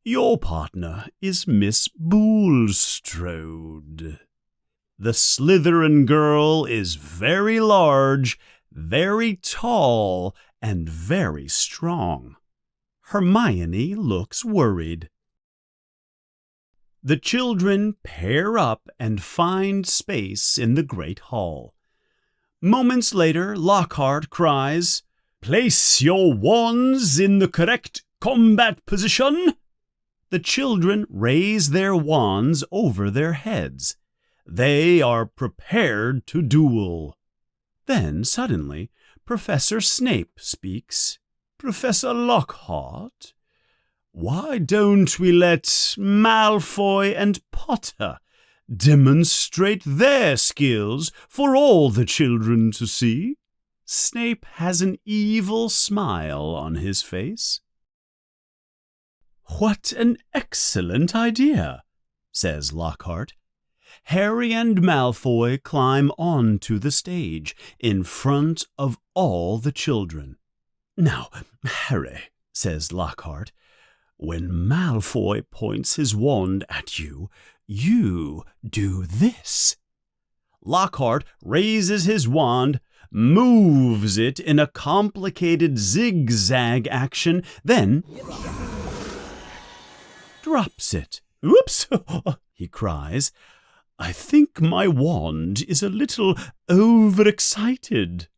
Your partner is Miss Bulstrode. The Slytherin girl is very large, very tall, and very strong. Hermione looks worried. The children pair up and find space in the great hall. Moments later, Lockhart cries, Place your wands in the correct combat position. The children raise their wands over their heads. They are prepared to duel. Then, suddenly, Professor Snape speaks. Professor Lockhart, why don't we let Malfoy and Potter demonstrate their skills for all the children to see? Snape has an evil smile on his face. What an excellent idea, says Lockhart. Harry and Malfoy climb onto the stage in front of all the children. Now, Harry, says Lockhart, when Malfoy points his wand at you, you do this. Lockhart raises his wand, moves it in a complicated zigzag action, then drops it. Oops, he cries. I think my wand is a little overexcited.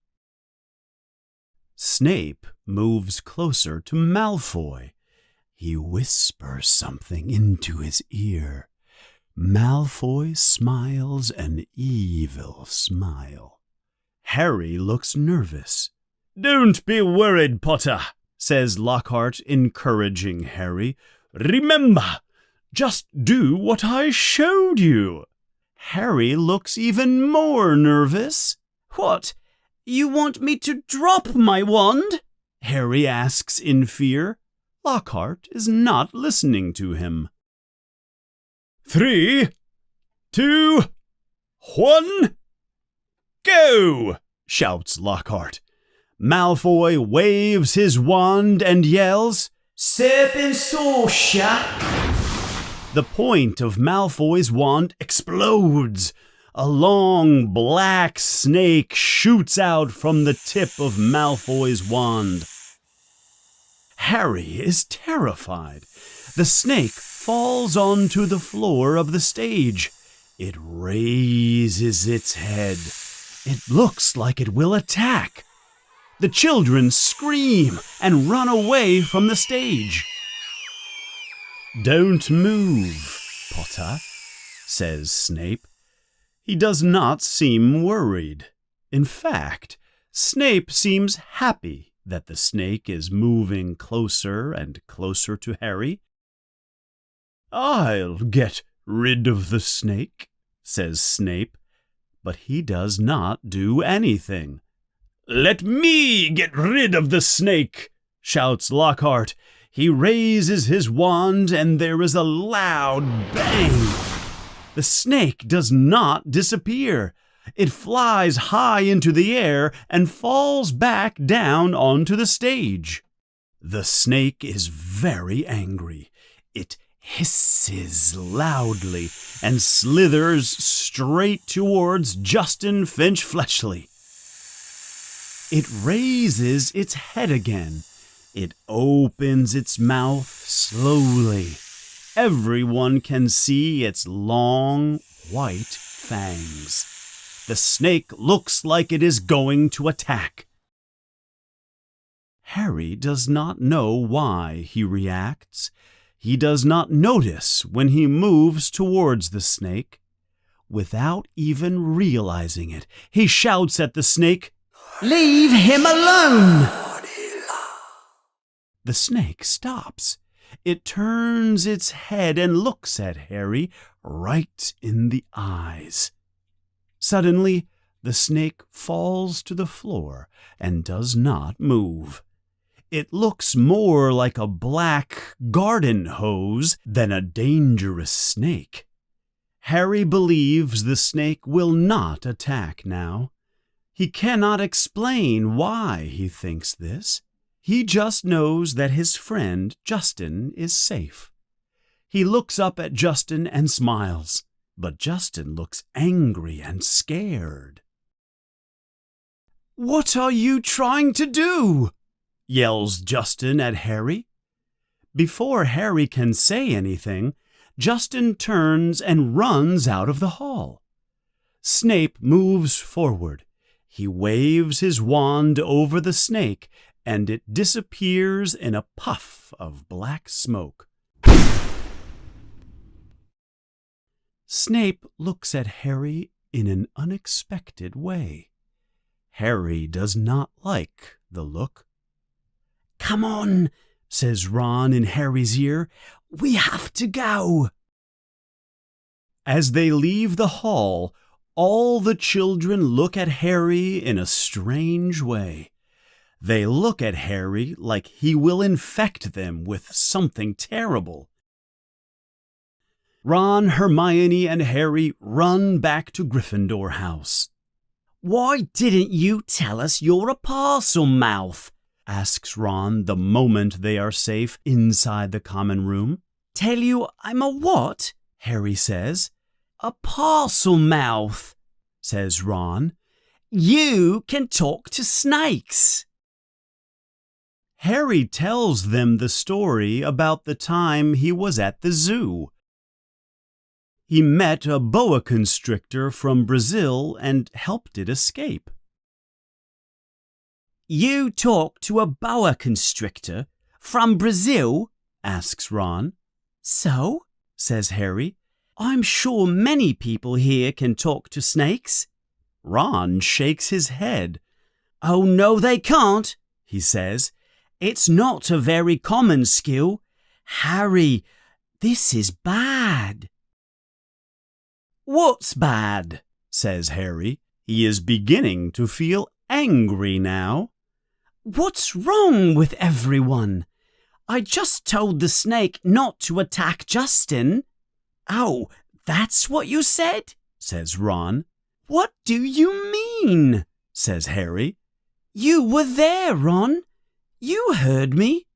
Snape moves closer to Malfoy. He whispers something into his ear. Malfoy smiles an evil smile. Harry looks nervous. Don't be worried, Potter, says Lockhart, encouraging Harry. Remember, just do what I showed you. Harry looks even more nervous. What? You want me to drop my wand? Harry asks in fear. Lockhart is not listening to him. 3, 2, 1, go! Shouts Lockhart. Malfoy waves his wand and yells, Serpent Sorcerer! The point of Malfoy's wand explodes. A long black snake shoots out from the tip of Malfoy's wand. Harry is terrified. The snake falls onto the floor of the stage. It raises its head. It looks like it will attack. The children scream and run away from the stage. "Don't move, Potter," says Snape. He does not seem worried. In fact, Snape seems happy that the snake is moving closer and closer to Harry. "I'll get rid of the snake," says Snape, but he does not do anything. "Let me get rid of the snake," shouts Lockhart. He raises his wand and there is a loud bang. The snake does not disappear. It flies high into the air and falls back down onto the stage. The snake is very angry. It hisses loudly and slithers straight towards Justin Finch-Fletchley. It raises its head again. It opens its mouth slowly. Everyone can see its long, white fangs. The snake looks like it is going to attack. Harry does not know why he reacts. He does not notice when he moves towards the snake. Without even realizing it, he shouts at the snake, Leave him alone! The snake stops. It turns its head and looks at Harry right in the eyes. Suddenly, the snake falls to the floor and does not move. It looks more like a black garden hose than a dangerous snake. Harry believes the snake will not attack now. He cannot explain why he thinks this. He just knows that his friend Justin is safe. He looks up at Justin and smiles, but Justin looks angry and scared. "What are you trying to do?" yells Justin at Harry. Before Harry can say anything, Justin turns and runs out of the hall. Snape moves forward. He waves his wand over the snake, and it disappears in a puff of black smoke. Snape looks at Harry in an unexpected way. Harry does not like the look. Come on, says Ron in Harry's ear. We have to go. As they leave the hall, all the children look at Harry in a strange way. They look at Harry like he will infect them with something terrible. Ron, Hermione, and Harry run back to Gryffindor House. Why didn't you tell us you're a parcel mouth? Asks Ron the moment they are safe inside the common room. Tell you I'm a what? Harry says. A parcel mouth, says Ron. You can talk to snakes. Harry tells them the story about the time he was at the zoo. He met a boa constrictor from Brazil and helped it escape. You talk to a boa constrictor from Brazil? Asks Ron. So, says Harry, I'm sure many people here can talk to snakes. Ron shakes his head. Oh, no, they can't, he says. It's not a very common skill. Harry, this is bad. What's bad? Says Harry. He is beginning to feel angry now. What's wrong with everyone? I just told the snake not to attack Justin. Oh, that's what you said? Says Ron. What do you mean? Says Harry. You were there, Ron. You heard me.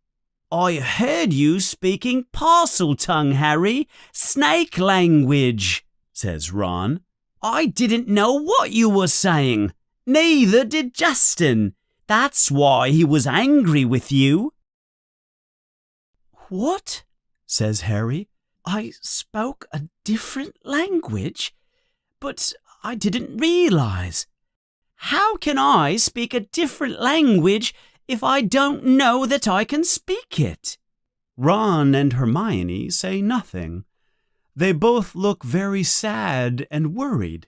I heard you speaking parcel tongue, Harry. Snake language, says Ron. I didn't know what you were saying. Neither did Justin. That's why he was angry with you." "What?" says Harry. "I spoke a different language, but I didn't realize. How can I speak a different language if I don't know that I can speak it?" Ron and Hermione say nothing. They both look very sad and worried.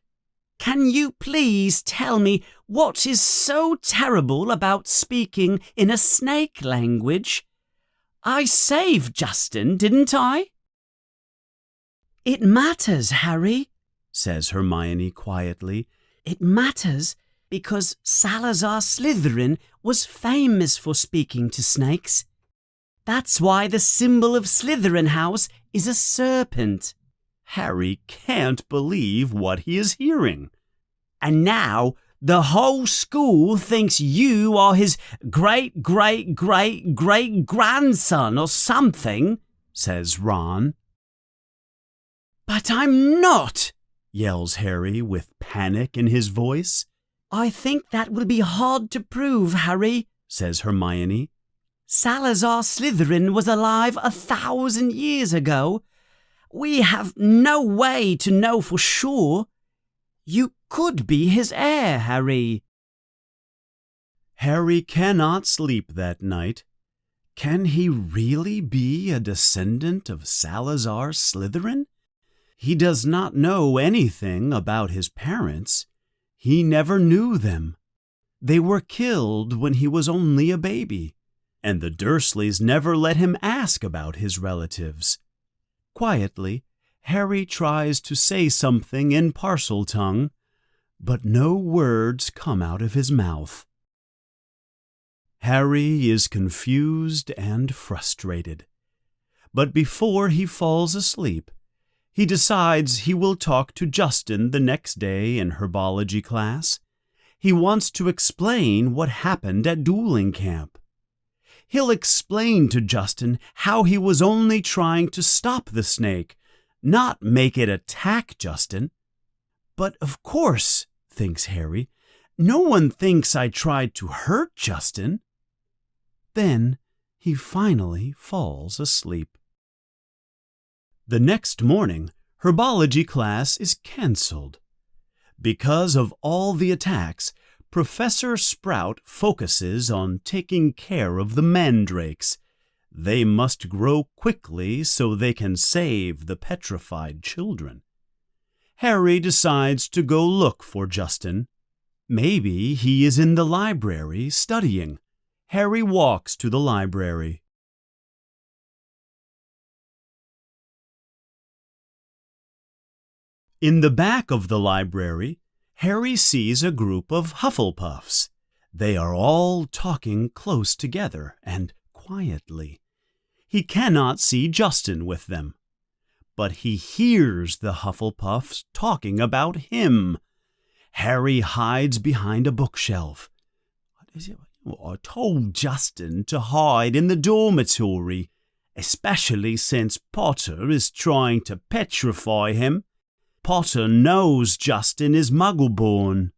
"Can you please tell me what is so terrible about speaking in a snake language? I saved Justin, didn't I?" "It matters, Harry," says Hermione quietly. "It matters because Salazar Slytherin was famous for speaking to snakes. That's why the symbol of Slytherin House is a serpent." Harry can't believe what he is hearing. "And now the whole school thinks you are his great-great-great-great-grandson or something," says Ron. "But I'm not," yells Harry with panic in his voice. "I think that will be hard to prove, Harry," says Hermione. "Salazar Slytherin was alive 1,000 years ago. We have no way to know for sure. You could be his heir, Harry." Harry cannot sleep that night. Can he really be a descendant of Salazar Slytherin? He does not know anything about his parents. He never knew them. They were killed when he was only a baby, and the Dursleys never let him ask about his relatives. Quietly, Harry tries to say something in Parseltongue, but no words come out of his mouth. Harry is confused and frustrated. But before he falls asleep, he decides he will talk to Justin the next day in herbology class. He wants to explain what happened at dueling camp. He'll explain to Justin how he was only trying to stop the snake, not make it attack Justin. But of course, thinks Harry, no one thinks I tried to hurt Justin. Then he finally falls asleep. The next morning, herbology class is cancelled. Because of all the attacks, Professor Sprout focuses on taking care of the mandrakes. They must grow quickly so they can save the petrified children. Harry decides to go look for Justin. Maybe he is in the library studying. Harry walks to the library. In the back of the library, Harry sees a group of Hufflepuffs. They are all talking close together and quietly. He cannot see Justin with them, but he hears the Hufflepuffs talking about him. Harry hides behind a bookshelf. I told Justin to hide in the dormitory, especially since Potter is trying to petrify him. Potter knows Justin is Muggle-born.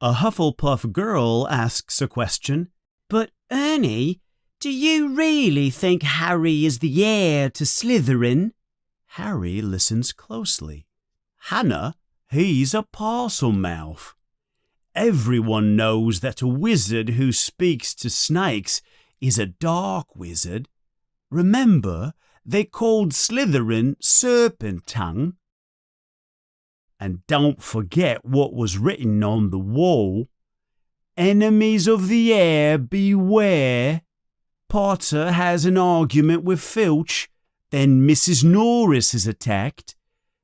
A Hufflepuff girl asks a question. "But Ernie, do you really think Harry is the heir to Slytherin?" Harry listens closely. "Hannah, he's a Parselmouth. Everyone knows that a wizard who speaks to snakes is a dark wizard. Remember, they called Slytherin Serpent Tongue. And don't forget what was written on the wall. Enemies of the heir, beware. Potter has an argument with Filch. Then Mrs. Norris is attacked.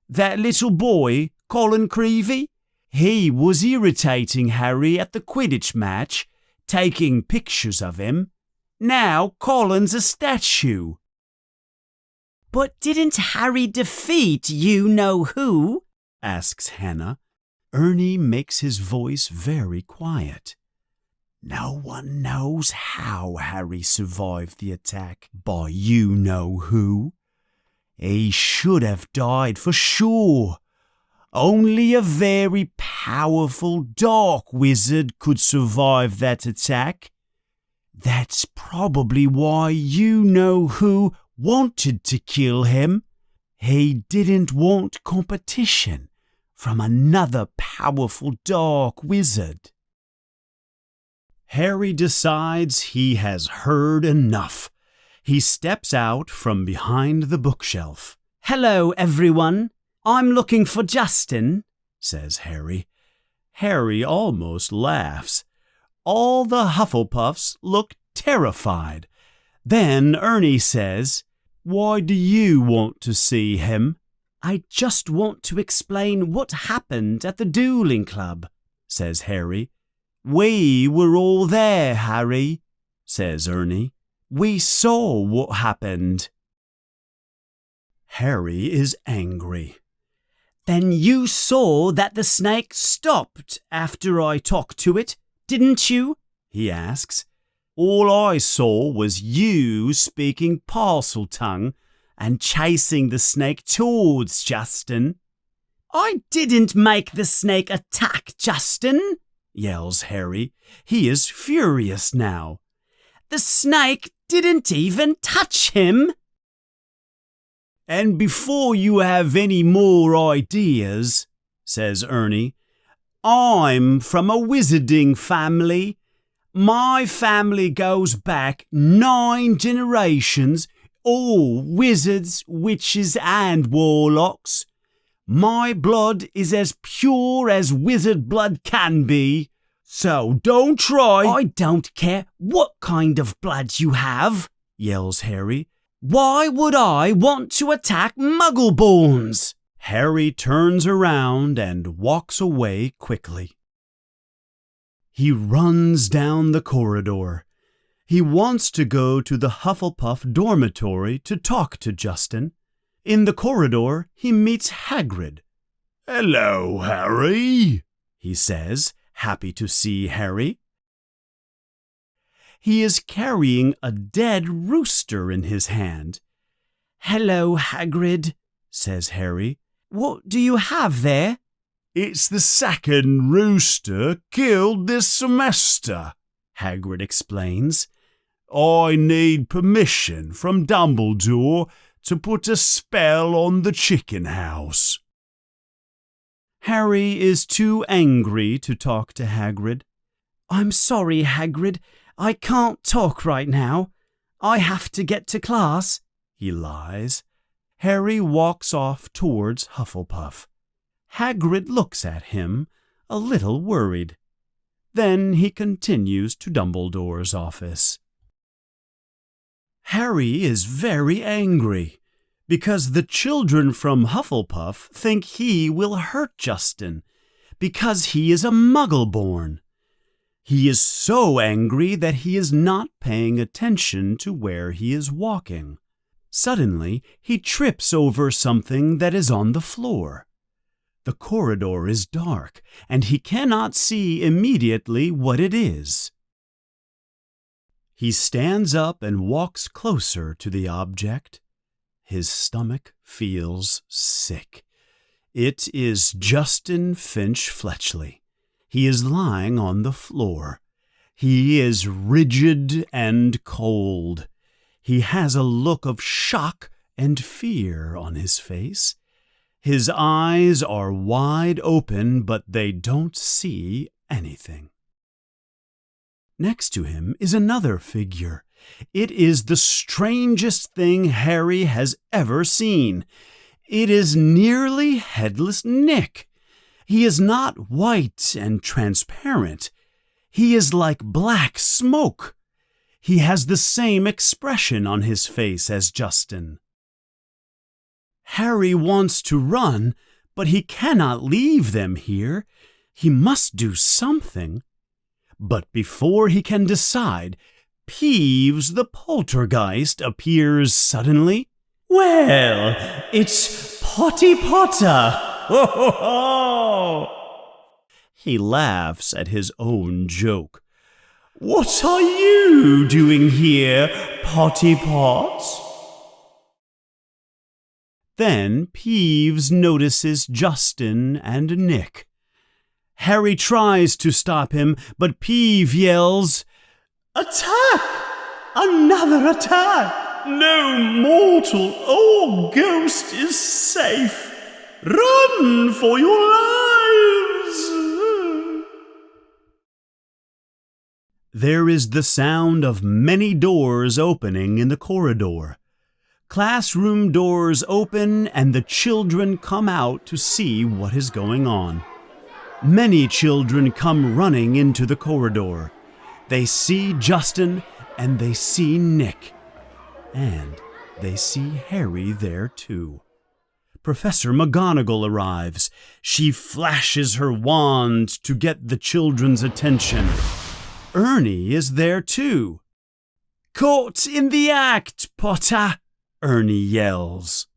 That little boy, Colin Creevy, he was irritating Harry at the Quidditch match, taking pictures of him. Now Colin's a statue." "But didn't Harry defeat you-know-who?" asks Hannah. Ernie makes his voice very quiet. "No one knows how Harry survived the attack by you-know-who. He should have died for sure. Only a very powerful dark wizard could survive that attack. That's probably why you know who wanted to kill him. He didn't want competition from another powerful dark wizard. Harry decides he has heard enough. He steps out from behind the bookshelf. Hello, everyone. I'm looking for Justin, says Harry. Harry almost laughs. All the Hufflepuffs look terrified. Then Ernie says, "Why do you want to see him?" I just want to explain what happened at the dueling club, says Harry. We were all there, Harry, says Ernie. We saw what happened. Harry is angry. Then you saw that the snake stopped after I talked to it, didn't you? He asks. All I saw was you speaking parcel tongue and chasing the snake towards Justin. I didn't make the snake attack Justin, yells Harry. He is furious now. The snake didn't even touch him. And before you have any more ideas, says Ernie, I'm from a wizarding family. My family goes back 9 generations, all wizards, witches, and warlocks. My blood is as pure as wizard blood can be, so don't try. I don't care what kind of blood you have, yells Harry. Why would I want to attack Muggleborns? Harry turns around and walks away quickly. He runs down the corridor. He wants to go to the Hufflepuff dormitory to talk to Justin. In the corridor, he meets Hagrid. "Hello, Harry," he says, happy to see Harry. He is carrying a dead rooster in his hand. Hello, Hagrid, says Harry. What do you have there? "It's the second rooster killed this semester," Hagrid explains. "I need permission from Dumbledore to put a spell on the chicken house." Harry is too angry to talk to Hagrid. I'm sorry, Hagrid. I can't talk right now. I have to get to class, he lies. Harry walks off towards Hufflepuff. Hagrid looks at him, a little worried. Then he continues to Dumbledore's office. Harry is very angry because the children from Hufflepuff think he will hurt Justin because he is a Muggle-born. He is so angry that he is not paying attention to where he is walking. Suddenly, he trips over something that is on the floor. The corridor is dark, and he cannot see immediately what it is. He stands up and walks closer to the object. His stomach feels sick. It is Justin Finch Fletchley. He is lying on the floor. He is rigid and cold. He has a look of shock and fear on his face. His eyes are wide open, but they don't see anything. Next to him is another figure. It is the strangest thing Harry has ever seen. It is nearly Headless Nick. He is not white and transparent. He is like black smoke. He has the same expression on his face as Justin. Harry wants to run, but he cannot leave them here. He must do something. But before he can decide, Peeves the poltergeist appears suddenly. Well, it's Potty Potter! Ho, ho, ho! He laughs at his own joke. What are you doing here, Potty Pot? Then Peeves notices Justin and Nick. Harry tries to stop him, but Peeve yells, "Attack! Another attack! No mortal or ghost is safe! Run for your lives!" There is the sound of many doors opening in the corridor. Classroom doors open and the children come out to see what is going on. Many children come running into the corridor. They see Justin and they see Nick. And they see Harry there too. Professor McGonagall arrives. She flashes her wand to get the children's attention. Ernie is there too. "Caught in the act, Potter!" Ernie yells.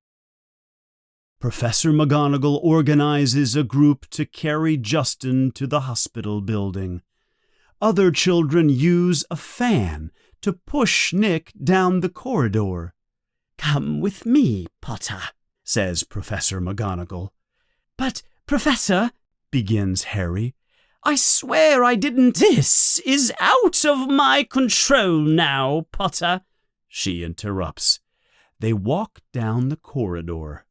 Professor McGonagall organizes a group to carry Justin to the hospital building. Other children use a fan to push Nick down the corridor. "Come with me, Potter," says Professor McGonagall. "But, Professor," begins Harry. "I swear I didn't." "This is out of my control now, Potter," she interrupts. They walk down the corridor.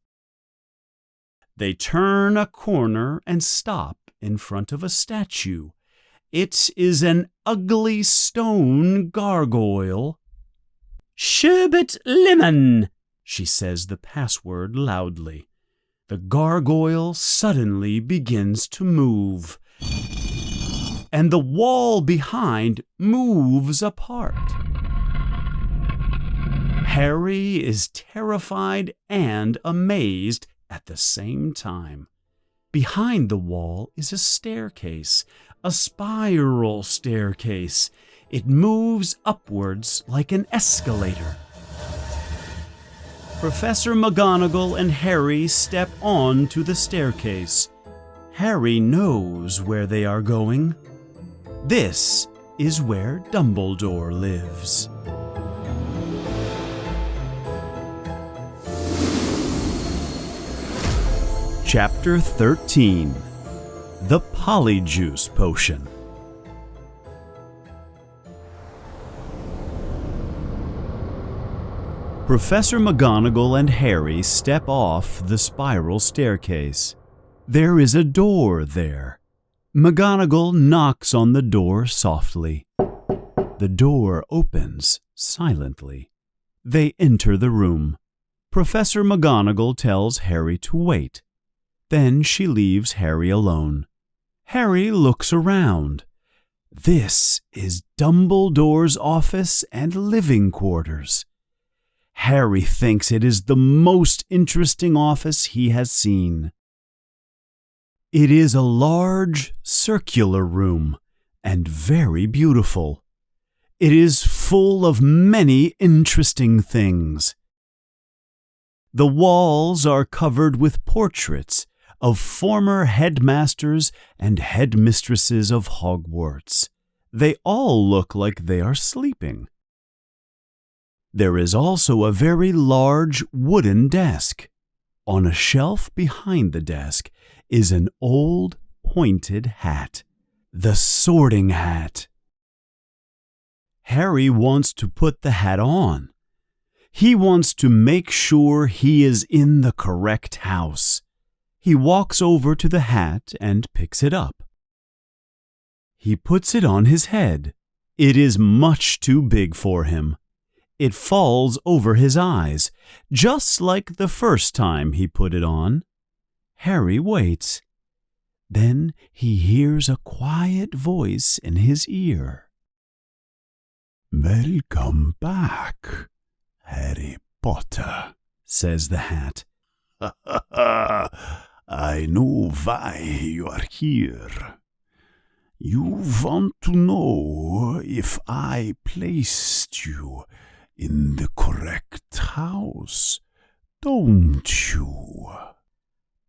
They turn a corner and stop in front of a statue. It is an ugly stone gargoyle. "Sherbet lemon," she says the password loudly. The gargoyle suddenly begins to move, and the wall behind moves apart. Harry is terrified and amazed at the same time. Behind the wall is a staircase, a spiral staircase. It moves upwards like an escalator. Professor McGonagall and Harry step on to the staircase. Harry knows where they are going. This is where Dumbledore lives. Chapter 13. The Polyjuice Potion. Professor McGonagall and Harry step off the spiral staircase. There is a door there. McGonagall knocks on the door softly. The door opens silently. They enter the room. Professor McGonagall tells Harry to wait. Then she leaves Harry alone. Harry looks around. This is Dumbledore's office and living quarters. Harry thinks it is the most interesting office he has seen. It is a large, circular room and very beautiful. It is full of many interesting things. The walls are covered with portraits of former headmasters and headmistresses of Hogwarts. They all look like they are sleeping. There is also a very large wooden desk. On a shelf behind the desk is an old pointed hat, the Sorting Hat. Harry wants to put the hat on. He wants to make sure he is in the correct house. He walks over to the hat and picks it up. He puts it on his head. It is much too big for him. It falls over his eyes, just like the first time he put it on. Harry waits. Then he hears a quiet voice in his ear. "Welcome back, Harry Potter," says the hat. I know why you are here. You want to know if I placed you in the correct house, don't you?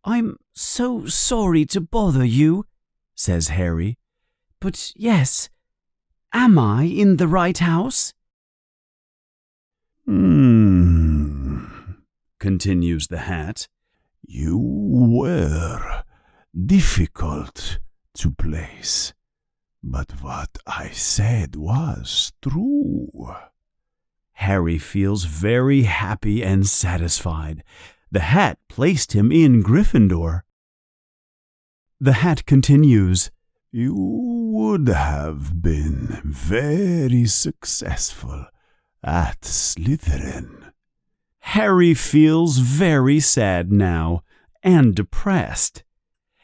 "I'm so sorry to bother you," says Harry. "But yes, am I in the right house?" continues the hat. You were difficult to place, but what I said was true. Harry feels very happy and satisfied. The hat placed him in Gryffindor. The hat continues, You would have been very successful at Slytherin. Harry feels very sad now and depressed.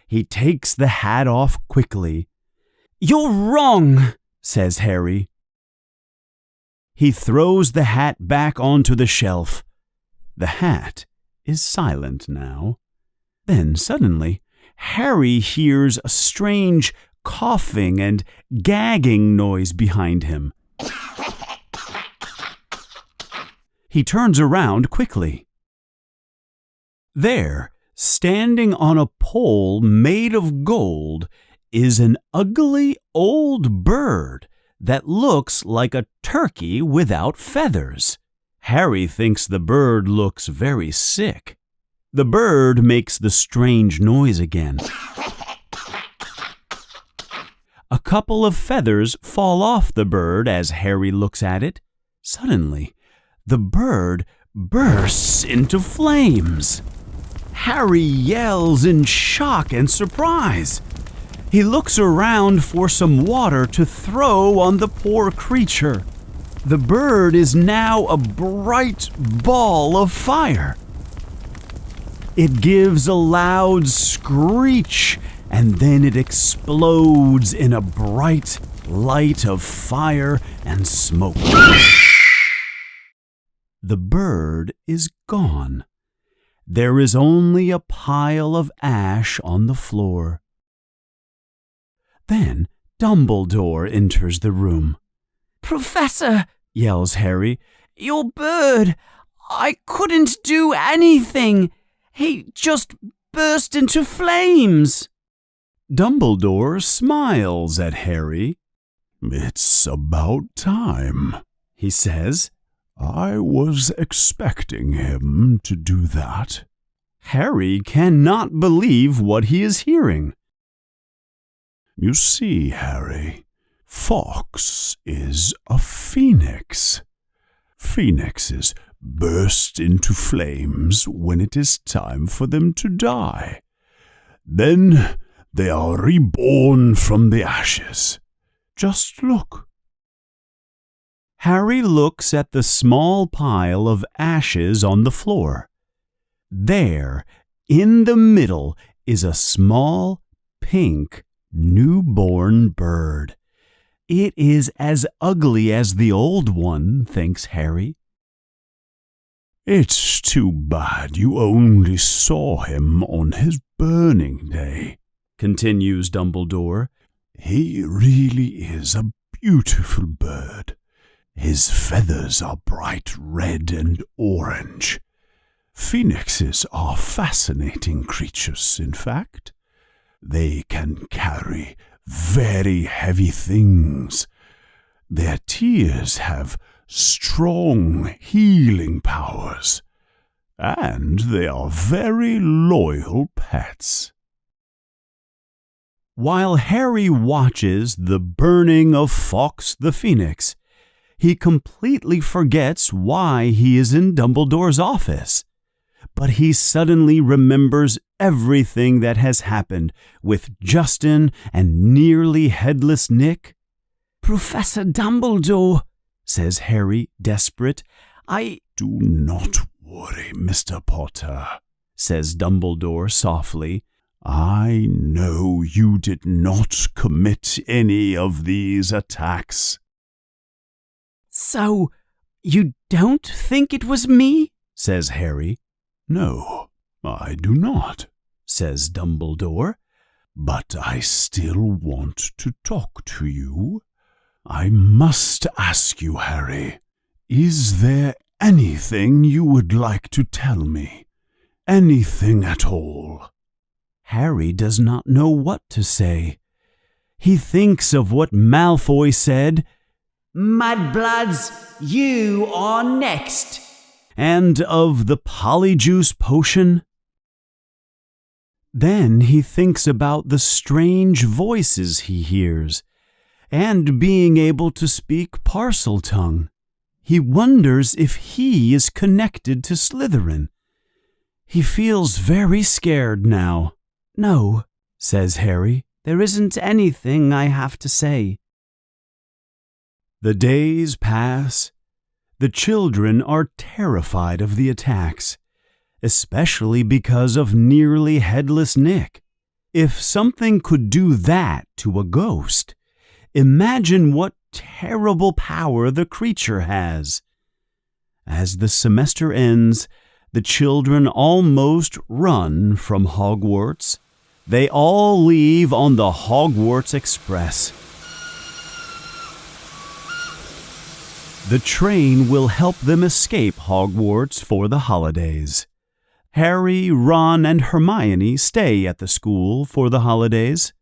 He takes the hat off quickly. You're wrong, says Harry. He throws the hat back onto the shelf. The hat is silent now. Then suddenly, Harry hears a strange coughing and gagging noise behind him. He turns around quickly. There, standing on a pole made of gold, is an ugly old bird that looks like a turkey without feathers. Harry thinks the bird looks very sick. The bird makes the strange noise again. A couple of feathers fall off the bird as Harry looks at it. Suddenly, the bird bursts into flames. Harry yells in shock and surprise. He looks around for some water to throw on the poor creature. The bird is now a bright ball of fire. It gives a loud screech, and then it explodes in a bright light of fire and smoke. The bird is gone. There is only a pile of ash on the floor. Then Dumbledore enters the room. Professor, yells Harry. your bird, I couldn't do anything. He just burst into flames. Dumbledore smiles at Harry. It's about time, He says. I was expecting him to do that. Harry cannot believe what he is hearing. You see, Harry, Fox is a phoenix. Phoenixes burst into flames when it is time for them to die. Then they are reborn from the ashes. Just look. Harry looks at the small pile of ashes on the floor. There, in the middle, is a small, pink, newborn bird. It is as ugly as the old one, thinks Harry. It's too bad you only saw him on his burning day, continues Dumbledore. He really is a beautiful bird. His feathers are bright red and orange. Phoenixes are fascinating creatures, in fact. They can carry very heavy things. Their tears have strong healing powers, and they are very loyal pets. While Harry watches the burning of Fawkes the Phoenix, he completely forgets why he is in Dumbledore's office. But he suddenly remembers everything that has happened with Justin and nearly headless Nick. Professor Dumbledore, says Harry, desperate. Do not worry, Mr. Potter, says Dumbledore softly. I know you did not commit any of these attacks. So, you don't think it was me? says Harry. No, I do not, says Dumbledore. But I still want to talk to you. I must ask you, Harry, is there anything you would like to tell me? Anything at all? Harry does not know what to say. He thinks of what Malfoy said. Mudbloods, you are next. and of the polyjuice potion? Then he thinks about the strange voices he hears, and being able to speak parcel tongue. He wonders if he is connected to Slytherin. He feels very scared now. "No," says Harry, "there isn't anything I have to say." The days pass. The children are terrified of the attacks, especially because of nearly headless Nick. If something could do that to a ghost, imagine what terrible power the creature has. As the semester ends, the children almost run from Hogwarts. They all leave on the Hogwarts Express. The train will help them escape Hogwarts for the holidays. Harry, Ron, and Hermione stay at the school for the holidays.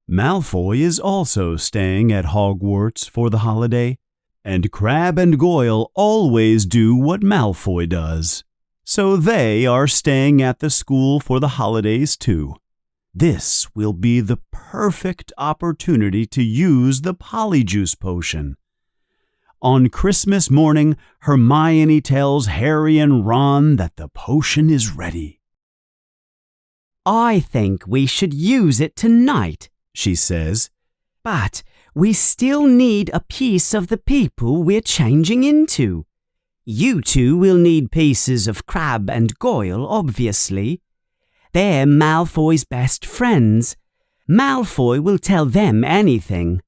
Malfoy is also staying at Hogwarts for the holiday, and Crabbe and Goyle always do what Malfoy does. So they are staying at the school for the holidays too. This will be the perfect opportunity to use the polyjuice potion. On Christmas morning, Hermione tells Harry and Ron that the potion is ready. "I think we should use it tonight," she says. "But we still need a piece of the people we're changing into. You two will need pieces of Crabbe and Goyle, obviously. They're Malfoy's best friends. Malfoy will tell them anything.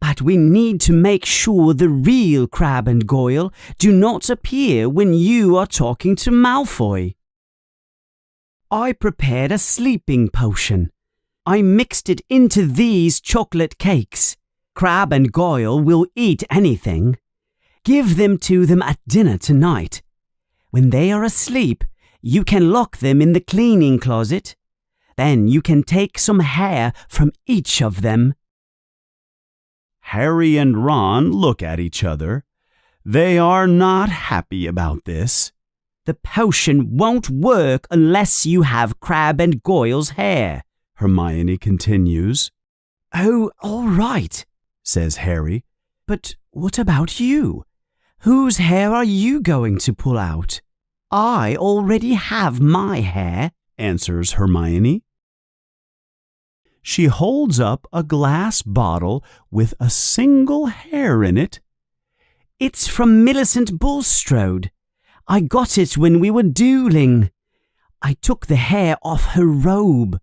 But we need to make sure the real Crabbe and Goyle do not appear when you are talking to Malfoy. I prepared a sleeping potion. I mixed it into these chocolate cakes. Crabbe and Goyle will eat anything. Give them to them at dinner tonight. When they are asleep, you can lock them in the cleaning closet. Then you can take some hair from each of them." Harry and Ron look at each other. They are not happy about this. "The potion won't work unless you have Crabbe and Goyle's hair," Hermione continues. "Oh, all right," says Harry. "But what about you? Whose hair are you going to pull out?" "I already have my hair," answers Hermione. She holds up a glass bottle with a single hair in it. "It's from Millicent Bulstrode. I got it when we were dueling. I took the hair off her robe."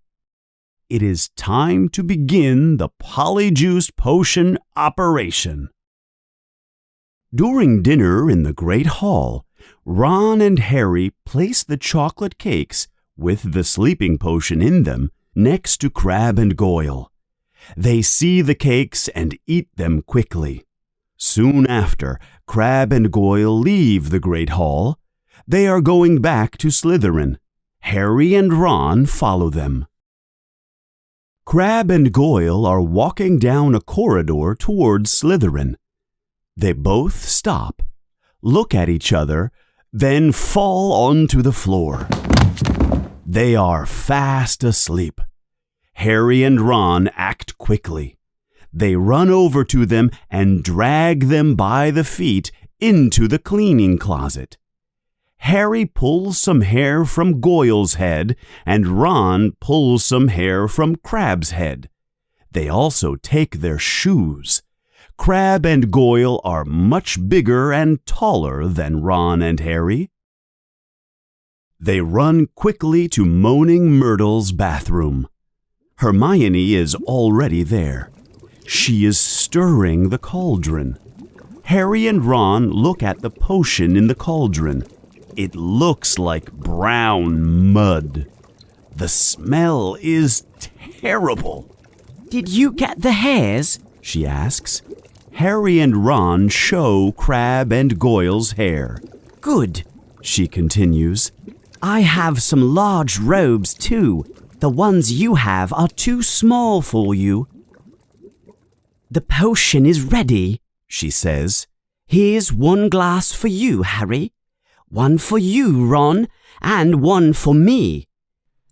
It is time to begin the polyjuice potion operation. During dinner in the Great Hall, Ron and Harry place the chocolate cakes with the sleeping potion in them next to Crabbe and Goyle. They see the cakes and eat them quickly. Soon after, Crabbe and Goyle leave the Great Hall. They are going back to Slytherin. Harry and Ron follow them. Crabbe and Goyle are walking down a corridor towards Slytherin. They both stop, look at each other, then fall onto the floor. They are fast asleep. Harry and Ron act quickly. They run over to them and drag them by the feet into the cleaning closet. Harry pulls some hair from Goyle's head, and Ron pulls some hair from Crabbe's head. They also take their shoes. Crabbe and Goyle are much bigger and taller than Ron and Harry. They run quickly to Moaning Myrtle's bathroom. Hermione is already there. She is stirring the cauldron. Harry and Ron look at the potion in the cauldron. It looks like brown mud. The smell is terrible. "Did you get the hairs?" she asks. Harry and Ron show Crabbe and Goyle's hair. "Good," she continues. "I have some large robes too. The ones you have are too small for you." "The potion is ready," she says. Here's one glass for you, Harry, one for you, Ron, and one for me.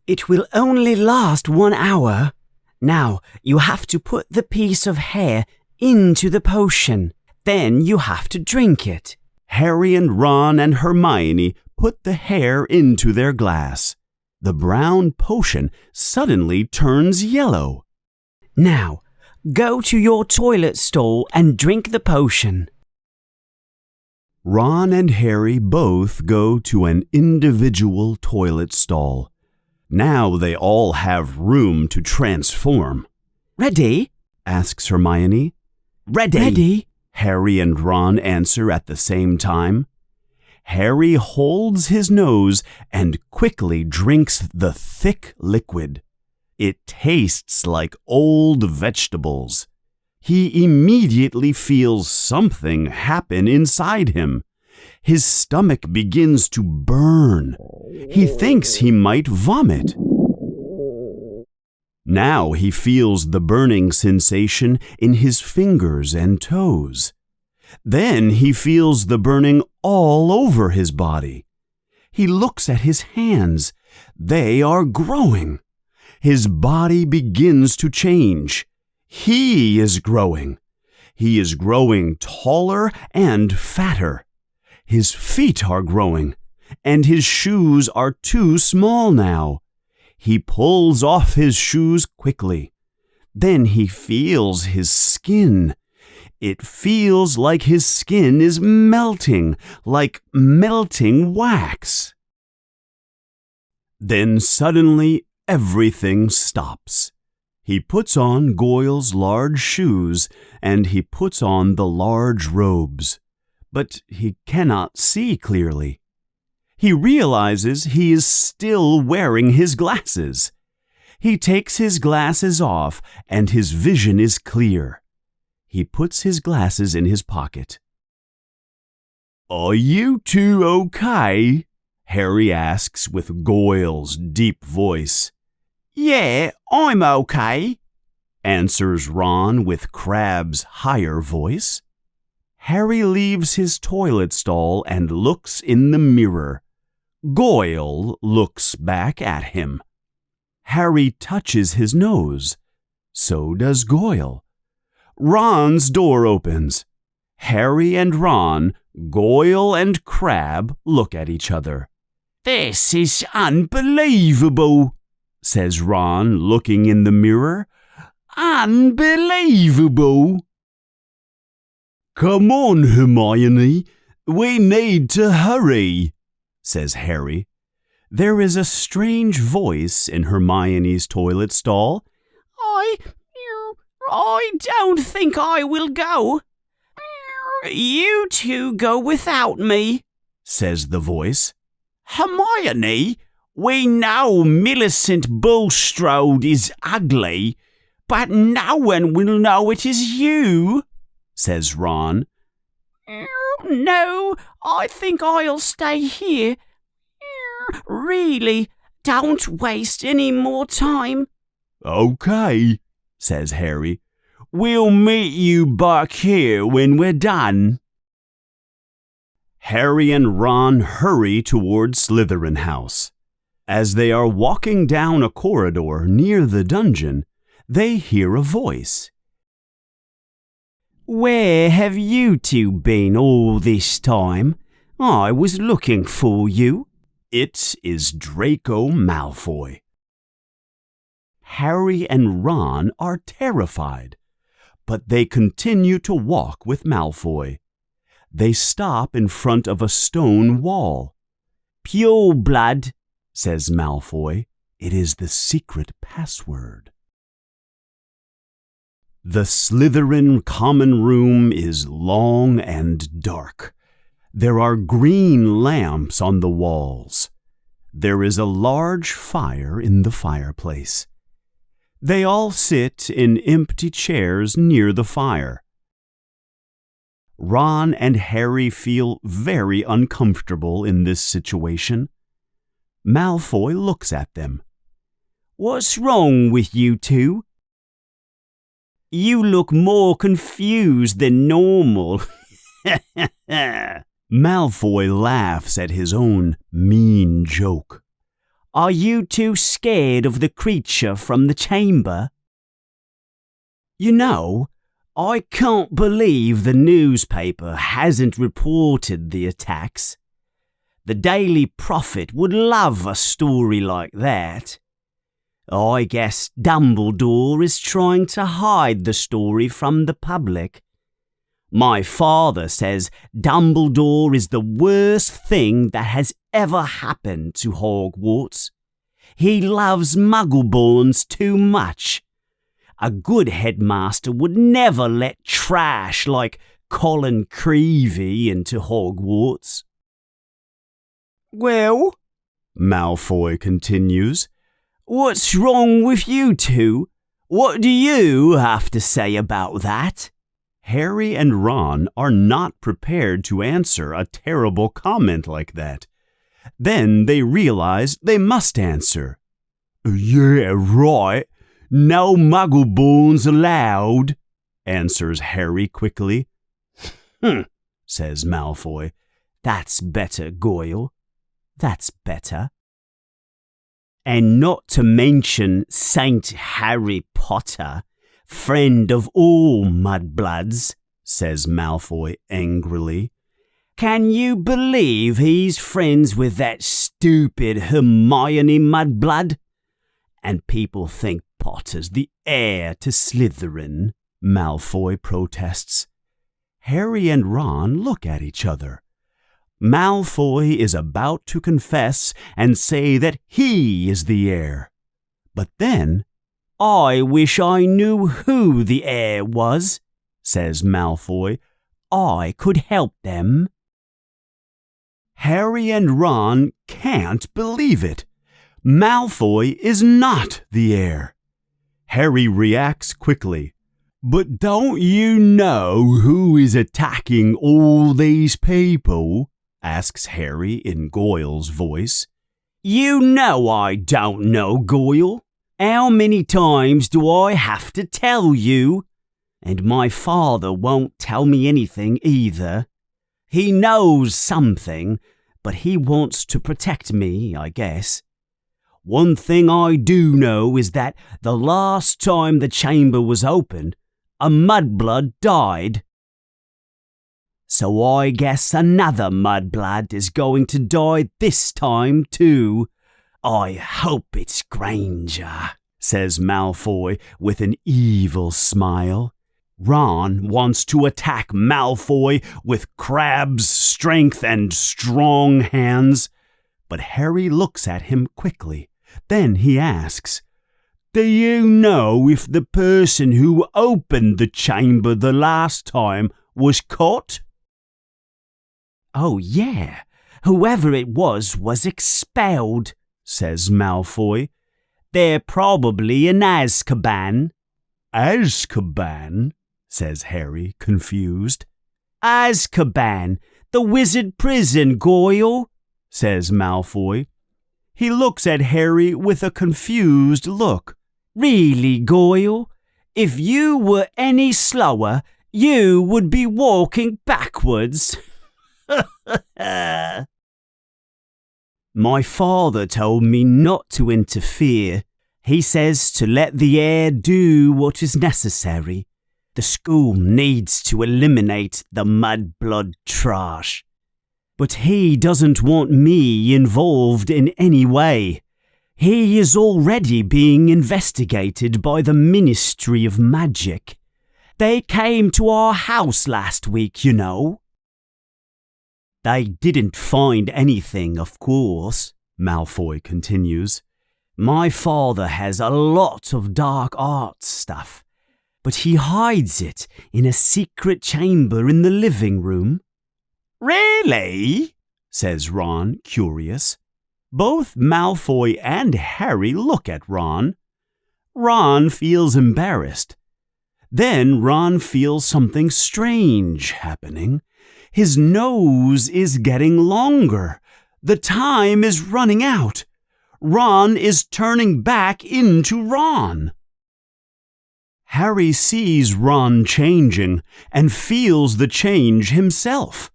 It will only last 1 hour. Now, you have to put the piece of hair into the potion. Then you have to drink it. Harry and Ron and Hermione put the hair into their glass. The brown potion suddenly turns yellow. Now, go to your toilet stall and drink the potion. Ron and Harry both go to an individual toilet stall. Now they all have room to transform. Ready? Asks Hermione. Ready? Harry and Ron answer at the same time. Harry holds his nose and quickly drinks the thick liquid. It tastes like old vegetables. He immediately feels something happen inside him. His stomach begins to burn. He thinks he might vomit. Now he feels the burning sensation in his fingers and toes. Then he feels the burning all over his body. He looks at his hands. They are growing. His body begins to change. He is growing. He is growing taller and fatter. His feet are growing, and his shoes are too small now. He pulls off his shoes quickly. Then he feels his skin. It feels like his skin is melting, like melting wax. Then suddenly everything stops. He puts on Goyle's large shoes, and he puts on the large robes. But he cannot see clearly. He realizes he is still wearing his glasses. He takes his glasses off, and his vision is clear. He puts his glasses in his pocket. "Are you two okay?" Harry asks with Goyle's deep voice. "Yeah, I'm okay," answers Ron with Crabbe's higher voice. Harry leaves his toilet stall and looks in the mirror. Goyle looks back at him. Harry touches his nose. So does Goyle. Ron's door opens. Harry and Ron, Goyle and Crabbe look at each other. "This is unbelievable," says Ron, looking in the mirror. "Unbelievable." "Come on, Hermione. We need to hurry," says Harry. There is a strange voice in Hermione's toilet stall. I don't think I will go. You two go without me, says the voice. "Hermione, we know Millicent Bulstrode is ugly, but no one will know it is you," says Ron. No, I think I'll stay here. Really, don't waste any more time. "Okay," says Harry. "We'll meet you back here when we're done." Harry and Ron hurry toward Slytherin House. As they are walking down a corridor near the dungeon, they hear a voice. "Where have you two been all this time? I was looking for you." It is Draco Malfoy. Harry and Ron are terrified, but they continue to walk with Malfoy. They stop in front of a stone wall. "Pure blood," says Malfoy. It is the secret password. The Slytherin common room is long and dark. There are green lamps on the walls. There is a large fire in the fireplace. They all sit in empty chairs near the fire. Ron and Harry feel very uncomfortable in this situation. Malfoy looks at them. "What's wrong with you two? You look more confused than normal." Malfoy laughs at his own mean joke. Are you too scared of the creature from the chamber? You know, I can't believe the newspaper hasn't reported the attacks. The Daily Prophet would love a story like that. I guess Dumbledore is trying to hide the story from the public. My father says Dumbledore is the worst thing that has ever happened to Hogwarts. He loves Muggleborns too much. A good headmaster would never let trash like Colin Creevey into Hogwarts. Well, Malfoy continues, what's wrong with you two? What do you have to say about that? Harry and Ron are not prepared to answer a terrible comment like that. Then they realize they must answer. Yeah, right. No Muggleborns allowed, answers Harry quickly. Says Malfoy. That's better, Goyle. That's better. And not to mention Saint Harry Potter, friend of all mudbloods, says Malfoy angrily. Can you believe he's friends with that stupid Hermione mudblood? And people think Potter's the heir to Slytherin, Malfoy protests. Harry and Ron look at each other. Malfoy is about to confess and say that he is the heir. But then, I wish I knew who the heir was, says Malfoy. I could help them. Harry and Ron can't believe it. Malfoy is not the heir. Harry reacts quickly. But don't you know who is attacking all these people? Asks Harry in Goyle's voice. You know I don't know, Goyle. How many times do I have to tell you? And my father won't tell me anything either. He knows something, but he wants to protect me, I guess. One thing I do know is that the last time the chamber was opened, a mudblood died. So I guess another mudblood is going to die this time too. I hope it's Granger, says Malfoy with an evil smile. Ron wants to attack Malfoy with Crabbe's strength and strong hands, but Harry looks at him quickly. Then he asks, Do you know if the person who opened the chamber the last time was caught? Oh, yeah. Whoever it was expelled, says Malfoy. They're probably in Azkaban. Azkaban? Says Harry, confused. Azkaban, the wizard prison, Goyle, says Malfoy. He looks at Harry with a confused look. Really, Goyle? If you were any slower, you would be walking backwards. My father told me not to interfere. He says to let the heir do what is necessary. The school needs to eliminate the mudblood trash. But he doesn't want me involved in any way. He is already being investigated by the Ministry of Magic. They came to our house last week, you know. They didn't find anything, of course, Malfoy continues. My father has a lot of dark arts stuff, but he hides it in a secret chamber in the living room. Really? Says Ron, curious. Both Malfoy and Harry look at Ron. Ron feels embarrassed. Then Ron feels something strange happening. His nose is getting longer. The time is running out. Ron is turning back into Ron. Harry sees Ron changing and feels the change himself.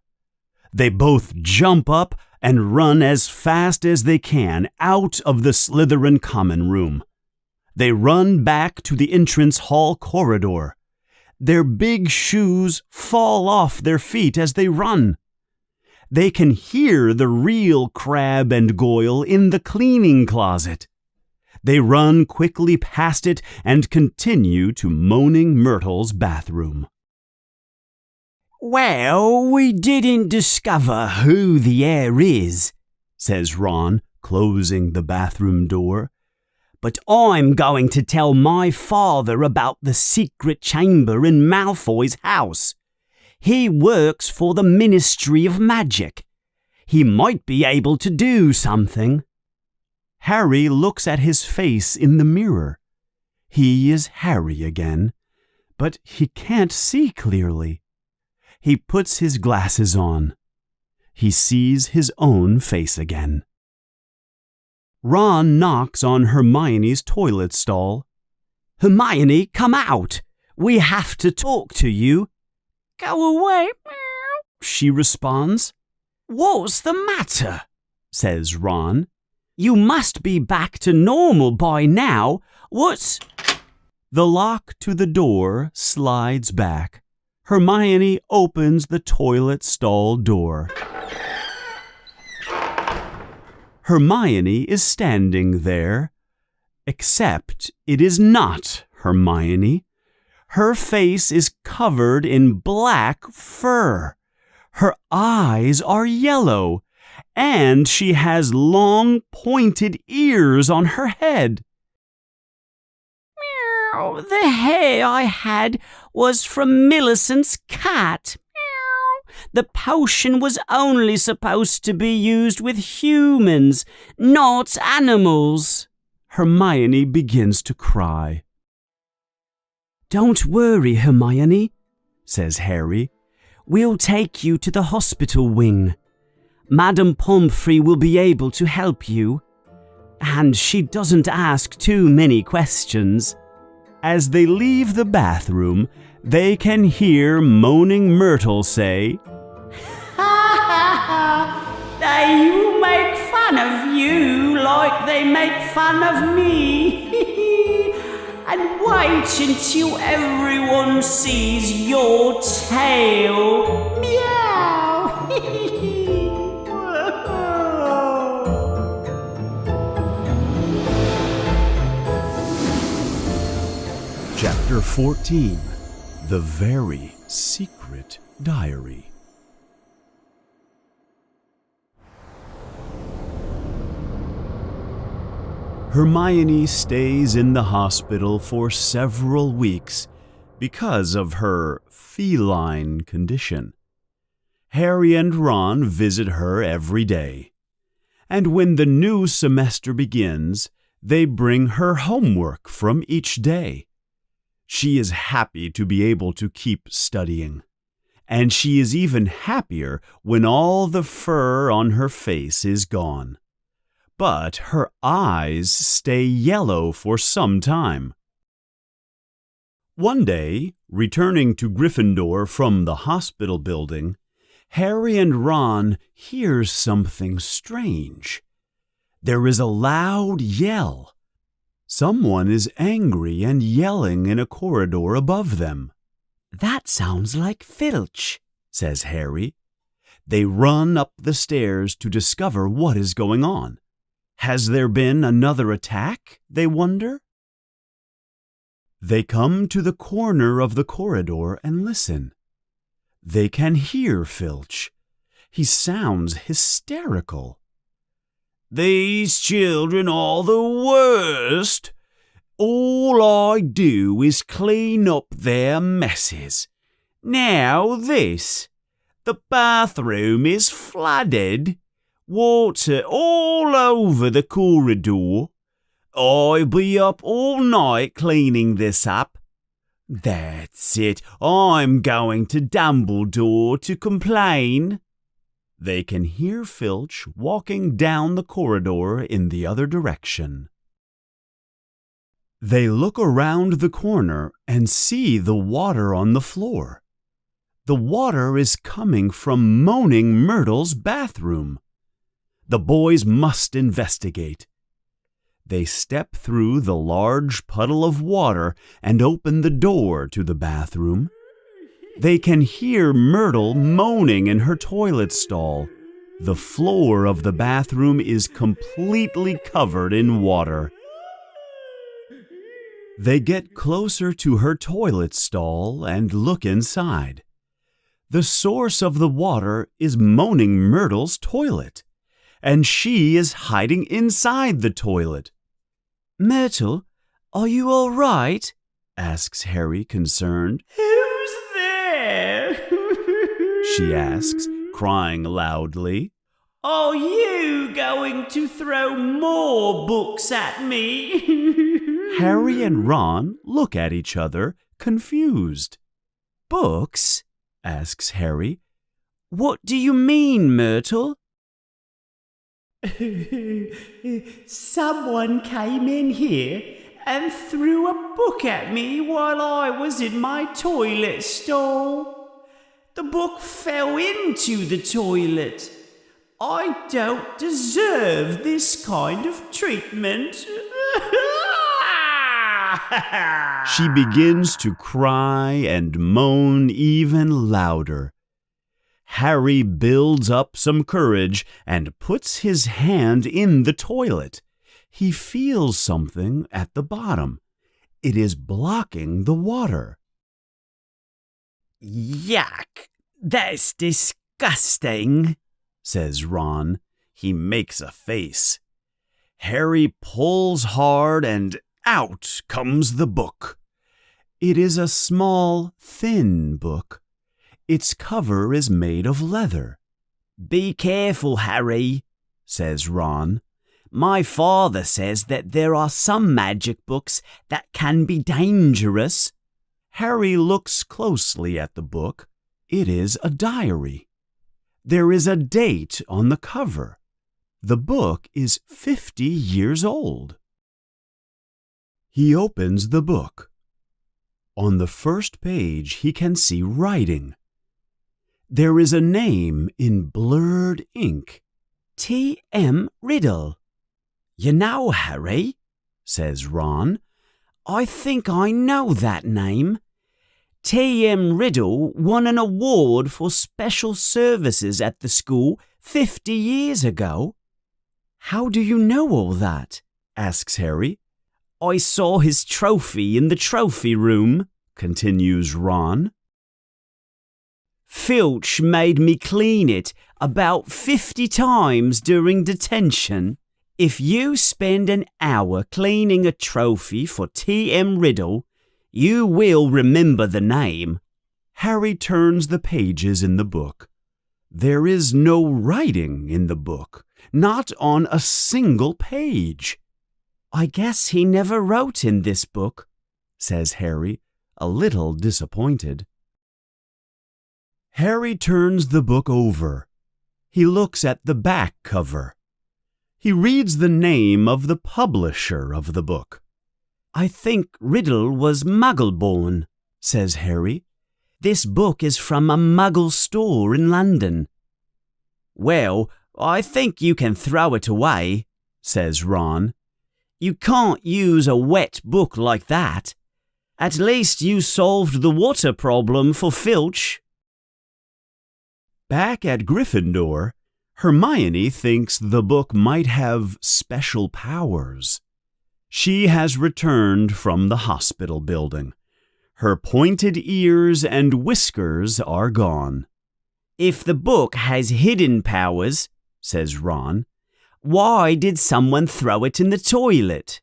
They both jump up and run as fast as they can out of the Slytherin common room. They run back to the entrance hall corridor. Their big shoes fall off their feet as they run. They can hear the real Crabbe and Goyle in the cleaning closet. They run quickly past it and continue to Moaning Myrtle's bathroom. "Well, we didn't discover who the heir is," says Ron, closing the bathroom door. "But I'm going to tell my father about the secret chamber in Malfoy's house. He works for the Ministry of Magic. He might be able to do something." Harry looks at his face in the mirror. He is Harry again, but he can't see clearly. He puts his glasses on. He sees his own face again. Ron knocks on Hermione's toilet stall. "Hermione, come out. We have to talk to you." Go away, she responds. "What's the matter?" says Ron. "You must be back to normal by now. What's—" The lock to the door slides back. Hermione opens the toilet stall door. Hermione is standing there, except it is not Hermione. Her face is covered in black fur. Her eyes are yellow, and she has long pointed ears on her head. meow. The hair I had was from Millicent's cat. Meow. The potion was only supposed to be used with humans, not animals. Hermione begins to cry. "Don't worry, Hermione," says Harry. "We'll take you to the hospital wing. Madame Pomfrey will be able to help you. And she doesn't ask too many questions." As they leave the bathroom, they can hear Moaning Myrtle say, They make fun of you like they make fun of me. And wait until everyone sees your tail. Meow. Chapter 14, The Very Secret Diary. Hermione stays in the hospital for several weeks because of her feline condition. Harry and Ron visit her every day, and when the new semester begins, they bring her homework from each day. She is happy to be able to keep studying, and she is even happier when all the fur on her face is gone. But her eyes stay yellow for some time. One day, returning to Gryffindor from the hospital building, Harry and Ron hear something strange. There is a loud yell. Someone is angry and yelling in a corridor above them. "That sounds like Filch," says Harry. They run up the stairs to discover what is going on. Has there been another attack, they wonder? They come to the corner of the corridor and listen. They can hear Filch. He sounds hysterical. "These children are the worst. All I do is clean up their messes. Now this. The bathroom is flooded. Water all over the corridor. I'll be up all night cleaning this up. That's it. I'm going to Dumbledore to complain." They can hear Filch walking down the corridor in the other direction. They look around the corner and see the water on the floor. The water is coming from Moaning Myrtle's bathroom. The boys must investigate. They step through the large puddle of water and open the door to the bathroom. They can hear Myrtle moaning in her toilet stall. The floor of the bathroom is completely covered in water. They get closer to her toilet stall and look inside. The source of the water is Moaning Myrtle's toilet, and she is hiding inside the toilet. Myrtle, are you all right? Asks Harry, concerned. Who's there? She asks, crying loudly. Are you going to throw more books at me? Harry and Ron look at each other, confused. Books? Asks Harry. What do you mean, Myrtle? Someone came in here and threw a book at me while I was in my toilet stall. The book fell into the toilet. I don't deserve this kind of treatment. She begins to cry and moan even louder. Harry builds up some courage and puts his hand in the toilet. He feels something at the bottom. It is blocking the water. Yuck! That's disgusting, says Ron. He makes a face. Harry pulls hard and out comes the book. It is a small, thin book. Its cover is made of leather. Be careful, Harry, says Ron. My father says that there are some magic books that can be dangerous. Harry looks closely at the book. It is a diary. There is a date on the cover. The book is 50 years old. He opens the book. On the first page, he can see writing. There is a name in blurred ink. T.M. Riddle. You know, Harry, says Ron, I think I know that name. T.M. Riddle won an award for special services at the school 50 years ago. How do you know all that? Asks Harry. I saw his trophy in the trophy room, continues Ron. Filch made me clean it about 50 times during detention. If you spend an hour cleaning a trophy for T.M. Riddle, you will remember the name. Harry turns the pages in the book. There is no writing in the book, not on a single page. I guess he never wrote in this book, says Harry, a little disappointed. Harry turns the book over. He looks at the back cover. He reads the name of the publisher of the book. I think Riddle was Muggle-born, says Harry. This book is from a Muggle store in London. Well, I think you can throw it away, says Ron. You can't use a wet book like that. At least you solved the water problem for Filch. Back at Gryffindor, Hermione thinks the book might have special powers. She has returned from the hospital building. Her pointed ears and whiskers are gone. If the book has hidden powers, says Ron, why did someone throw it in the toilet?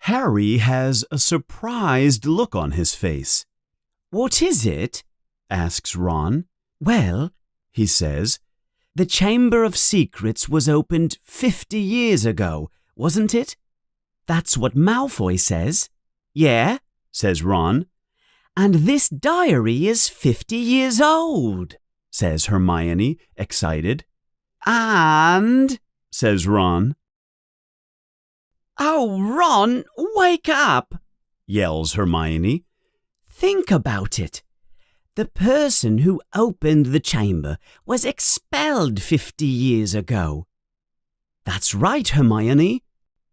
Harry has a surprised look on his face. What is it? Asks Ron. Well, he says, the Chamber of Secrets was opened 50 years ago, wasn't it? That's what Malfoy says. Yeah, says Ron. And this diary is 50 years old, says Hermione, excited. And, says Ron. Oh, Ron, wake up, yells Hermione. Think about it. The person who opened the chamber was expelled 50 years ago. That's right, Hermione,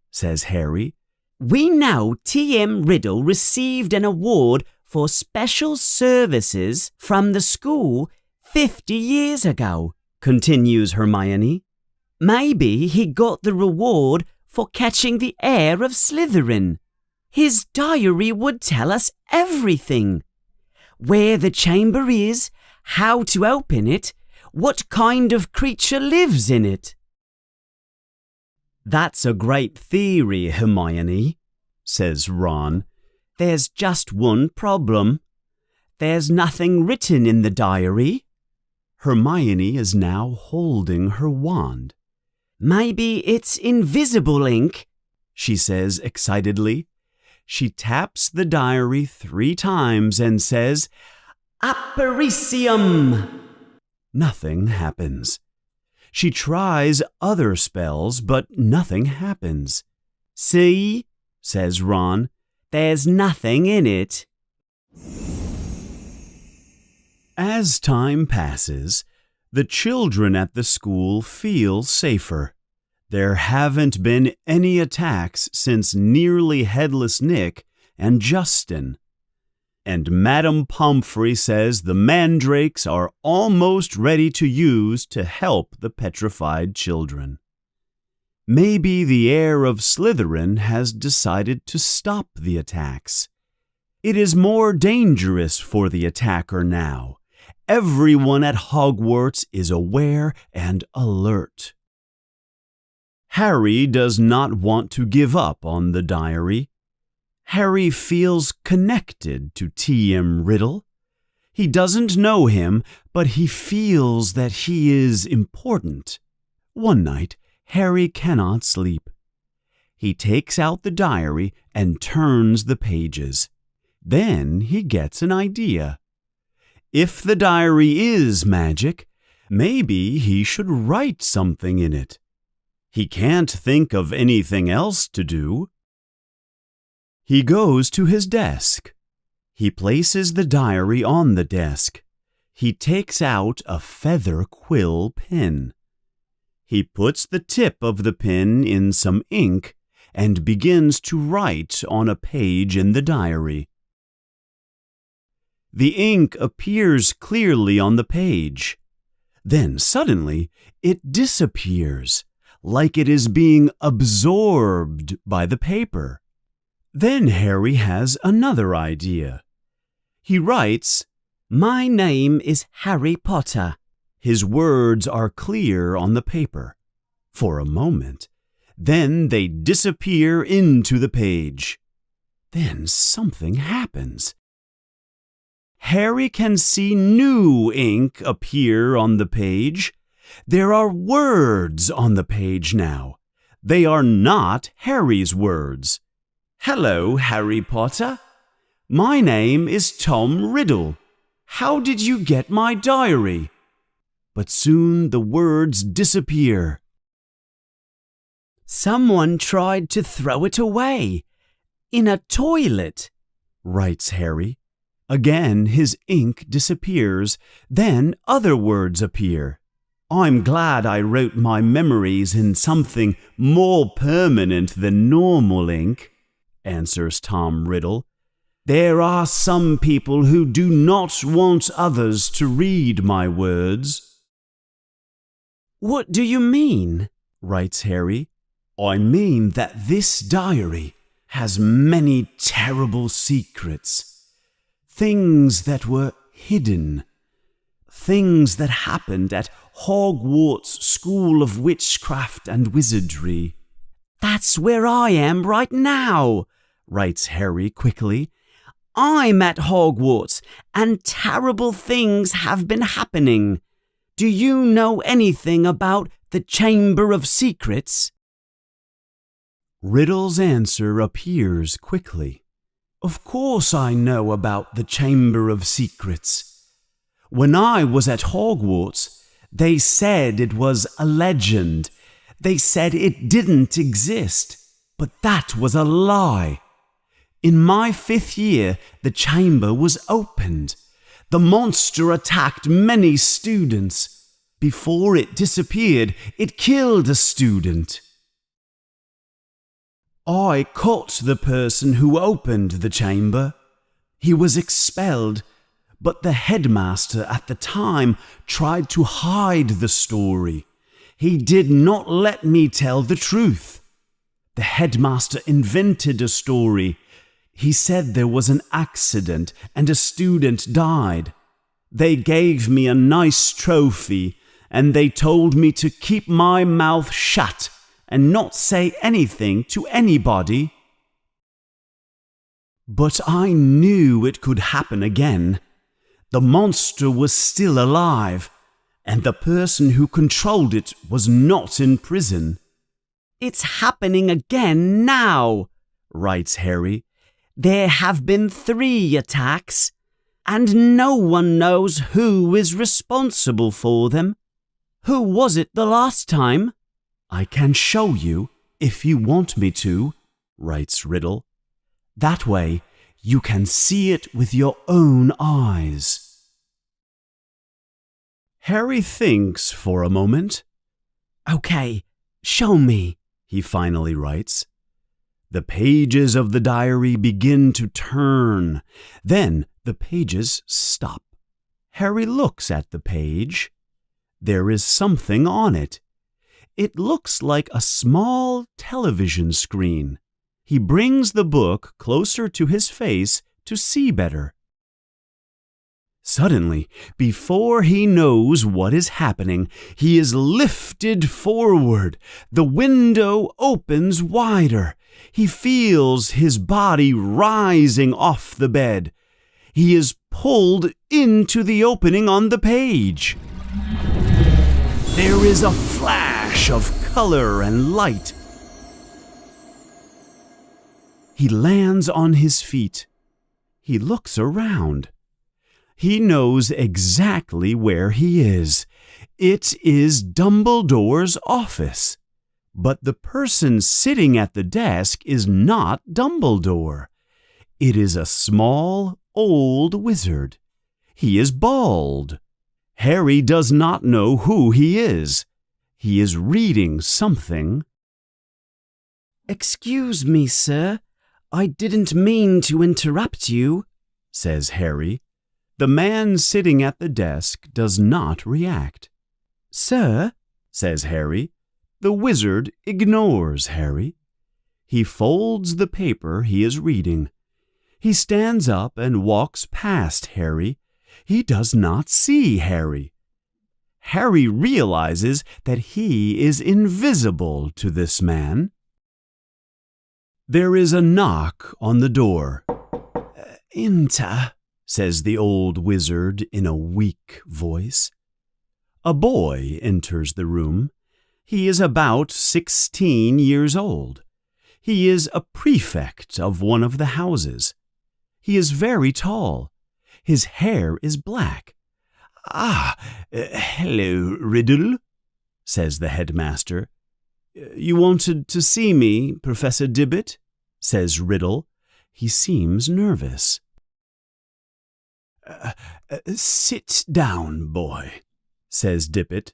says Harry. We know T.M. Riddle received an award for special services from the school 50 years ago, continues Hermione. Maybe he got the reward for catching the heir of Slytherin. His diary would tell us everything. Where the chamber is, how to open it, what kind of creature lives in it. That's a great theory, Hermione, says Ron. There's just one problem. There's nothing written in the diary. Hermione is now holding her wand. Maybe it's invisible ink, she says excitedly. She taps the diary 3 times and says, Apparicium! Nothing happens. She tries other spells, but nothing happens. See, says Ron, there's nothing in it. As time passes, the children at the school feel safer. There haven't been any attacks since Nearly Headless Nick and Justin. And Madame Pomfrey says the mandrakes are almost ready to use to help the petrified children. Maybe the heir of Slytherin has decided to stop the attacks. It is more dangerous for the attacker now. Everyone at Hogwarts is aware and alert. Harry does not want to give up on the diary. Harry feels connected to T.M. Riddle. He doesn't know him, but he feels that he is important. One night, Harry cannot sleep. He takes out the diary and turns the pages. Then he gets an idea. If the diary is magic, maybe he should write something in it. He can't think of anything else to do. He goes to his desk. He places the diary on the desk. He takes out a feather quill pen. He puts the tip of the pen in some ink and begins to write on a page in the diary. The ink appears clearly on the page. Then suddenly it disappears, like it is being absorbed by the paper. Then Harry has another idea. He writes, My name is Harry Potter. His words are clear on the paper. For a moment. Then they disappear into the page. Then something happens. Harry can see new ink appear on the page. There are words on the page now. They are not Harry's words. Hello, Harry Potter. My name is Tom Riddle. How did you get my diary? But soon the words disappear. Someone tried to throw it away. In a toilet, writes Harry. Again his ink disappears. Then other words appear. I'm glad I wrote my memories in something more permanent than normal ink, answers Tom Riddle. There are some people who do not want others to read my words. What do you mean? Writes Harry. I mean that this diary has many terrible secrets. Things that were hidden. Things that happened at Hogwarts School of Witchcraft and Wizardry. That's where I am right now, writes Harry quickly. I'm at Hogwarts, and terrible things have been happening. Do you know anything about the Chamber of Secrets? Riddle's answer appears quickly. Of course I know about the Chamber of Secrets. When I was at Hogwarts, they said it was a legend. They said it didn't exist. But that was a lie. In my 5th year, the chamber was opened. The monster attacked many students. Before it disappeared, it killed a student. I caught the person who opened the chamber. He was expelled, but the headmaster at the time tried to hide the story. He did not let me tell the truth. The headmaster invented a story. He said there was an accident and a student died. They gave me a nice trophy, and they told me to keep my mouth shut and not say anything to anybody. But I knew it could happen again. The monster was still alive, and the person who controlled it was not in prison. It's happening again now, writes Harry. There have been 3 attacks, and no one knows who is responsible for them. Who was it the last time? I can show you if you want me to, writes Riddle. That way you can see it with your own eyes. Harry thinks for a moment. Okay, show me, he finally writes. The pages of the diary begin to turn. Then the pages stop. Harry looks at the page. There is something on it. It looks like a small television screen. He brings the book closer to his face to see better. Suddenly, before he knows what is happening, he is lifted forward. The window opens wider. He feels his body rising off the bed. He is pulled into the opening on the page. There is a flash of color and light. He lands on his feet. He looks around. He knows exactly where he is. It is Dumbledore's office. But the person sitting at the desk is not Dumbledore. It is a small, old wizard. He is bald. Harry does not know who he is. He is reading something. Excuse me, sir. I didn't mean to interrupt you, says Harry. The man sitting at the desk does not react. Sir, says Harry. The wizard ignores Harry. He folds the paper he is reading. He stands up and walks past Harry. He does not see Harry. Harry realizes that he is invisible to this man. There is a knock on the door. Enter, says the old wizard in a weak voice. A boy enters the room. He is about 16 years old. He is a prefect of one of the houses. He is very tall. His hair is black. Hello, Riddle, says the headmaster. You wanted to see me, Professor Dibbit? Says Riddle. He seems nervous. Sit down, boy, says Dibbit.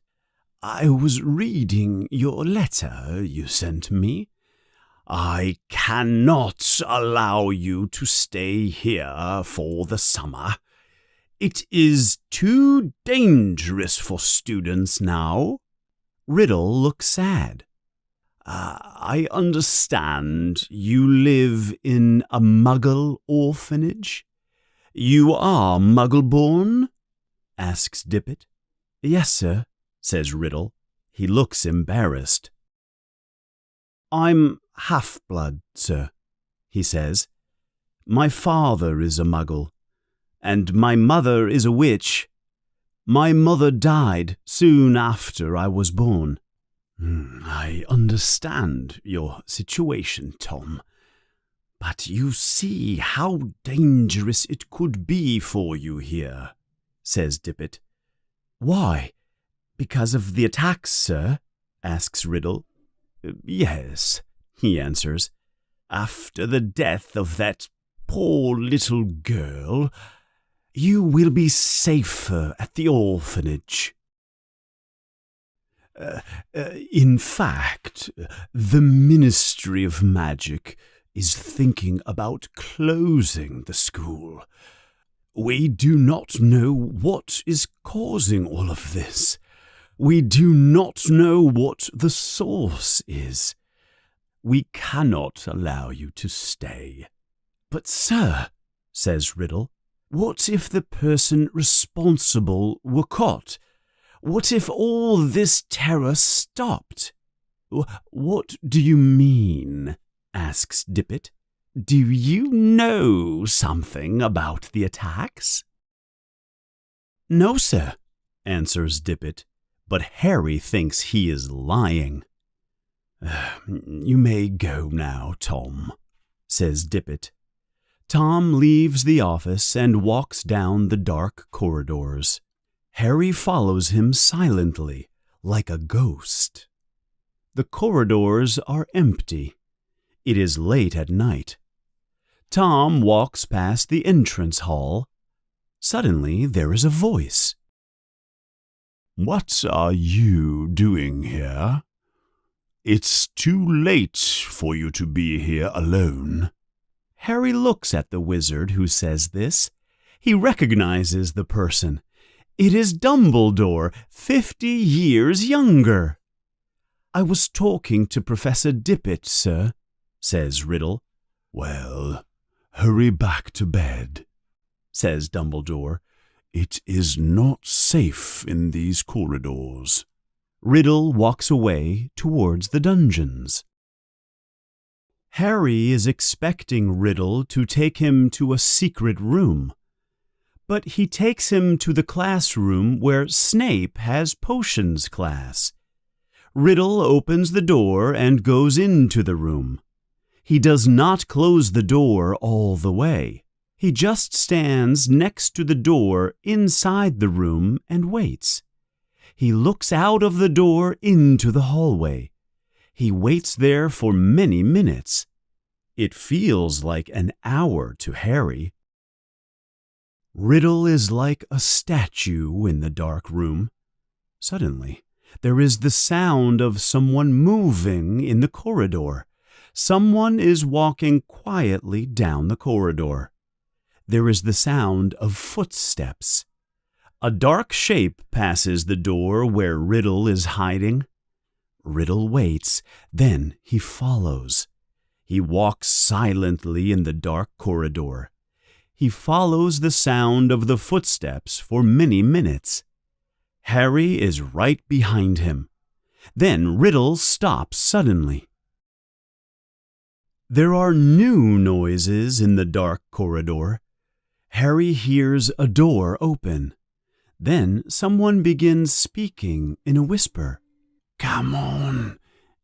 I was reading your letter you sent me. I cannot allow you to stay here for the summer. It is too dangerous for students now. Riddle looks sad. I understand you live in a Muggle orphanage. You are Muggle-born? Asks Dibbit. Yes, sir, says Riddle. He looks embarrassed. I'm half-blood, sir, he says. My father is a Muggle, and my mother is a witch. My mother died soon after I was born. I understand your situation, Tom. But you see how dangerous it could be for you here, says Dibbit. Why? Because of the attacks, sir? Asks Riddle. Yes. he answers. "After the death of that poor little girl, you will be safer at the orphanage. In fact, the Ministry of Magic is thinking about closing the school. We do not know what is causing all of this. We do not know what the source is. We cannot allow you to stay." "But, sir," says Riddle, "what if the person responsible were caught? What if all this terror stopped?" "What do you mean?" asks Dippet. "Do you know something about the attacks?" "No, sir," answers Dippet, but Harry thinks he is lying. "You may go now, Tom," says Dippet. Tom leaves the office and walks down the dark corridors. Harry follows him silently, like a ghost. The corridors are empty. It is late at night. Tom walks past the entrance hall. Suddenly there is a voice. "What are you doing here? It's too late for you to be here alone." Harry looks at the wizard who says this. He recognizes the person. It is Dumbledore, 50 years younger. "I was talking to Professor Dippet, sir," says Riddle. "Well, hurry back to bed," says Dumbledore. "It is not safe in these corridors." Riddle walks away towards the dungeons. Harry is expecting Riddle to take him to a secret room, but he takes him to the classroom where Snape has potions class. Riddle opens the door and goes into the room. He does not close the door all the way. He just stands next to the door inside the room and waits. He looks out of the door into the hallway. He waits there for many minutes. It feels like an hour to Harry. Riddle is like a statue in the dark room. Suddenly, there is the sound of someone moving in the corridor. Someone is walking quietly down the corridor. There is the sound of footsteps. A dark shape passes the door where Riddle is hiding. Riddle waits, then he follows. He walks silently in the dark corridor. He follows the sound of the footsteps for many minutes. Harry is right behind him. Then Riddle stops suddenly. There are new noises in the dark corridor. Harry hears a door open. Then someone begins speaking in a whisper. "Come on,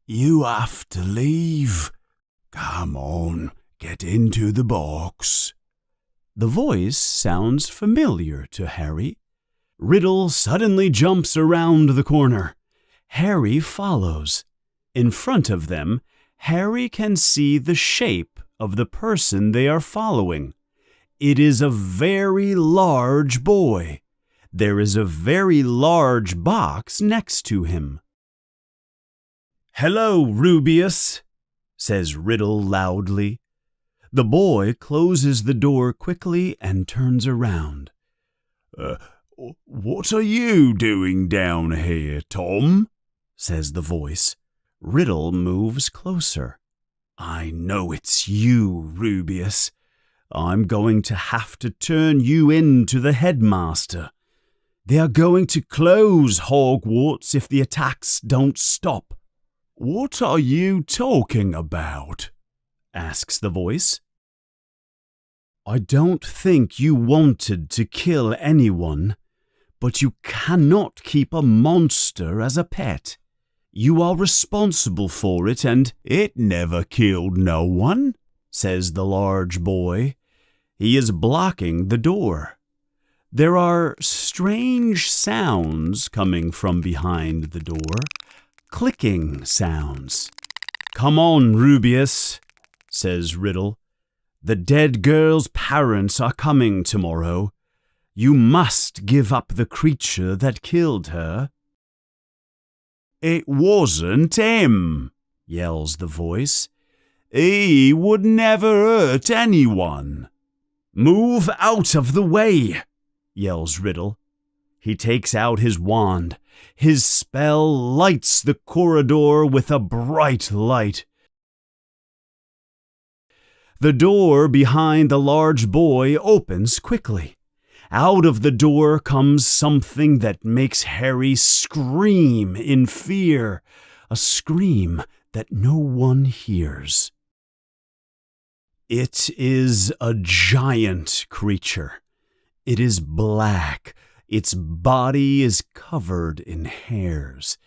you have to leave. Come on, get into the box." The voice sounds familiar to Harry. Riddle suddenly jumps around the corner. Harry follows. In front of them, Harry can see the shape of the person they are following. It is a very large boy. There is a very large box next to him. "Hello, Rubeus," says Riddle loudly. The boy closes the door quickly and turns around. What are you doing down here, Tom?" says the voice. Riddle moves closer. "I know it's you, Rubeus. I'm going to have to turn you in to the headmaster. They are going to close Hogwarts if the attacks don't stop." "What are you talking about?" asks the voice. "I don't think you wanted to kill anyone, but you cannot keep a monster as a pet. You are responsible for it and—" "It never killed no one," says the large boy. He is blocking the door. There are strange sounds coming from behind the door. Clicking sounds. "Come on, Rubeus," says Riddle. "The dead girl's parents are coming tomorrow. You must give up the creature that killed her." "It wasn't him," yells the voice. "He would never hurt anyone." "Move out of the way," yells Riddle. He takes out his wand. His spell lights the corridor with a bright light. The door behind the large boy opens quickly. Out of the door comes something that makes Harry scream in fear, a scream that no one hears. It is a giant creature. It is black. Its body is covered in hairs.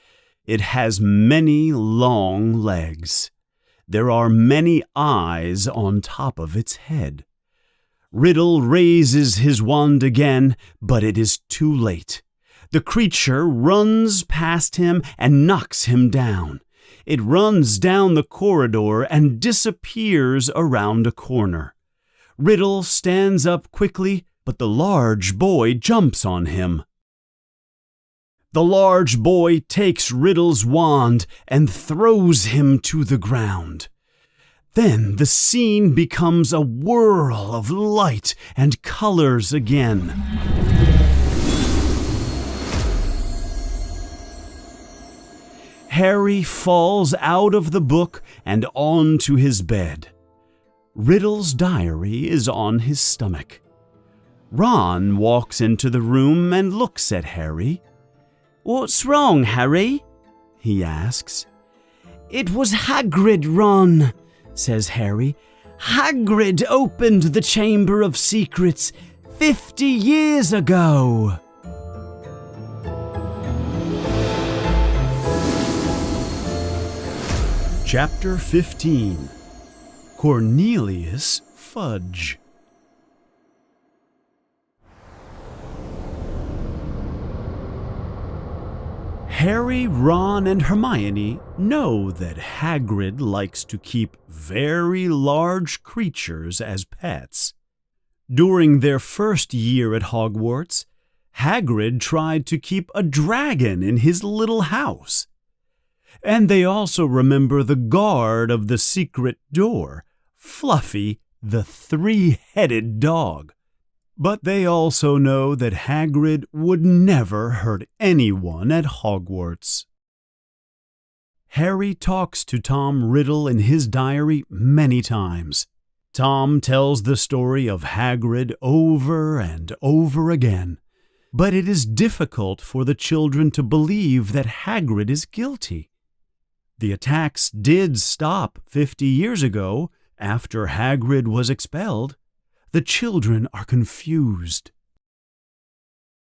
It has many long legs. There are many eyes on top of its head. Riddle raises his wand again, but it is too late. The creature runs past him and knocks him down. It runs down the corridor and disappears around a corner. Riddle stands up quickly, but the large boy jumps on him. The large boy takes Riddle's wand and throws him to the ground. Then the scene becomes a whirl of light and colors again. Harry falls out of the book and onto his bed. Riddle's diary is on his stomach. Ron walks into the room and looks at Harry. "What's wrong, Harry?" he asks. "It was Hagrid, Ron," says Harry. "Hagrid opened the Chamber of Secrets 50 years ago." Chapter 15. Cornelius Fudge. Harry, Ron, and Hermione know that Hagrid likes to keep very large creatures as pets. During their first year at Hogwarts, Hagrid tried to keep a dragon in his little house. And they also remember the guard of the secret door, Fluffy, the three-headed dog. But they also know that Hagrid would never hurt anyone at Hogwarts. Harry talks to Tom Riddle in his diary many times. Tom tells the story of Hagrid over and over again, but it is difficult for the children to believe that Hagrid is guilty. The attacks did stop 50 years ago after Hagrid was expelled. The children are confused.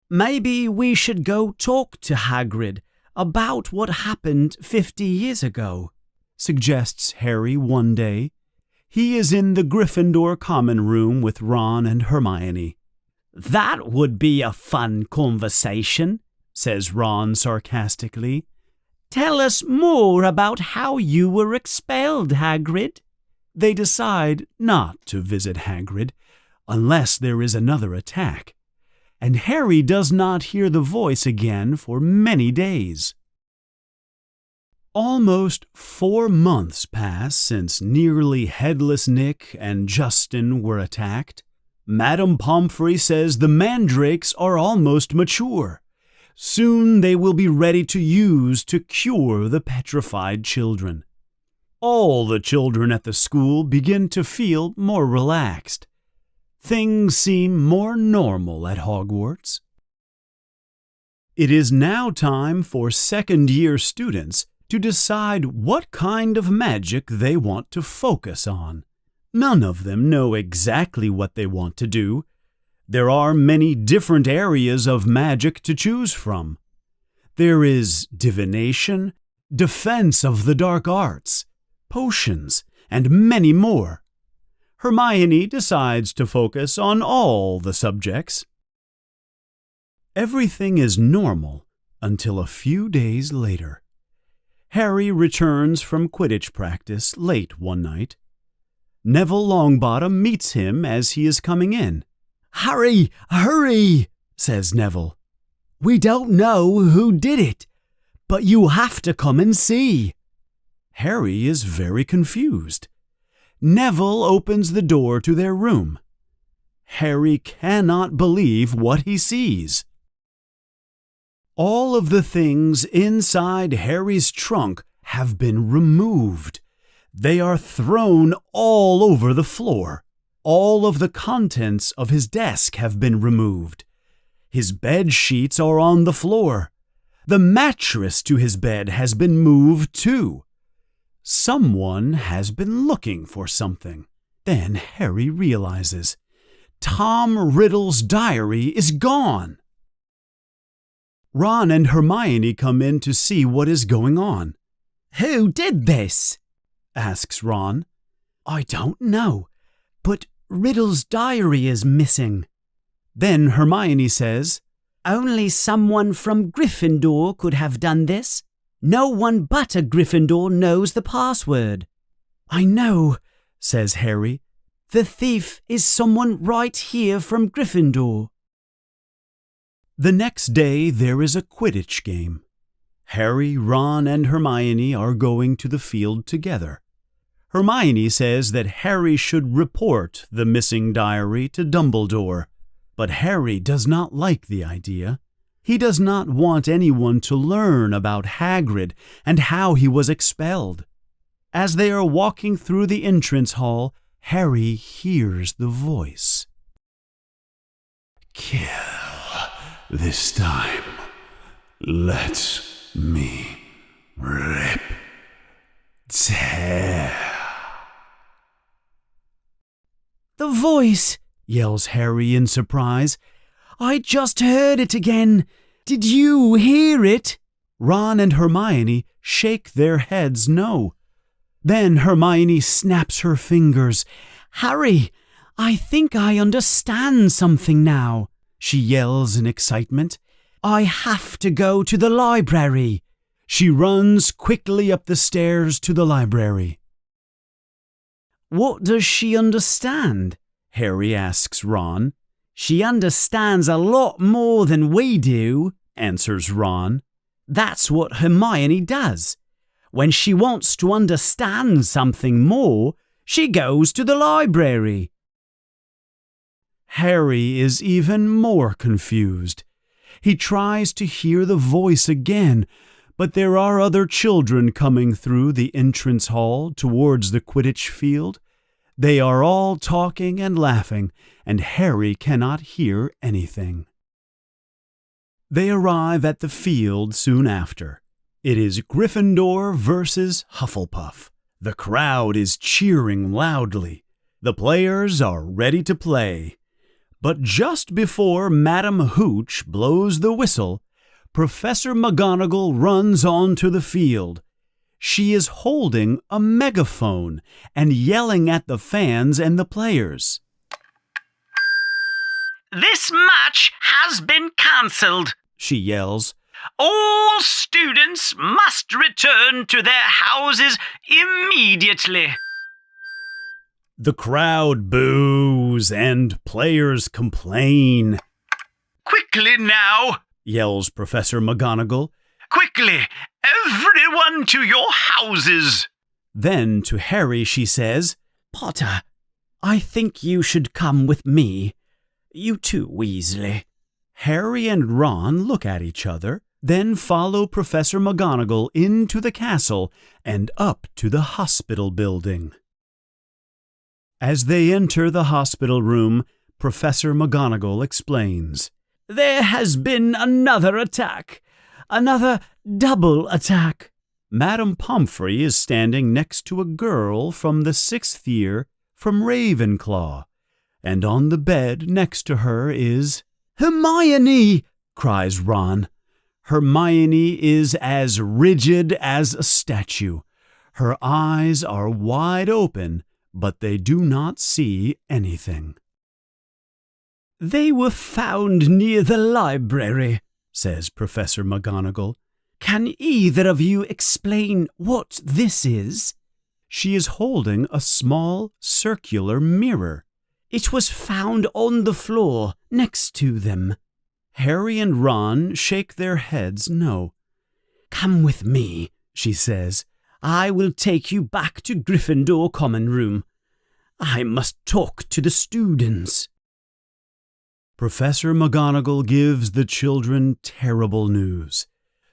"Maybe we should go talk to Hagrid about what happened 50 years ago," suggests Harry one day. He is in the Gryffindor common room with Ron and Hermione. "That would be a fun conversation," says Ron sarcastically. "Tell us more about how you were expelled, Hagrid." They decide not to visit Hagrid unless there is another attack, and Harry does not hear the voice again for many days. Almost 4 months pass since nearly Headless Nick and Justin were attacked. Madame Pomfrey says the mandrakes are almost mature. Soon they will be ready to use to cure the petrified children. All the children at the school begin to feel more relaxed. Things seem more normal at Hogwarts. It is now time for second-year students to decide what kind of magic they want to focus on. None of them know exactly what they want to do. There are many different areas of magic to choose from. There is divination, defense of the dark arts, potions, and many more. Hermione decides to focus on all the subjects. Everything is normal until a few days later. Harry returns from Quidditch practice late one night. Neville Longbottom meets him as he is coming in. "Hurry, hurry," says Neville. "We don't know who did it, but you have to come and see." Harry is very confused. Neville opens the door to their room. Harry cannot believe what he sees. All of the things inside Harry's trunk have been removed. They are thrown all over the floor. All of the contents of his desk have been removed. His bed sheets are on the floor. The mattress to his bed has been moved too. Someone has been looking for something. Then Harry realizes Tom Riddle's diary is gone. Ron and Hermione come in to see what is going on. "Who did this?" asks Ron. "I don't know, but Riddle's diary is missing." Then Hermione says, Only someone from Gryffindor could have done this. No one but a Gryffindor knows the password. "I know," says Harry. The thief is someone right here from Gryffindor. The next day there is a Quidditch game. Harry, Ron, and Hermione are going to the field together. Hermione says that Harry should report the missing diary to Dumbledore, but Harry does not like the idea. He does not want anyone to learn about Hagrid and how he was expelled. As they are walking through the entrance hall, Harry hears the voice. Kill this time. Let me rip, tear. "The voice!" yells Harry in surprise. "I just heard it again. Did you hear it?" Ron and Hermione shake their heads no. Then Hermione snaps her fingers. "Harry, I think I understand something now," she yells in excitement. "I have to go to the library." She runs quickly up the stairs to the library. "What does she understand?" Harry asks Ron. "She understands a lot more than we do," answers Ron. "That's what Hermione does. When she wants to understand something more, she goes to the library." Harry is even more confused. He tries to hear the voice again, but there are other children coming through the entrance hall towards the Quidditch field. They are all talking and laughing, and Harry cannot hear anything. They arrive at the field soon after. It is Gryffindor versus Hufflepuff. The crowd is cheering loudly. The players are ready to play. But just before Madam Hooch blows the whistle, Professor McGonagall runs onto the field. She is holding a megaphone and yelling at the fans and the players. This match has been cancelled, she yells. All students must return to their houses immediately. The crowd boos and players complain. Quickly now, yells Professor McGonagall. Quickly, everyone to your houses. Then to Harry she says, "Potter, I think you should come with me. You too, Weasley." Harry and Ron look at each other, then follow Professor McGonagall into the castle and up to the hospital building. As they enter the hospital room, Professor McGonagall explains. "There has been another attack. Another double attack." Madame Pomfrey is standing next to a girl from the 6th year from Ravenclaw, and on the bed next to her is... "Hermione!" cries Ron. Hermione is as rigid as a statue. Her eyes are wide open, but they do not see anything. "They were found near the library," says Professor McGonagall. Can either of you explain what this is? She is holding a small circular mirror. It was found on the floor next to them. Harry and Ron shake their heads no. Come with me, she says. I will take you back to Gryffindor Common Room. I must talk to the students. Professor McGonagall gives the children terrible news.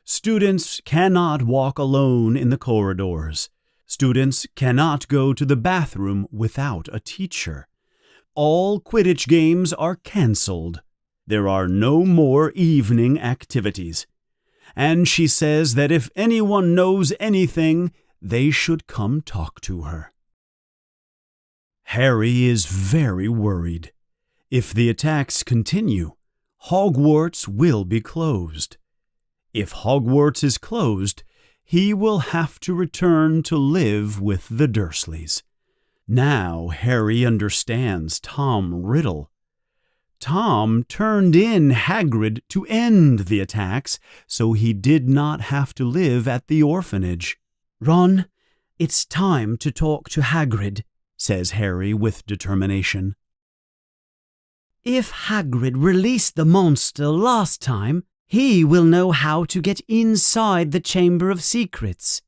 Students cannot walk alone in the corridors. Students cannot go to the bathroom without a teacher. All Quidditch games are cancelled. There are no more evening activities. And she says that if anyone knows anything, they should come talk to her. Harry is very worried. If the attacks continue, Hogwarts will be closed. If Hogwarts is closed, he will have to return to live with the Dursleys. Now Harry understands Tom Riddle. Tom turned in Hagrid to end the attacks, so he did not have to live at the orphanage. Ron, it's time to talk to Hagrid, says Harry with determination. If Hagrid released the monster last time, he will know how to get inside the Chamber of Secrets.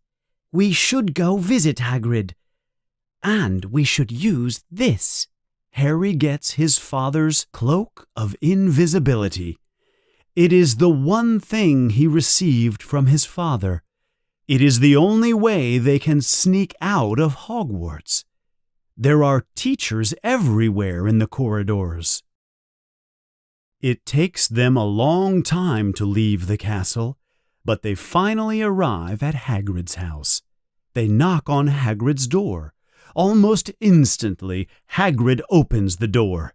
We should go visit Hagrid. And we should use this. Harry gets his father's cloak of invisibility. It is the one thing he received from his father. It is the only way they can sneak out of Hogwarts. There are teachers everywhere in the corridors. It takes them a long time to leave the castle, but they finally arrive at Hagrid's house. They knock on Hagrid's door. Almost instantly, Hagrid opens the door.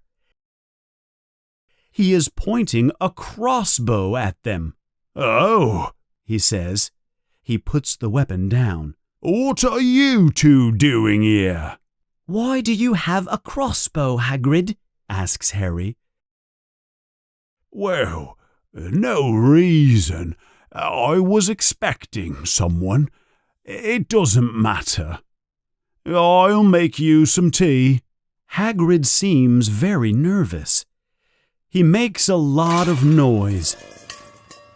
He is pointing a crossbow at them. "Oh," he says. He puts the weapon down. "What are you two doing here?" Why do you have a crossbow, Hagrid? Asks Harry. "Well, no reason. I was expecting someone. It doesn't matter. I'll make you some tea." Hagrid seems very nervous. He makes a lot of noise.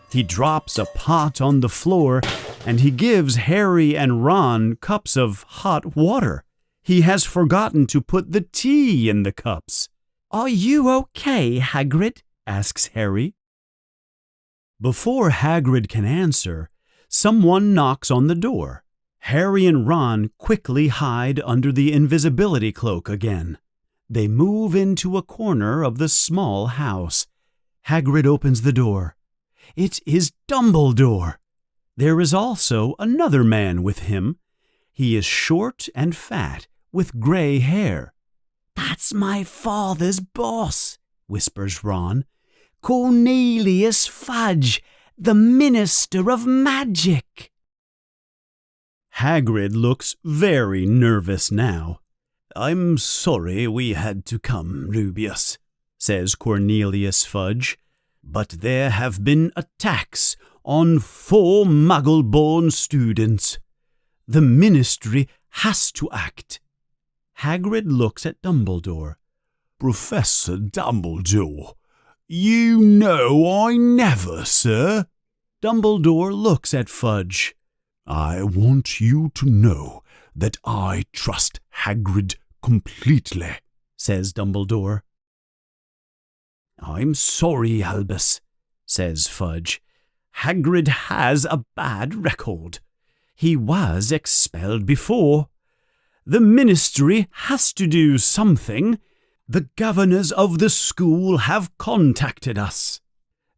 He drops a pot on the floor, and he gives Harry and Ron cups of hot water. He has forgotten to put the tea in the cups. Are you okay, Hagrid? Asks Harry. Before Hagrid can answer, someone knocks on the door. Harry and Ron quickly hide under the invisibility cloak again. They move into a corner of the small house. Hagrid opens the door. It is Dumbledore. There is also another man with him. He is short and fat, with gray hair. That's my father's boss, whispers Ron. Cornelius Fudge, the Minister of Magic. Hagrid looks very nervous now. "I'm sorry we had to come, Rubeus," says Cornelius Fudge, "but there have been attacks on 4 Muggle-born students. The Ministry has to act." Hagrid looks at Dumbledore. "Professor Dumbledore, you know I never, sir." Dumbledore looks at Fudge. "I want you to know that I trust Hagrid completely," says Dumbledore. "I'm sorry, Albus," says Fudge. "Hagrid has a bad record. He was expelled before. The Ministry has to do something. The governors of the school have contacted us.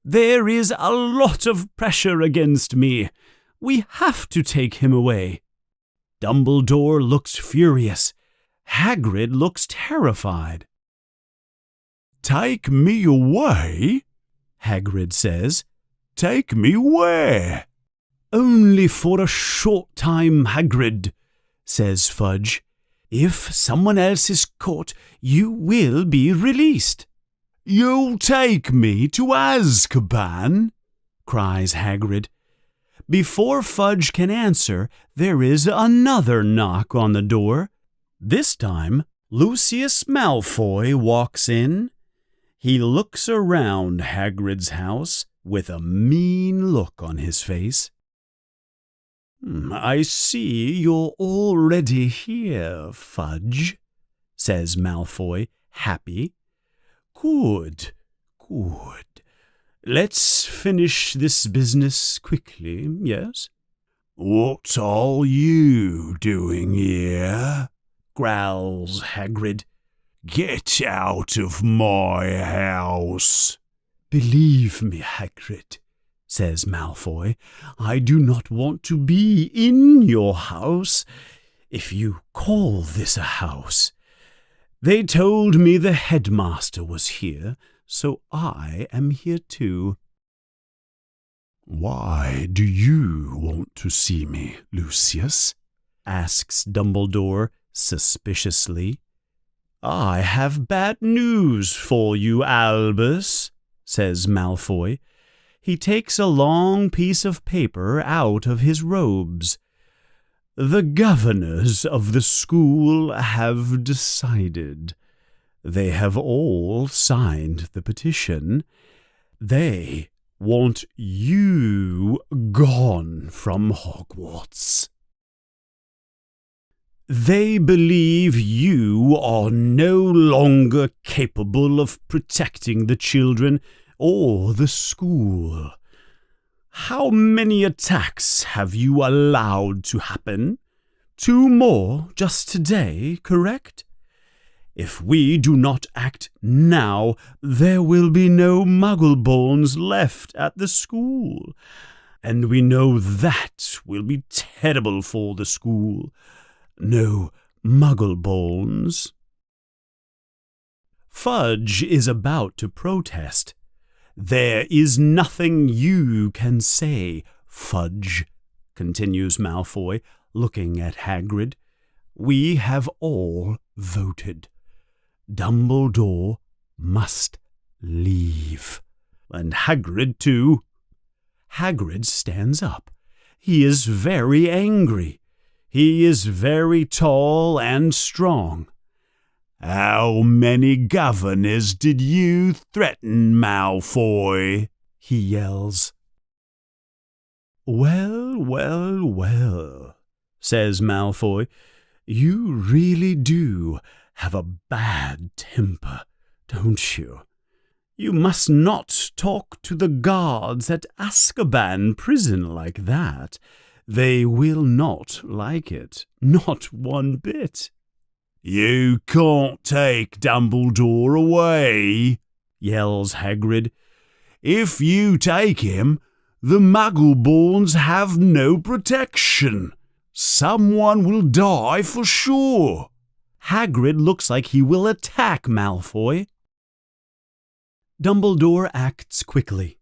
There is a lot of pressure against me. We have to take him away." Dumbledore looks furious. Hagrid looks terrified. "Take me away?" Hagrid says. "Take me where?" "Only for a short time, Hagrid," says Fudge. "If someone else is caught, you will be released." "You'll take me to Azkaban?" cries Hagrid. Before Fudge can answer, there is another knock on the door. This time, Lucius Malfoy walks in. He looks around Hagrid's house with a mean look on his face. "I see you're already here, Fudge," says Malfoy, happy. Good. Let's finish this business quickly, yes?" "What are you doing here?" growls Hagrid. "Get out of my house." "Believe me, Hagrid," says Malfoy, "I do not want to be in your house, if you call this a house. They told me the headmaster was here, so I am here too." "Why do you want to see me, Lucius?" asks Dumbledore suspiciously. "I have bad news for you, Albus," says Malfoy. He takes a long piece of paper out of his robes. "The governors of the school have decided. They have all signed the petition. They want you gone from Hogwarts. They believe you are no longer capable of protecting the children or the school. How many attacks have you allowed to happen? 2 more just today, correct? If we do not act now, there will be no Muggleborns left at the school, and we know that will be terrible for the school. No Muggleborns." Fudge is about to protest. "There is nothing you can say, Fudge," continues Malfoy, looking at Hagrid. "We have all voted. Dumbledore must leave. And Hagrid too." Hagrid stands up. He is very angry. He is very tall and strong. "How many governors did you threaten, Malfoy?" he yells. Well, says Malfoy. "You really do have a bad temper, don't you? You must not talk to the guards at Azkaban prison like that. They will not like it, not one bit." "You can't take Dumbledore away," yells Hagrid. "If you take him, the Muggleborns have no protection. Someone will die for sure." Hagrid looks like he will attack Malfoy. Dumbledore acts quickly.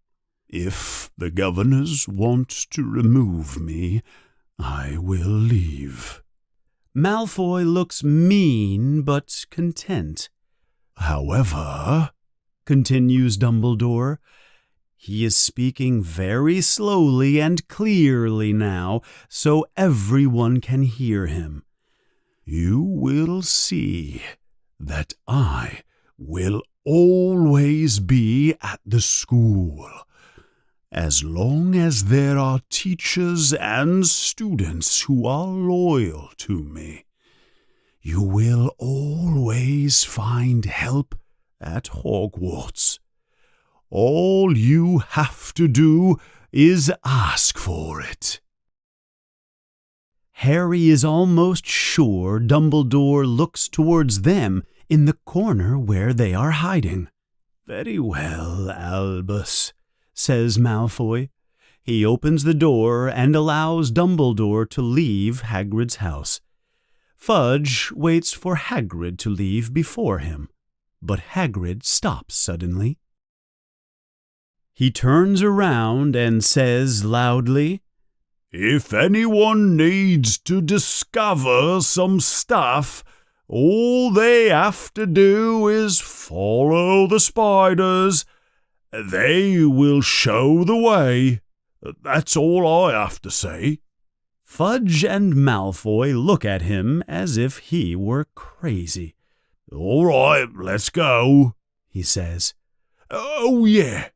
"If the governors want to remove me, I will leave." Malfoy looks mean but content. "However," continues Dumbledore, he is speaking very slowly and clearly now, so everyone can hear him, "you will see that I will always be at the school. As long as there are teachers and students who are loyal to me, you will always find help at Hogwarts. All you have to do is ask for it." Harry is almost sure Dumbledore looks towards them in the corner where they are hiding. "Very well, Albus," says Malfoy. He opens the door and allows Dumbledore to leave Hagrid's house. Fudge waits for Hagrid to leave before him, but Hagrid stops suddenly. He turns around and says loudly, "If anyone needs to discover some stuff, all they have to do is follow the spiders. They will show the way. That's all I have to say." Fudge and Malfoy look at him as if he were crazy. "All right, let's go," he says. "Oh, yeah,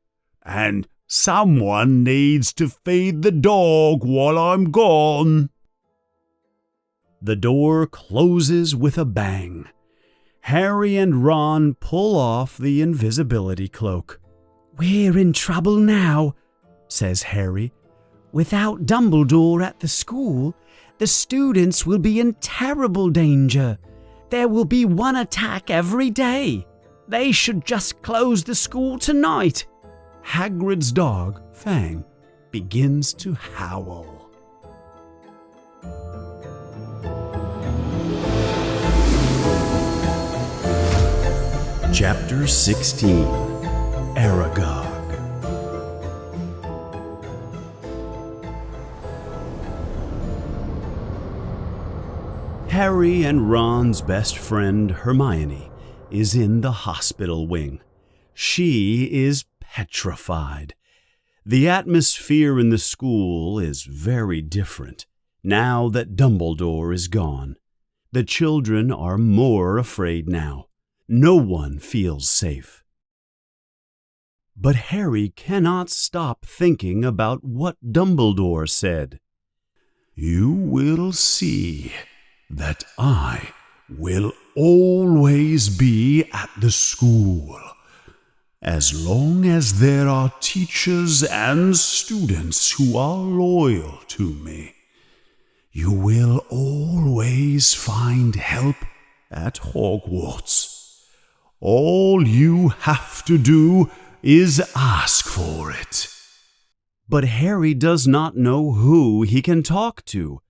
and someone needs to feed the dog while I'm gone." The door closes with a bang. Harry and Ron pull off the invisibility cloak. "We're in trouble now," says Harry. "Without Dumbledore at the school, the students will be in terrible danger. There will be one attack every day. They should just close the school tonight." Hagrid's dog, Fang, begins to howl. Chapter 16. Aragog. Harry and Ron's best friend, Hermione, is in the hospital wing. She is petrified. The atmosphere in the school is very different now that Dumbledore is gone. The children are more afraid now. No one feels safe. But Harry cannot stop thinking about what Dumbledore said. "You will see that I will always be at the school. As long as there are teachers and students who are loyal to me, you will always find help at Hogwarts. All you have to do is ask for it." But Harry does not know who he can talk to.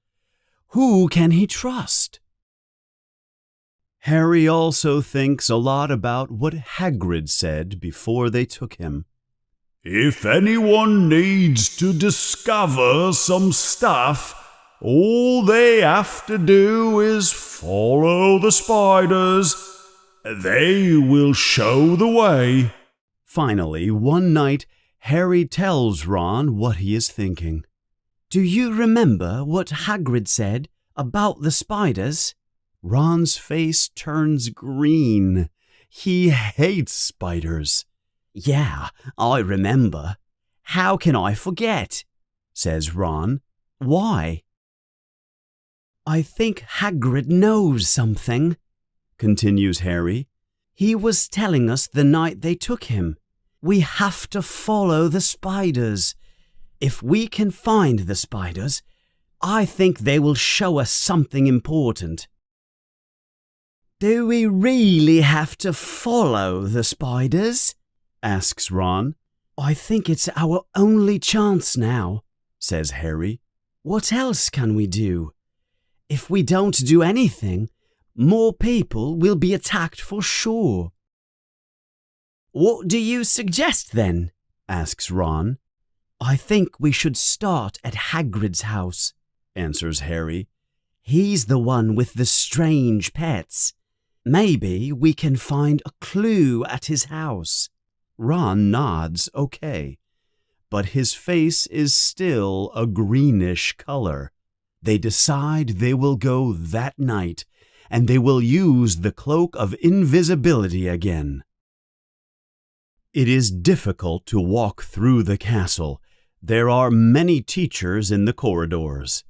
Who can he trust? Harry also thinks a lot about what Hagrid said before they took him. "If anyone needs to discover some stuff, all they have to do is follow the spiders. They will show the way." Finally, one night, Harry tells Ron what he is thinking. "Do you remember what Hagrid said about the spiders?" Ron's face turns green. He hates spiders. "Yeah, I remember. How can I forget?" says Ron. "Why?" "I think Hagrid knows something," continues Harry. "He was telling us the night they took him. We have to follow the spiders. If we can find the spiders, I think they will show us something important." "Do we really have to follow the spiders?" asks Ron. "I think it's our only chance now," says Harry. "What else can we do? If we don't do anything, more people will be attacked for sure." "What do you suggest then?" asks Ron. "I think we should start at Hagrid's house," answers Harry. "He's the one with the strange pets. Maybe we can find a clue at his house." Ron nods okay, but his face is still a greenish color. They decide they will go that night, and they will use the cloak of invisibility again. It is difficult to walk through the castle. There are many teachers in the corridors.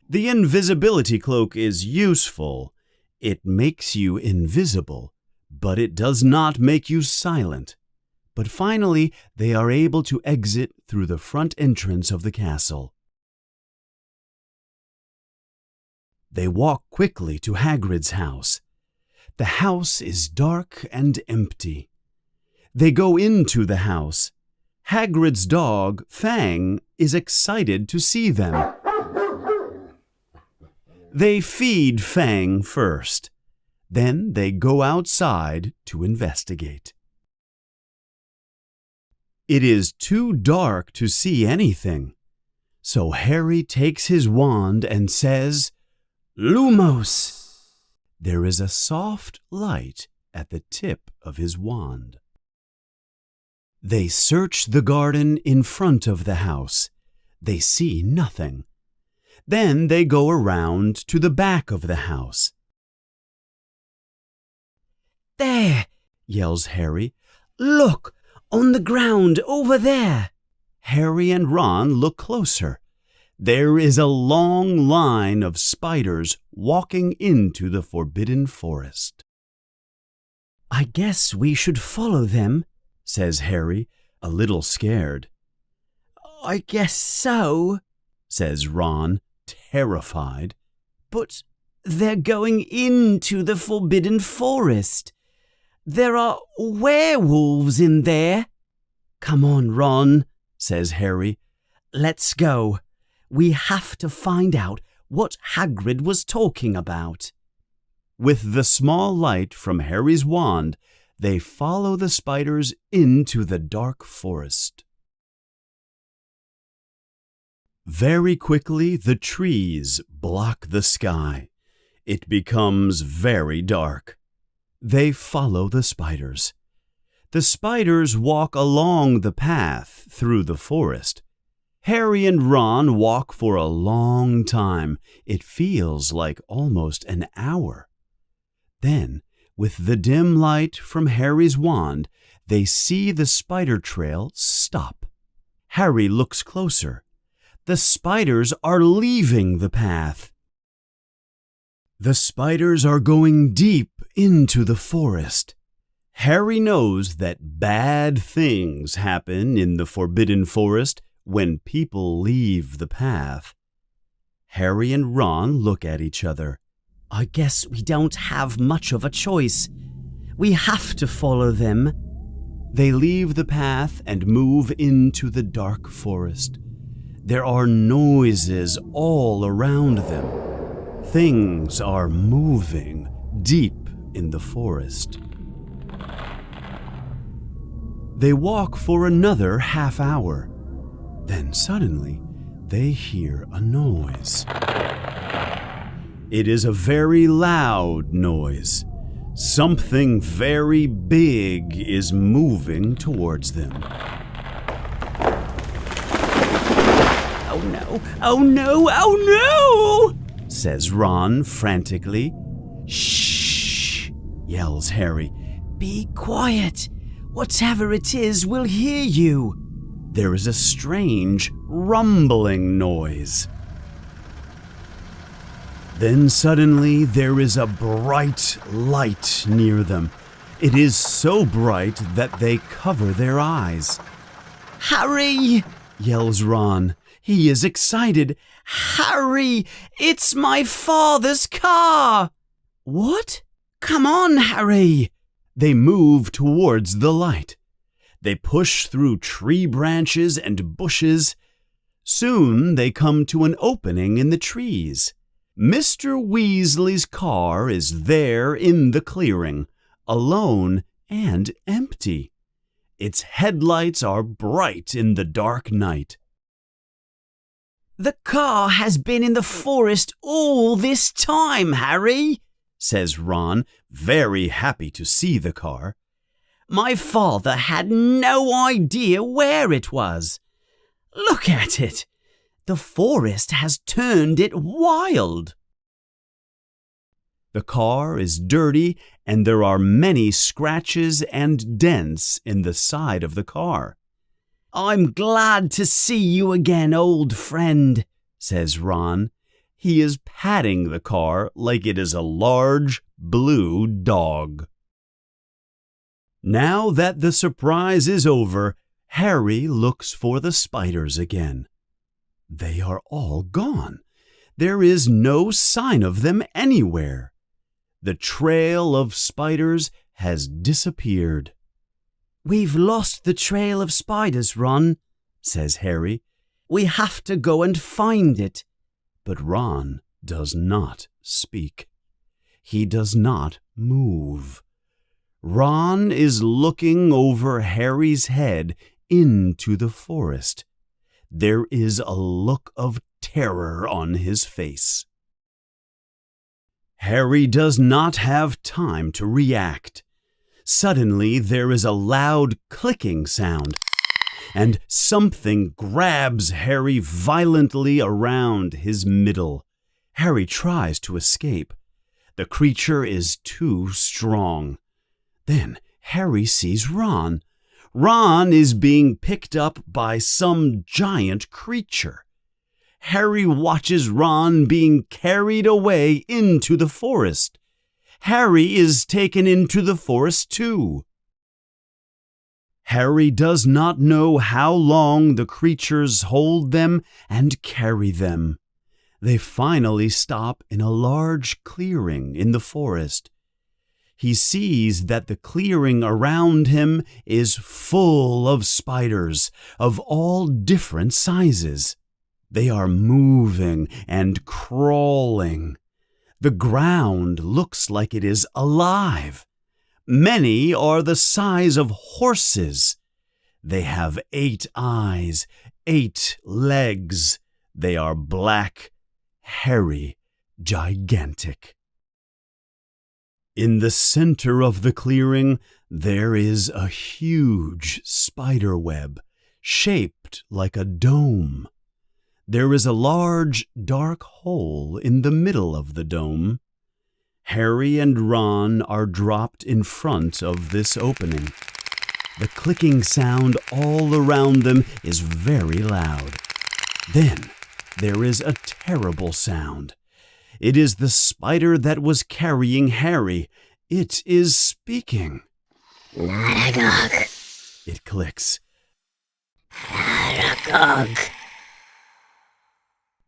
The invisibility cloak is useful. It makes you invisible, but it does not make you silent. But finally, they are able to exit through the front entrance of the castle. They walk quickly to Hagrid's house. The house is dark and empty. They go into the house. Hagrid's dog, Fang, is excited to see them. They feed Fang first. Then they go outside to investigate. It is too dark to see anything, so Harry takes his wand and says, "Lumos!" There is a soft light at the tip of his wand. They search the garden in front of the house. They see nothing. Then they go around to the back of the house. There, yells Harry. Look, on the ground over there. Harry and Ron look closer. There is a long line of spiders walking into the forbidden forest. I guess we should follow them, says Harry, a little scared. I guess so, says Ron, terrified. But they're going into the forbidden forest. There are werewolves in there. Come on, Ron, says Harry. Let's go. We have to find out what Hagrid was talking about. With the small light from Harry's wand, they follow the spiders into the dark forest. Very quickly, the trees block the sky. It becomes very dark. They follow the spiders. The spiders walk along the path through the forest. Harry and Ron walk for a long time. It feels like almost an hour. Then, with the dim light from Harry's wand, they see the spider trail stop. Harry looks closer. The spiders are leaving the path. The spiders are going deep into the forest. Harry knows that bad things happen in the forbidden forest when people leave the path. Harry and Ron look at each other. I guess we don't have much of a choice. We have to follow them. They leave the path and move into the dark forest. There are noises all around them. Things are moving deep in the forest. They walk for another half hour. Then suddenly, they hear a noise. It is a very loud noise. Something very big is moving towards them. Oh no, oh no, oh no, says Ron frantically. Shh, yells Harry. Be quiet. Whatever it is will hear you. There is a strange rumbling noise. Then suddenly there is a bright light near them. It is so bright that they cover their eyes. Harry, yells Ron. He is excited. Harry, it's my father's car. What? Come on, Harry. They move towards the light. They push through tree branches and bushes. Soon they come to an opening in the trees. Mr. Weasley's car is there in the clearing, alone and empty. Its headlights are bright in the dark night. The car has been in the forest all this time, Harry, says Ron, very happy to see the car. My father had no idea where it was. Look at it. The forest has turned it wild. The car is dirty and there are many scratches and dents in the side of the car. I'm glad to see you again, old friend, says Ron. He is patting the car like it is a large blue dog. Now that the surprise is over, Harry looks for the spiders again. They are all gone. There is no sign of them anywhere. The trail of spiders has disappeared. We've lost the trail of spiders, Ron, says Harry. We have to go and find it. But Ron does not speak. He does not move. Ron is looking over Harry's head into the forest. There is a look of terror on his face. Harry does not have time to react. Suddenly, there is a loud clicking sound. and something grabs Harry violently around his middle. Harry tries to escape. The creature is too strong. Then Harry sees Ron. Ron is being picked up by some giant creature. Harry watches Ron being carried away into the forest. Harry is taken into the forest too. Harry does not know how long the creatures hold them and carry them. They finally stop in a large clearing in the forest. He sees that the clearing around him is full of spiders of all different sizes. They are moving and crawling. The ground looks like it is alive. Many are the size of horses. They have 8 eyes, 8 legs. They are black, hairy, gigantic. In the center of the clearing, there is a huge spider web, shaped like a dome. There is a large, dark hole in the middle of the dome. Harry and Ron are dropped in front of this opening. The clicking sound all around them is very loud. Then there is a terrible sound. It is the spider that was carrying Harry. It is speaking. Naragog. It clicks. Naragog.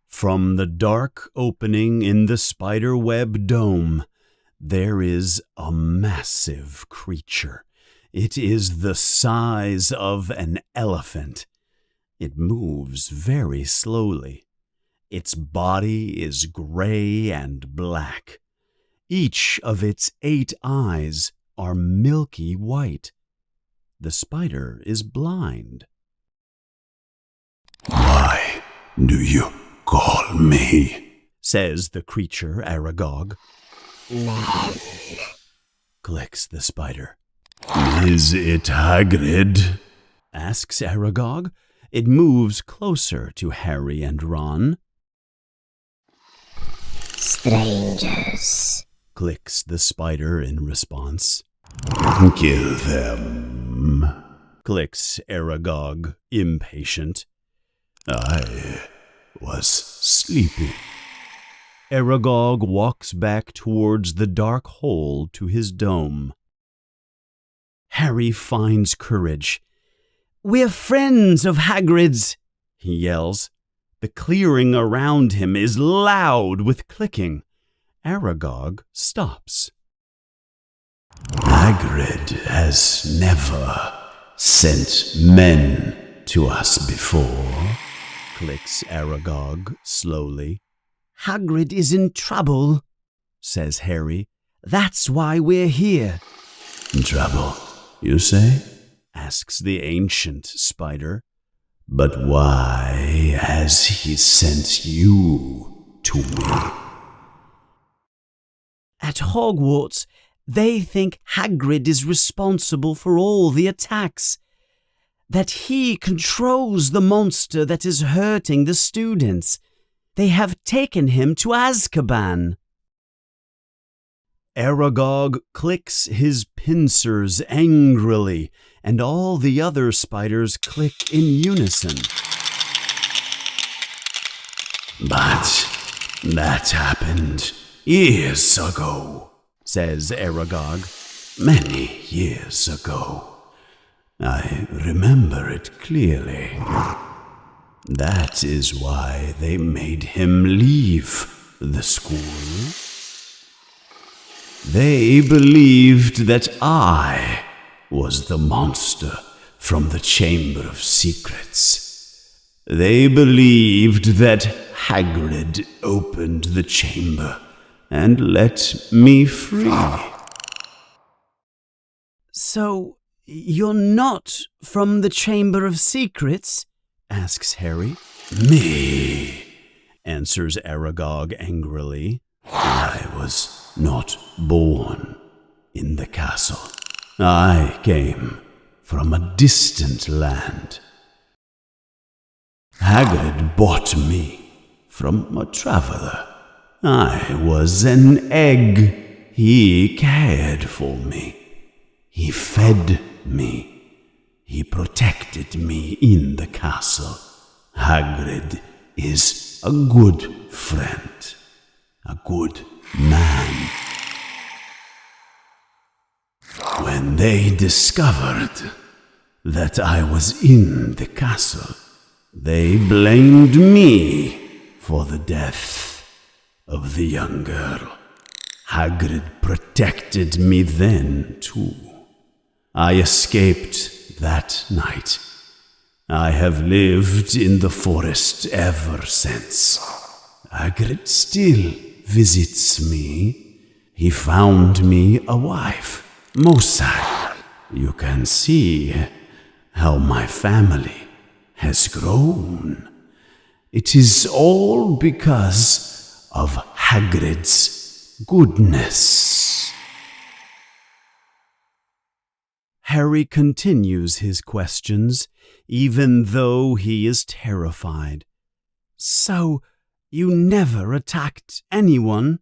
From the dark opening in the spiderweb dome, there is a massive creature. It is the size of an elephant. It moves very slowly. Its body is gray and black. Each of its 8 eyes are milky white. The spider is blind. Why do you call me? Says the creature Aragog. Men. Clicks the spider. Is it Hagrid? Asks Aragog. It moves closer to Harry and Ron. Strangers. Clicks the spider in response. Kill them. Clicks Aragog, impatient. I was sleeping. Aragog walks back towards the dark hole to his dome. Harry finds courage. We're friends of Hagrid's, he yells. The clearing around him is loud with clicking. Aragog stops. Hagrid has never sent men to us before. Clicks Aragog slowly. Hagrid is in trouble, says Harry. That's why we're here. Trouble, you say? Asks the ancient spider. But why has he sent you to me? At Hogwarts, they think Hagrid is responsible for all the attacks. That he controls the monster that is hurting the students. They have taken him to Azkaban. Aragog clicks his pincers angrily, and all the other spiders click in unison. But that happened years ago, says Aragog. Many years ago. I remember it clearly. That is why they made him leave the school. They believed that I was the monster from the Chamber of Secrets. They believed that Hagrid opened the chamber and let me free. So, you're not from the Chamber of Secrets? Asks Harry. Me, Answers Aragog angrily. I was not born in the castle. I came from a distant land. Hagrid bought me from a traveler. I was an egg. He cared for me. He fed me. He protected me in the castle. Hagrid is a good friend, a good man. When they discovered that I was in the castle, they blamed me for the death of the young girl. Hagrid protected me then, too. I escaped that night. I have lived in the forest ever since. Hagrid still visits me. He found me a wife, Mosag. You can see how my family has grown. It is all because of Hagrid's goodness. Harry continues his questions, even though he is terrified. So, you never attacked anyone?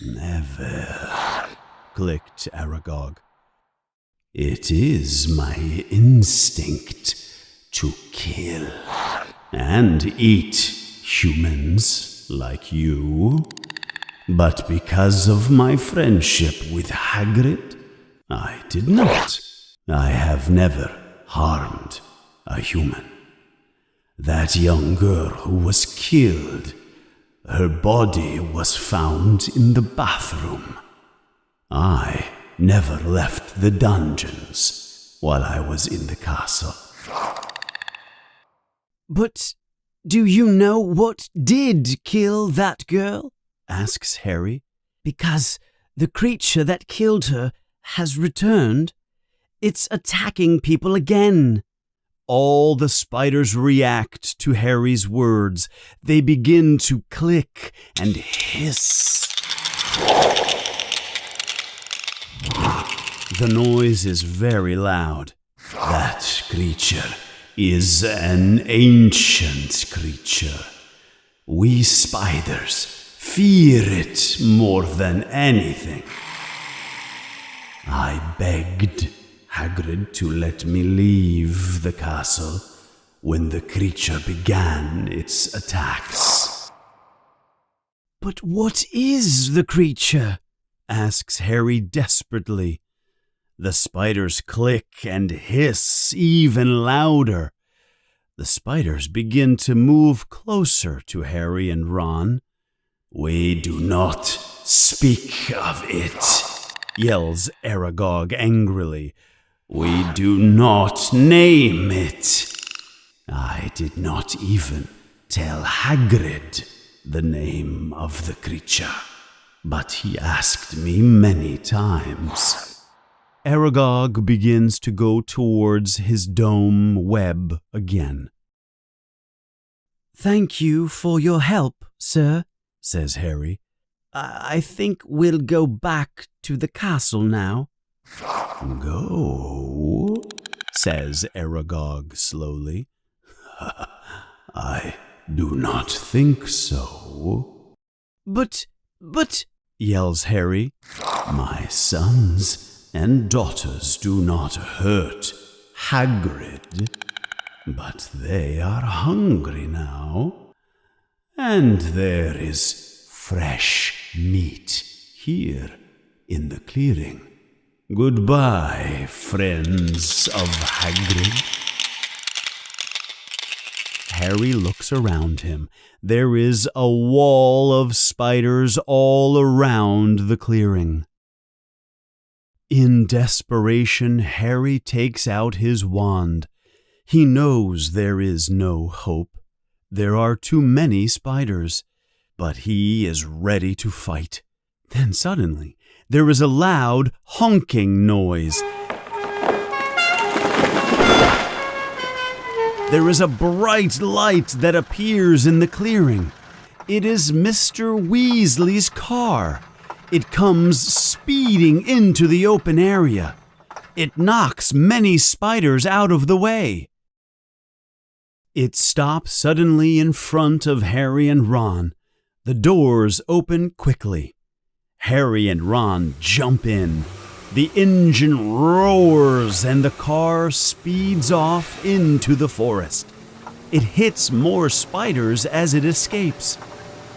Never, clicked Aragog. It is my instinct to kill and eat humans like you. But because of my friendship with Hagrid, I did not. I have never harmed a human. That young girl who was killed, her body was found in the bathroom. I never left the dungeons while I was in the castle. But do you know what did kill that girl? Asks Harry. Because the creature that killed her has returned. It's attacking people again. All the spiders react to Harry's words. They begin to click and hiss. The noise is very loud. That creature is an ancient creature. We spiders fear it more than anything. I begged Hagrid to let me leave the castle when the creature began its attacks. But what is the creature? Asks Harry desperately. The spiders click and hiss even louder. The spiders begin to move closer to Harry and Ron. We do not speak of it, yells Aragog angrily. We do not name it. I did not even tell Hagrid the name of the creature, but he asked me many times. Aragog begins to go towards his dome web again. Thank you for your help, sir, says Harry. I think we'll go back to the castle now. Go, says Aragog slowly. I do not think so. But, yells Harry. My sons and daughters do not hurt Hagrid, but they are hungry now, and there is fresh meat here in the clearing. Goodbye, friends of Hagrid. Harry looks around him. There is a wall of spiders all around the clearing. In desperation, Harry takes out his wand. He knows there is no hope. There are too many spiders, but he is ready to fight. Then suddenly, there is a loud honking noise. There is a bright light that appears in the clearing. It is Mr. Weasley's car. It comes speeding into the open area. It knocks many spiders out of the way. It stops suddenly in front of Harry and Ron. The doors open quickly. Harry and Ron jump in. The engine roars and the car speeds off into the forest. It hits more spiders as it escapes.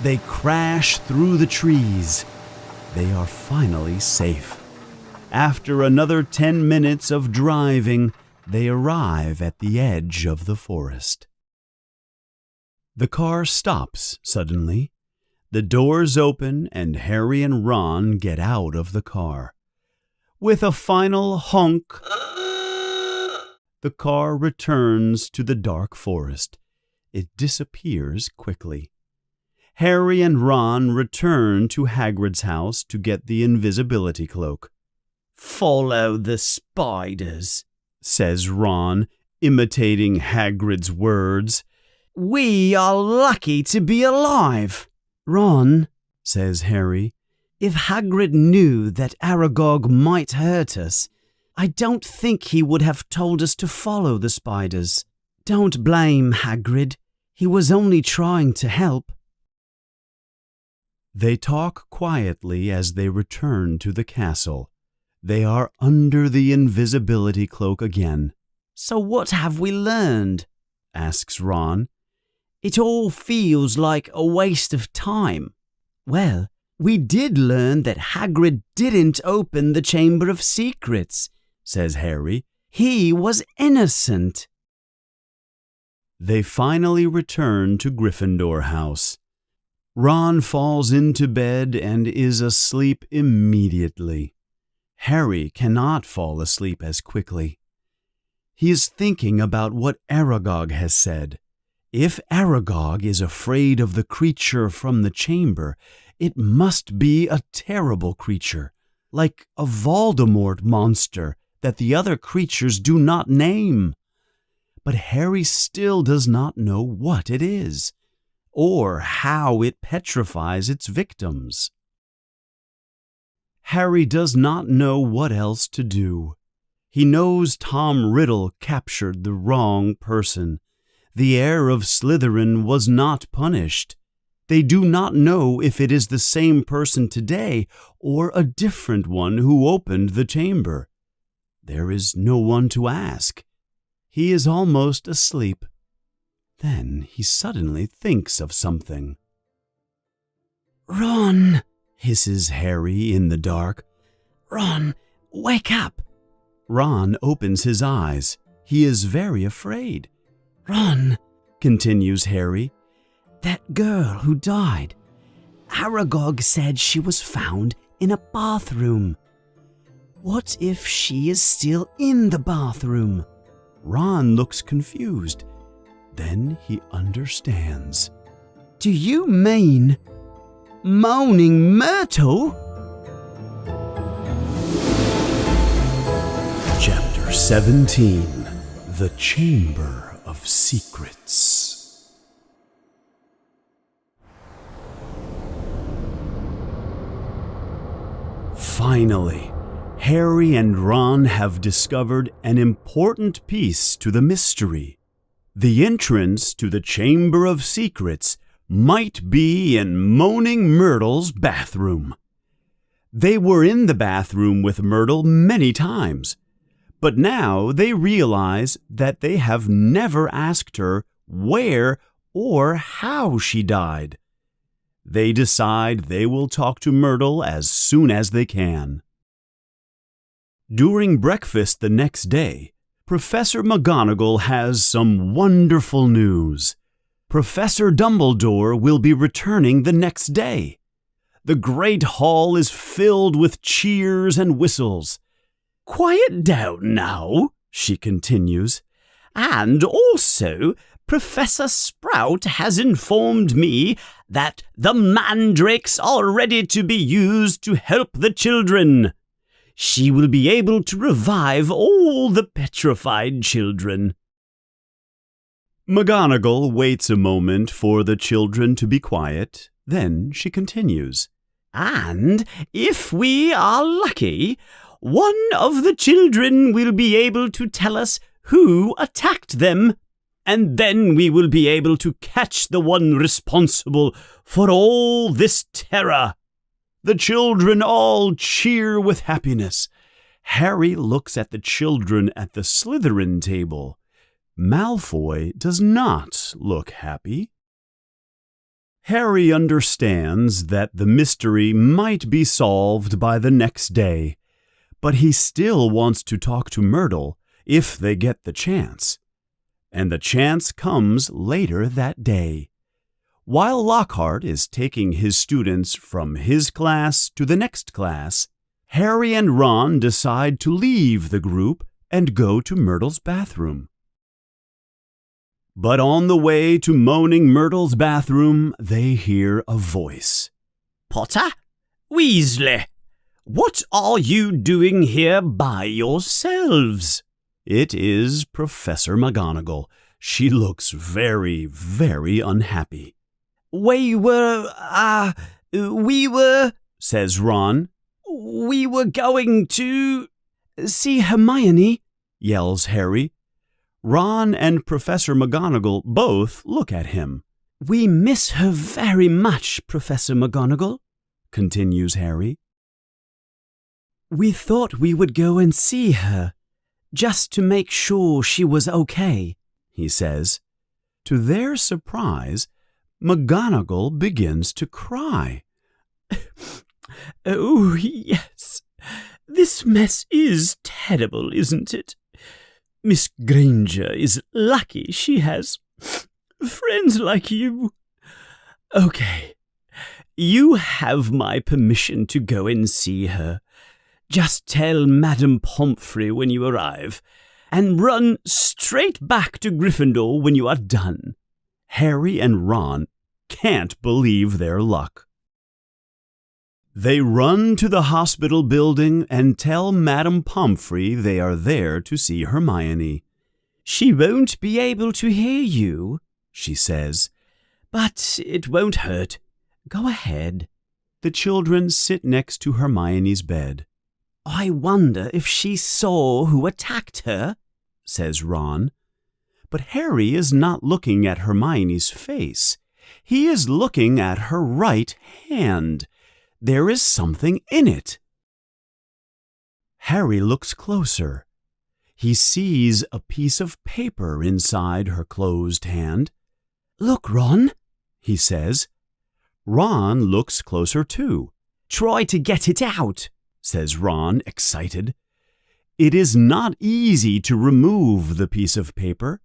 They crash through the trees. They are finally safe. After another 10 minutes of driving, they arrive at the edge of the forest. The car stops suddenly. The doors open and Harry and Ron get out of the car. With a final honk, the car returns to the dark forest. It disappears quickly. Harry and Ron return to Hagrid's house to get the invisibility cloak. "Follow the spiders," says Ron, imitating Hagrid's words. "We are lucky to be alive." "Ron," says Harry, "if Hagrid knew that Aragog might hurt us, I don't think he would have told us to follow the spiders. Don't blame Hagrid. He was only trying to help." They talk quietly as they return to the castle. They are under the invisibility cloak again. "So what have we learned?" asks Ron. "It all feels like a waste of time." "Well, we did learn that Hagrid didn't open the Chamber of Secrets," says Harry. "He was innocent." They finally return to Gryffindor House. Ron falls into bed and is asleep immediately. Harry cannot fall asleep as quickly. He is thinking about what Aragog has said. If Aragog is afraid of the creature from the chamber, it must be a terrible creature, like a Voldemort monster that the other creatures do not name. But Harry still does not know what it is, or how it petrifies its victims. Harry does not know what else to do. He knows Tom Riddle captured the wrong person. The heir of Slytherin was not punished. They do not know if it is the same person today or a different one who opened the chamber. There is no one to ask. He is almost asleep. Then he suddenly thinks of something. "Ron," hisses Harry in the dark. "Ron, wake up." Ron opens his eyes. He is very afraid. "Ron," continues Harry, "that girl who died, Aragog said she was found in a bathroom. What if she is still in the bathroom?" Ron looks confused. Then he understands. "Do you mean Moaning Myrtle?" Chapter 17. The Chamber of Secrets. Finally, Harry and Ron have discovered an important piece to the mystery. The entrance to the Chamber of Secrets might be in Moaning Myrtle's bathroom. They were in the bathroom with Myrtle many times, but now they realize that they have never asked her where or how she died. They decide they will talk to Myrtle as soon as they can. During breakfast the next day, Professor McGonagall has some wonderful news. Professor Dumbledore will be returning the next day. The great hall is filled with cheers and whistles. "Quiet down now," she continues. "And also, Professor Sprout has informed me that the mandrakes are ready to be used to help the children. She will be able to revive all the petrified children." McGonagall waits a moment for the children to be quiet. Then she continues. "And if we are lucky, one of the children will be able to tell us who attacked them." and then we will be able to catch the one responsible for all this terror." The children all cheer with happiness. Harry looks at the children at the Slytherin table. Malfoy does not look happy. Harry understands that the mystery might be solved by the next day, but he still wants to talk to Myrtle if they get the chance. And the chance comes later that day. While Lockhart is taking his students from his class to the next class, Harry and Ron decide to leave the group and go to Myrtle's bathroom. But on the way to Moaning Myrtle's bathroom, they hear a voice. "Potter? Weasley, what are you doing here by yourselves?" It is Professor McGonagall. She looks very, very unhappy. We were, says Ron. "We were going to See Hermione," yells Harry. Ron and Professor McGonagall both look at him. "We miss her very much, Professor McGonagall," continues Harry. "We thought we would go and see her, just to make sure she was okay," he says. To their surprise, McGonagall begins to cry. "Oh, yes. This mess is terrible, isn't it? Miss Granger is lucky she has friends like you. Okay, you have my permission to go and see her. Just tell Madame Pomfrey when you arrive, and run straight back to Gryffindor when you are done." Harry and Ron can't believe their luck. They run to the hospital building and tell Madame Pomfrey they are there to see Hermione. "She won't be able to hear you," she says. "But it won't hurt. Go ahead." The children sit next to Hermione's bed. "I wonder if she saw who attacked her," says Ron. But Harry is not looking at Hermione's face. He is looking at her right hand. There is something in it. Harry looks closer. He sees a piece of paper inside her closed hand. "Look, Ron," he says. Ron looks closer too. "Try to get it out," says Ron, excited. It is not easy to remove the piece of paper.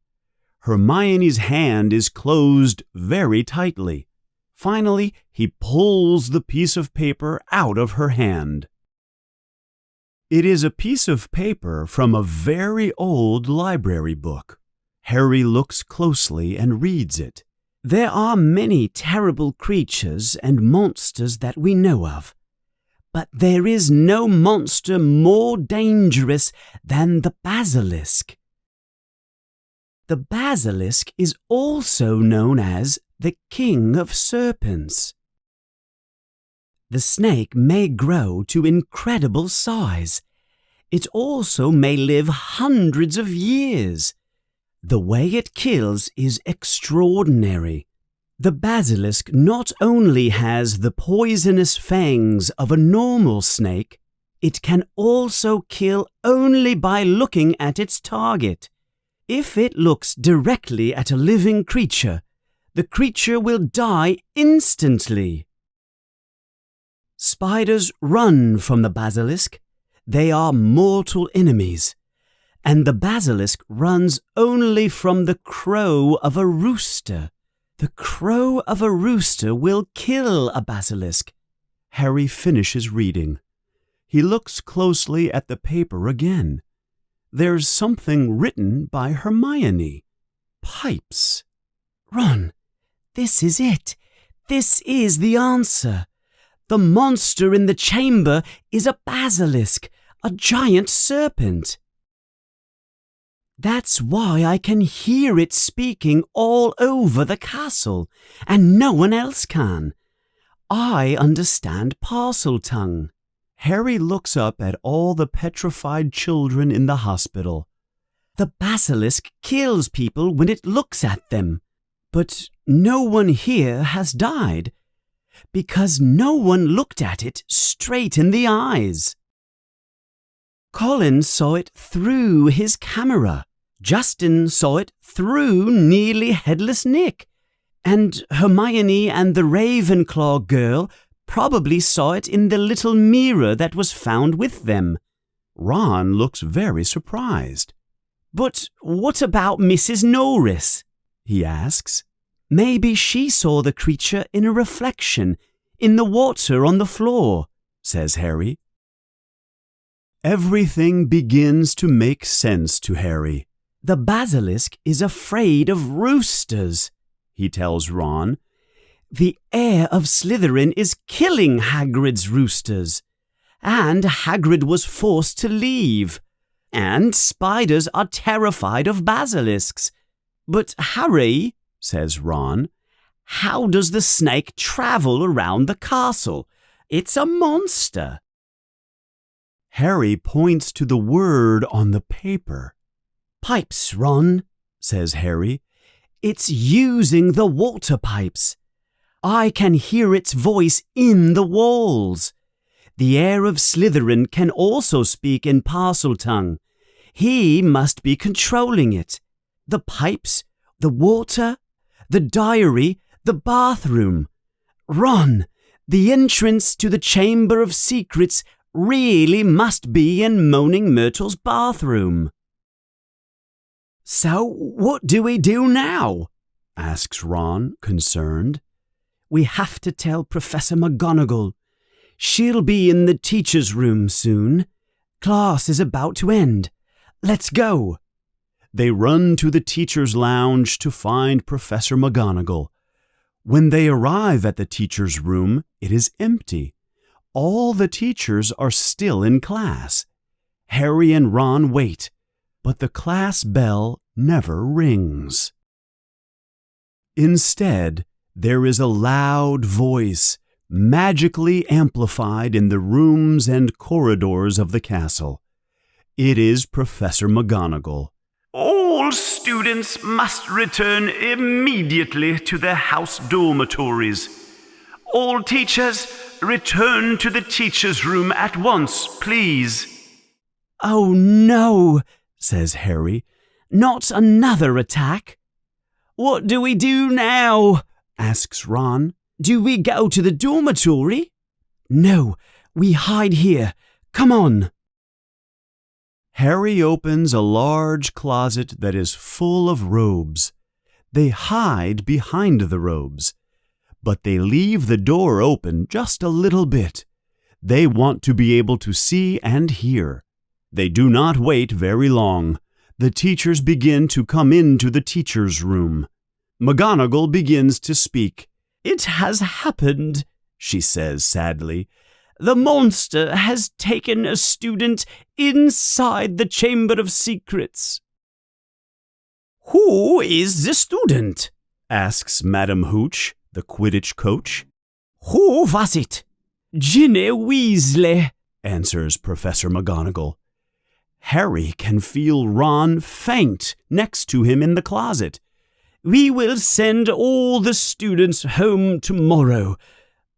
Hermione's hand is closed very tightly. Finally, he pulls the piece of paper out of her hand. It is a piece of paper from a very old library book. Harry looks closely and reads it. "There are many terrible creatures and monsters that we know of, but there is no monster more dangerous than the basilisk. The basilisk is also known as the king of serpents. The snake may grow to incredible size. It also may live hundreds of years. The way it kills is extraordinary. The basilisk not only has the poisonous fangs of a normal snake, it can also kill only by looking at its target. If it looks directly at a living creature, the creature will die instantly. Spiders run from the basilisk. They are mortal enemies. And the basilisk runs only from the crow of a rooster. The crow of a rooster will kill a basilisk. Harry finishes reading. He looks closely at the paper again. There's something written by Hermione. Pipes. "Ron, this is it. This is the answer. The monster in the chamber is a basilisk, a giant serpent. That's why I can hear it speaking all over the castle, and no one else can. I understand Parseltongue." Harry looks up at all the petrified children in the hospital. The basilisk kills people when it looks at them. But no one here has died, because no one looked at it straight in the eyes. Colin saw it through his camera. Justin saw it through Nearly Headless Nick. And Hermione and the Ravenclaw girl probably saw it in the little mirror that was found with them. Ron looks very surprised. But what about Mrs. Norris? He asks. Maybe she saw the creature in a reflection in the water on the floor, says Harry. Everything begins to make sense to Harry. The basilisk is afraid of roosters, he tells Ron. The heir of Slytherin is killing Hagrid's roosters. And Hagrid was forced to leave. And spiders are terrified of basilisks. But Harry, says Ron, how does the snake travel around the castle? It's a monster. Harry points to the word on the paper. Pipes, Ron, says Harry. It's using the water pipes. I can hear its voice in the walls. The heir of Slytherin can also speak in Parseltongue. He must be controlling it. The pipes, the water, the diary, the bathroom. Ron, the entrance to the Chamber of Secrets really must be in Moaning Myrtle's bathroom. So what do we do now? Asks Ron, concerned. We have to tell Professor McGonagall. She'll be in the teacher's room soon. Class is about to end. Let's go. They run to the teacher's lounge to find Professor McGonagall. When they arrive at the teacher's room, it is empty. All the teachers are still in class. Harry and Ron wait, but the class bell never rings. Instead, there is a loud voice, magically amplified in the rooms and corridors of the castle. It is Professor McGonagall. All students must return immediately to their house dormitories. All teachers, return to the teacher's room at once, please. Oh no, says Harry. Not another attack. What do we do now? Asks Ron. Do we go to the dormitory? No, we hide here. Come on. Harry opens a large closet that is full of robes. They hide behind the robes, but they leave the door open just a little bit. They want to be able to see and hear. They do not wait very long. The teachers begin to come into the teacher's room. McGonagall begins to speak. It has happened, she says sadly. The monster has taken a student inside the Chamber of Secrets. Who is the student? Asks Madam Hooch, the Quidditch coach. Who was it? Ginny Weasley, answers Professor McGonagall. Harry can feel Ron faint next to him in the closet. We will send all the students home tomorrow.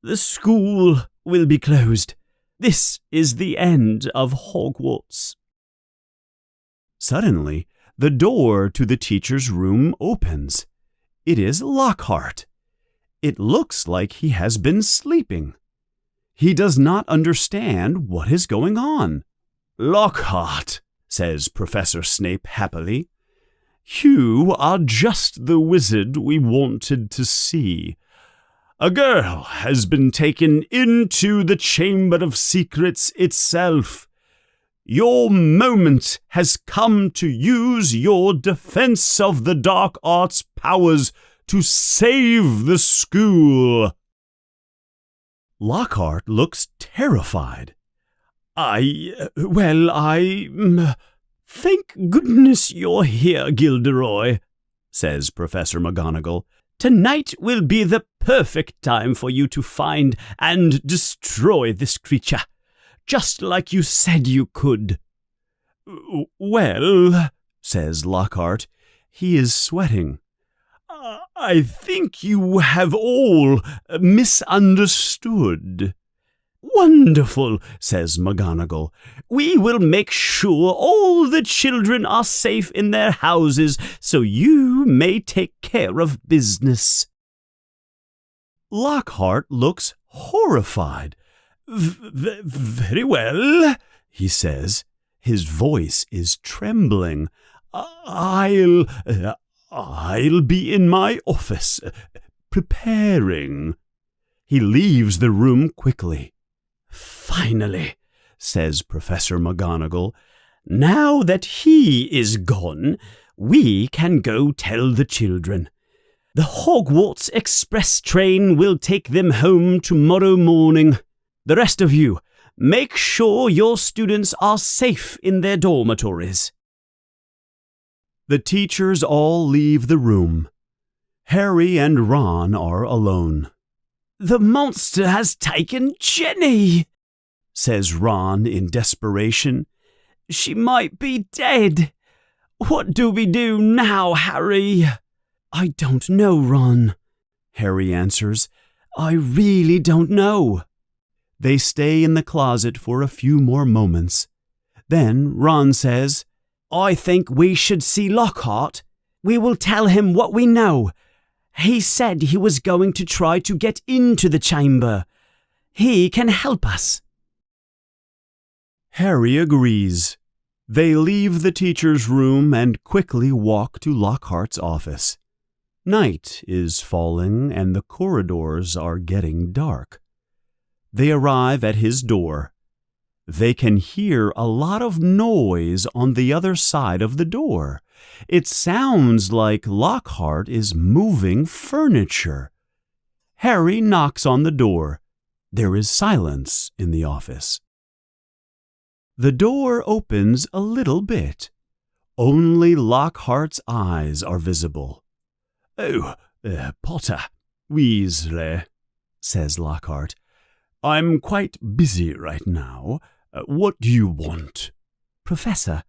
The school will be closed. This is the end of Hogwarts. Suddenly, the door to the teacher's room opens. It is Lockhart. It looks like he has been sleeping. He does not understand what is going on. Lockhart, says Professor Snape happily. You are just the wizard we wanted to see. A girl has been taken into the Chamber of Secrets itself. Your moment has come to use your defense of the dark arts powers to save the school. Lockhart looks terrified. Thank goodness you're here, Gilderoy, says Professor McGonagall. Tonight will be the perfect time for you to find and destroy this creature, just like you said you could. Well, says Lockhart. He is sweating. I think you have all misunderstood. Wonderful, says McGonagall. We will make sure all the children are safe in their houses, so you may take care of business. Lockhart looks horrified. Very well, he says. His voice is trembling. I'll be in my office, preparing. He leaves the room quickly. Finally, says Professor McGonagall, now that he is gone, we can go tell the children. The Hogwarts express train will take them home tomorrow morning. The rest of you, make sure your students are safe in their dormitories. The teachers all leave the room. Harry and Ron are alone. The monster has taken Jenny, says Ron in desperation. She might be dead. What do we do now, Harry? I don't know, Ron, Harry answers. I really don't know. They stay in the closet for a few more moments. Then Ron says, I think we should see Lockhart. We will tell him what we know. He said he was going to try to get into the chamber. He can help us. Harry agrees. They leave the teacher's room and quickly walk to Lockhart's office. Night is falling and the corridors are getting dark. They arrive at his door. They can hear a lot of noise on the other side of the door. It sounds like Lockhart is moving furniture. Harry knocks on the door. There is silence in the office. The door opens a little bit. Only Lockhart's eyes are visible. Oh, Potter, Weasley, says Lockhart. I'm quite busy right now. What do you want? Professor,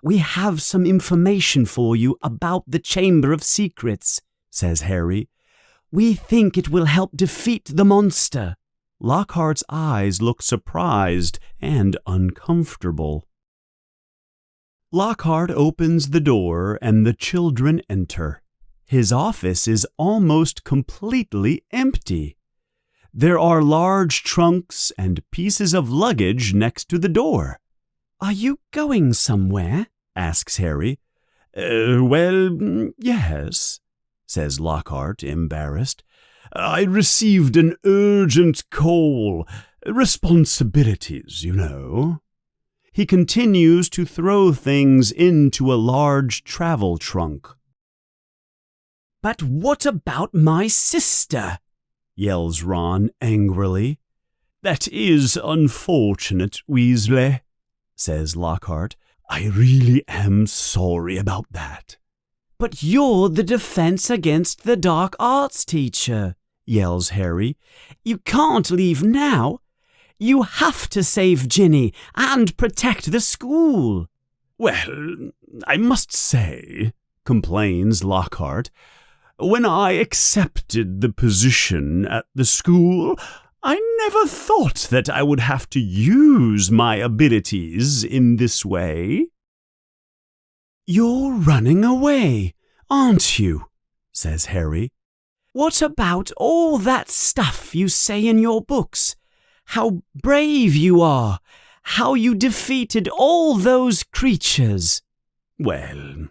we have some information for you about the Chamber of Secrets, says Harry. We think it will help defeat the monster. Lockhart's eyes look surprised and uncomfortable. Lockhart opens the door and the children enter. His office is almost completely empty. There are large trunks and pieces of luggage next to the door. Are you going somewhere? Asks Harry. Well, yes, says Lockhart, embarrassed. I received an urgent call. Responsibilities, you know. He continues to throw things into a large travel trunk. But what about my sister? Yells Ron angrily. That is unfortunate, Weasley, says Lockhart. I really am sorry about that. But you're the defense against the dark arts teacher, yells Harry. You can't leave now. You have to save Ginny and protect the school. Well, I must say, complains Lockhart, when I accepted the position at the school, I never thought that I would have to use my abilities in this way. You're running away, aren't you? Says Harry. What about all that stuff you say in your books? How brave you are, how you defeated all those creatures. Well,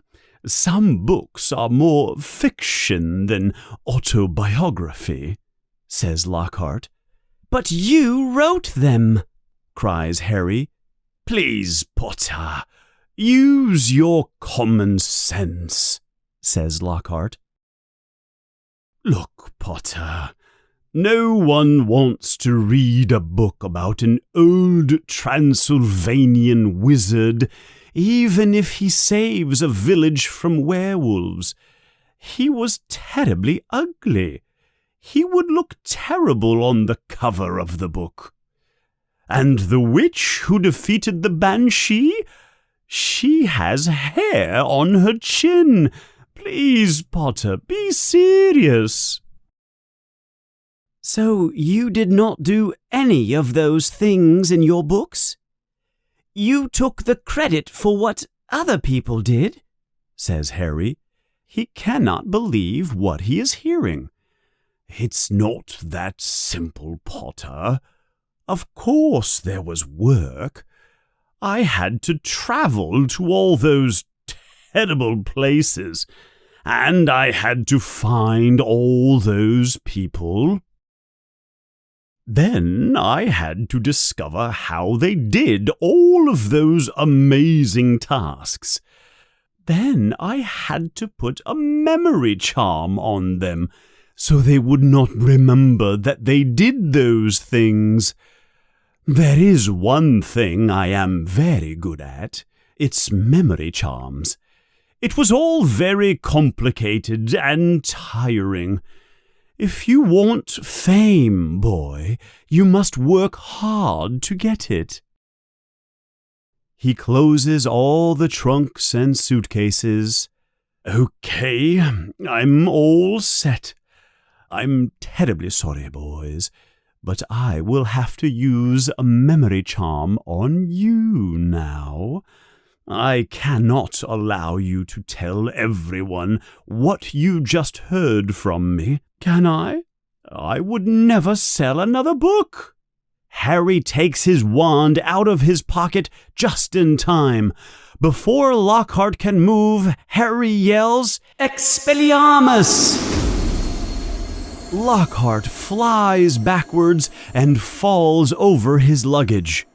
some books are more fiction than autobiography, says Lockhart. But you wrote them, cries Harry. Please, Potter, use your common sense, says Lockhart. Look, Potter, no one wants to read a book about an old Transylvanian wizard, even if he saves a village from werewolves. He was terribly ugly. He would look terrible on the cover of the book. And the witch who defeated the banshee, She has hair on her chin. Please, Potter, be serious." "So you did not do any of those things in your books? You took the credit for what other people did?" says Harry. He cannot believe what he is hearing. "It's not that simple, Potter. Of course there was work. I had to travel to all those terrible places, and I had to find all those people. Then I had to discover how they did all of those amazing tasks. Then I had to put a memory charm on them, so they would not remember that they did those things. There is one thing I am very good at. It's memory charms. It was all very complicated and tiring. If you want fame, boy, you must work hard to get it." He closes all the trunks and suitcases. "Okay, I'm all set. I'm terribly sorry, boys, but I will have to use a memory charm on you now. I cannot allow you to tell everyone what you just heard from me, can I? I would never sell another book." Harry takes his wand out of his pocket just in time. Before Lockhart can move, Harry yells, "Expelliarmus!" Lockhart flies backwards and falls over his luggage.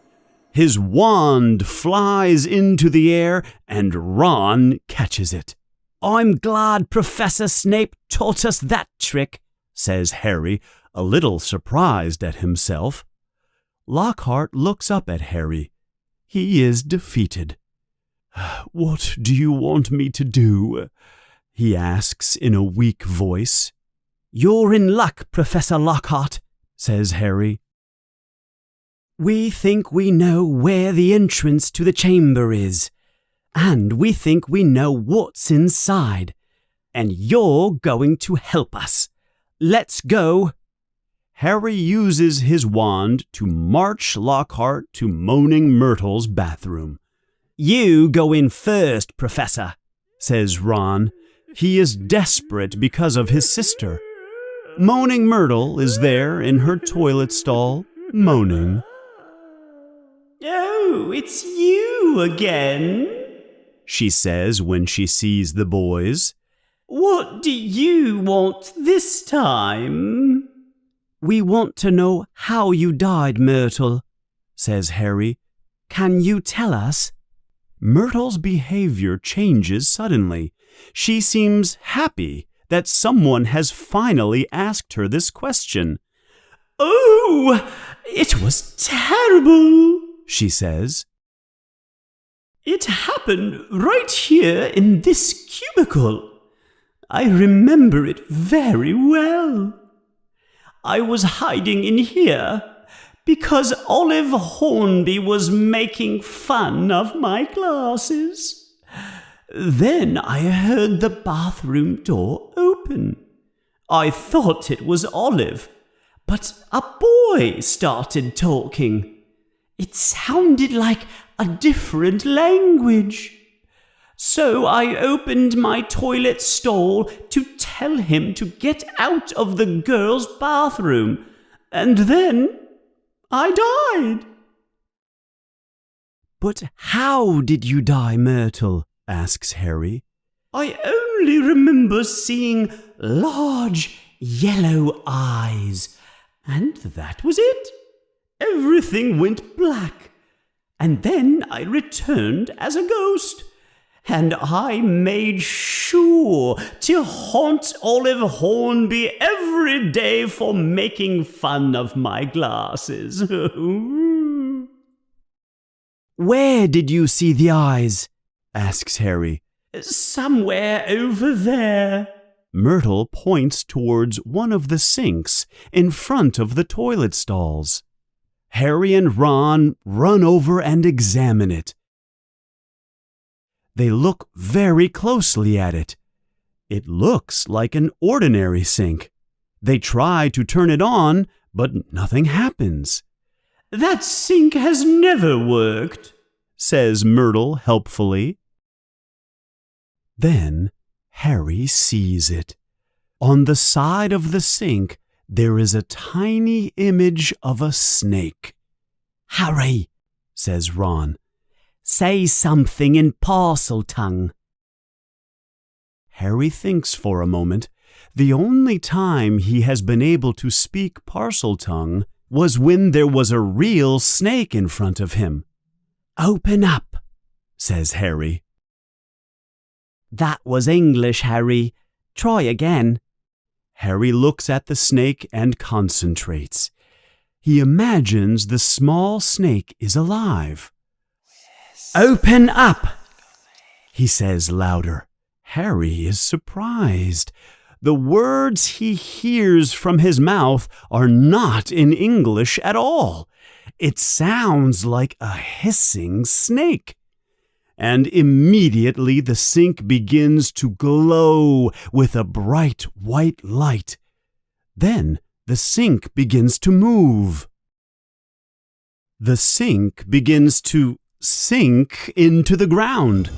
His wand flies into the air, and Ron catches it. "I'm glad Professor Snape taught us that trick," says Harry, a little surprised at himself. Lockhart looks up at Harry. He is defeated. "What do you want me to do?" he asks in a weak voice. "You're in luck, Professor Lockhart," says Harry. "We think we know where the entrance to the chamber is, and we think we know what's inside, and you're going to help us. Let's go." Harry uses his wand to march Lockhart to Moaning Myrtle's bathroom. "You go in first, Professor," says Ron. He is desperate because of his sister. Moaning Myrtle is there in her toilet stall, moaning. "Oh, it's you again," she says when she sees the boys. "What do you want this time?" "We want to know how you died, Myrtle," says Harry. "Can you tell us?" Myrtle's behavior changes suddenly. She seems happy that someone has finally asked her this question. "Oh, it was terrible," she says. "It happened right here in this cubicle. I remember it very well. I was hiding in here because Olive Hornby was making fun of my glasses. Then I heard the bathroom door open. I thought it was Olive, but a boy started talking. It sounded like a different language. So I opened my toilet stall to tell him to get out of the girls' bathroom, and then I died." "But how did you die, Myrtle?" asks Harry. "I only remember seeing large yellow eyes, and that was it. Everything went black, and then I returned as a ghost. And I made sure to haunt Olive Hornby every day for making fun of my glasses." "Where did you see the eyes?" asks Harry. "Somewhere over there." Myrtle points towards one of the sinks in front of the toilet stalls. Harry and Ron run over and examine it. They look very closely at it. It looks like an ordinary sink. They try to turn it on, but nothing happens. "That sink has never worked," says Myrtle helpfully. Then Harry sees it. On the side of the sink, there is a tiny image of a snake. "Harry," says Ron. "say something in parcel tongue." Harry thinks for a moment. The only time he has been able to speak parcel tongue was when there was a real snake in front of him. "Open up," says Harry. "That was English, Harry. Try again." Harry looks at the snake and concentrates. He imagines the small snake is alive. "Open up," he says louder. Harry is surprised. The words he hears from his mouth are not in English at all. It sounds like a hissing snake. And immediately the sink begins to glow with a bright white light. Then the sink begins to move. The sink begins to sink into the ground.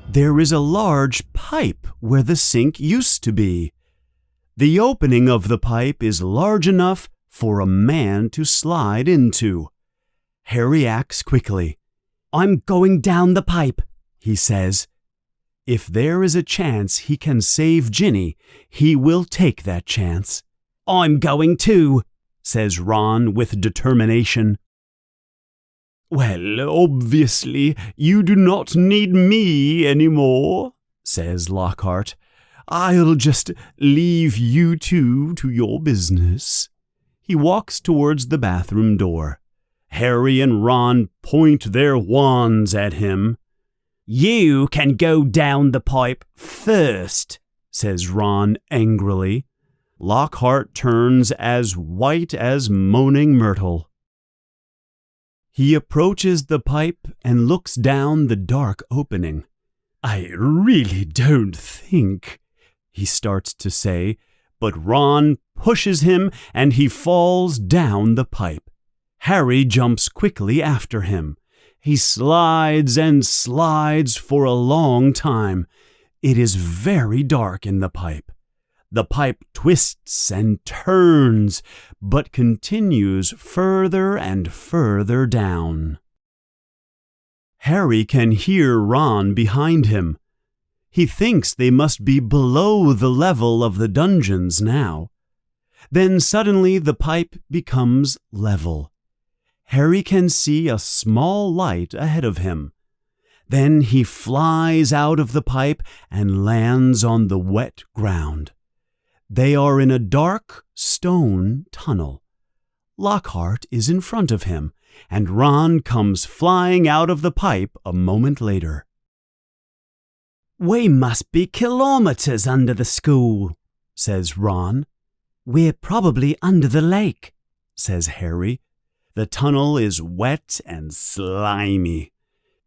There is a large pipe where the sink used to be. The opening of the pipe is large enough for a man to slide into. Harry acts quickly. "I'm going down the pipe," he says. If there is a chance he can save Ginny, he will take that chance. "I'm going too," says Ron with determination. "Well, obviously, you do not need me anymore," says Lockhart. "I'll just leave you two to your business." He walks towards the bathroom door. Harry and Ron point their wands at him. "You can go down the pipe first," says Ron angrily. Lockhart turns as white as moaning myrtle. He approaches the pipe and looks down the dark opening. "I really don't think," he starts to say, but Ron pushes him and he falls down the pipe. Harry jumps quickly after him. He slides and slides for a long time. It is very dark in the pipe. The pipe twists and turns, but continues further and further down. Harry can hear Ron behind him. He thinks they must be below the level of the dungeons now. Then suddenly the pipe becomes level. Harry can see a small light ahead of him. Then he flies out of the pipe and lands on the wet ground. They are in a dark stone tunnel. Lockhart is in front of him, and Ron comes flying out of the pipe a moment later. "We must be kilometers under the school," says Ron. "We're probably under the lake," says Harry. The tunnel is wet and slimy.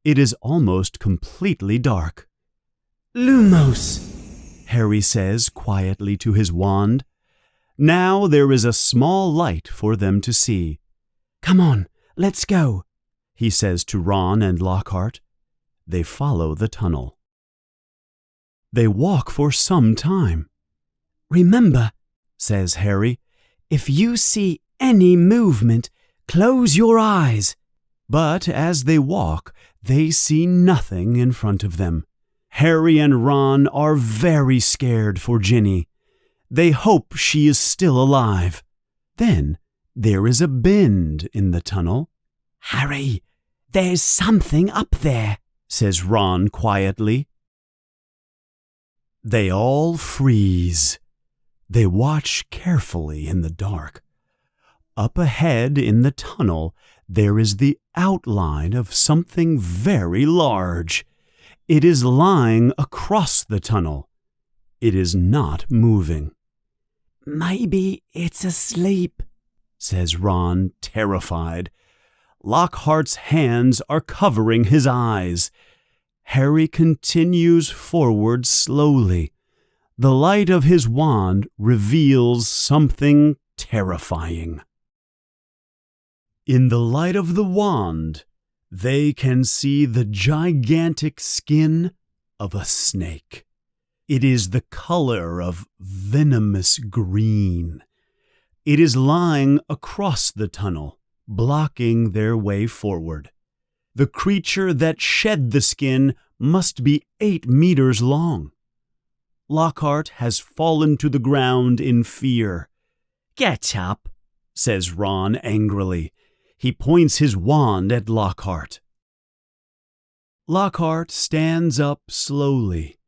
It is almost completely dark. "Lumos," Harry says quietly to his wand. Now there is a small light for them to see. "Come on, let's go," he says to Ron and Lockhart. They follow the tunnel. They walk for some time. "Remember," says Harry, "if you see any movement, close your eyes." But as they walk, they see nothing in front of them. Harry and Ron are very scared for Ginny. They hope she is still alive. Then there is a bend in the tunnel. "Harry, there's something up there," says Ron quietly. They all freeze. They watch carefully in the dark. Up ahead in the tunnel, there is the outline of something very large. It is lying across the tunnel. It is not moving. "Maybe it's asleep," says Ron, terrified. Lockhart's hands are covering his eyes. Harry continues forward slowly. The light of his wand reveals something terrifying. In the light of the wand, they can see the gigantic skin of a snake. It is the color of venomous green. It is lying across the tunnel, blocking their way forward. The creature that shed the skin must be 8 meters long. Lockhart has fallen to the ground in fear. Get up, says Ron angrily. He points his wand at Lockhart. Lockhart stands up slowly.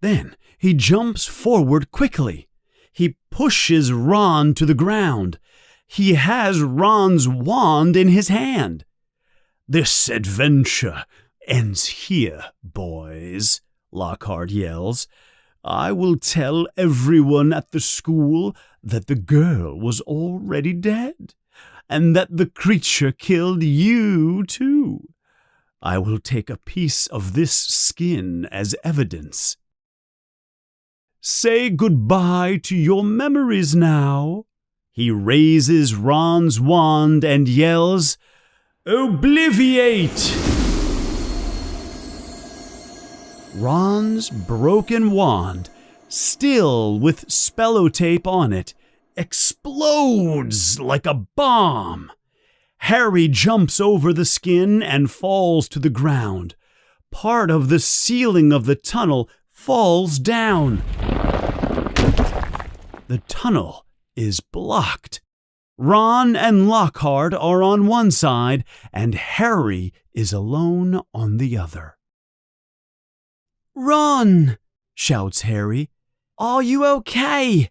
Then he jumps forward quickly. He pushes Ron to the ground. He has Ron's wand in his hand. "This adventure ends here, boys," Lockhart yells. "I will tell everyone at the school that the girl was already dead, and that the creature killed you too. I will take a piece of this skin as evidence. Say goodbye to your memories now." He raises Ron's wand and yells, "Obliviate!" Ron's broken wand, still with spellotape on it, explodes like a bomb. Harry jumps over the skin and falls to the ground. Part of the ceiling of the tunnel falls down. The tunnel is blocked. Ron and Lockhart are on one side, and Harry is alone on the other. "Ron!" shouts Harry. "Are you okay?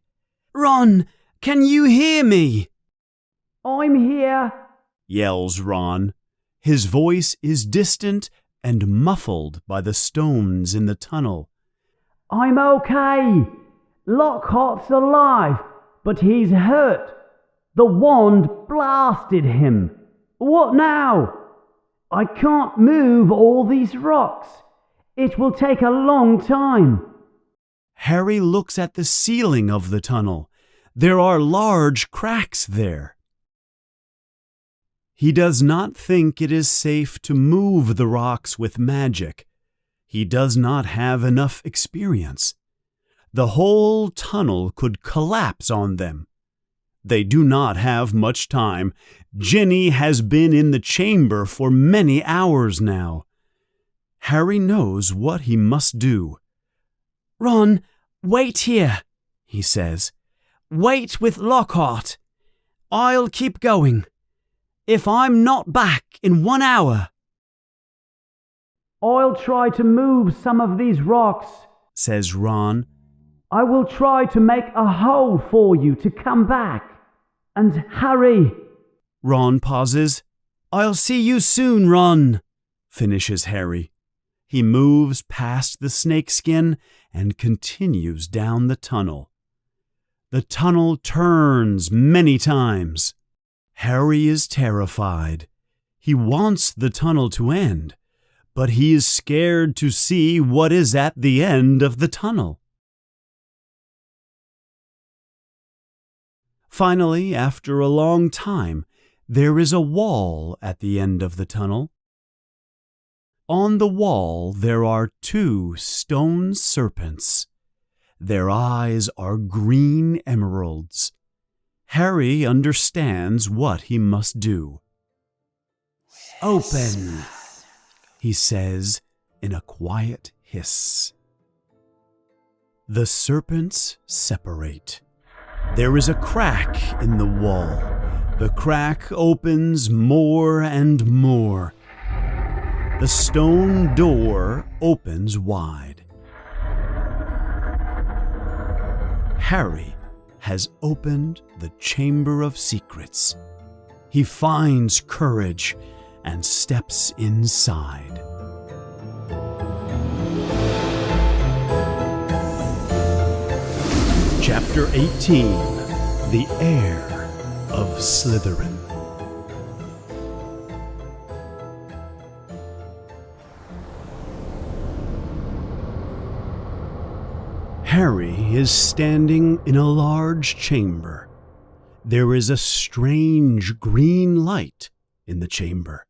Ron, can you hear me?" I'm here. Yells Ron. His voice is distant and muffled by the stones in the tunnel. I'm okay. Lockhart's alive, but he's hurt. The wand blasted him. What now? I can't move all these rocks. It will take a long time. Harry looks at the ceiling of the tunnel. There are large cracks there. He does not think it is safe to move the rocks with magic. He does not have enough experience. The whole tunnel could collapse on them. They do not have much time. Ginny has been in the chamber for many hours now. Harry knows what he must do. "Ron, wait here," he says. "Wait with Lockhart. I'll keep going. If I'm not back in 1 hour..." I'll try to move some of these rocks, says Ron. I will try to make a hole for you to come back. And hurry. Ron pauses. "I'll see you soon, Ron," finishes Harry. He moves past the snakeskin and continues down the tunnel. The tunnel turns many times. Harry is terrified. He wants the tunnel to end, but he is scared to see what is at the end of the tunnel. Finally, after a long time, there is a wall at the end of the tunnel. On the wall there are 2 stone serpents. Their eyes are green emeralds. Harry understands what he must do. "Open," he says in a quiet hiss. The serpents separate. There is a crack in the wall. The crack opens more and more. The stone door opens wide. Harry has opened the Chamber of Secrets. He finds courage and steps inside. Chapter 18. The Heir of Slytherin. Harry is standing in a large chamber. There is a strange green light in the chamber.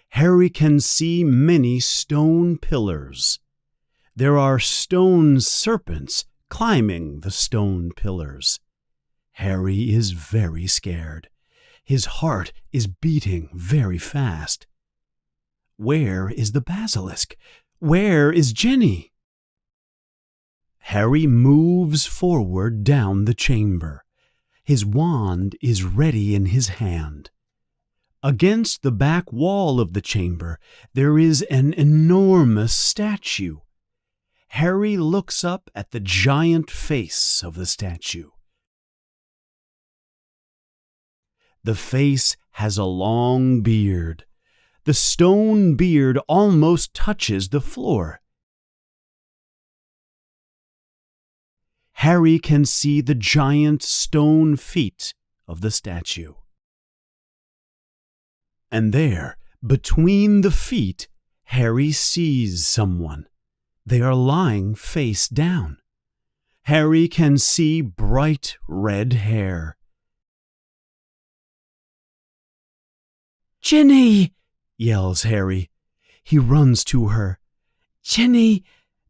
Harry can see many stone pillars. There are stone serpents climbing the stone pillars. Harry is very scared. His heart is beating very fast. Where is the basilisk? Where is Jenny? Harry moves forward down the chamber. His wand is ready in his hand. Against the back wall of the chamber, there is an enormous statue. Harry looks up at the giant face of the statue. The face has a long beard. The stone beard almost touches the floor. Harry can see the giant stone feet of the statue. And there, between the feet, Harry sees someone. They are lying face down. Harry can see bright red hair. Jenny! Yells Harry. He runs to her. Jenny,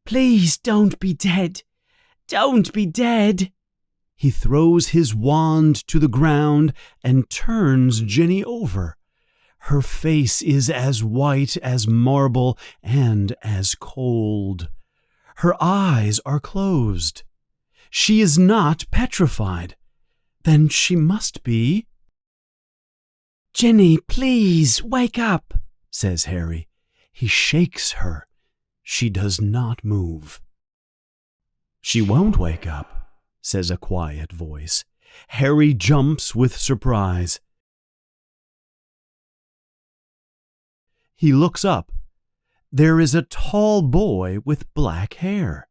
please don't be dead. Don't be dead. He throws his wand to the ground and turns Jenny over. Her face is as white as marble and as cold. Her eyes are closed. She is not petrified. Then she must be. Jenny, please, wake up, says Harry. He shakes her. She does not move. She won't wake up, says a quiet voice. Harry jumps with surprise. He looks up. There is a tall boy with black hair.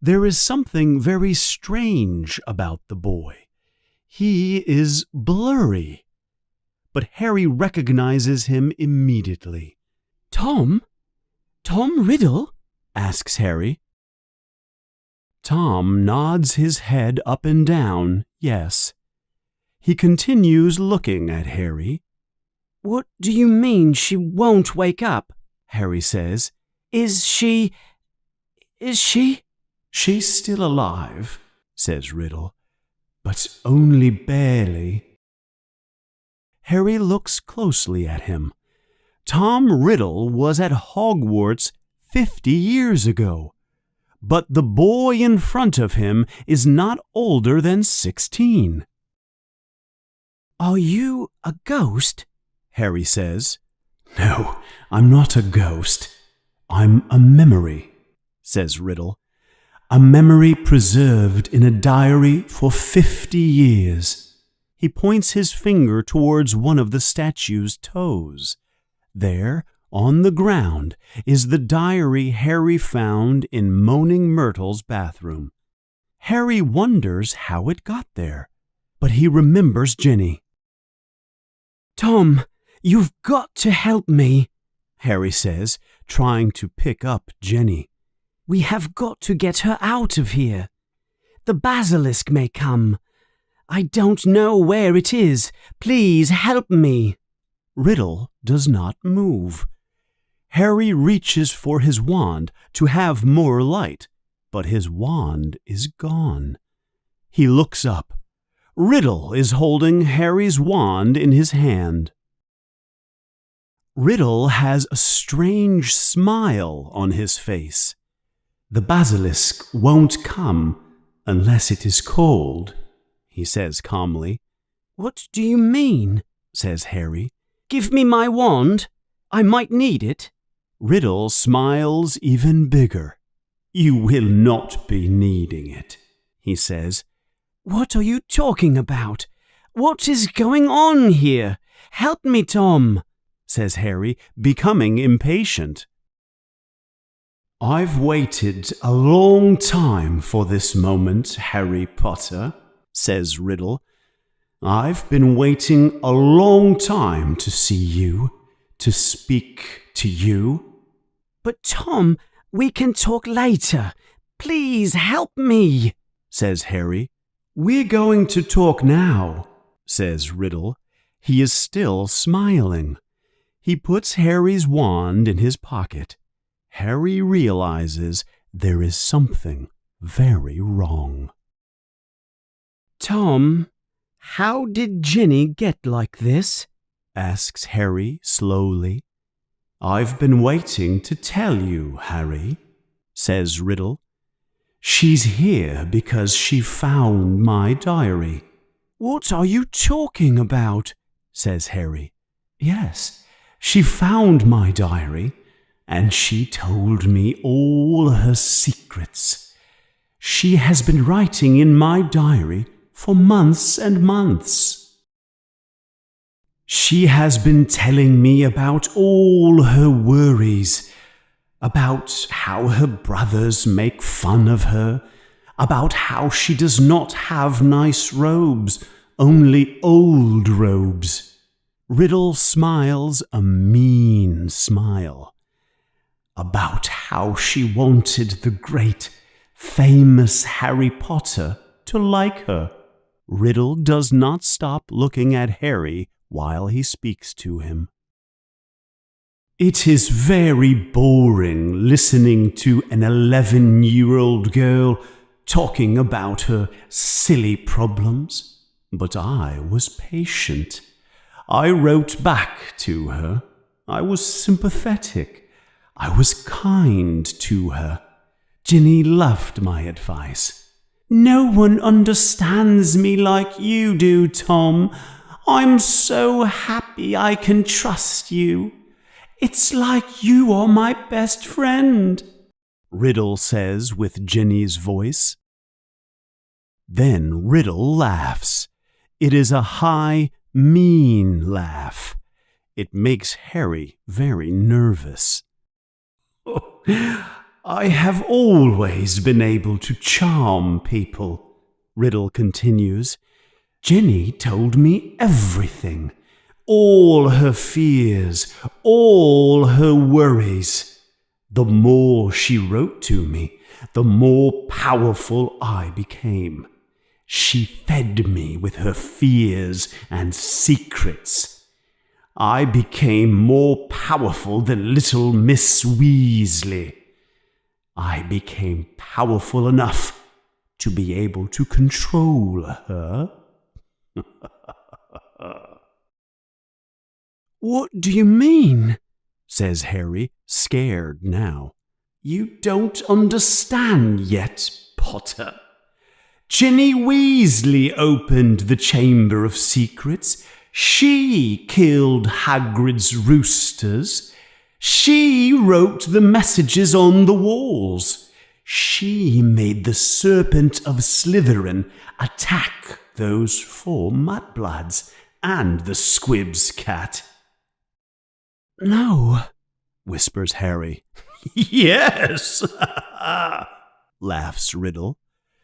There is something very strange about the boy. He is blurry. But Harry recognizes him immediately. Tom? Tom Riddle? Asks Harry. Tom nods his head up and down, yes. He continues looking at Harry. What do you mean she won't wake up? Harry says. Is she... She's still alive, says Riddle, but only barely. Harry looks closely at him. Tom Riddle was at Hogwarts 50 years ago, but the boy in front of him is not older than 16. Are you a ghost? Harry says. No, I'm not a ghost. I'm a memory, says Riddle. A memory preserved in a diary for 50 years. He points his finger towards one of the statue's toes. There, on the ground, is the diary Harry found in Moaning Myrtle's bathroom. Harry wonders how it got there, but he remembers Jenny. Tom, you've got to help me, Harry says, trying to pick up Jenny. We have got to get her out of here. The basilisk may come. I don't know where it is. Please help me. Riddle does not move. Harry reaches for his wand to have more light, but his wand is gone. He looks up. Riddle is holding Harry's wand in his hand. Riddle has a strange smile on his face. The basilisk won't come unless it is called, he says calmly. What do you mean? Says Harry. Give me my wand. I might need it. Riddle smiles even bigger. You will not be needing it, he says. What are you talking about? What is going on here? Help me, Tom, says Harry, becoming impatient. I've waited a long time for this moment, Harry Potter, says Riddle. I've been waiting a long time to see you, to speak to you. But Tom, we can talk later. Please help me, says Harry. We're going to talk now, says Riddle. He is still smiling. He puts Harry's wand in his pocket. Harry realizes there is something very wrong. Tom, how did Ginny get like this? Asks Harry slowly. I've been waiting to tell you, Harry, says Riddle. She's here because she found my diary. What are you talking about? Says Harry. Yes, she found my diary, and she told me all her secrets. She has been writing in my diary for months and months. She has been telling me about all her worries, about how her brothers make fun of her, about how she does not have nice robes, only old robes. Riddle smiles a mean smile. About how she wanted the great, famous Harry Potter to like her. Riddle does not stop looking at Harry while he speaks to him. It is very boring listening to an 11-year-old girl talking about her silly problems, but I was patient. I wrote back to her. I was sympathetic. I was kind to her. Ginny loved my advice. No one understands me like you do, Tom. I'm so happy I can trust you. It's like you are my best friend, Riddle says with Ginny's voice. Then Riddle laughs. It is a high, mean laugh. It makes Harry very nervous. I have always been able to charm people, Riddle continues. Ginny told me everything. All her fears, all her worries. The more she wrote to me, the more powerful I became. She fed me with her fears and secrets. I became more powerful than little Miss Weasley. I became powerful enough to be able to control her. What do you mean? Says Harry, scared now. You don't understand yet, Potter. Ginny Weasley opened the Chamber of Secrets. She killed Hagrid's roosters. She wrote the messages on the walls. She made the Serpent of Slytherin attack those 4 mudbloods and the Squibs cat. No, whispers Harry. Yes, laughs Riddle.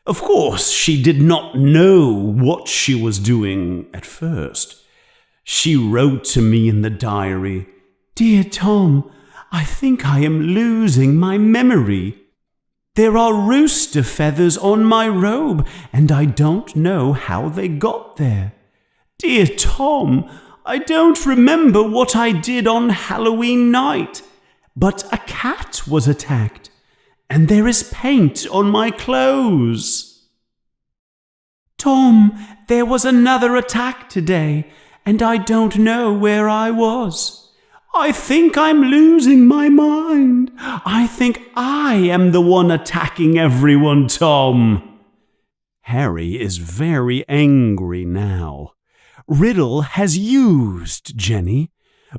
Of course, she did not know what she was doing at first. She wrote to me in the diary, "Dear Tom, I think I am losing my memory. There are rooster feathers on my robe, and I don't know how they got there. Dear Tom, I don't remember what I did on Halloween night, but a cat was attacked, and there is paint on my clothes. Tom, there was another attack today, and I don't know where I was. I think I'm losing my mind. I think I am the one attacking everyone, Tom." Harry is very angry now. Riddle has used Jenny.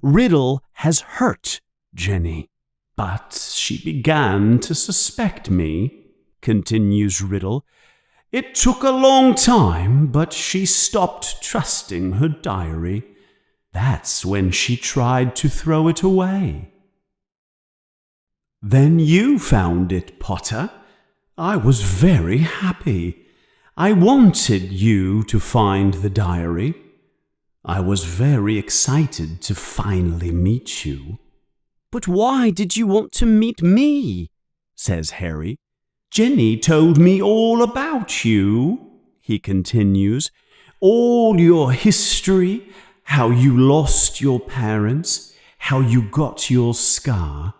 Riddle has hurt Jenny. But she began to suspect me, continues Riddle. It took a long time, but she stopped trusting her diary. That's when she tried to throw it away. Then you found it, Potter. I was very happy. I wanted you to find the diary. I was very excited to finally meet you. But why did you want to meet me? Says Harry. Jenny told me all about you, he continues. All your history, how you lost your parents, how you got your scar.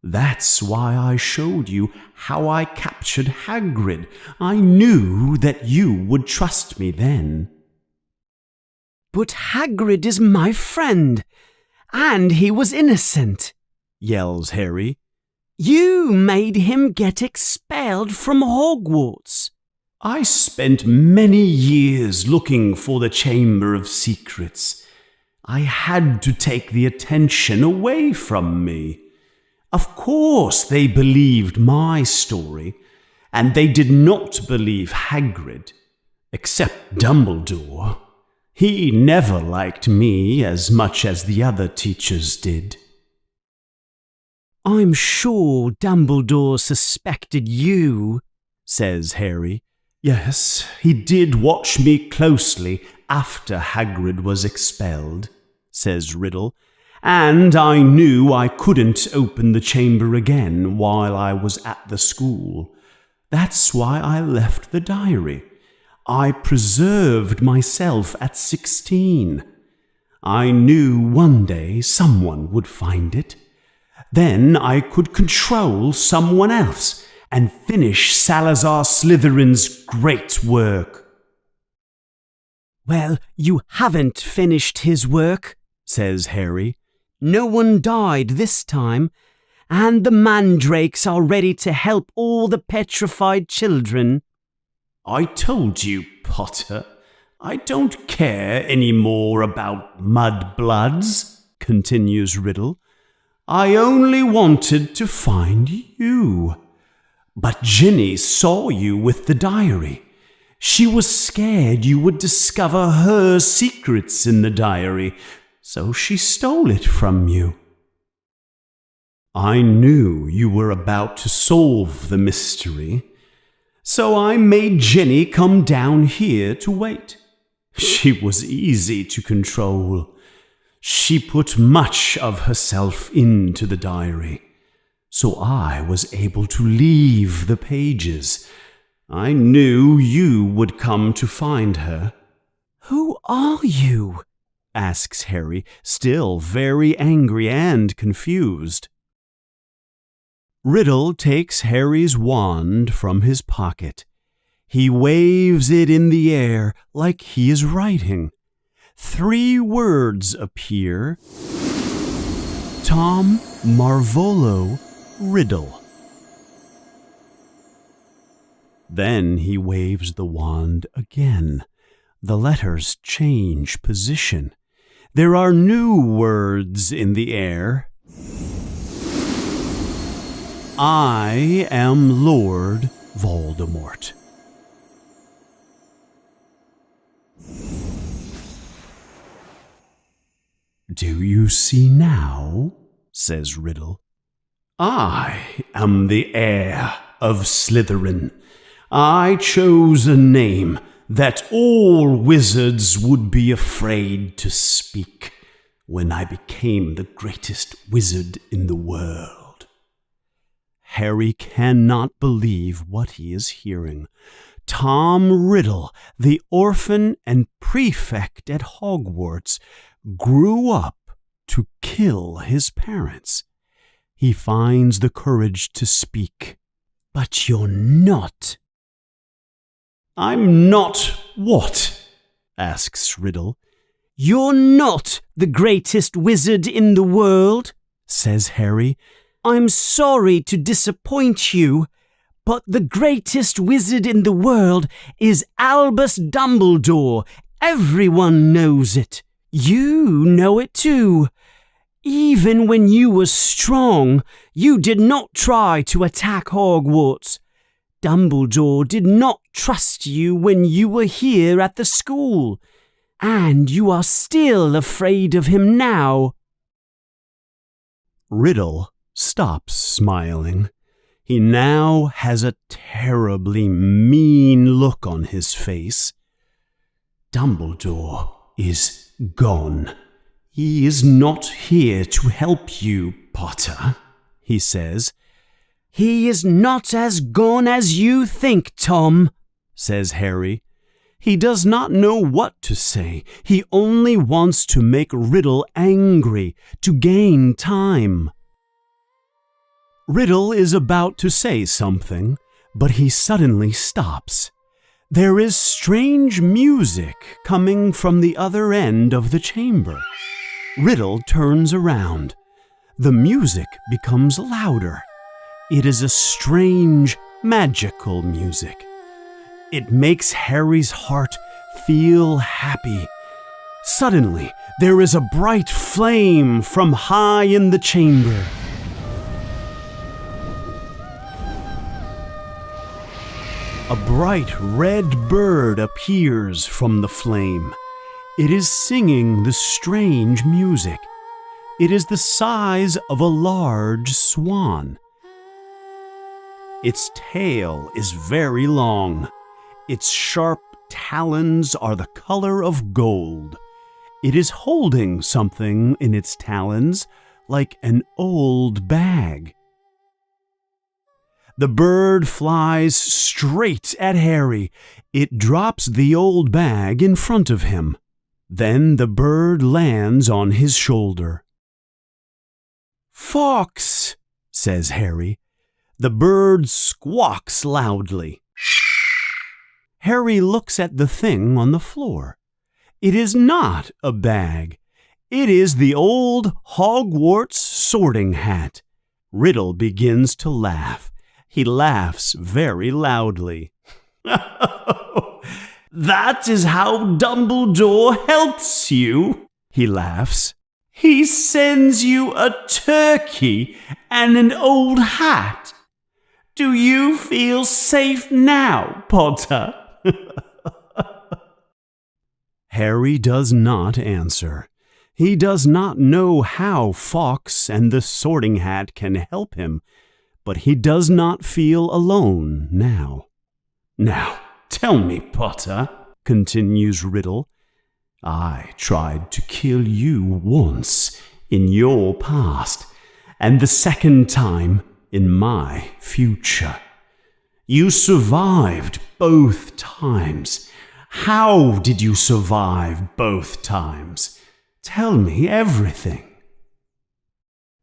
That's why I showed you how I captured Hagrid. I knew that you would trust me then. But Hagrid is my friend, and he was innocent, yells Harry. You made him get expelled from Hogwarts. I spent many years looking for the Chamber of Secrets. I had to take the attention away from me. Of course they believed my story, and they did not believe Hagrid, except Dumbledore. He never liked me as much as the other teachers did. I'm sure Dumbledore suspected you, says Harry. Yes, he did watch me closely after Hagrid was expelled, says Riddle, and I knew I couldn't open the chamber again while I was at the school. That's why I left the diary. I preserved myself at 16. I knew one day someone would find it. Then I could control someone else and finish Salazar Slytherin's great work. Well, you haven't finished his work, says Harry. No one died this time, and the mandrakes are ready to help all the petrified children. I told you, Potter, I don't care any more about mudbloods, continues Riddle. I only wanted to find you. But Ginny saw you with the diary. She was scared you would discover her secrets in the diary, so she stole it from you. I knew you were about to solve the mystery, so I made Ginny come down here to wait. She was easy to control. She put much of herself into the diary, so I was able to leave the pages. I knew you would come to find her. Who are you? Asks Harry, still very angry and confused. Riddle takes Harry's wand from his pocket. He waves it in the air like he is writing. 3 words appear. Tom Marvolo Riddle. Then he waves the wand again. The letters change position. There are new words in the air. I am Lord Voldemort. Do you see now? Says Riddle. I am the heir of Slytherin. I chose a name that all wizards would be afraid to speak when I became the greatest wizard in the world. Harry cannot believe what he is hearing. Tom Riddle, the orphan and prefect at Hogwarts, grew up to kill his parents. He finds the courage to speak. But you're not. I'm not what? Asks Riddle. You're not the greatest wizard in the world, says Harry. I'm sorry to disappoint you, but the greatest wizard in the world is Albus Dumbledore. Everyone knows it. You know it too. Even when you were strong, you did not try to attack Hogwarts. Dumbledore did not trust you when you were here at the school, and you are still afraid of him now. Riddle stops smiling. He now has a terribly mean look on his face. Dumbledore is gone. He is not here to help you, Potter, he says. He is not as gone as you think, Tom, says Harry. He does not know what to say. He only wants to make Riddle angry, to gain time. Riddle is about to say something, but he suddenly stops. There is strange music coming from the other end of the chamber. Riddle turns around. The music becomes louder. It is a strange, magical music. It makes Harry's heart feel happy. Suddenly, there is a bright flame from high in the chamber. A bright red bird appears from the flame. It is singing the strange music. It is the size of a large swan. Its tail is very long. Its sharp talons are the color of gold. It is holding something in its talons, like an old bag. The bird flies straight at Harry. It drops the old bag in front of him. Then the bird lands on his shoulder. "Fox," says Harry. The bird squawks loudly. Harry looks at the thing on the floor. It is not a bag. It is the old Hogwarts sorting hat. Riddle begins to laugh. He laughs very loudly. "That is how Dumbledore helps you," he laughs. "He sends you a turkey and an old hat. Do you feel safe now, Potter?" Harry does not answer. He does not know how Fox and the sorting hat can help him, but he does not feel alone now. "Now, tell me, Potter," continues Riddle. "I tried to kill you once in your past, and the second time in my future. You survived both times. How did you survive both times? Tell me everything."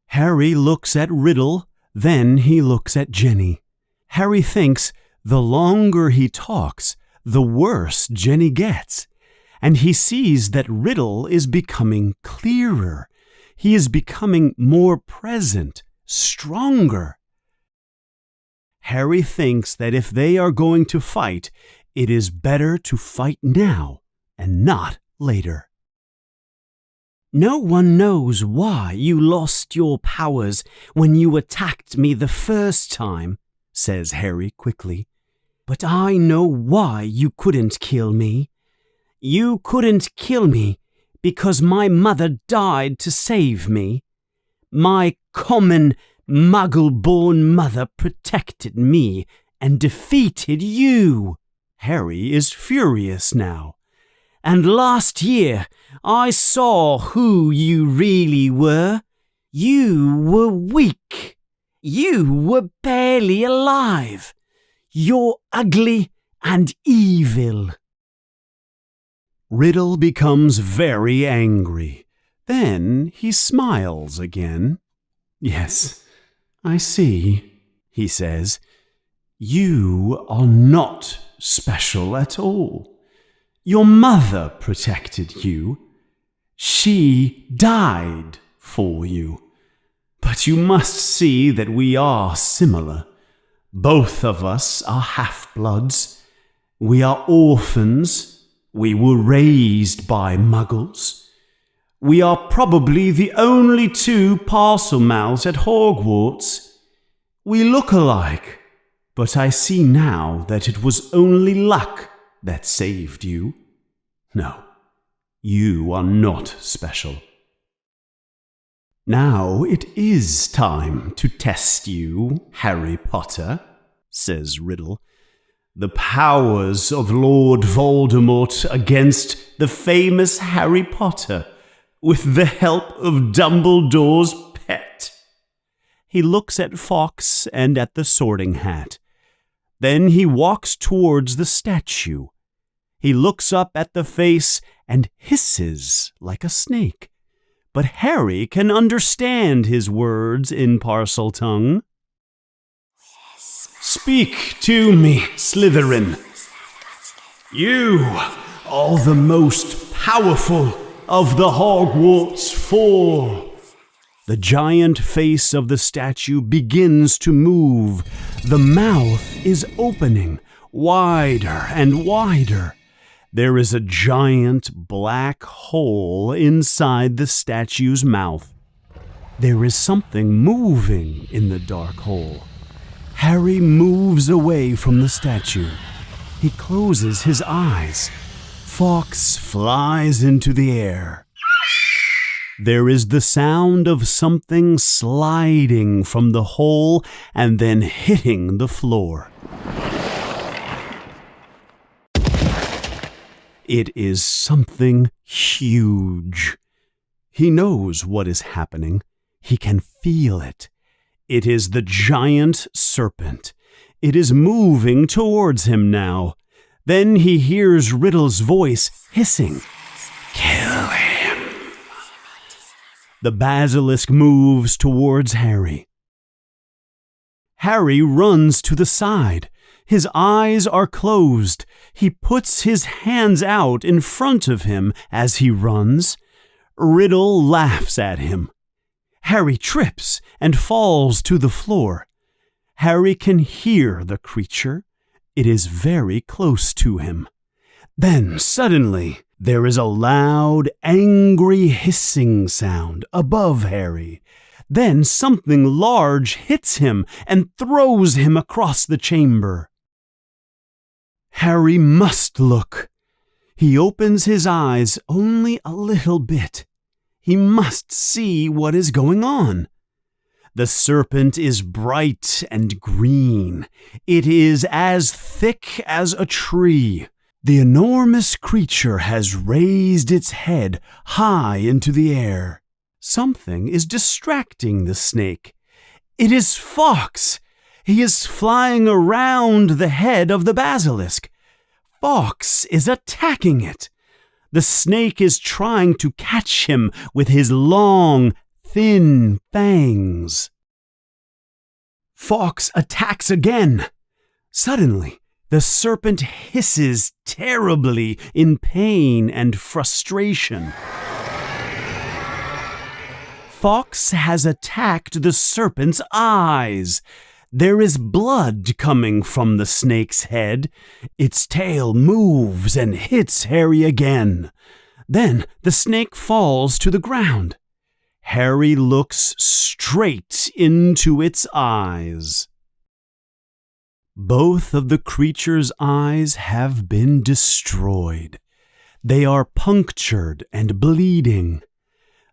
Harry looks at Riddle, then he looks at Jenny. Harry thinks the longer he talks, the worse Jenny gets. And he sees that Riddle is becoming clearer. He is becoming more present, stronger. Harry thinks that if they are going to fight, it is better to fight now and not later. No one knows why you lost your powers when you attacked me the first time, says Harry quickly. But I know why you couldn't kill me. You couldn't kill me because my mother died to save me. My common Muggle-born mother protected me and defeated you. Harry is furious now. And last year, I saw who you really were. You were weak. You were barely alive. You're ugly and evil. Riddle becomes very angry. Then he smiles again. "Yes, I see," he says. "You are not special at all. Your mother protected you. She died for you. But you must see that we are similar. Both of us are half-bloods. We are orphans. We were raised by Muggles. We are probably the only two Parselmouths at Hogwarts. We look alike, but I see now that it was only luck that saved you. No, you are not special. Now it is time to test you, Harry Potter," says Riddle. "The powers of Lord Voldemort against the famous Harry Potter, with the help of Dumbledore's pet. He looks at Fawkes and at the Sorting Hat. Then he walks towards the statue. He looks up at the face and hisses like a snake. But Harry can understand his words in Parseltongue. Speak to me, Slytherin. You are the most powerful of the Hogwarts Four. The giant face of the statue begins to move. The mouth is opening, wider and wider. There is a giant black hole inside the statue's mouth. There is something moving in the dark hole. Harry moves away from the statue. He closes his eyes. Fawkes flies into the air. There is the sound of something sliding from the hole and then hitting the floor. It is something huge. He knows what is happening. He can feel it. It is the giant serpent. It is moving towards him now. Then he hears Riddle's voice hissing, "Kill him." The basilisk moves towards Harry. Harry runs to the side. His eyes are closed. He puts his hands out in front of him as he runs. Riddle laughs at him. Harry trips and falls to the floor. Harry can hear the creature. It is very close to him. Then suddenly there is a loud, angry hissing sound above Harry. Then something large hits him and throws him across the chamber. Harry must look. He opens his eyes only a little bit. He must see what is going on. The serpent is bright and green. It is as thick as a tree. The enormous creature has raised its head high into the air. Something is distracting the snake. It is Fawkes. He is flying around the head of the basilisk. Fawkes is attacking it. The snake is trying to catch him with his long, thin fangs. Fawkes attacks again. Suddenly, the serpent hisses terribly in pain and frustration. Fawkes has attacked the serpent's eyes. There is blood coming from the snake's head. Its tail moves and hits Harry again. Then the snake falls to the ground. Harry looks straight into its eyes. Both of the creature's eyes have been destroyed. They are punctured and bleeding.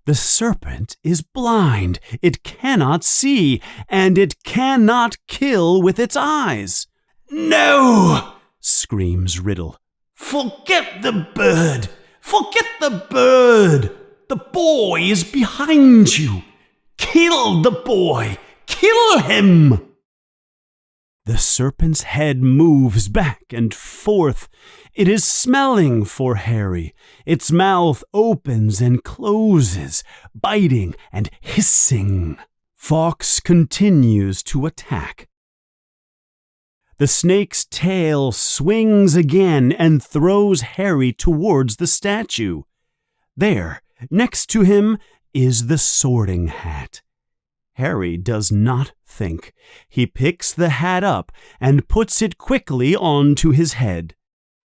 The serpent is blind. It cannot see, and it cannot kill with its eyes. No! Screams Riddle. Forget the bird! Forget the bird! The boy is behind you! Kill the boy! Kill him! The serpent's head moves back and forth. It is smelling for Harry. Its mouth opens and closes, biting and hissing. Fawkes continues to attack. The snake's tail swings again and throws Harry towards the statue. There, next to him, is the Sorting Hat. Harry does not think. He picks the hat up and puts it quickly onto his head.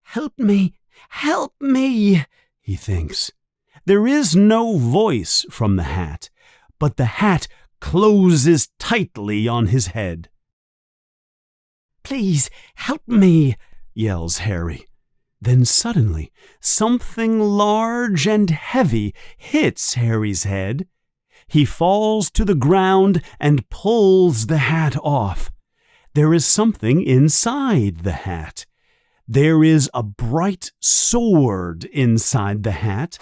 "Help me! Help me!" he thinks. There is no voice from the hat, but the hat closes tightly on his head. "Please, help me!" yells Harry. Then suddenly, something large and heavy hits Harry's head. He falls to the ground and pulls the hat off. There is something inside the hat. There is a bright sword inside the hat.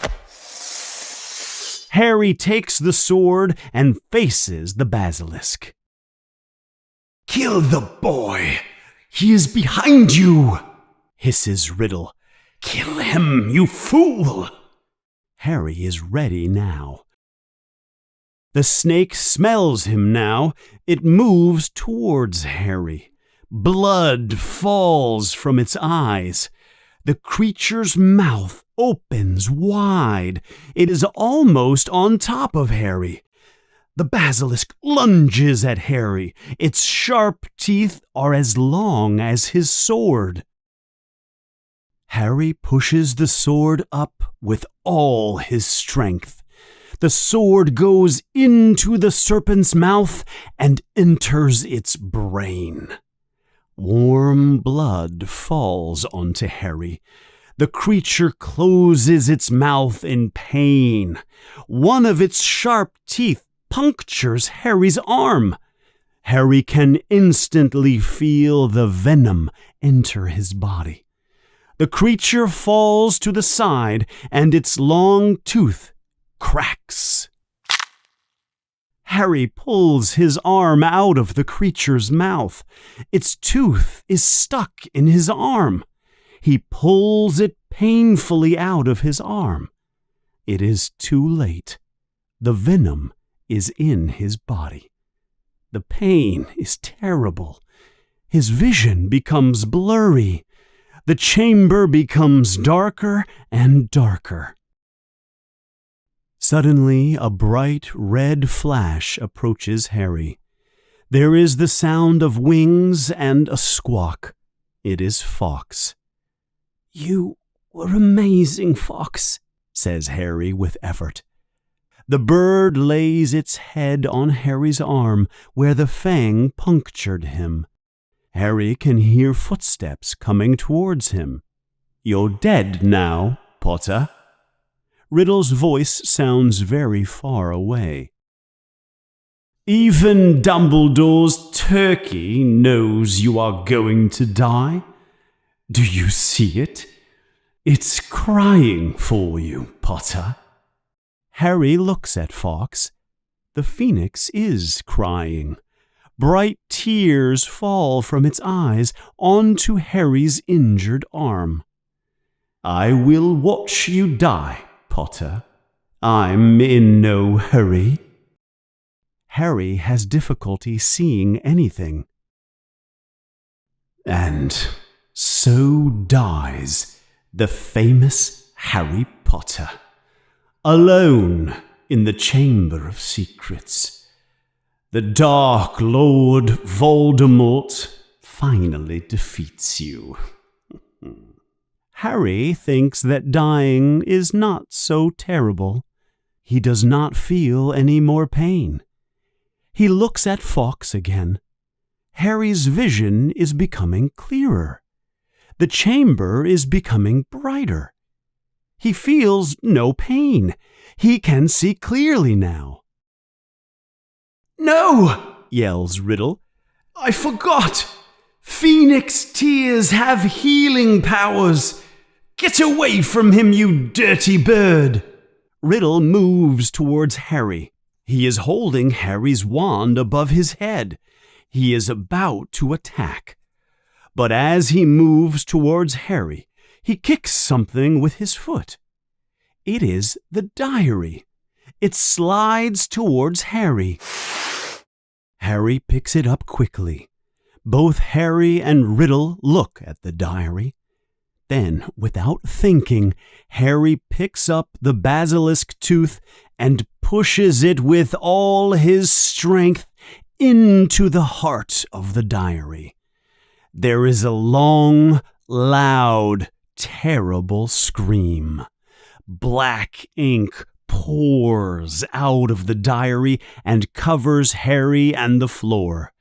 Harry takes the sword and faces the basilisk. Kill the boy! He is behind you! Hisses Riddle. Kill him, you fool! Harry is ready now. The snake smells him now. It moves towards Harry. Blood falls from its eyes. The creature's mouth opens wide. It is almost on top of Harry. The basilisk lunges at Harry. Its sharp teeth are as long as his sword. Harry pushes the sword up with all his strength. The sword goes into the serpent's mouth and enters its brain. Warm blood falls onto Harry. The creature closes its mouth in pain. One of its sharp teeth punctures Harry's arm. Harry can instantly feel the venom enter his body. The creature falls to the side, and its long tooth cracks. Harry pulls his arm out of the creature's mouth. Its tooth is stuck in his arm. He pulls it painfully out of his arm. It is too late. The venom is in his body. The pain is terrible. His vision becomes blurry. The chamber becomes darker and darker. Suddenly, a bright red flash approaches Harry. There is the sound of wings and a squawk. It is Fawkes. "You were amazing, Fawkes," says Harry with effort. The bird lays its head on Harry's arm where the fang punctured him. Harry can hear footsteps coming towards him. "You're dead now, Potter." Riddle's voice sounds very far away. "Even Dumbledore's turkey knows you are going to die. Do you see it? It's crying for you, Potter." Harry looks at Fawkes. The phoenix is crying. Bright tears fall from its eyes onto Harry's injured arm. "I will watch you die, Potter. I'm in no hurry." Harry has difficulty seeing anything. And so dies the famous Harry Potter, alone in the Chamber of Secrets. The Dark Lord Voldemort finally defeats you. Harry thinks that dying is not so terrible. He does not feel any more pain. He looks at Fawkes again. Harry's vision is becoming clearer. The chamber is becoming brighter. He feels no pain. He can see clearly now. "No!" yells Riddle. "I forgot! Phoenix tears have healing powers! Get away from him, you dirty bird!" Riddle moves towards Harry. He is holding Harry's wand above his head. He is about to attack. But as he moves towards Harry, he kicks something with his foot. It is the diary. It slides towards Harry. Harry picks it up quickly. Both Harry and Riddle look at the diary. Then, without thinking, Harry picks up the basilisk tooth and pushes it with all his strength into the heart of the diary. There is a long, loud, terrible scream. Black ink pours out of the diary and covers Harry and the floor.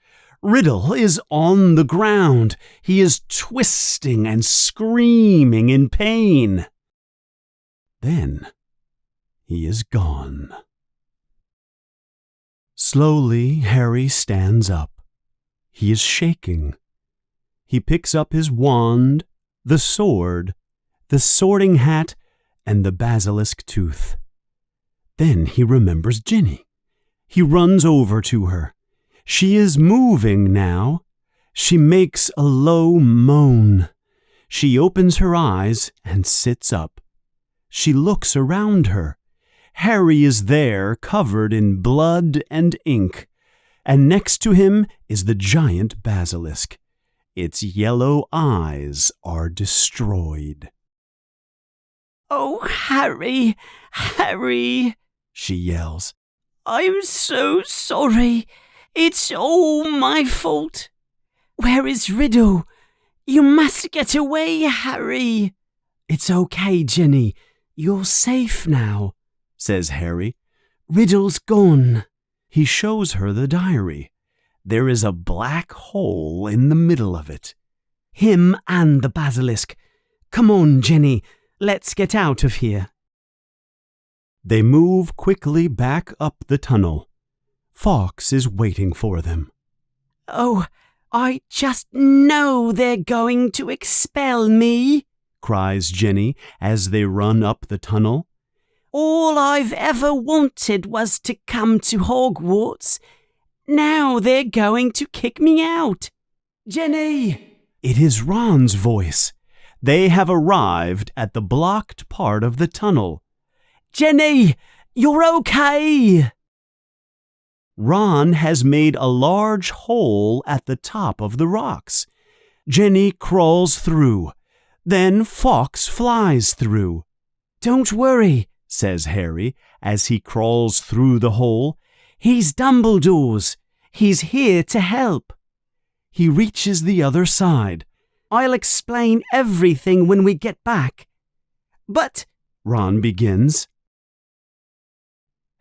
Riddle is on the ground. He is twisting and screaming in pain. Then he is gone. Slowly, Harry stands up. He is shaking. He picks up his wand, the sword, the sorting hat, and the basilisk tooth. Then he remembers Ginny. He runs over to her. She is moving now. She makes a low moan. She opens her eyes and sits up. She looks around her. Harry is there, covered in blood and ink, and next to him is the giant basilisk. Its yellow eyes are destroyed. Oh, Harry, Harry, she yells. I'm so sorry. It's all my fault. Where is Riddle? You must get away, Harry. It's okay, Jenny. You're safe now, says Harry. Riddle's gone. He shows her the diary. There is a black hole in the middle of it. Him and the basilisk. Come on, Jenny. Let's get out of here. They move quickly back up the tunnel. Fawkes is waiting for them. Oh, I just know they're going to expel me, cries Jenny as they run up the tunnel. All I've ever wanted was to come to Hogwarts. Now they're going to kick me out. Jenny! It is Ron's voice. They have arrived at the blocked part of the tunnel. Jenny, you're okay! Ron has made a large hole at the top of the rocks. Jenny crawls through. Then Fawkes flies through. Don't worry, says Harry as he crawls through the hole. He's Dumbledore's. He's here to help. He reaches the other side. I'll explain everything when we get back. But, Ron begins.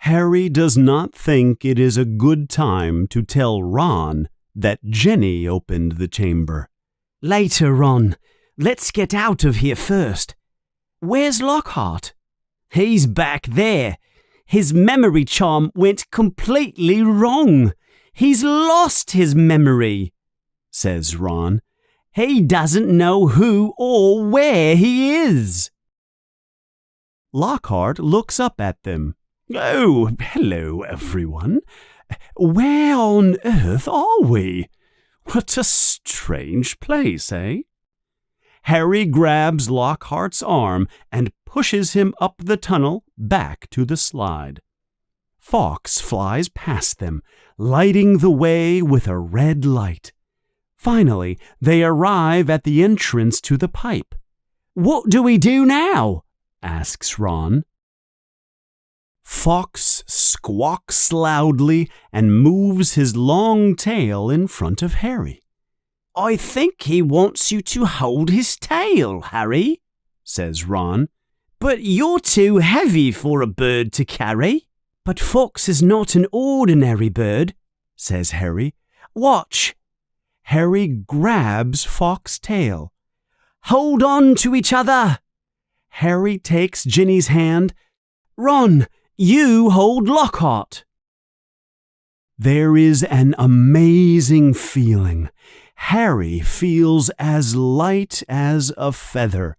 Harry does not think it is a good time to tell Ron that Jenny opened the chamber. Later, Ron. Let's get out of here first. Where's Lockhart? He's back there. His memory charm went completely wrong. He's lost his memory, says Ron. He doesn't know who or where he is. Lockhart looks up at them. Oh, hello, everyone. Where on earth are we? What a strange place, eh? Harry grabs Lockhart's arm and pushes him up the tunnel back to the slide. Fawkes flies past them, lighting the way with a red light. Finally, they arrive at the entrance to the pipe. What do we do now? Asks Ron. Fawkes squawks loudly and moves his long tail in front of Harry. I think he wants you to hold his tail, Harry, says Ron. But you're too heavy for a bird to carry. But Fawkes is not an ordinary bird, says Harry. Watch. Harry grabs Fawkes' tail. Hold on to each other. Harry takes Ginny's hand. Ron, you hold Lockhart. There is an amazing feeling. Harry feels as light as a feather.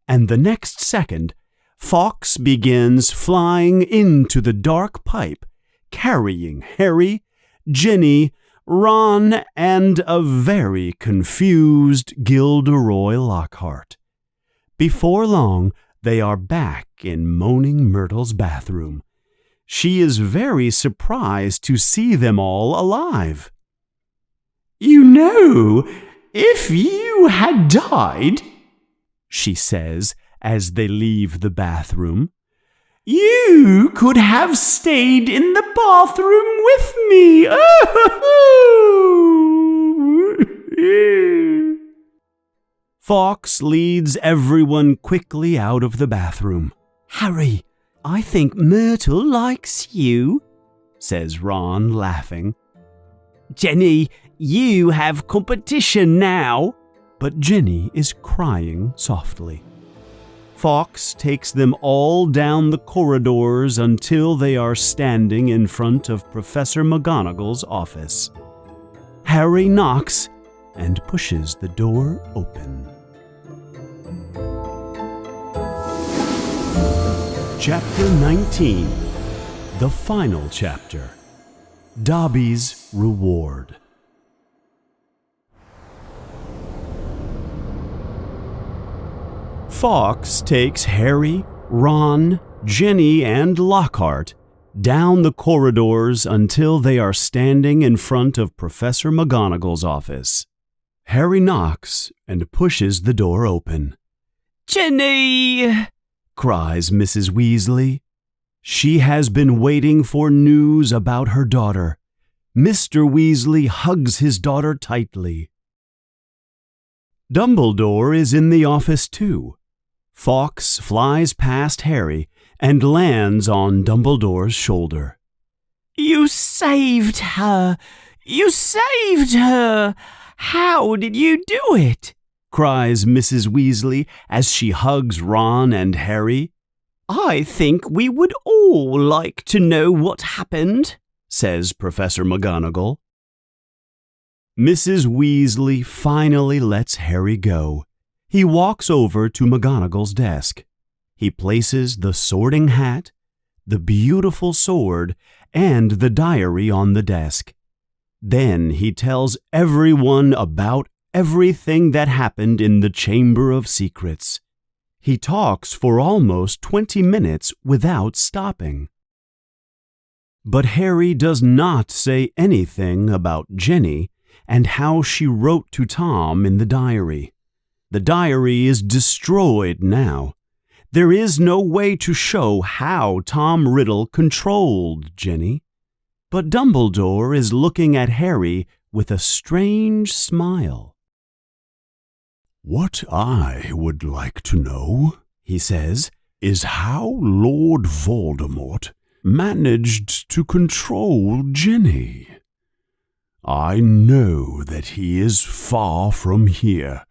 And the next second, Fawkes begins flying into the dark pipe, carrying Harry, Ginny, Ron, and a very confused Gilderoy Lockhart. Before long, they are back in Moaning Myrtle's bathroom. She is very surprised to see them all alive. You know, if you had died, she says as they leave the bathroom, you could have stayed in the bathroom with me. Fawkes leads everyone quickly out of the bathroom. Harry, I think Myrtle likes you, says Ron, laughing. Jenny, you have competition now. But Jenny is crying softly. Fawkes takes them all down the corridors until they are standing in front of Professor McGonagall's office. Harry knocks and pushes the door open. Chapter 19, the final chapter, Dobby's reward. Fawkes takes Harry, Ron, Ginny, and Lockhart down the corridors until they are standing in front of Professor McGonagall's office. Harry knocks and pushes the door open. "Ginny!" cries Mrs. Weasley. She has been waiting for news about her daughter. Mr. Weasley hugs his daughter tightly. Dumbledore is in the office too. Fawkes flies past Harry and lands on Dumbledore's shoulder. "You saved her! You saved her! How did you do it?" cries Mrs. Weasley as she hugs Ron and Harry. "I think we would all like to know what happened," says Professor McGonagall. Mrs. Weasley finally lets Harry go. He walks over to McGonagall's desk. He places the sorting hat, the beautiful sword, and the diary on the desk. Then he tells everyone about everything that happened in the Chamber of Secrets. He talks for almost 20 minutes without stopping. But Harry does not say anything about Ginny and how she wrote to Tom in the diary. The diary is destroyed now. There is no way to show how Tom Riddle controlled Ginny. But Dumbledore is looking at Harry with a strange smile. "What I would like to know," he says, "is how Lord Voldemort managed to control Ginny. I know that he is far from here,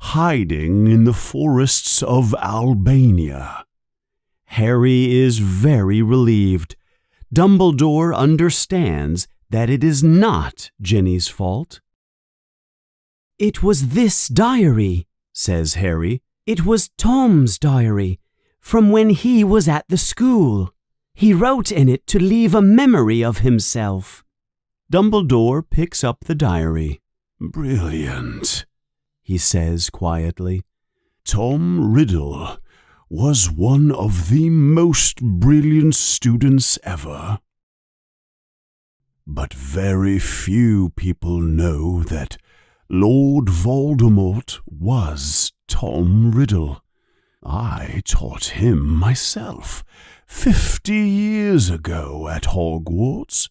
hiding in the forests of Albania." Harry is very relieved. Dumbledore understands that it is not Ginny's fault. "It was this diary," says Harry. "It was Tom's diary, from when he was at the school. He wrote in it to leave a memory of himself." Dumbledore picks up the diary. "Brilliant," he says quietly. "Tom Riddle was one of the most brilliant students ever. But very few people know that Lord Voldemort was Tom Riddle. I taught him myself 50 years ago at Hogwarts.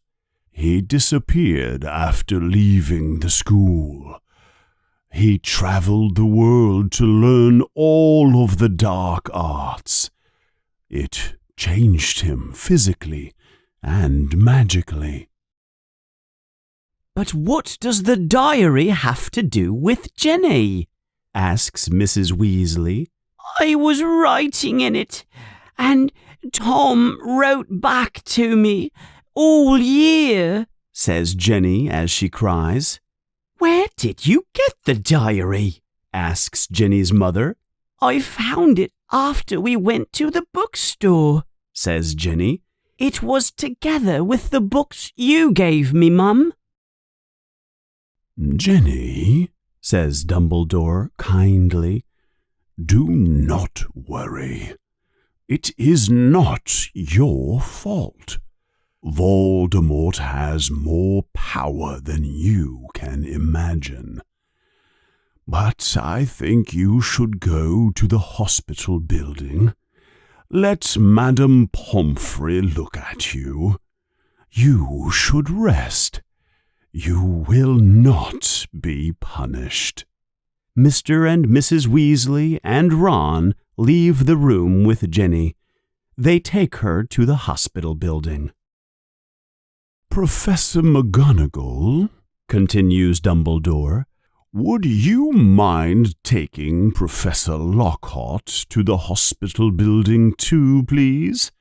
He disappeared after leaving the school. He traveled the world to learn all of the dark arts. It changed him physically and magically." "But what does the diary have to do with Ginny?" asks Mrs. Weasley. "I was writing in it, and Tom wrote back to me all year," says Ginny as she cries. "Where did you get the diary?" asks Ginny's mother. "I found it after we went to the bookstore," says Ginny. "It was together with the books you gave me, Mum." "Ginny," says Dumbledore kindly, "do not worry. It is not your fault. Voldemort has more power than you can imagine. But I think you should go to the hospital building. Let Madame Pomfrey look at you. You should rest. You will not be punished." Mr. and Mrs. Weasley and Ron leave the room with Ginny. They take her to the hospital building. "Professor McGonagall," continues Dumbledore, "would you mind taking Professor Lockhart to the hospital building too, please?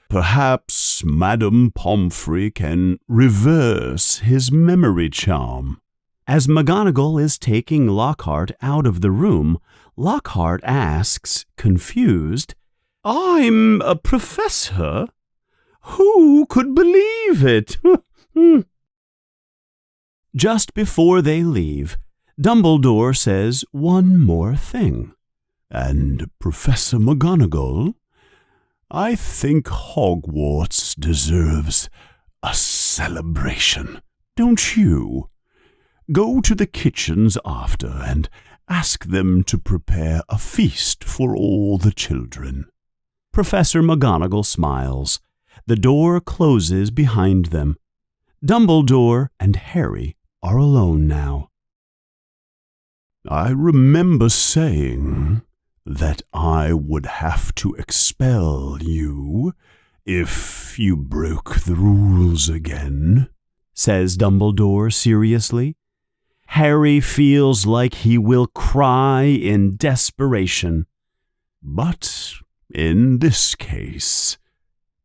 Perhaps Madame Pomfrey can reverse his memory charm." As McGonagall is taking Lockhart out of the room, Lockhart asks, confused, "I'm a professor? Who could believe it?" Just before they leave, Dumbledore says one more thing. And Professor McGonagall, I think Hogwarts deserves a celebration, don't you? Go to the kitchens after and ask them to prepare a feast for all the children. Professor McGonagall smiles. The door closes behind them. Dumbledore and Harry are alone now. I remember saying that I would have to expel you if you broke the rules again, says Dumbledore seriously. Harry feels like he will cry in desperation. But in this case,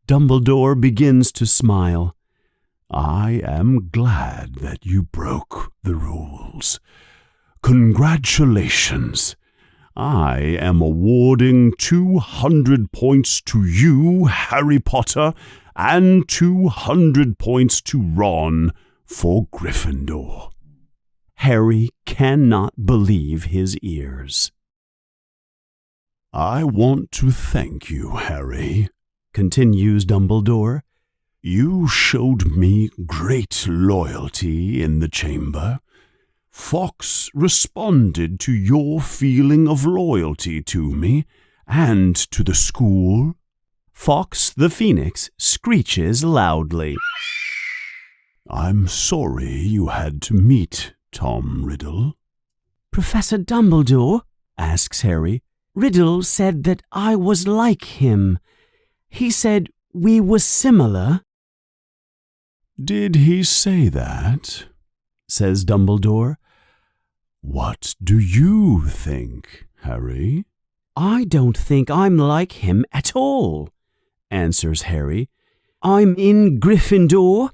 Dumbledore begins to smile. I am glad that you broke the rules. Congratulations. I am awarding 200 points to you, Harry Potter, and 200 points to Ron for Gryffindor. Harry cannot believe his ears. I want to thank you, Harry, continues Dumbledore. You showed me great loyalty in the chamber. Fox responded to your feeling of loyalty to me and to the school. Fox the Phoenix screeches loudly. I'm sorry you had to meet Tom Riddle. Professor Dumbledore, asks Harry, Riddle said that I was like him. He said we were similar. Did he say that? Says Dumbledore. What do you think, Harry? I don't think I'm like him at all, answers Harry. I'm in Gryffindor.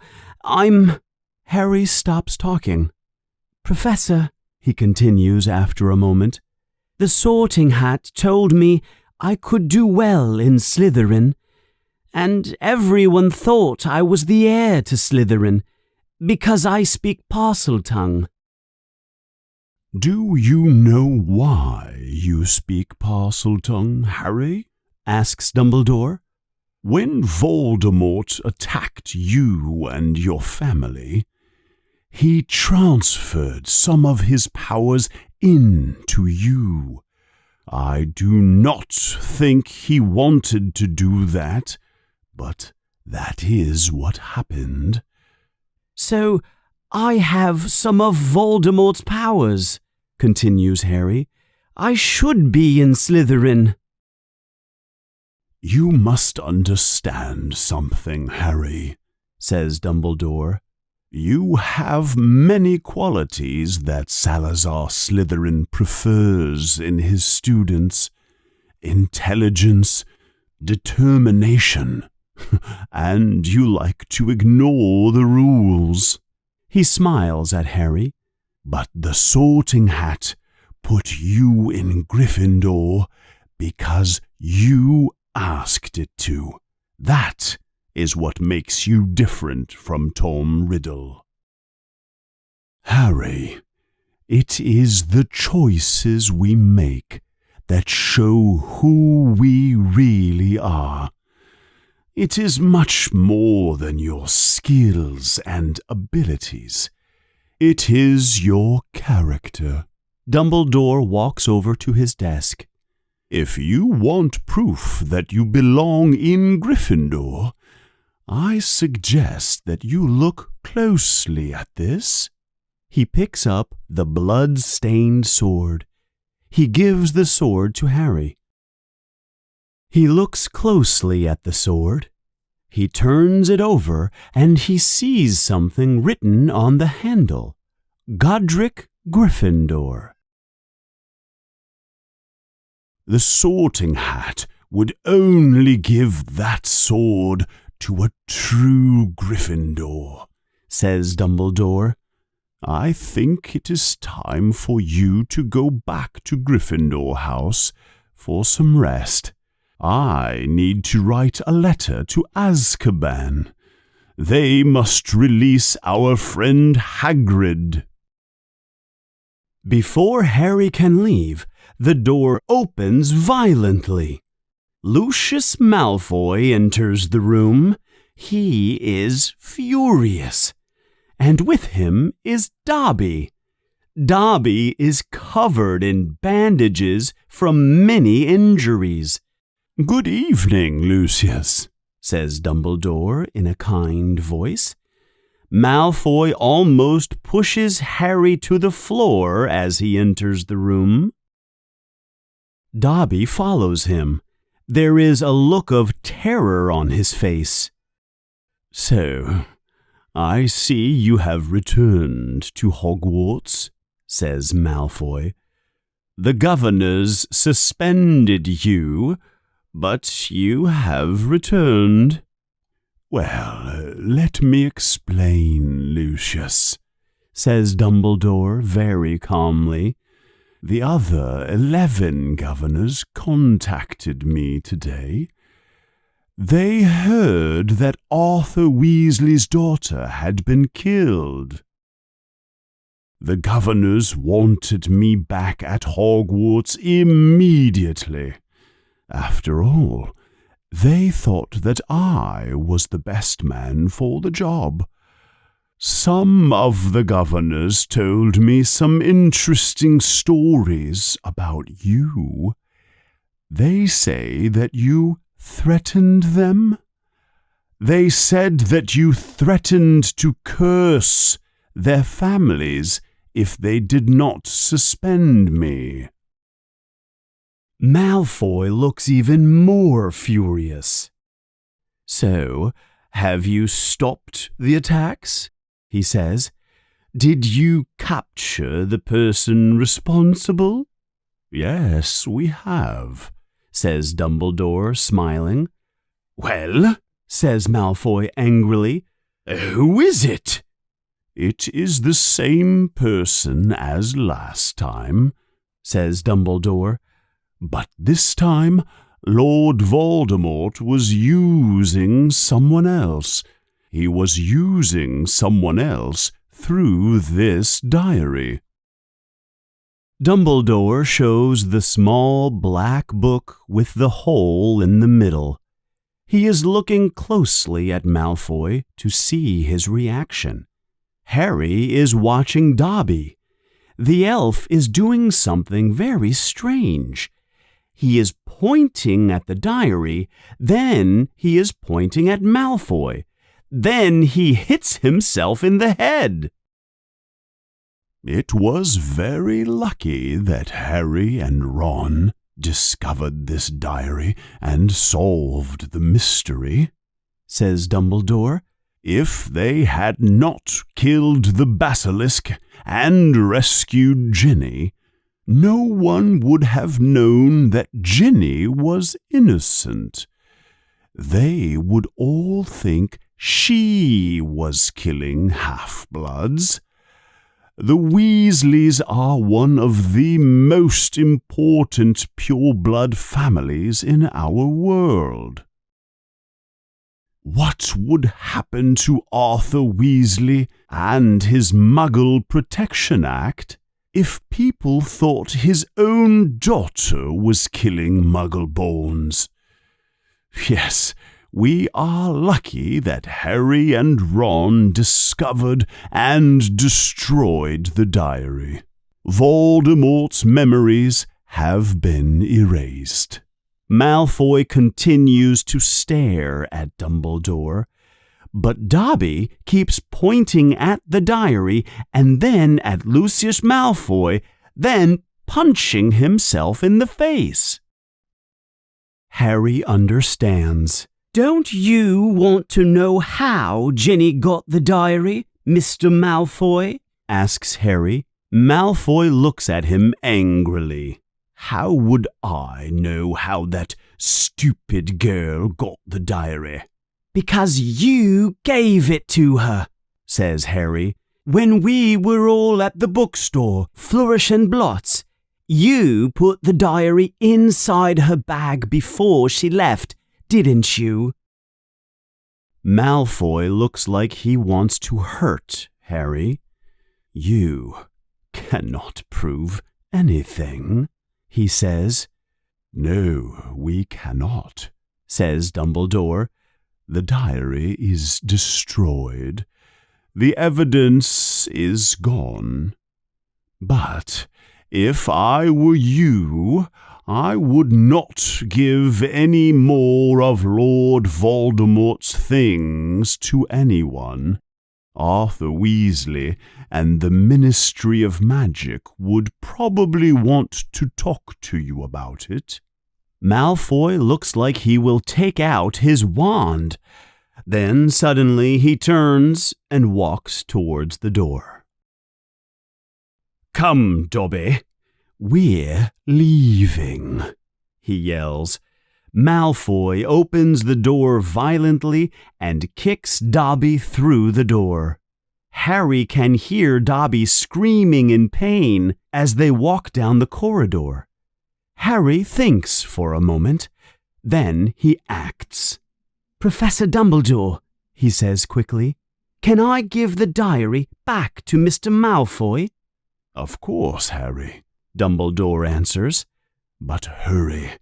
Harry stops talking. Professor, he continues after a moment, the Sorting Hat told me I could do well in Slytherin, and everyone thought I was the heir to Slytherin because I speak Parseltongue. Do you know why you speak Parseltongue, Harry? asks Dumbledore. When Voldemort attacked you and your family, he transferred some of his powers into you. I do not think he wanted to do that, but that is what happened. So I have some of Voldemort's powers, continues Harry. I should be in Slytherin. You must understand something, Harry, says Dumbledore. You have many qualities that Salazar Slytherin prefers in his students. Intelligence, determination, and you like to ignore the rules. He smiles at Harry. But the Sorting Hat put you in Gryffindor because you asked it to. That is what makes you different from Tom Riddle. Harry, it is the choices we make that show who we really are. It is much more than your skills and abilities. It is your character. Dumbledore walks over to his desk. If you want proof that you belong in Gryffindor, I suggest that you look closely at this. He picks up the blood-stained sword. He gives the sword to Harry. He looks closely at the sword. He turns it over and he sees something written on the handle. Godric Gryffindor. The Sorting Hat would only give that sword to a true Gryffindor, says Dumbledore. I think it is time for you to go back to Gryffindor House for some rest. I need to write a letter to Azkaban. They must release our friend Hagrid." Before Harry can leave, the door opens violently. Lucius Malfoy enters the room. He is furious. And with him is Dobby. Dobby is covered in bandages from many injuries. "Good evening, Lucius," says Dumbledore in a kind voice. Malfoy almost pushes Harry to the floor as he enters the room. Dobby follows him. There is a look of terror on his face. "So, I see you have returned to Hogwarts," says Malfoy. "The governors suspended you, but you have returned." "Well, let me explain, Lucius," says Dumbledore very calmly. "The other 11 governors contacted me today. They heard that Arthur Weasley's daughter had been killed. The governors wanted me back at Hogwarts immediately. After all, they thought that I was the best man for the job. Some of the governors told me some interesting stories about you. They say that you threatened them. They said that you threatened to curse their families if they did not suspend me." Malfoy looks even more furious. "So, have you stopped the attacks?" he says. "Did you capture the person responsible?" "Yes, we have," says Dumbledore, smiling. "Well," says Malfoy angrily, "who is it?" "It is the same person as last time," says Dumbledore. "But this time, Lord Voldemort was using someone else. He was using someone else through this diary." Dumbledore shows the small black book with the hole in the middle. He is looking closely at Malfoy to see his reaction. Harry is watching Dobby. The elf is doing something very strange. He is pointing at the diary, then he is pointing at Malfoy. Then he hits himself in the head. "It was very lucky that Harry and Ron discovered this diary and solved the mystery," says Dumbledore. "If they had not killed the basilisk and rescued Ginny, no one would have known that Ginny was innocent. They would all think she was killing half-bloods. The Weasleys are one of the most important pure-blood families in our world. What would happen to Arthur Weasley and his Muggle Protection Act if people thought his own daughter was killing Muggle-borns? Yes, we are lucky that Harry and Ron discovered and destroyed the diary. Voldemort's memories have been erased." Malfoy continues to stare at Dumbledore, but Dobby keeps pointing at the diary and then at Lucius Malfoy, then punching himself in the face. Harry understands. "Don't you want to know how Ginny got the diary, Mr. Malfoy?" asks Harry. Malfoy looks at him angrily. "How would I know how that stupid girl got the diary?" "Because you gave it to her," says Harry. "When we were all at the bookstore, Flourish and Blots, you put the diary inside her bag before she left, didn't you?" Malfoy looks like he wants to hurt Harry. "You cannot prove anything," he says. "No, we cannot," says Dumbledore. "The diary is destroyed. The evidence is gone. But if I were you, I would not give any more of Lord Voldemort's things to anyone. Arthur Weasley and the Ministry of Magic would probably want to talk to you about it." Malfoy looks like he will take out his wand. Then suddenly he turns and walks towards the door. "Come, Dobby, we're leaving," he yells. Malfoy opens the door violently and kicks Dobby through the door. Harry can hear Dobby screaming in pain as they walk down the corridor. Harry thinks for a moment, then he acts. "Professor Dumbledore," he says quickly, "can I give the diary back to Mr. Malfoy?" "Of course, Harry," Dumbledore answers. "But hurry.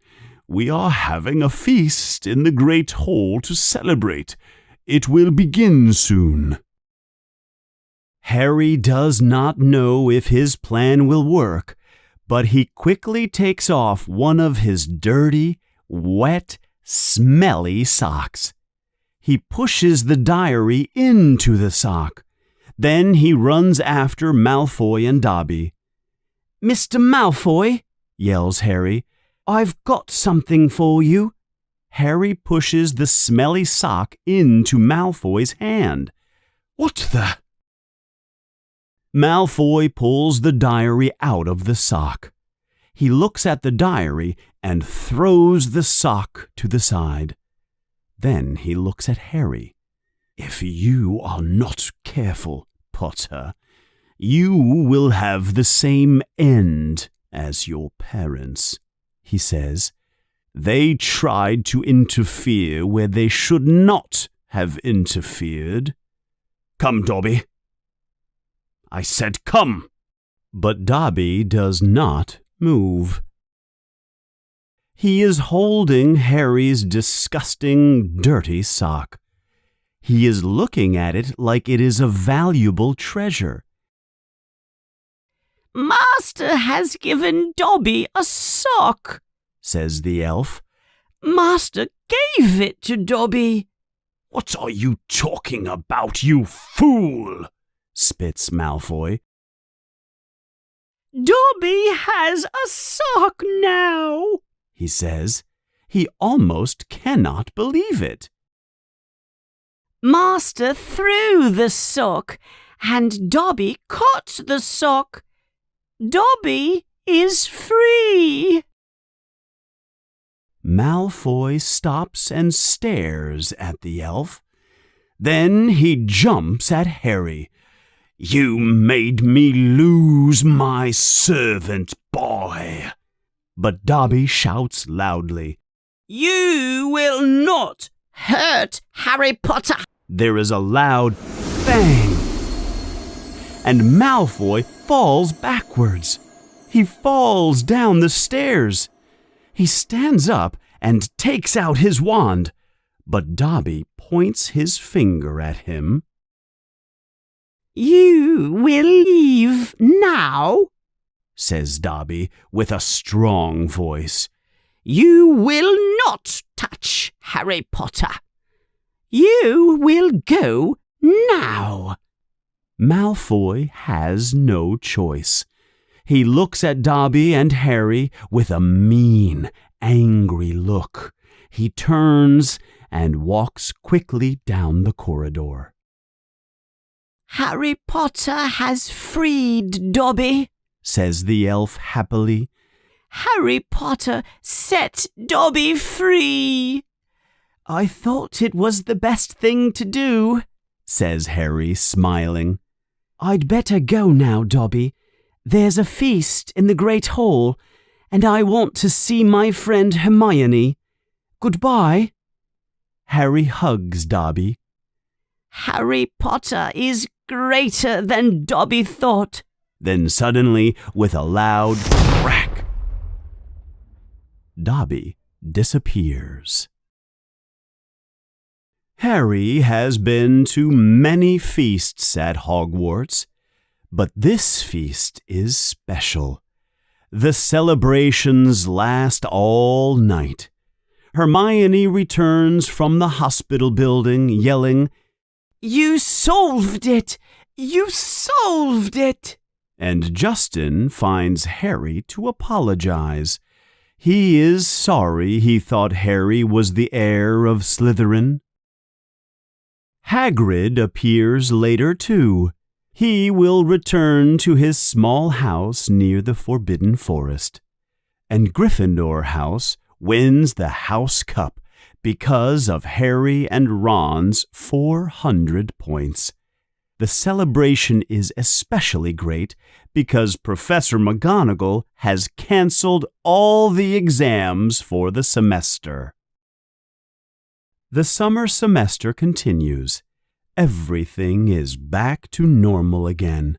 We are having a feast in the Great Hall to celebrate. It will begin soon." Harry does not know if his plan will work, but he quickly takes off one of his dirty, wet, smelly socks. He pushes the diary into the sock. Then he runs after Malfoy and Dobby. "Mr. Malfoy," yells Harry, "I've got something for you." Harry pushes the smelly sock into Malfoy's hand. "What the?" Malfoy pulls the diary out of the sock. He looks at the diary and throws the sock to the side. Then he looks at Harry. "If you are not careful, Potter, you will have the same end as your parents," he says. "They tried to interfere where they should not have interfered. Come, Dobby." "I said come." But Dobby does not move. He is holding Harry's disgusting, dirty sock. He is looking at it like it is a valuable treasure. "Master has given Dobby a sock," says the elf. "Master gave it to Dobby." "What are you talking about, you fool?" spits Malfoy. "Dobby has a sock now," he says. He almost cannot believe it. "Master threw the sock, and Dobby caught the sock. Dobby is free." Malfoy stops and stares at the elf. Then he jumps at Harry. "You made me lose my servant boy." But Dobby shouts loudly, "You will not hurt Harry Potter." There is a loud bang, and Malfoy falls backwards. He falls down the stairs. He stands up and takes out his wand, but Dobby points his finger at him. "You will leave now," says Dobby with a strong voice. "You will not touch Harry Potter. You will go now." Malfoy has no choice. He looks at Dobby and Harry with a mean, angry look. He turns and walks quickly down the corridor. "Harry Potter has freed Dobby," says the elf happily. "Harry Potter set Dobby free." "I thought it was the best thing to do," says Harry, smiling. "I'd better go now, Dobby. There's a feast in the Great Hall, and I want to see my friend Hermione. Goodbye." Harry hugs Dobby Harry Potter is greater than Dobby thought. Then suddenly, with a loud crack, Dobby disappears. Harry has been to many feasts at Hogwarts, but this feast is special. The celebrations last all night. Hermione returns from the hospital building yelling, "You solved it! You solved it!" And Justin finds Harry to apologize. He is sorry he thought Harry was the heir of Slytherin. Hagrid appears later too. He will return to his small house near the Forbidden Forest. And Gryffindor House wins the House Cup because of Harry and Ron's 400 points. The celebration is especially great because Professor McGonagall has canceled all the exams for the semester. The summer semester continues. Everything is back to normal again.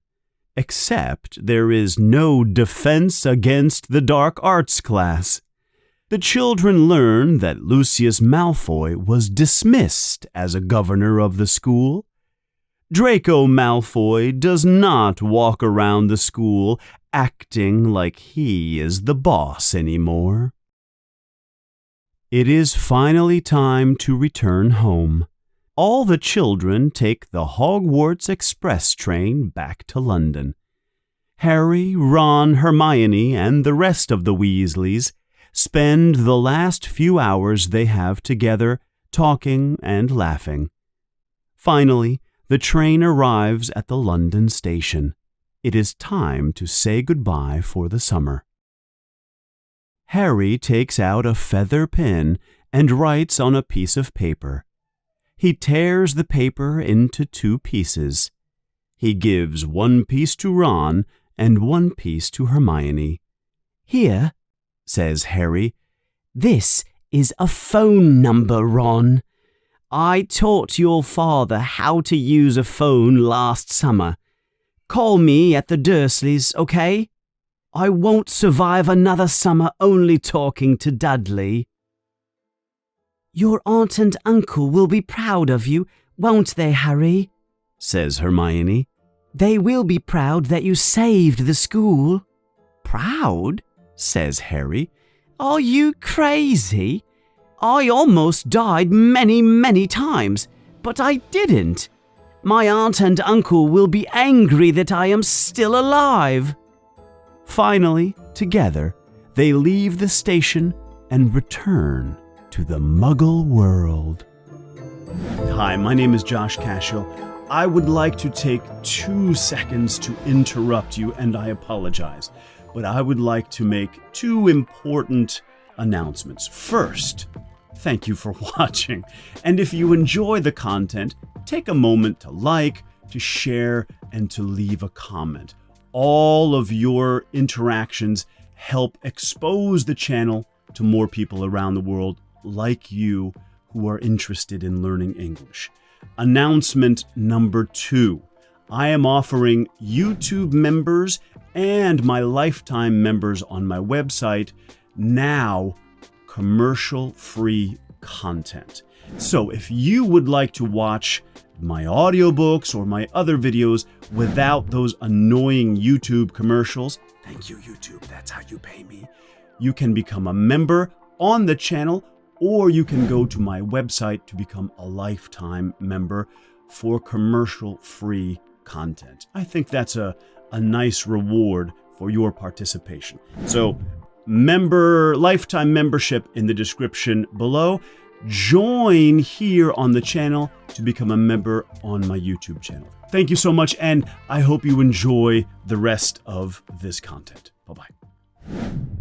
Except there is no defense against the dark arts class. The children learn that Lucius Malfoy was dismissed as a governor of the school. Draco Malfoy does not walk around the school acting like he is the boss anymore. It is finally time to return home. All the children take the Hogwarts Express train back to London. Harry, Ron, Hermione, and the rest of the Weasleys spend the last few hours they have together talking and laughing. Finally, the train arrives at the London station. It is time to say goodbye for the summer. Harry takes out a feather pen and writes on a piece of paper. He tears the paper into 2 pieces. He gives 1 piece to Ron and 1 piece to Hermione. "Here," says Harry, "this is a phone number, Ron. I taught your father how to use a phone last summer. Call me at the Dursleys, okay? I won't survive another summer only talking to Dudley." "Your aunt and uncle will be proud of you, won't they, Harry?" says Hermione. "They will be proud that you saved the school." "Proud?" says Harry. "Are you crazy? I almost died many, many times, but I didn't. My aunt and uncle will be angry that I am still alive." Finally, together, they leave the station and return to the Muggle world. Hi, my name is Josh Cashill. I would like to take 2 seconds to interrupt you, and I apologize. But I would like to make 2 important announcements. First, thank you for watching. And if you enjoy the content, take a moment to like, to share, and to leave a comment. All of your interactions help expose the channel to more people around the world like you who are interested in learning English. Announcement number 2. I am offering YouTube members and my lifetime members on my website now commercial-free content. So if you would like to watch my audiobooks or my other videos without those annoying YouTube commercials, thank you, YouTube, that's how you pay me, you can become a member on the channel, or you can go to my website to become a lifetime member for commercial-free content. I think that's a nice reward for your participation. So, lifetime membership in the description below. Join here on the channel to become a member on my YouTube channel. Thank you so much, and I hope you enjoy the rest of this content. Bye-bye.